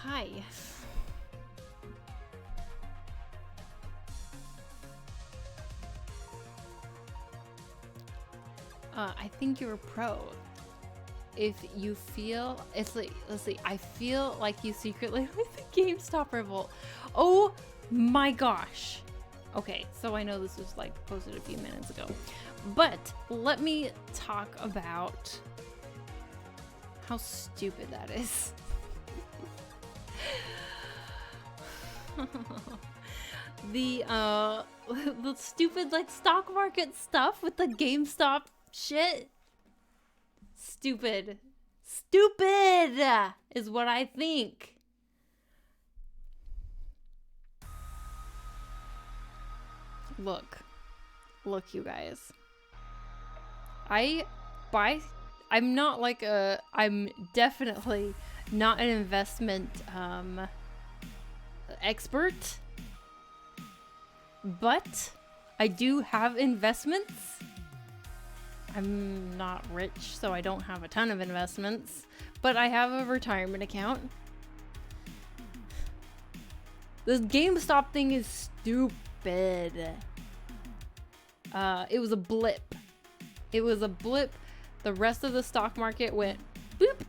Hi. I think you're a pro. If you feel, it's like, let's see, I feel like you secretly like the GameStop revolt. Oh my gosh. Okay, so I know this was like posted a few minutes ago, but let me talk about how stupid that is. The stupid like stock market stuff with the GameStop shit. Stupid is what I think. Look you guys, I'm not like I'm definitely not an investment expert, but I do have investments. I'm not rich, so I don't have a ton of investments, but I have a retirement account. This GameStop thing is stupid. It was a blip. The rest of the stock market went boop,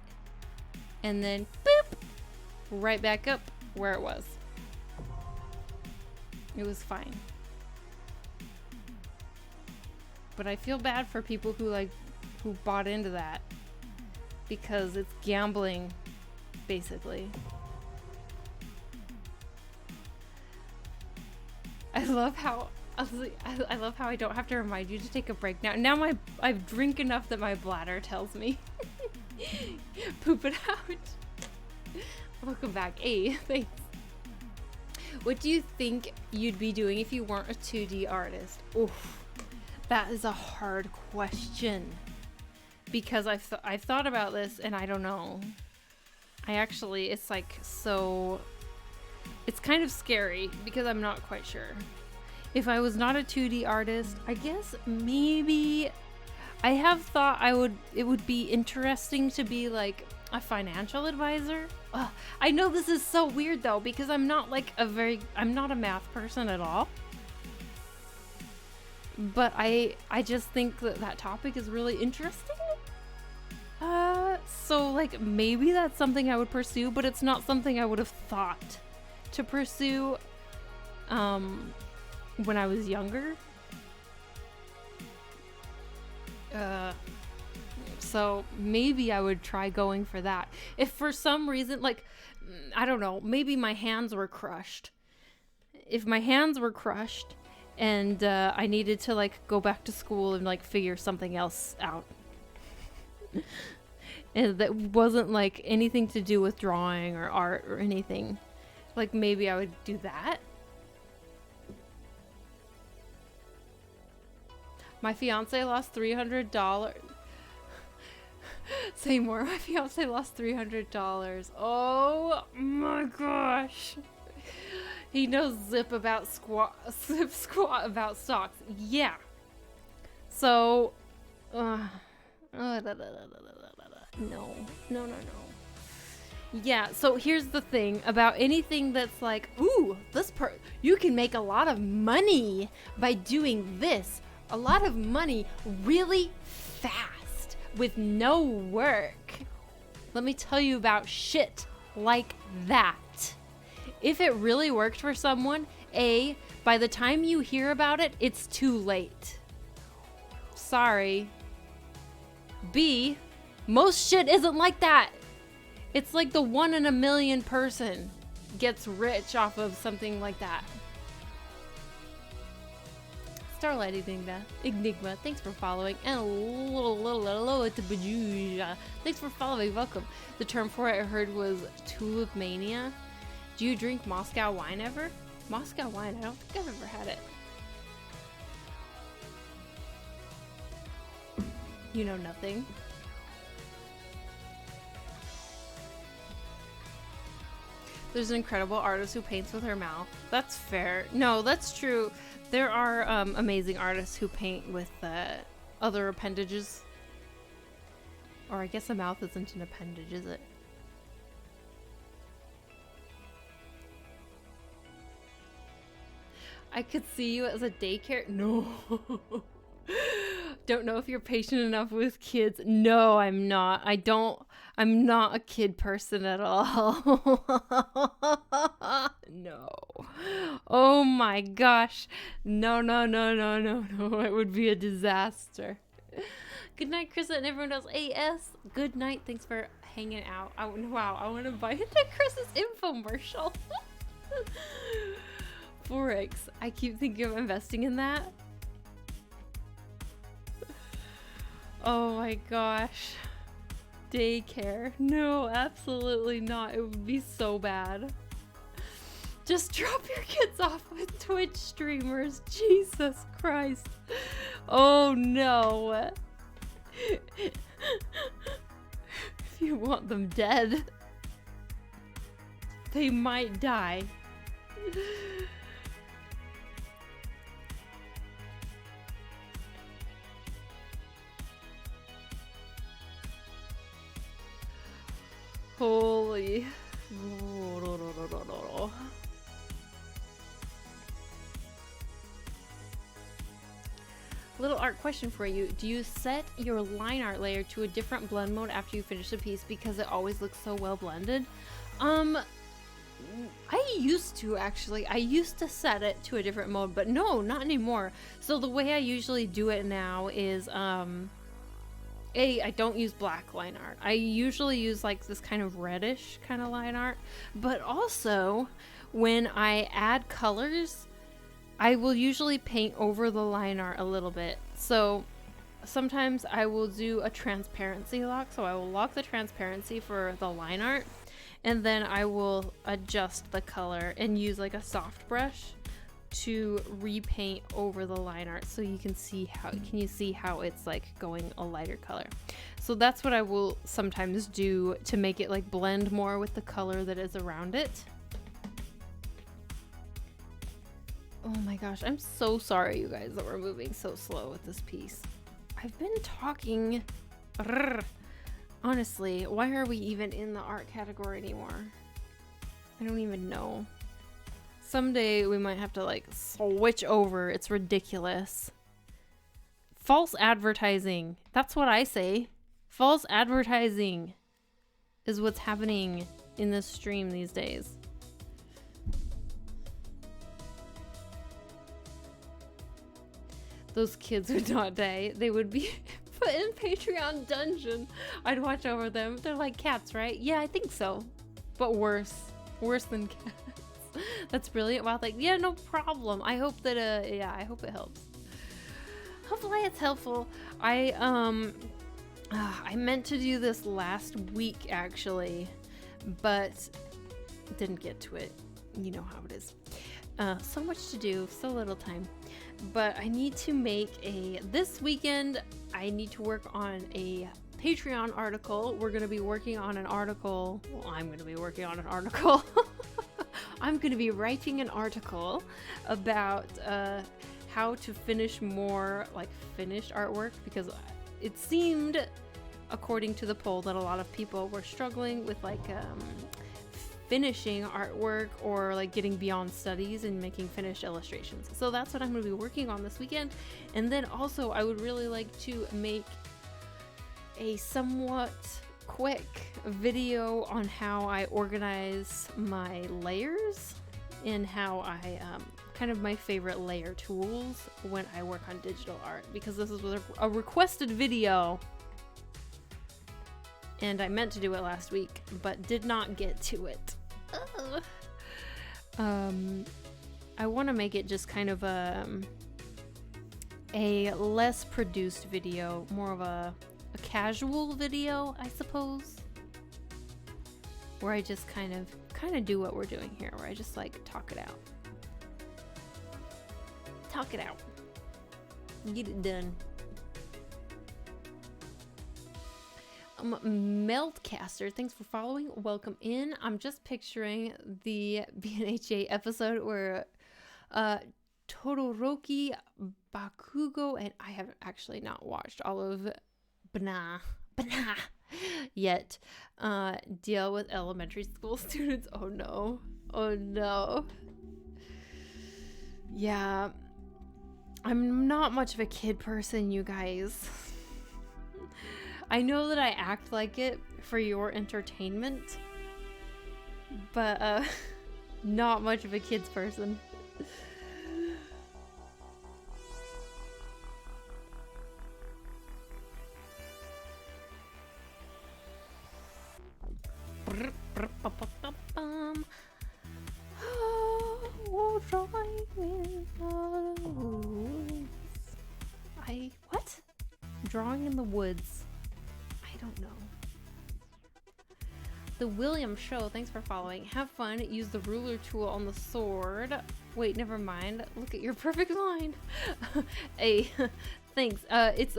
and then boop, right back up where it was. It was fine. But I feel bad for people who bought into that. because it's gambling, basically. I love how I don't have to remind you to take a break now. Now I drink enough that my bladder tells me poop it out. Welcome back. Hey, thanks. What do you think you'd be doing if you weren't a 2D artist? Oof, that is a hard question because I've thought about this and I don't know. It's like so. It's kind of scary because I'm not quite sure. If I was not a 2D artist, I guess maybe I have thought it would be interesting to be like a financial advisor. I know this is so weird though because I'm not a math person at all. But I just think that topic is really interesting. So like maybe that's something I would pursue, but it's not something I would have thought to pursue when I was younger. So maybe I would try going for that. If for some reason, like, I don't know, maybe my hands were crushed. If my hands were crushed and I needed to like go back to school and like figure something else out. And that wasn't like anything to do with drawing or art or anything. Like maybe I would do that. My fiance lost $300. Say more. My fiance lost $300. Oh my gosh. He knows zip squat about stocks. Yeah. So, no. Yeah, so here's the thing about anything that's like, ooh, you can make a lot of money by doing this. A lot of money really fast with no work. Let me tell you about shit like that. If it really worked for someone, A, by the time you hear about it, it's too late. Sorry. B, most shit isn't like that. It's like the 1 in a million person gets rich off of something like that. Starlight Enigma, thanks for following. And thanks for following, welcome. The term for it I heard was Tulip Mania. Do you drink Moscow wine ever? Moscow wine, I don't think I've ever had it. You know nothing. There's an incredible artist who paints with her mouth. That's fair. No, that's true. There are amazing artists who paint with other appendages. Or I guess a mouth isn't an appendage, is it? I could see you as a daycare. No. Don't know if you're patient enough with kids. No, I'm not. I'm not a kid person at all. No. Oh my gosh. No. It would be a disaster. Good night, Chris, and everyone else. AS. Good night. Thanks for hanging out. Wow, I want to buy into Chris's infomercial. Forex. I keep thinking of investing in that. Oh my gosh. Daycare. No, absolutely not. It would be so bad. Just drop your kids off with Twitch streamers. Jesus Christ. Oh no. If you want them dead, they might die. Holy. Little art question for you. Do you set your line art layer to a different blend mode after you finish a piece because it always looks so well blended? I used to actually. I used to set it to a different mode, but no, not anymore. So the way I usually do it now is I don't use black line art. I usually use like this kind of reddish kind of line art, but also when I add colors, I will usually paint over the line art a little bit. So sometimes I will do a transparency lock, so I will lock the transparency for the line art, and then I will adjust the color and use like a soft brush to repaint over the line art, so you can see how it's like going a lighter color. So that's what I will sometimes do to make it like blend more with the color that is around it. Oh my gosh, I'm so sorry you guys that we're moving so slow with this piece. I've been talking. Honestly, why are we even in the art category anymore? I don't even know. Someday we might have to like switch over. It's ridiculous. False advertising. That's what I say. False advertising is what's happening in this stream these days. Those kids would not die. They would be put in Patreon dungeon. I'd watch over them. They're like cats, right? Yeah, I think so. But worse. Worse than cats. That's brilliant. Wow, like, yeah, no problem. I hope that, yeah, I hope it helps. Hopefully it's helpful. I meant to do this last week, actually, but didn't get to it. You know how it is. So much to do, so little time. But I need to make this weekend, I need to work on a Patreon article. We're going to be working on an article. Well, I'm going to be working on an article. I'm going to be writing an article about how to finish more like finished artwork, because it seemed, according to the poll, that a lot of people were struggling with like finishing artwork or like getting beyond studies and making finished illustrations. So that's what I'm going to be working on this weekend. And then also I would really like to make a somewhat quick video on how I organize my layers and how I kind of my favorite layer tools when I work on digital art, because this is a requested video and I meant to do it last week but did not get to it. I want to make it just kind of a less produced video, more of a casual video, I suppose, where I just kind of do what we're doing here, where I just like talk it out, get it done. Meltcaster, thanks for following. Welcome in. I'm just picturing the BNHA episode where Todoroki, Bakugo, and I have actually not watched all of Bana yet, deal with elementary school students. Oh no. Yeah, I'm not much of a kid person, you guys. I know that I act like it for your entertainment, but not much of a kids person. What? Drawing in the woods. I don't know. The William Show, thanks for following. Have fun. Use the ruler tool on the sword. Wait, never mind. Look at your perfect line. Hey, thanks. It's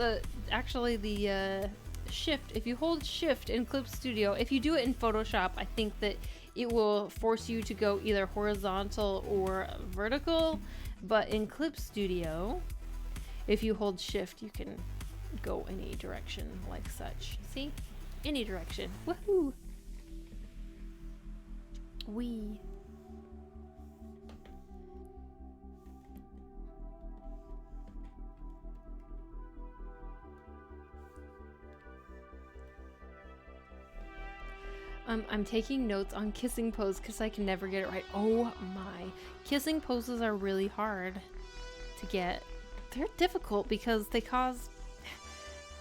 actually the shift. If you hold shift in Clip Studio, if you do it in Photoshop, I think that it will force you to go either horizontal or vertical. But in Clip Studio, if you hold shift, you can go any direction like such. See? Any direction. Woohoo! Wee. I'm taking notes on kissing pose because I can never get it right. Oh my. Kissing poses are really hard to get. They're difficult because they cause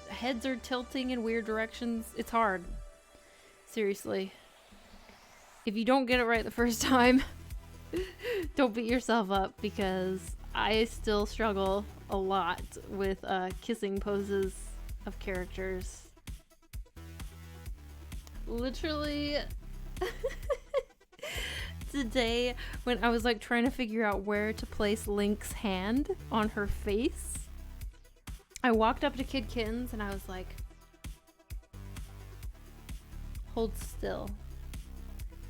heads are tilting in weird directions. It's hard. Seriously. If you don't get it right the first time, don't beat yourself up, because I still struggle a lot with kissing poses of characters. Literally today when I was like trying to figure out where to place Link's hand on her face, I walked up to Kid Kittens and I was like, hold still.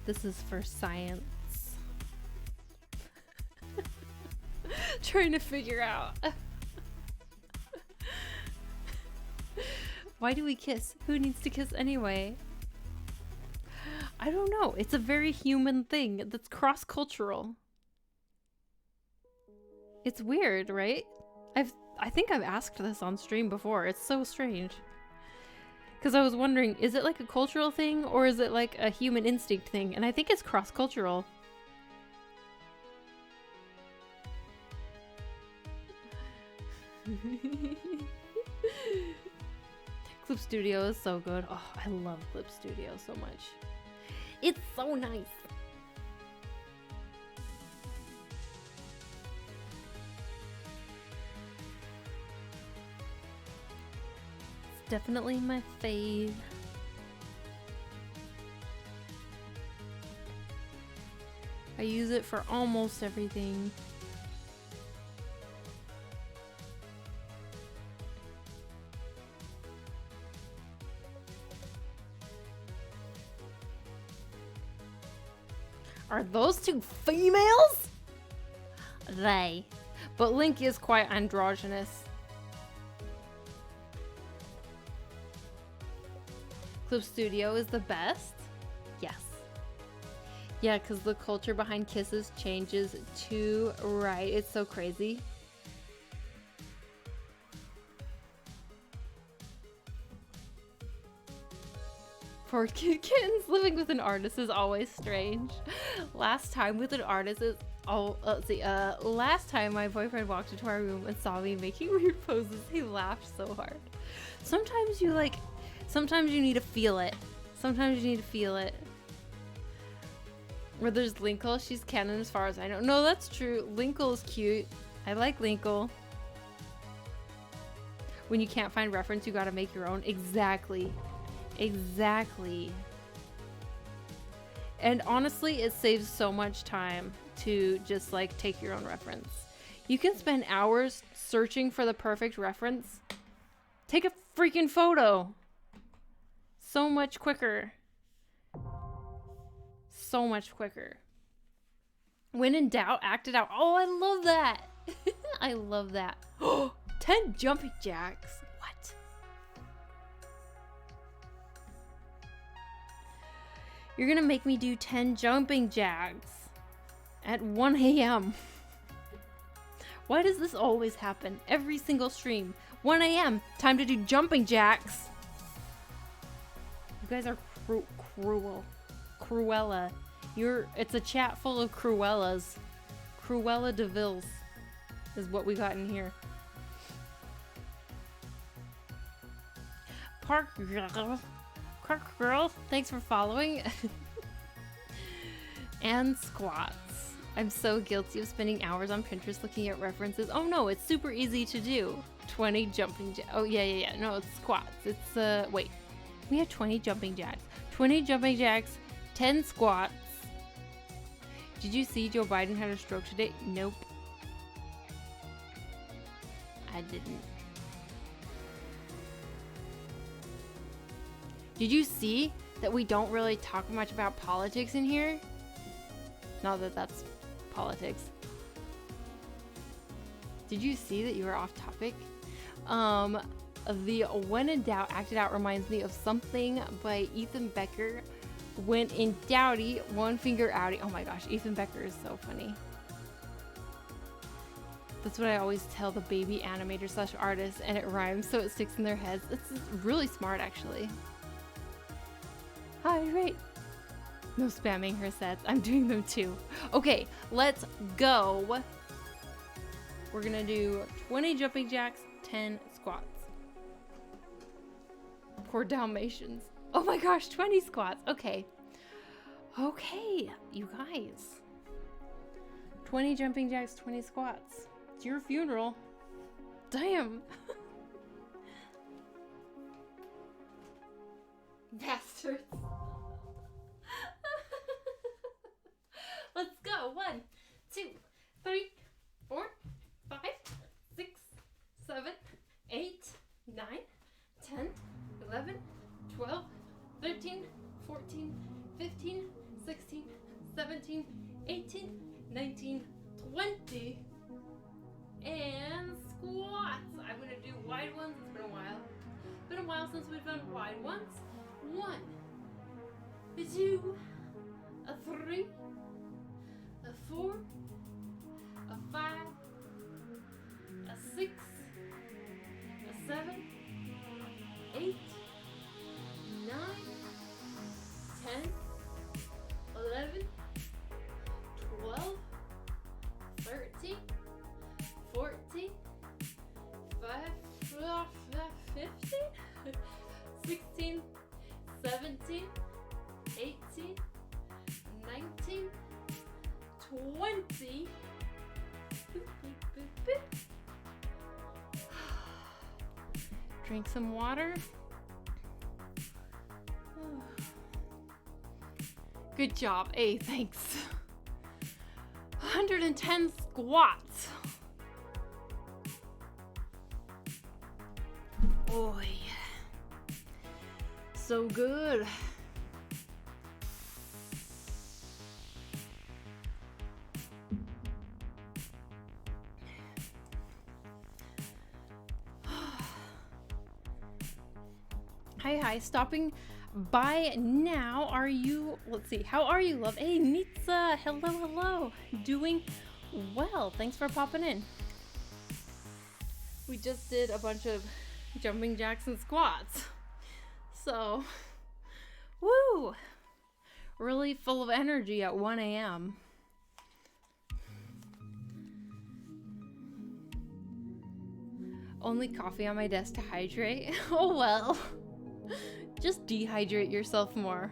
This is for science. Trying to figure out. Why do we kiss? Who needs to kiss anyway? I don't know. It's a very human thing that's cross-cultural. It's weird, right? I think I've asked this on stream before. It's so strange. Because I was wondering, is it like a cultural thing or is it like a human instinct thing? And I think it's cross-cultural. Clip Studio is so good. Oh, I love Clip Studio so much. It's so nice. It's definitely my fave. I use it for almost everything. Are those two females? They. But Link is quite androgynous. Clip Studio is the best? Yes. Yeah, because the culture behind kisses changes too. Right, it's so crazy. For Kid Kittens, living with an artist is always strange. Last time with an artist is last time my boyfriend walked into our room and saw me making weird poses, he laughed so hard. Sometimes you need to feel it. Sometimes you need to feel it. Where there's Linkle, she's canon as far as I know. No, that's true. Linkle is cute. I like Linkle. When you can't find reference, you gotta make your own. Exactly. Exactly. And honestly, it saves so much time to just like take your own reference. You can spend hours searching for the perfect reference. Take a freaking photo. So much quicker. So much quicker. When in doubt, act it out. Oh, I love that. I love that. 10 jumping jacks. What? You're gonna make me do 10 jumping jacks at 1 a.m. Why does this always happen? Every single stream. 1 a.m. Time to do jumping jacks. You guys are cruel. Cruella. It's a chat full of Cruellas. Cruella de Villes is what we got in here. Park Girl, thanks for following. And squats. I'm so guilty of spending hours on Pinterest looking at references. Oh no, it's super easy to do. 20 jumping jacks. Oh yeah. No, it's squats. It's wait. We have 20 jumping jacks. 20 jumping jacks, 10 squats. Did you see Joe Biden had a stroke today? Nope. I didn't. Did you see that we don't really talk much about politics in here? Not that that's politics. Did you see that you were off topic? The When in Doubt, Act It Out reminds me of something by Ethan Becker. When in Doubty, one finger outie. Oh my gosh, Ethan Becker is so funny. That's what I always tell the baby animator slash artist, and it rhymes so it sticks in their heads. It's really smart, actually. Hydrate. No spamming her sets. I'm doing them too. Okay, let's go. We're gonna do 20 jumping jacks, 10 squats. Poor Dalmatians. Oh my gosh, 20 squats. Okay. Okay, you guys. 20 jumping jacks, 20 squats. It's your funeral. Damn. Bastards. Let's go. 1, 2, 3, 4, 5, 6, 7, 8, 9, 10, 11, 12, 13, 14, 15, 16, 17, 18, 19, 20. And squats. I'm going to do wide ones. It's been a while. Been a while since we've done wide ones. 1, 2, 3, 4, 5, 6, 7, 8, 9, 10, 11, 12, 13, 14, 15, 16, 17, 18, 19, 20. Drink some water. Good job. Hey, thanks. 110 squats. Oh, yeah. So good. Hi, stopping by now. Are you, let's see, how are you, love? Hey, Nitsa, hello. Doing well. Thanks for popping in. We just did a bunch of jumping jacks and squats. So, woo! Really full of energy at 1 a.m. Only coffee on my desk to hydrate. Oh well. Just dehydrate yourself more.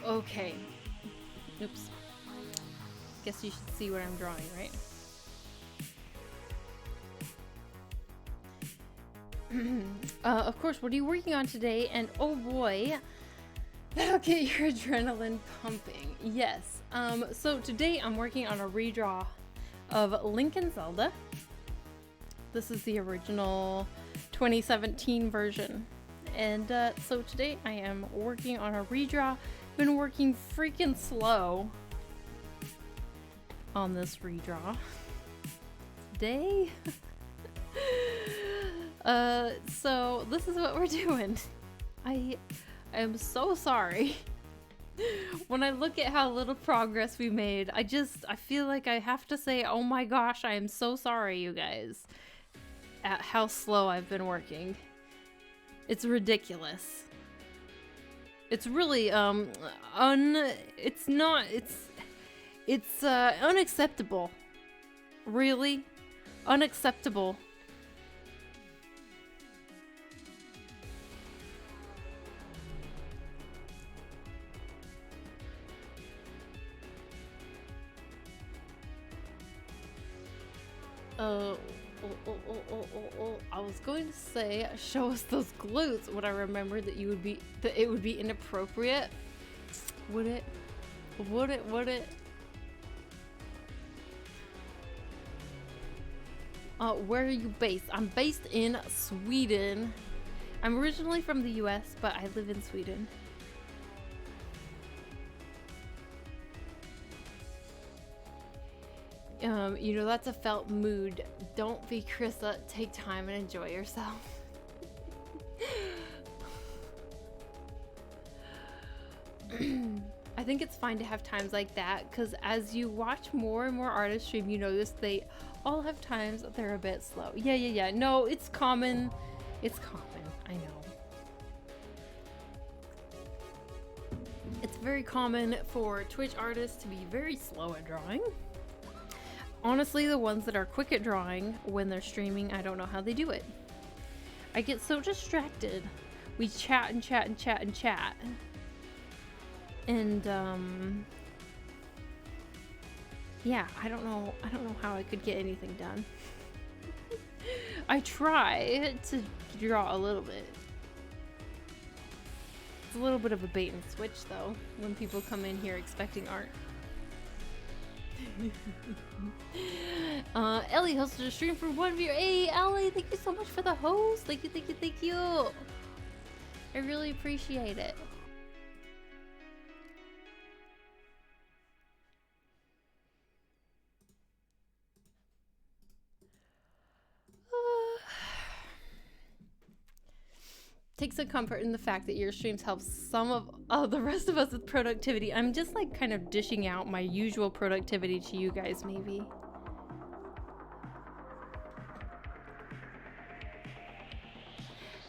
Okay. Oops. Guess you should see what I'm drawing, right? Of course, what are you working on today? And oh boy, that'll get your adrenaline pumping. Yes. So today I'm working on a redraw of Link and Zelda. This is the original 2017 version. And so today I am working on a redraw. Been working freaking slow on this redraw today. So this is what we're doing. I am so sorry. When I look at how little progress we made, I feel like I have to say, oh my gosh, I am so sorry, you guys, at how slow I've been working. It's ridiculous. It's really, it's unacceptable. Really? Unacceptable. I was going to say, show us those glutes. Would I remember that it would be inappropriate? Would it? Would it? Where are you based? I'm based in Sweden. I'm originally from the US, but I live in Sweden. You know, that's a felt mood. Don't be Krissa. Take time and enjoy yourself. I think it's fine to have times like that, because as you watch more and more artists stream, you notice they all have times that they're a bit slow. Yeah. No, it's common. It's common. I know. It's very common for Twitch artists to be very slow at drawing. Honestly, the ones that are quick at drawing when they're streaming, I don't know how they do it. I get so distracted. We chat and chat and chat and chat. And yeah, I don't know how I could get anything done. I try to draw a little bit. It's a little bit of a bait and switch though, when people come in here expecting art. Ellie hosted a stream for 1 viewer. Hey, Ellie, thank you so much for the host. Thank you, thank you, thank you. I really appreciate it. Take some comfort in the fact that your streams help some of the rest of us with productivity. I'm just like kind of dishing out my usual productivity to you guys, maybe.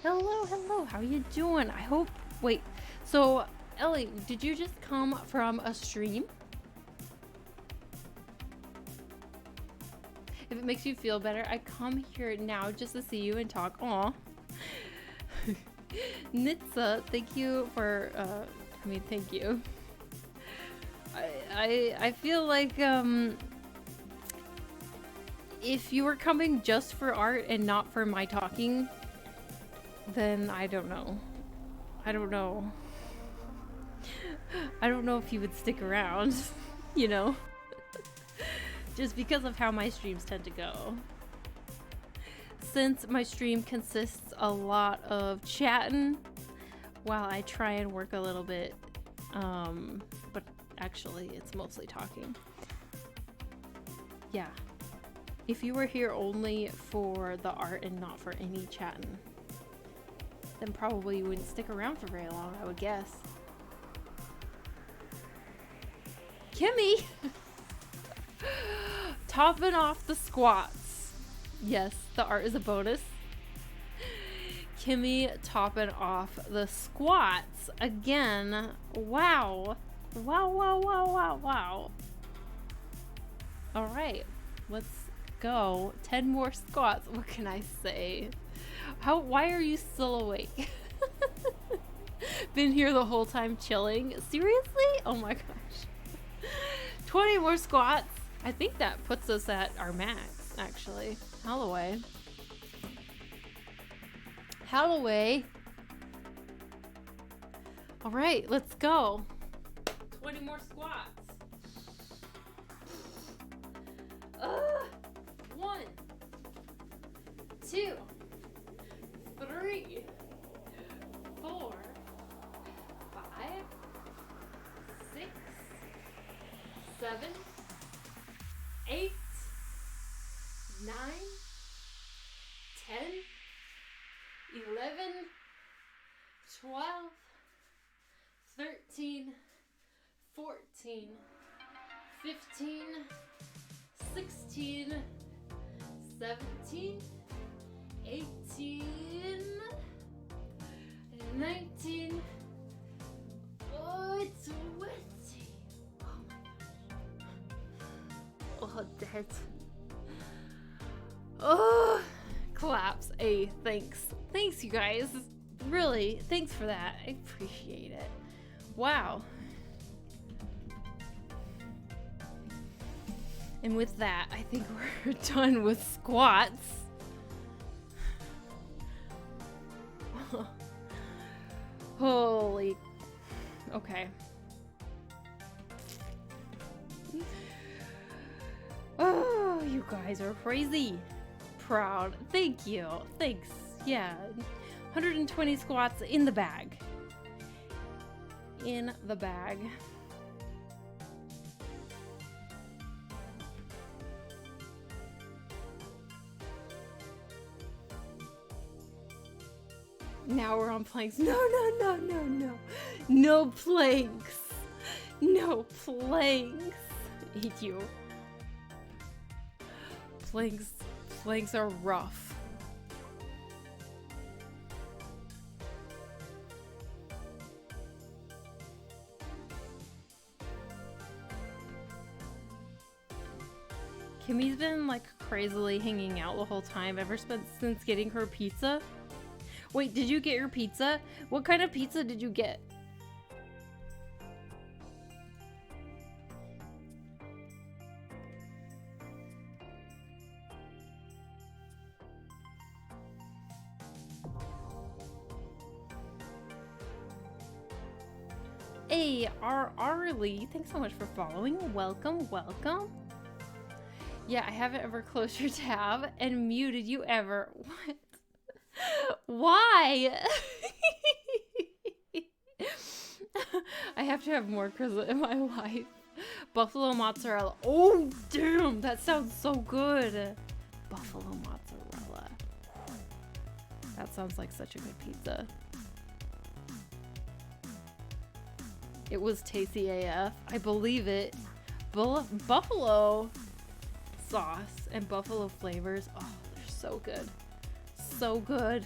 Hello, hello, how are you doing? I hope, wait, so Ellie, did you just come from a stream? If it makes you feel better, I come here now just to see you and talk. Aw. Nitsa, thank you for, thank you. I feel like, if you were coming just for art and not for my talking, then I don't know. I don't know if you would stick around, you know? Just because of how my streams tend to go. Since my stream consists a lot of chatting while I try and work a little bit, but actually it's mostly talking. Yeah. If you were here only for the art and not for any chatting, then probably you wouldn't stick around for very long, I would guess. Kimmy! Topping off the squats. Yes, the art is a bonus. Kimmy topping off the squats again. Wow. Wow, wow, wow, wow, wow. All right, let's go. 10 more squats. What can I say? Why are you still awake? Been here the whole time chilling. Seriously? Oh my gosh. 20 more squats. I think that puts us at our max, actually. Holloway. Holloway. All right, let's go. 20 more squats. 1, 2, 3, 4, 5, 6, 7, 8, 9, 10, 11, 12, 13, 14, 15, 16, 17, 18, 19, 20. Oh my gosh. Oh, dead. Oh, claps. Hey, thanks. Thanks, you guys. Really, thanks for that. I appreciate it. Wow. And with that, I think we're done with squats. Holy. Okay. Oh, you guys are crazy. Proud. Thank you. Thanks. Yeah. 120 squats in the bag. In the bag. Now we're on planks. No, no, no, no, no. No planks. No planks. I hate you. Planks are rough. Kimmy's been like crazily hanging out the whole time ever since getting her pizza. Wait, did you get your pizza? What kind of pizza did you get? Hey, Arlie, thanks so much for following. Welcome, welcome. Yeah, I haven't ever closed your tab and muted you ever. What? Why? I have to have more Krista in my life. Buffalo mozzarella. Oh, damn, that sounds so good. Buffalo mozzarella. That sounds like such a good pizza. It was tasty AF. I believe it. Buffalo sauce and buffalo flavors. Oh, they're so good. So good.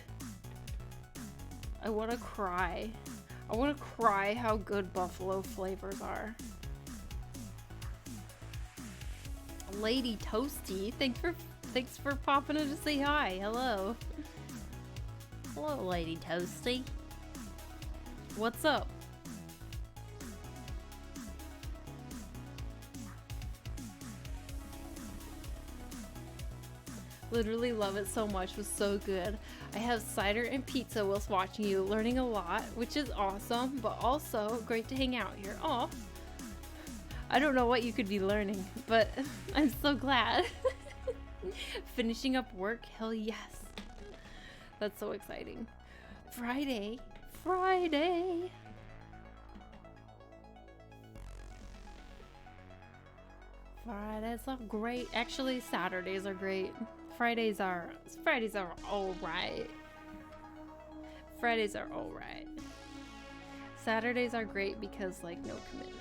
I want to cry. I want to cry how good buffalo flavors are. Lady Toasty, thanks for popping in to say hi. Hello. Hello, Lady Toasty. What's up? Literally love it so much. It was so good. I have cider and pizza whilst watching you, learning a lot, which is awesome, but also great to hang out here. Aw. I don't know what you could be learning, but I'm so glad. Finishing up work? Hell yes. That's so exciting. Friday. Fridays are great. Actually, Saturdays are great. Fridays are all right. Fridays are all right. Saturdays are great because like no commitments.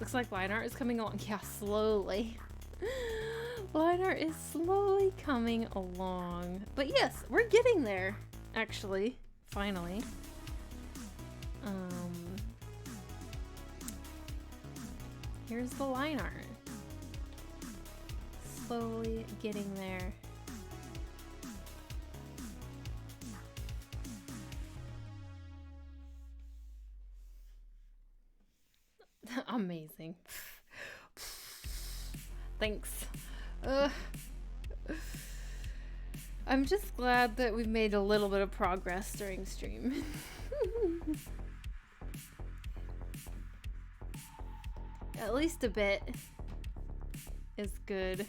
Looks like line art is coming along. Yeah, slowly. Line art is slowly coming along. But yes, we're getting there, actually. Finally. Here's the line art. Slowly getting there. Amazing. Thanks. I'm just glad that we've made a little bit of progress during stream. At least a bit is good.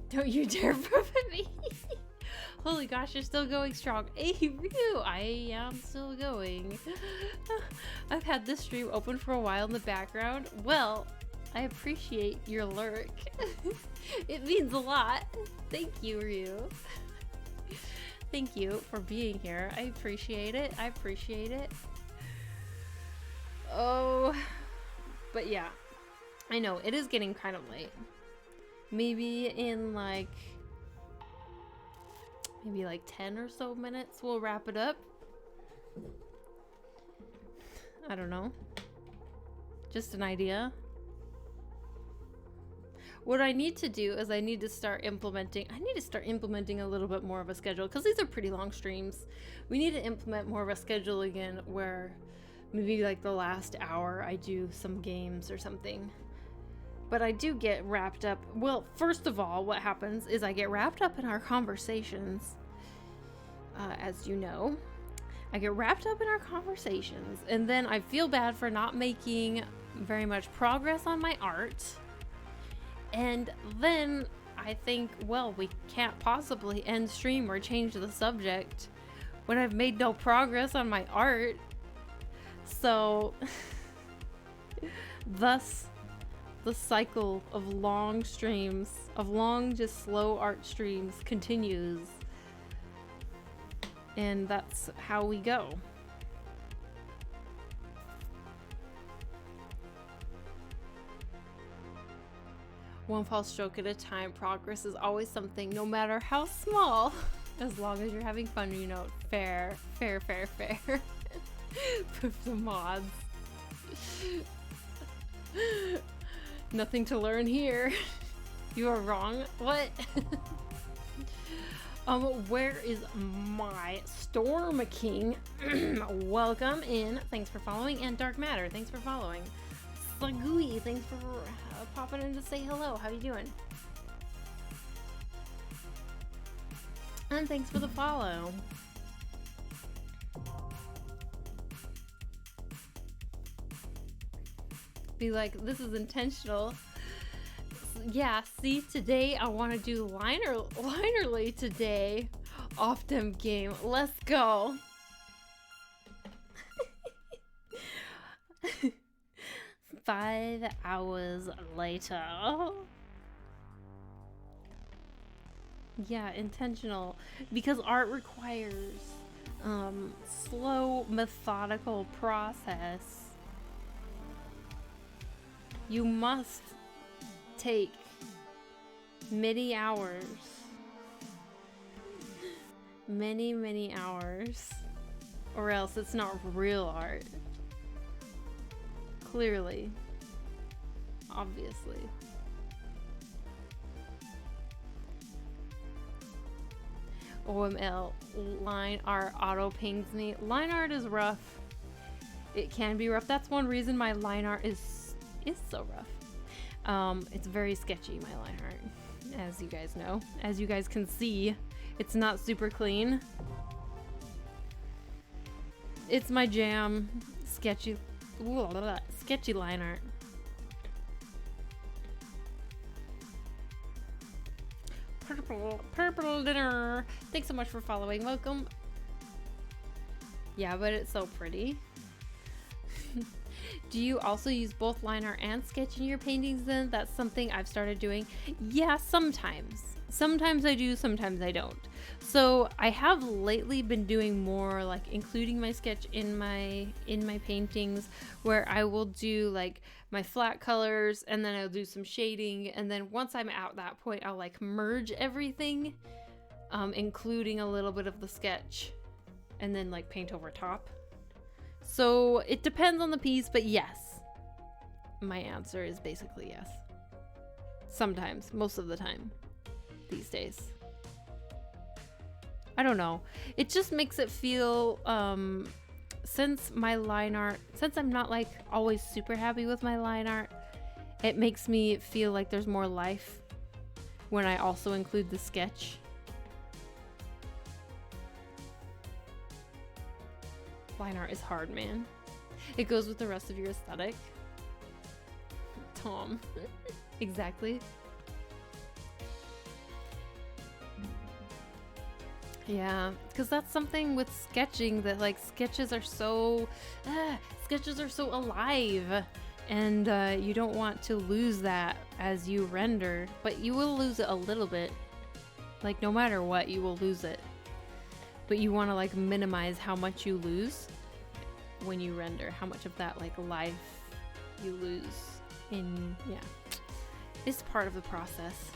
Don't you dare profit me. Holy gosh, you're still going strong. Hey, Ryu, I am still going. I've had this stream open for a while in the background. Well, I appreciate your lurk. It means a lot. Thank you, Ryu. Thank you for being here. I appreciate it. I appreciate it. Oh, but yeah, I know it is getting kind of late. Maybe in like 10 or so minutes we'll wrap it up. I don't know. Just an idea. What I need to do is I need to start implementing a little bit more of a schedule, because these are pretty long streams. We need to implement more of a schedule again where maybe like the last hour I do some games or something. But I do get wrapped up. Well, first of all, what happens is I get wrapped up in our conversations. As you know, I get wrapped up in our conversations, and then I feel bad for not making very much progress on my art. And then I think, well, we can't possibly end stream or change the subject when I've made no progress on my art. So, thus, the cycle of long streams, of long, just slow art streams continues. And that's how we go. One false stroke at a time. Progress is always something, no matter how small. As long as you're having fun, you know. Fair. Poof the mods. Nothing to learn here. You are wrong. What? Where is my Storm King? Welcome in. Thanks for following. And Dark Matter, thanks for following. Slagooey, thanks for popping in to say hello. How you doing? And thanks for the follow. Be like, this is intentional. Yeah, see, today I want to do linerly today. Off dem game. Let's go. 5 hours later. Yeah, intentional. Because art requires slow, methodical process. You must take many hours. Many hours. Or else it's not real art. Clearly. Obviously. OML, line art auto pings me. Line art is rough. It can be rough. That's one reason my line art is so rough. It's very sketchy, my line art, as you guys know. As you guys can see, it's not super clean. It's my jam. Sketchy line art. Purple dinner. Thanks so much for following. Welcome. Yeah, but it's so pretty. Do you also use both line art and sketch in your paintings then? That's something I've started doing. Yeah, sometimes. Sometimes I do, sometimes I don't. So I have lately been doing more like including my sketch in my paintings, where I will do like my flat colors and then I'll do some shading, and then once I'm at that point I'll like merge everything, including a little bit of the sketch, and then like paint over top. So it depends on the piece, but yes. My answer is basically yes. Sometimes, most of the time, these days. I don't know. It just makes it feel, since I'm not like always super happy with my line art, it makes me feel like there's more life when I also include the sketch. Line art is hard, man. It goes with the rest of your aesthetic. Tom. Exactly. Yeah, because that's something with sketching that like sketches are so alive, and you don't want to lose that as you render, but you will lose it a little bit. Like no matter what, you will lose it. But you want to like minimize how much you lose when you render, how much of that like life you lose in, yeah. It's part of the process.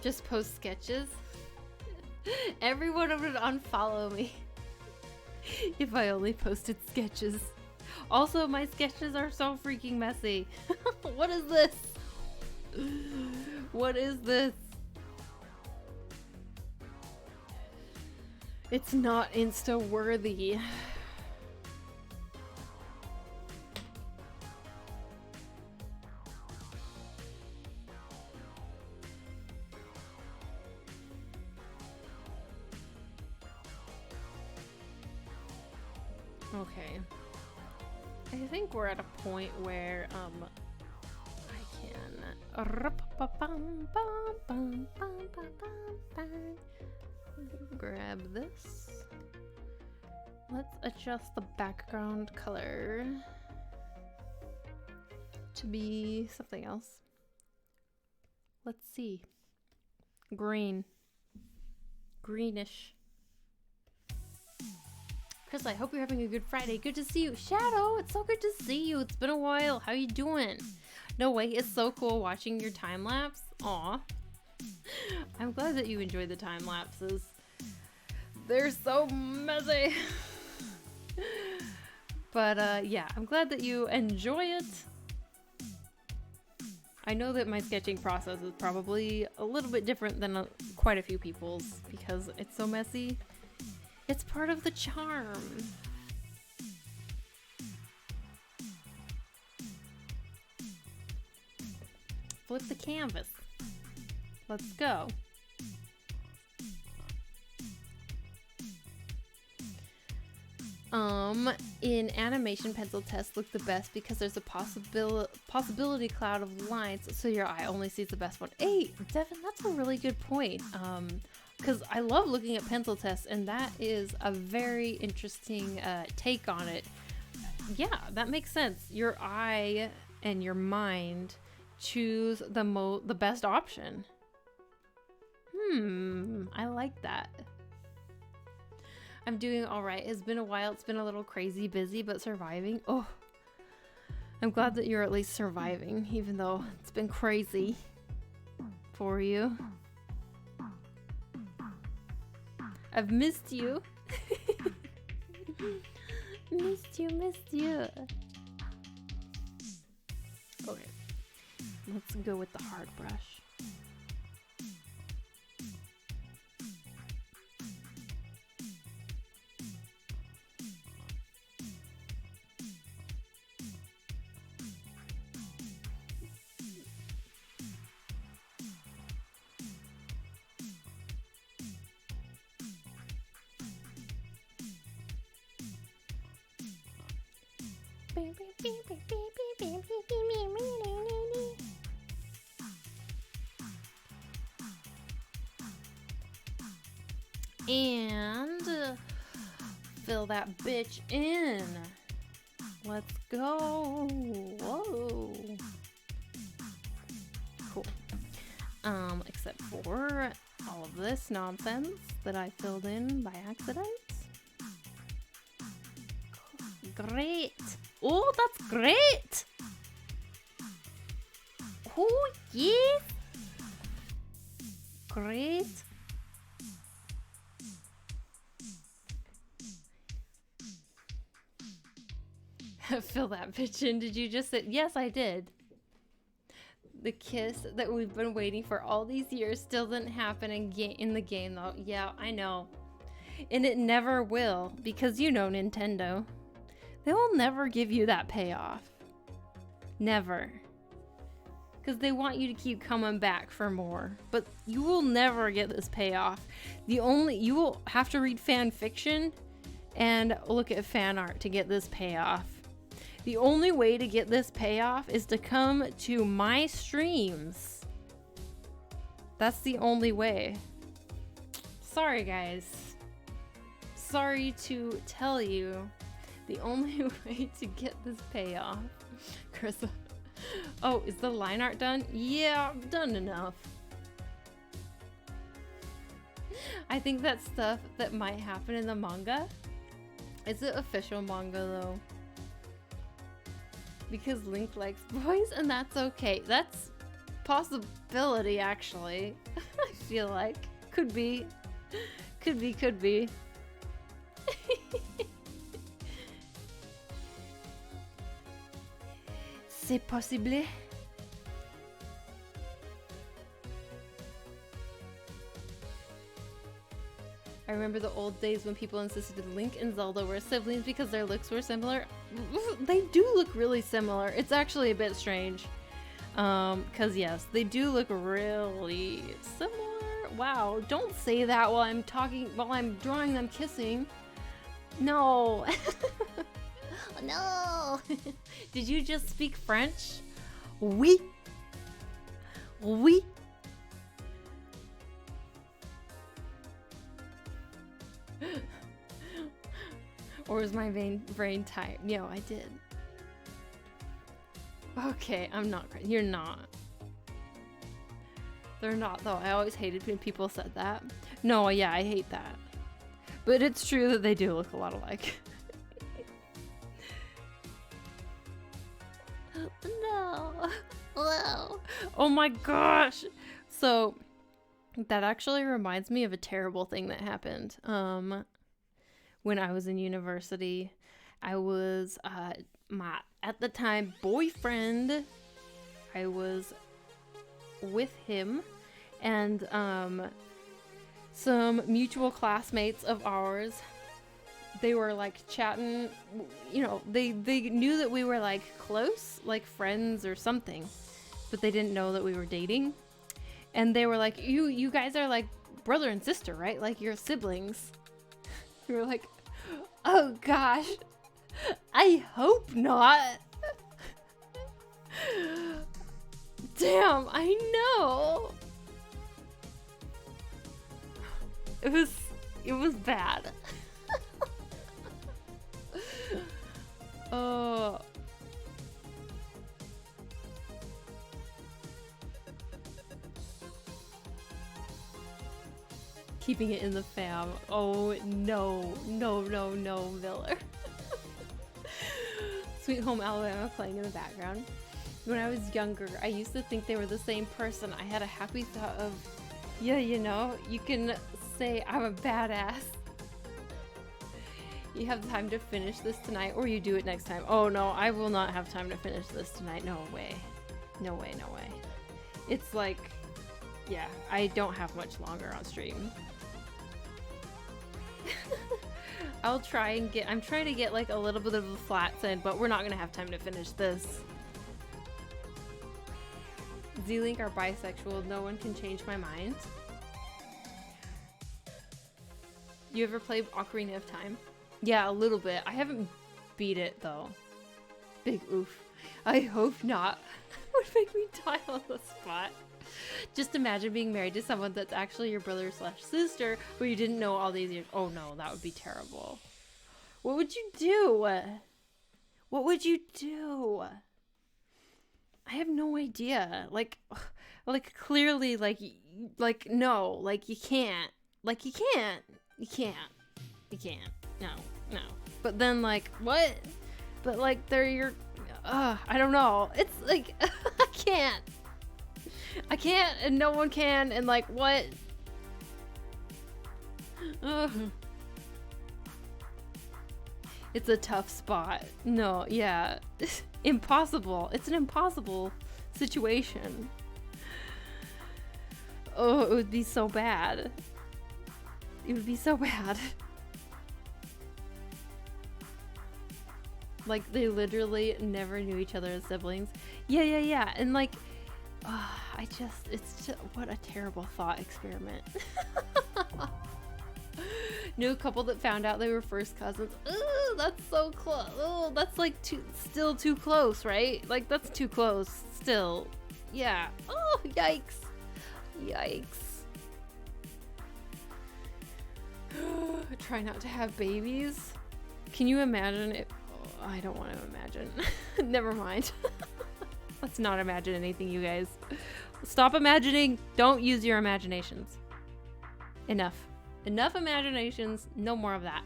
Just post sketches. Everyone would unfollow me if I only posted sketches. Also, my sketches are so freaking messy. What is this? What is this? It's not Insta worthy. Okay. I think we're at a point where I can grab this. Let's adjust the background color to be something else. Let's see. Green. greenish. Chris, I hope you're having a good Friday. Good to see you. Shadow, it's so good to see you. It's been a while. How you doing? No way, it's so cool watching your time lapse. Aw. I'm glad that you enjoy the time lapses. They're so messy. But yeah, I'm glad that you enjoy it. I know that my sketching process is probably a little bit different than quite a few people's because it's so messy. It's part of the charm. Flip the canvas. Let's go. In animation, pencil tests look the best because there's a possibility cloud of lines, so your eye only sees the best one. Hey, Devin, that's a really good point. Because I love looking at pencil tests, and that is a very interesting take on it. Yeah, that makes sense. Your eye and your mind choose the best option. I like that. I'm doing all right. It's been a while. It's been a little crazy busy, but surviving. Oh, I'm glad that you're at least surviving, even though it's been crazy for you. I've missed you. Missed you. Okay, let's go with the hard brush. And fill that bitch in. Let's go. Whoa. Cool. Except for all of this nonsense that I filled in by accident. Great. Oh, that's great. Oh, yes. Great. Fill that bitch in. Did you just say? Yes, I did. The kiss that we've been waiting for all these years still didn't happen in the game, though. Yeah, I know. And it never will, because you know Nintendo. They will never give you that payoff. Never. Because they want you to keep coming back for more. But you will never get this payoff. You will have to read fan fiction and look at fan art to get this payoff. The only way to get this payoff is to come to my streams. That's the only way. Sorry, guys. Sorry to tell you. The only way to get this payoff. Carissa. Oh, is the line art done? Yeah, I've done enough. I think that's stuff that might happen in the manga. Is it official manga though? Because Link likes boys, and that's okay. That's possibility, actually. I feel like. Could be. Could be. C'est possible. I remember the old days when people insisted Link and Zelda were siblings because their looks were similar. They do look really similar. It's actually a bit strange. Cause yes, they do look really similar. Wow, don't say that while I'm drawing them kissing. No. No. Did you just speak French? Oui. Oui. Or is my brain tired? No, I did. Okay, I'm not. You're not. They're not, though. I always hated when people said that. No, yeah, I hate that. But it's true that they do look a lot alike. No. Whoa. Oh my gosh. So that actually reminds me of a terrible thing that happened. When I was in university, I was my at the time boyfriend. I was with him, and some mutual classmates of ours. They were like chatting, you know, they knew that we were like close, like friends or something, but they didn't know that we were dating. And they were like, you guys are like brother and sister, right? Like you're siblings. We were like, oh gosh, I hope not. Damn, I know. It was bad. Oh. Keeping it in the fam. Oh no, no, no, no, Miller. Sweet Home Alabama playing in the background. When I was younger, I used to think they were the same person. I had a happy thought of, yeah, you know, you can say I'm a badass. You have time to finish this tonight, or you do it next time. Oh no, I will not have time to finish this tonight. No way. No way, no way. It's like, yeah, I don't have much longer on stream. I'm trying to get like a little bit of the flats in, but we're not gonna have time to finish this. Z-Link are bisexual. No one can change my mind. You ever played Ocarina of Time? Yeah, a little bit. I haven't beat it though. Big oof. I hope not. Would make me die on the spot. Just imagine being married to someone that's actually your brother / sister, but you didn't know all these years. Oh no, that would be terrible. What would you do? What would you do? I have no idea. Like clearly, like no, like you can't. Like you can't. No. But then like, what? But like they're your, I don't know. It's like, I can't and no one can and like, what? Ugh. It's a tough spot. No, yeah. Impossible. It's an impossible situation. Oh, it would be so bad. It would be so bad. Like, they literally never knew each other as siblings. Yeah. And like, it's just, what a terrible thought experiment. Knew a couple that found out they were first cousins. Ooh, that's so close. Oh, that's like still too close, right? Like, that's too close still. Yeah. Oh, yikes. Try not to have babies. Can you imagine it? Oh, I don't want to imagine. Never mind. Let's not imagine anything, you guys. Stop imagining. Don't use your imaginations. Enough imaginations. No more of that.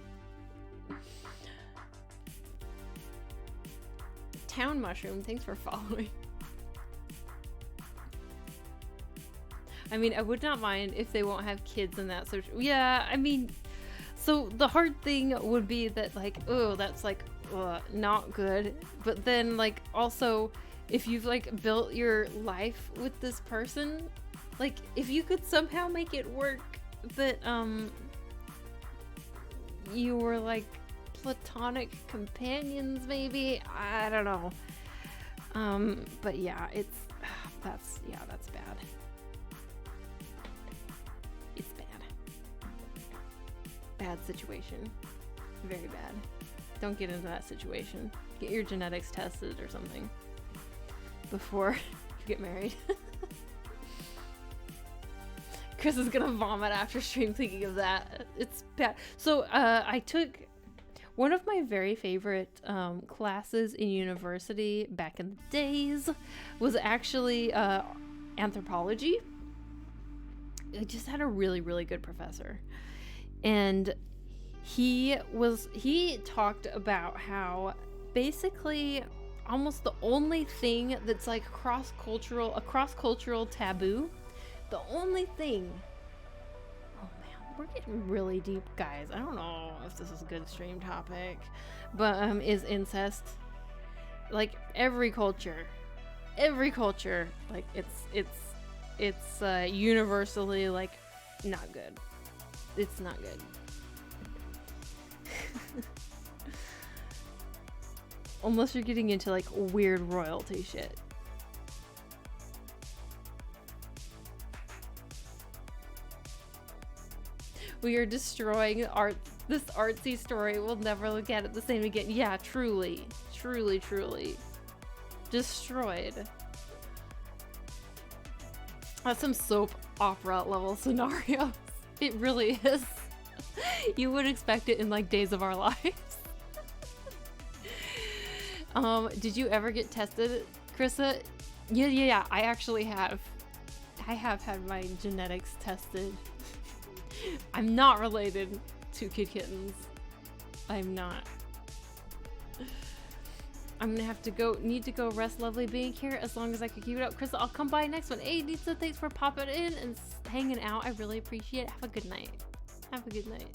Town Mushroom, thanks for following. I mean, I would not mind if they won't have kids in that search. Yeah, I mean, so the hard thing would be that, like, oh, that's like not good. But then, like, also, if you've like built your life with this person, like, if you could somehow make it work that you were like platonic companions, maybe, I don't know. But yeah, that's bad. It's bad. Bad situation. Very bad. Don't get into that situation. Get your genetics tested or something before you get married. Chris is gonna vomit after stream thinking of that. It's bad. So I took one of my very favorite classes in university back in the days was actually anthropology. just had a really, really good professor. And he talked about how basically almost the only thing that's like a cross-cultural taboo, the only thing, oh man, we're getting really deep, guys. I don't know if this is a good stream topic, but is incest. Like every culture, like it's universally like not good. It's not good. Unless you're getting into like weird royalty shit. We are destroying art. This artsy story. We'll never look at it the same again. Yeah, truly. Truly, truly. Destroyed. That's some soap opera level scenarios. It really is. You would expect it in like Days of Our Lives. Did you ever get tested, Krissa? Yeah, I actually have. I have had my genetics tested. I'm not related to kittens. I'm not. I'm gonna have to need to go rest, lovely being here as long as I can keep it up. Krissa, I'll come by next one. Hey, Nitsa, thanks for popping in and hanging out. I really appreciate it. Have a good night. Have a good night.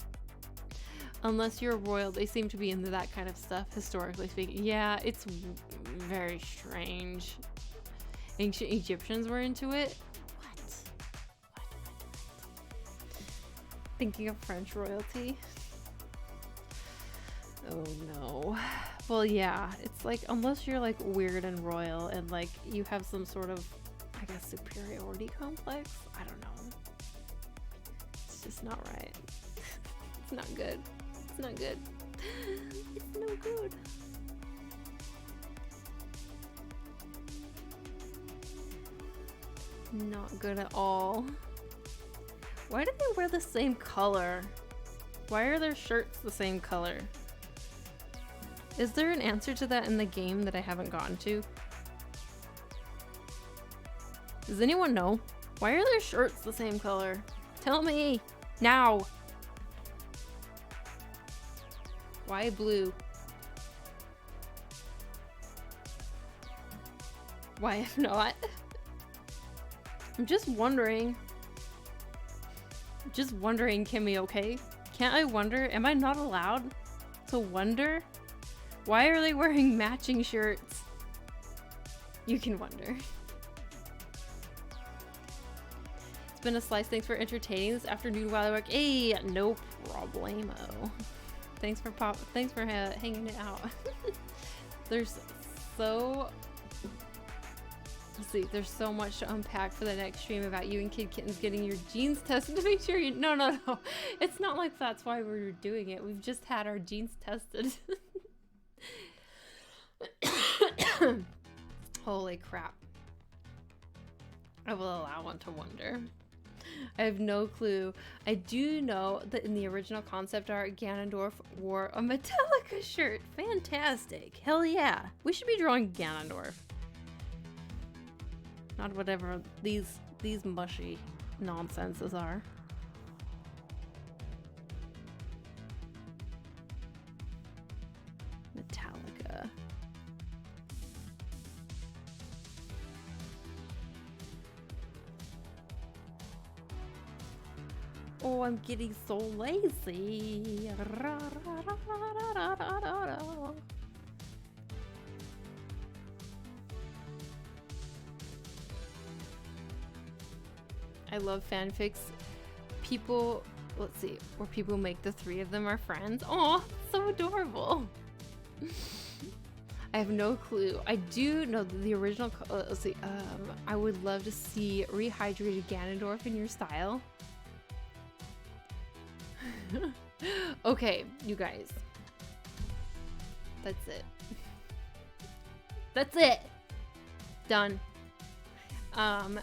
Unless you're royal, they seem to be into that kind of stuff, historically speaking. Yeah, it's very strange. Ancient Egyptians were into it. What? Thinking of French royalty. Oh no. Well, yeah, it's like, unless you're like weird and royal and like you have some sort of, I guess, superiority complex. I don't know. It's just not right. It's not good. It's not good. It's no good. Not good at all. Why do they wear the same color? Why are their shirts the same color? Is there an answer to that in the game that I haven't gotten to? Does anyone know? Why are their shirts the same color? Tell me! Now! Why blue? Why if not? I'm just wondering. Just wondering, Kimmy, okay? Can't I wonder? Am I not allowed to wonder? Why are they wearing matching shirts? You can wonder. It's been a slice. Thanks for entertaining this afternoon while I work. Hey, no problemo. Thanks for hanging it out. There's so there's so much to unpack for the next stream about you and Kid Kittens getting your genes tested to make sure you. No. It's not like that's why we're doing it. We've just had our genes tested. Holy crap. I will allow one to wonder. I have no clue. I do know that in the original concept art, Ganondorf wore a Metallica shirt. Fantastic. Hell yeah. We should be drawing Ganondorf. Not whatever these mushy nonsenses are. Metallica. Oh, I'm getting so lazy. I love fanfics. People, let's see, where people make the three of them are friends. Oh, so adorable. I have no clue. I do know that the original, let's see, I would love to see rehydrated Ganondorf in your style. Okay, you guys. That's it. That's it. Done. No,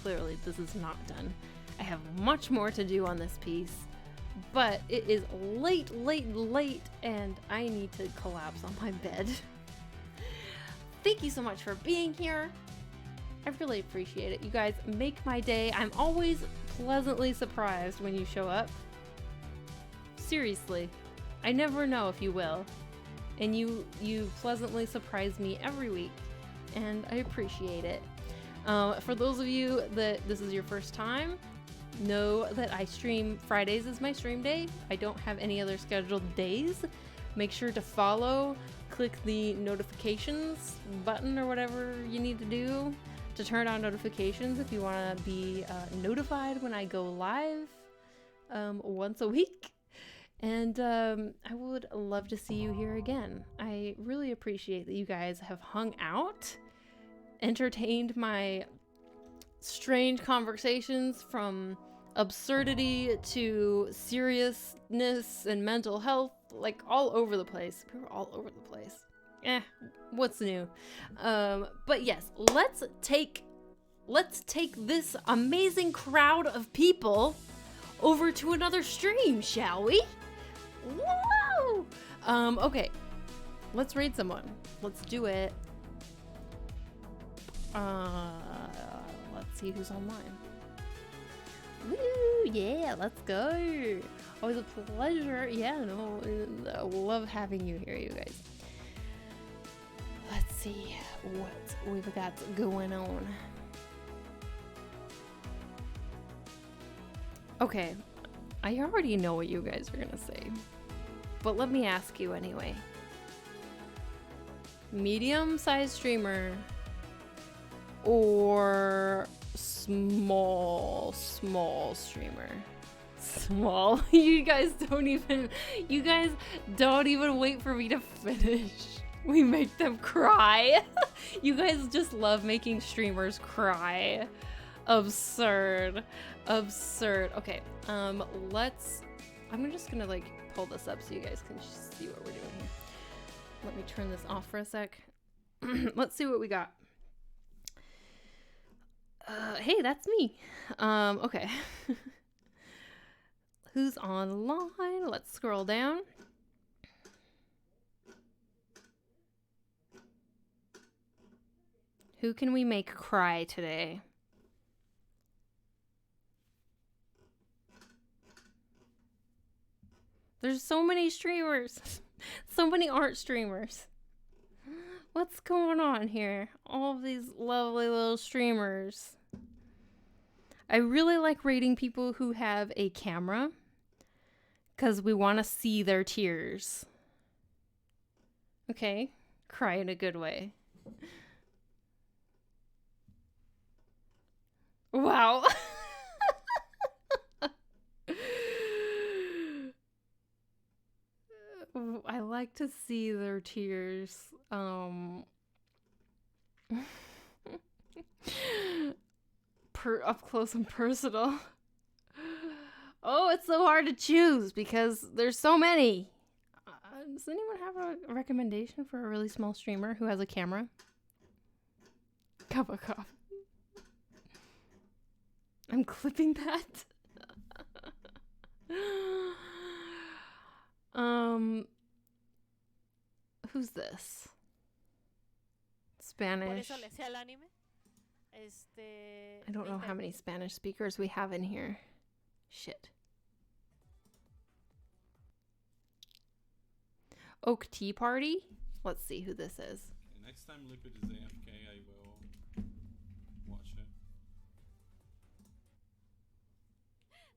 clearly this is not done. I have much more to do on this piece, but it is late, and I need to collapse on my bed. Thank you so much for being here. I really appreciate it. You guys make my day. I'm always pleasantly surprised when you show up. Seriously, I never know if you will. And you pleasantly surprise me every week, and I appreciate it. For those of you that this is your first time, know that I stream Fridays is my stream day. I don't have any other scheduled days. Make sure to follow, click the notifications button or whatever you need to do to turn on notifications if you want to be notified when I go live once a week. And I would love to see you here again. I really appreciate that you guys have hung out, entertained my strange conversations from absurdity to seriousness and mental health, like all over the place. We were all over the place. What's new? But yes, let's take this amazing crowd of people over to another stream, shall we? Whoa! Okay. Let's raid someone. Let's do it. Let's see who's online. Woo! Yeah, let's go. Always a pleasure. Yeah, no, I love having you here, you guys. Let's see what we've got going on. Okay, I already know what you guys are gonna say, but let me ask you anyway. Medium-sized streamer or small streamer? Small. You guys don't even wait for me to finish. We make them cry. You guys just love making streamers cry. Absurd. Okay, I'm just gonna like pull this up so you guys can see what we're doing here. Let me turn this off for a sec. Let's see what we got. Hey, that's me. Okay. Who's online? Let's scroll down. Who can we make cry today? There's so many streamers. So many art streamers. What's going on here? All of these lovely little streamers. I really like rating people who have a camera because we want to see their tears. Okay, cry in a good way. Wow. I like to see their tears. Up close and personal. Oh, it's so hard to choose because there's so many. Does anyone have a recommendation for a really small streamer who has a camera? Cup of coffee. I'm clipping that. Who's this? Spanish. I don't know how many Spanish speakers we have in here. Shit. Oak Tea Party? Let's see who this is. Next time Liquid is AFK, I will watch it.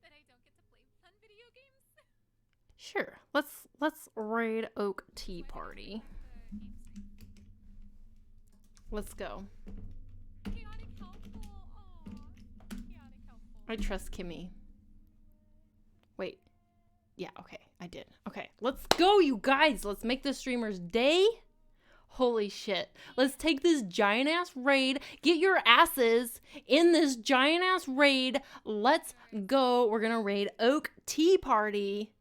That I don't get to play fun video games. Sure. Let's raid Oak Tea Party. Let's go. Chaotic helpful. Aw. Chaotic helpful. I trust Kimmy. Wait. Yeah, okay. I did. Okay. Let's go, you guys. Let's make this streamer's day. Holy shit. Let's take this giant ass raid. Get your asses in this giant ass raid. Let's go. We're gonna raid Oak Tea Party.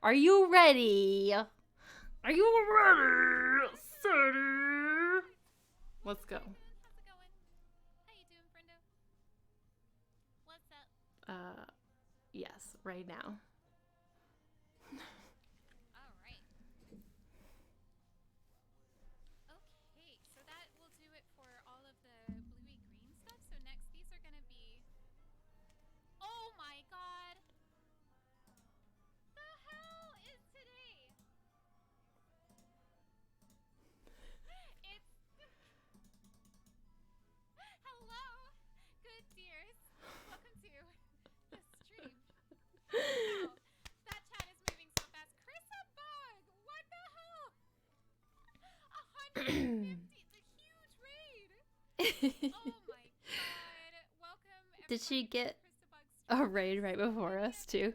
Are you ready? Are you ready, sir? Let's go. How's it going? How you doing, friendo? What's up? Yes, right now. All right. Okay, so that will do it for all of It's a huge raid. Oh my god. Welcome. Did she everybody to get Krista Bug's a stream. raid right before us, too?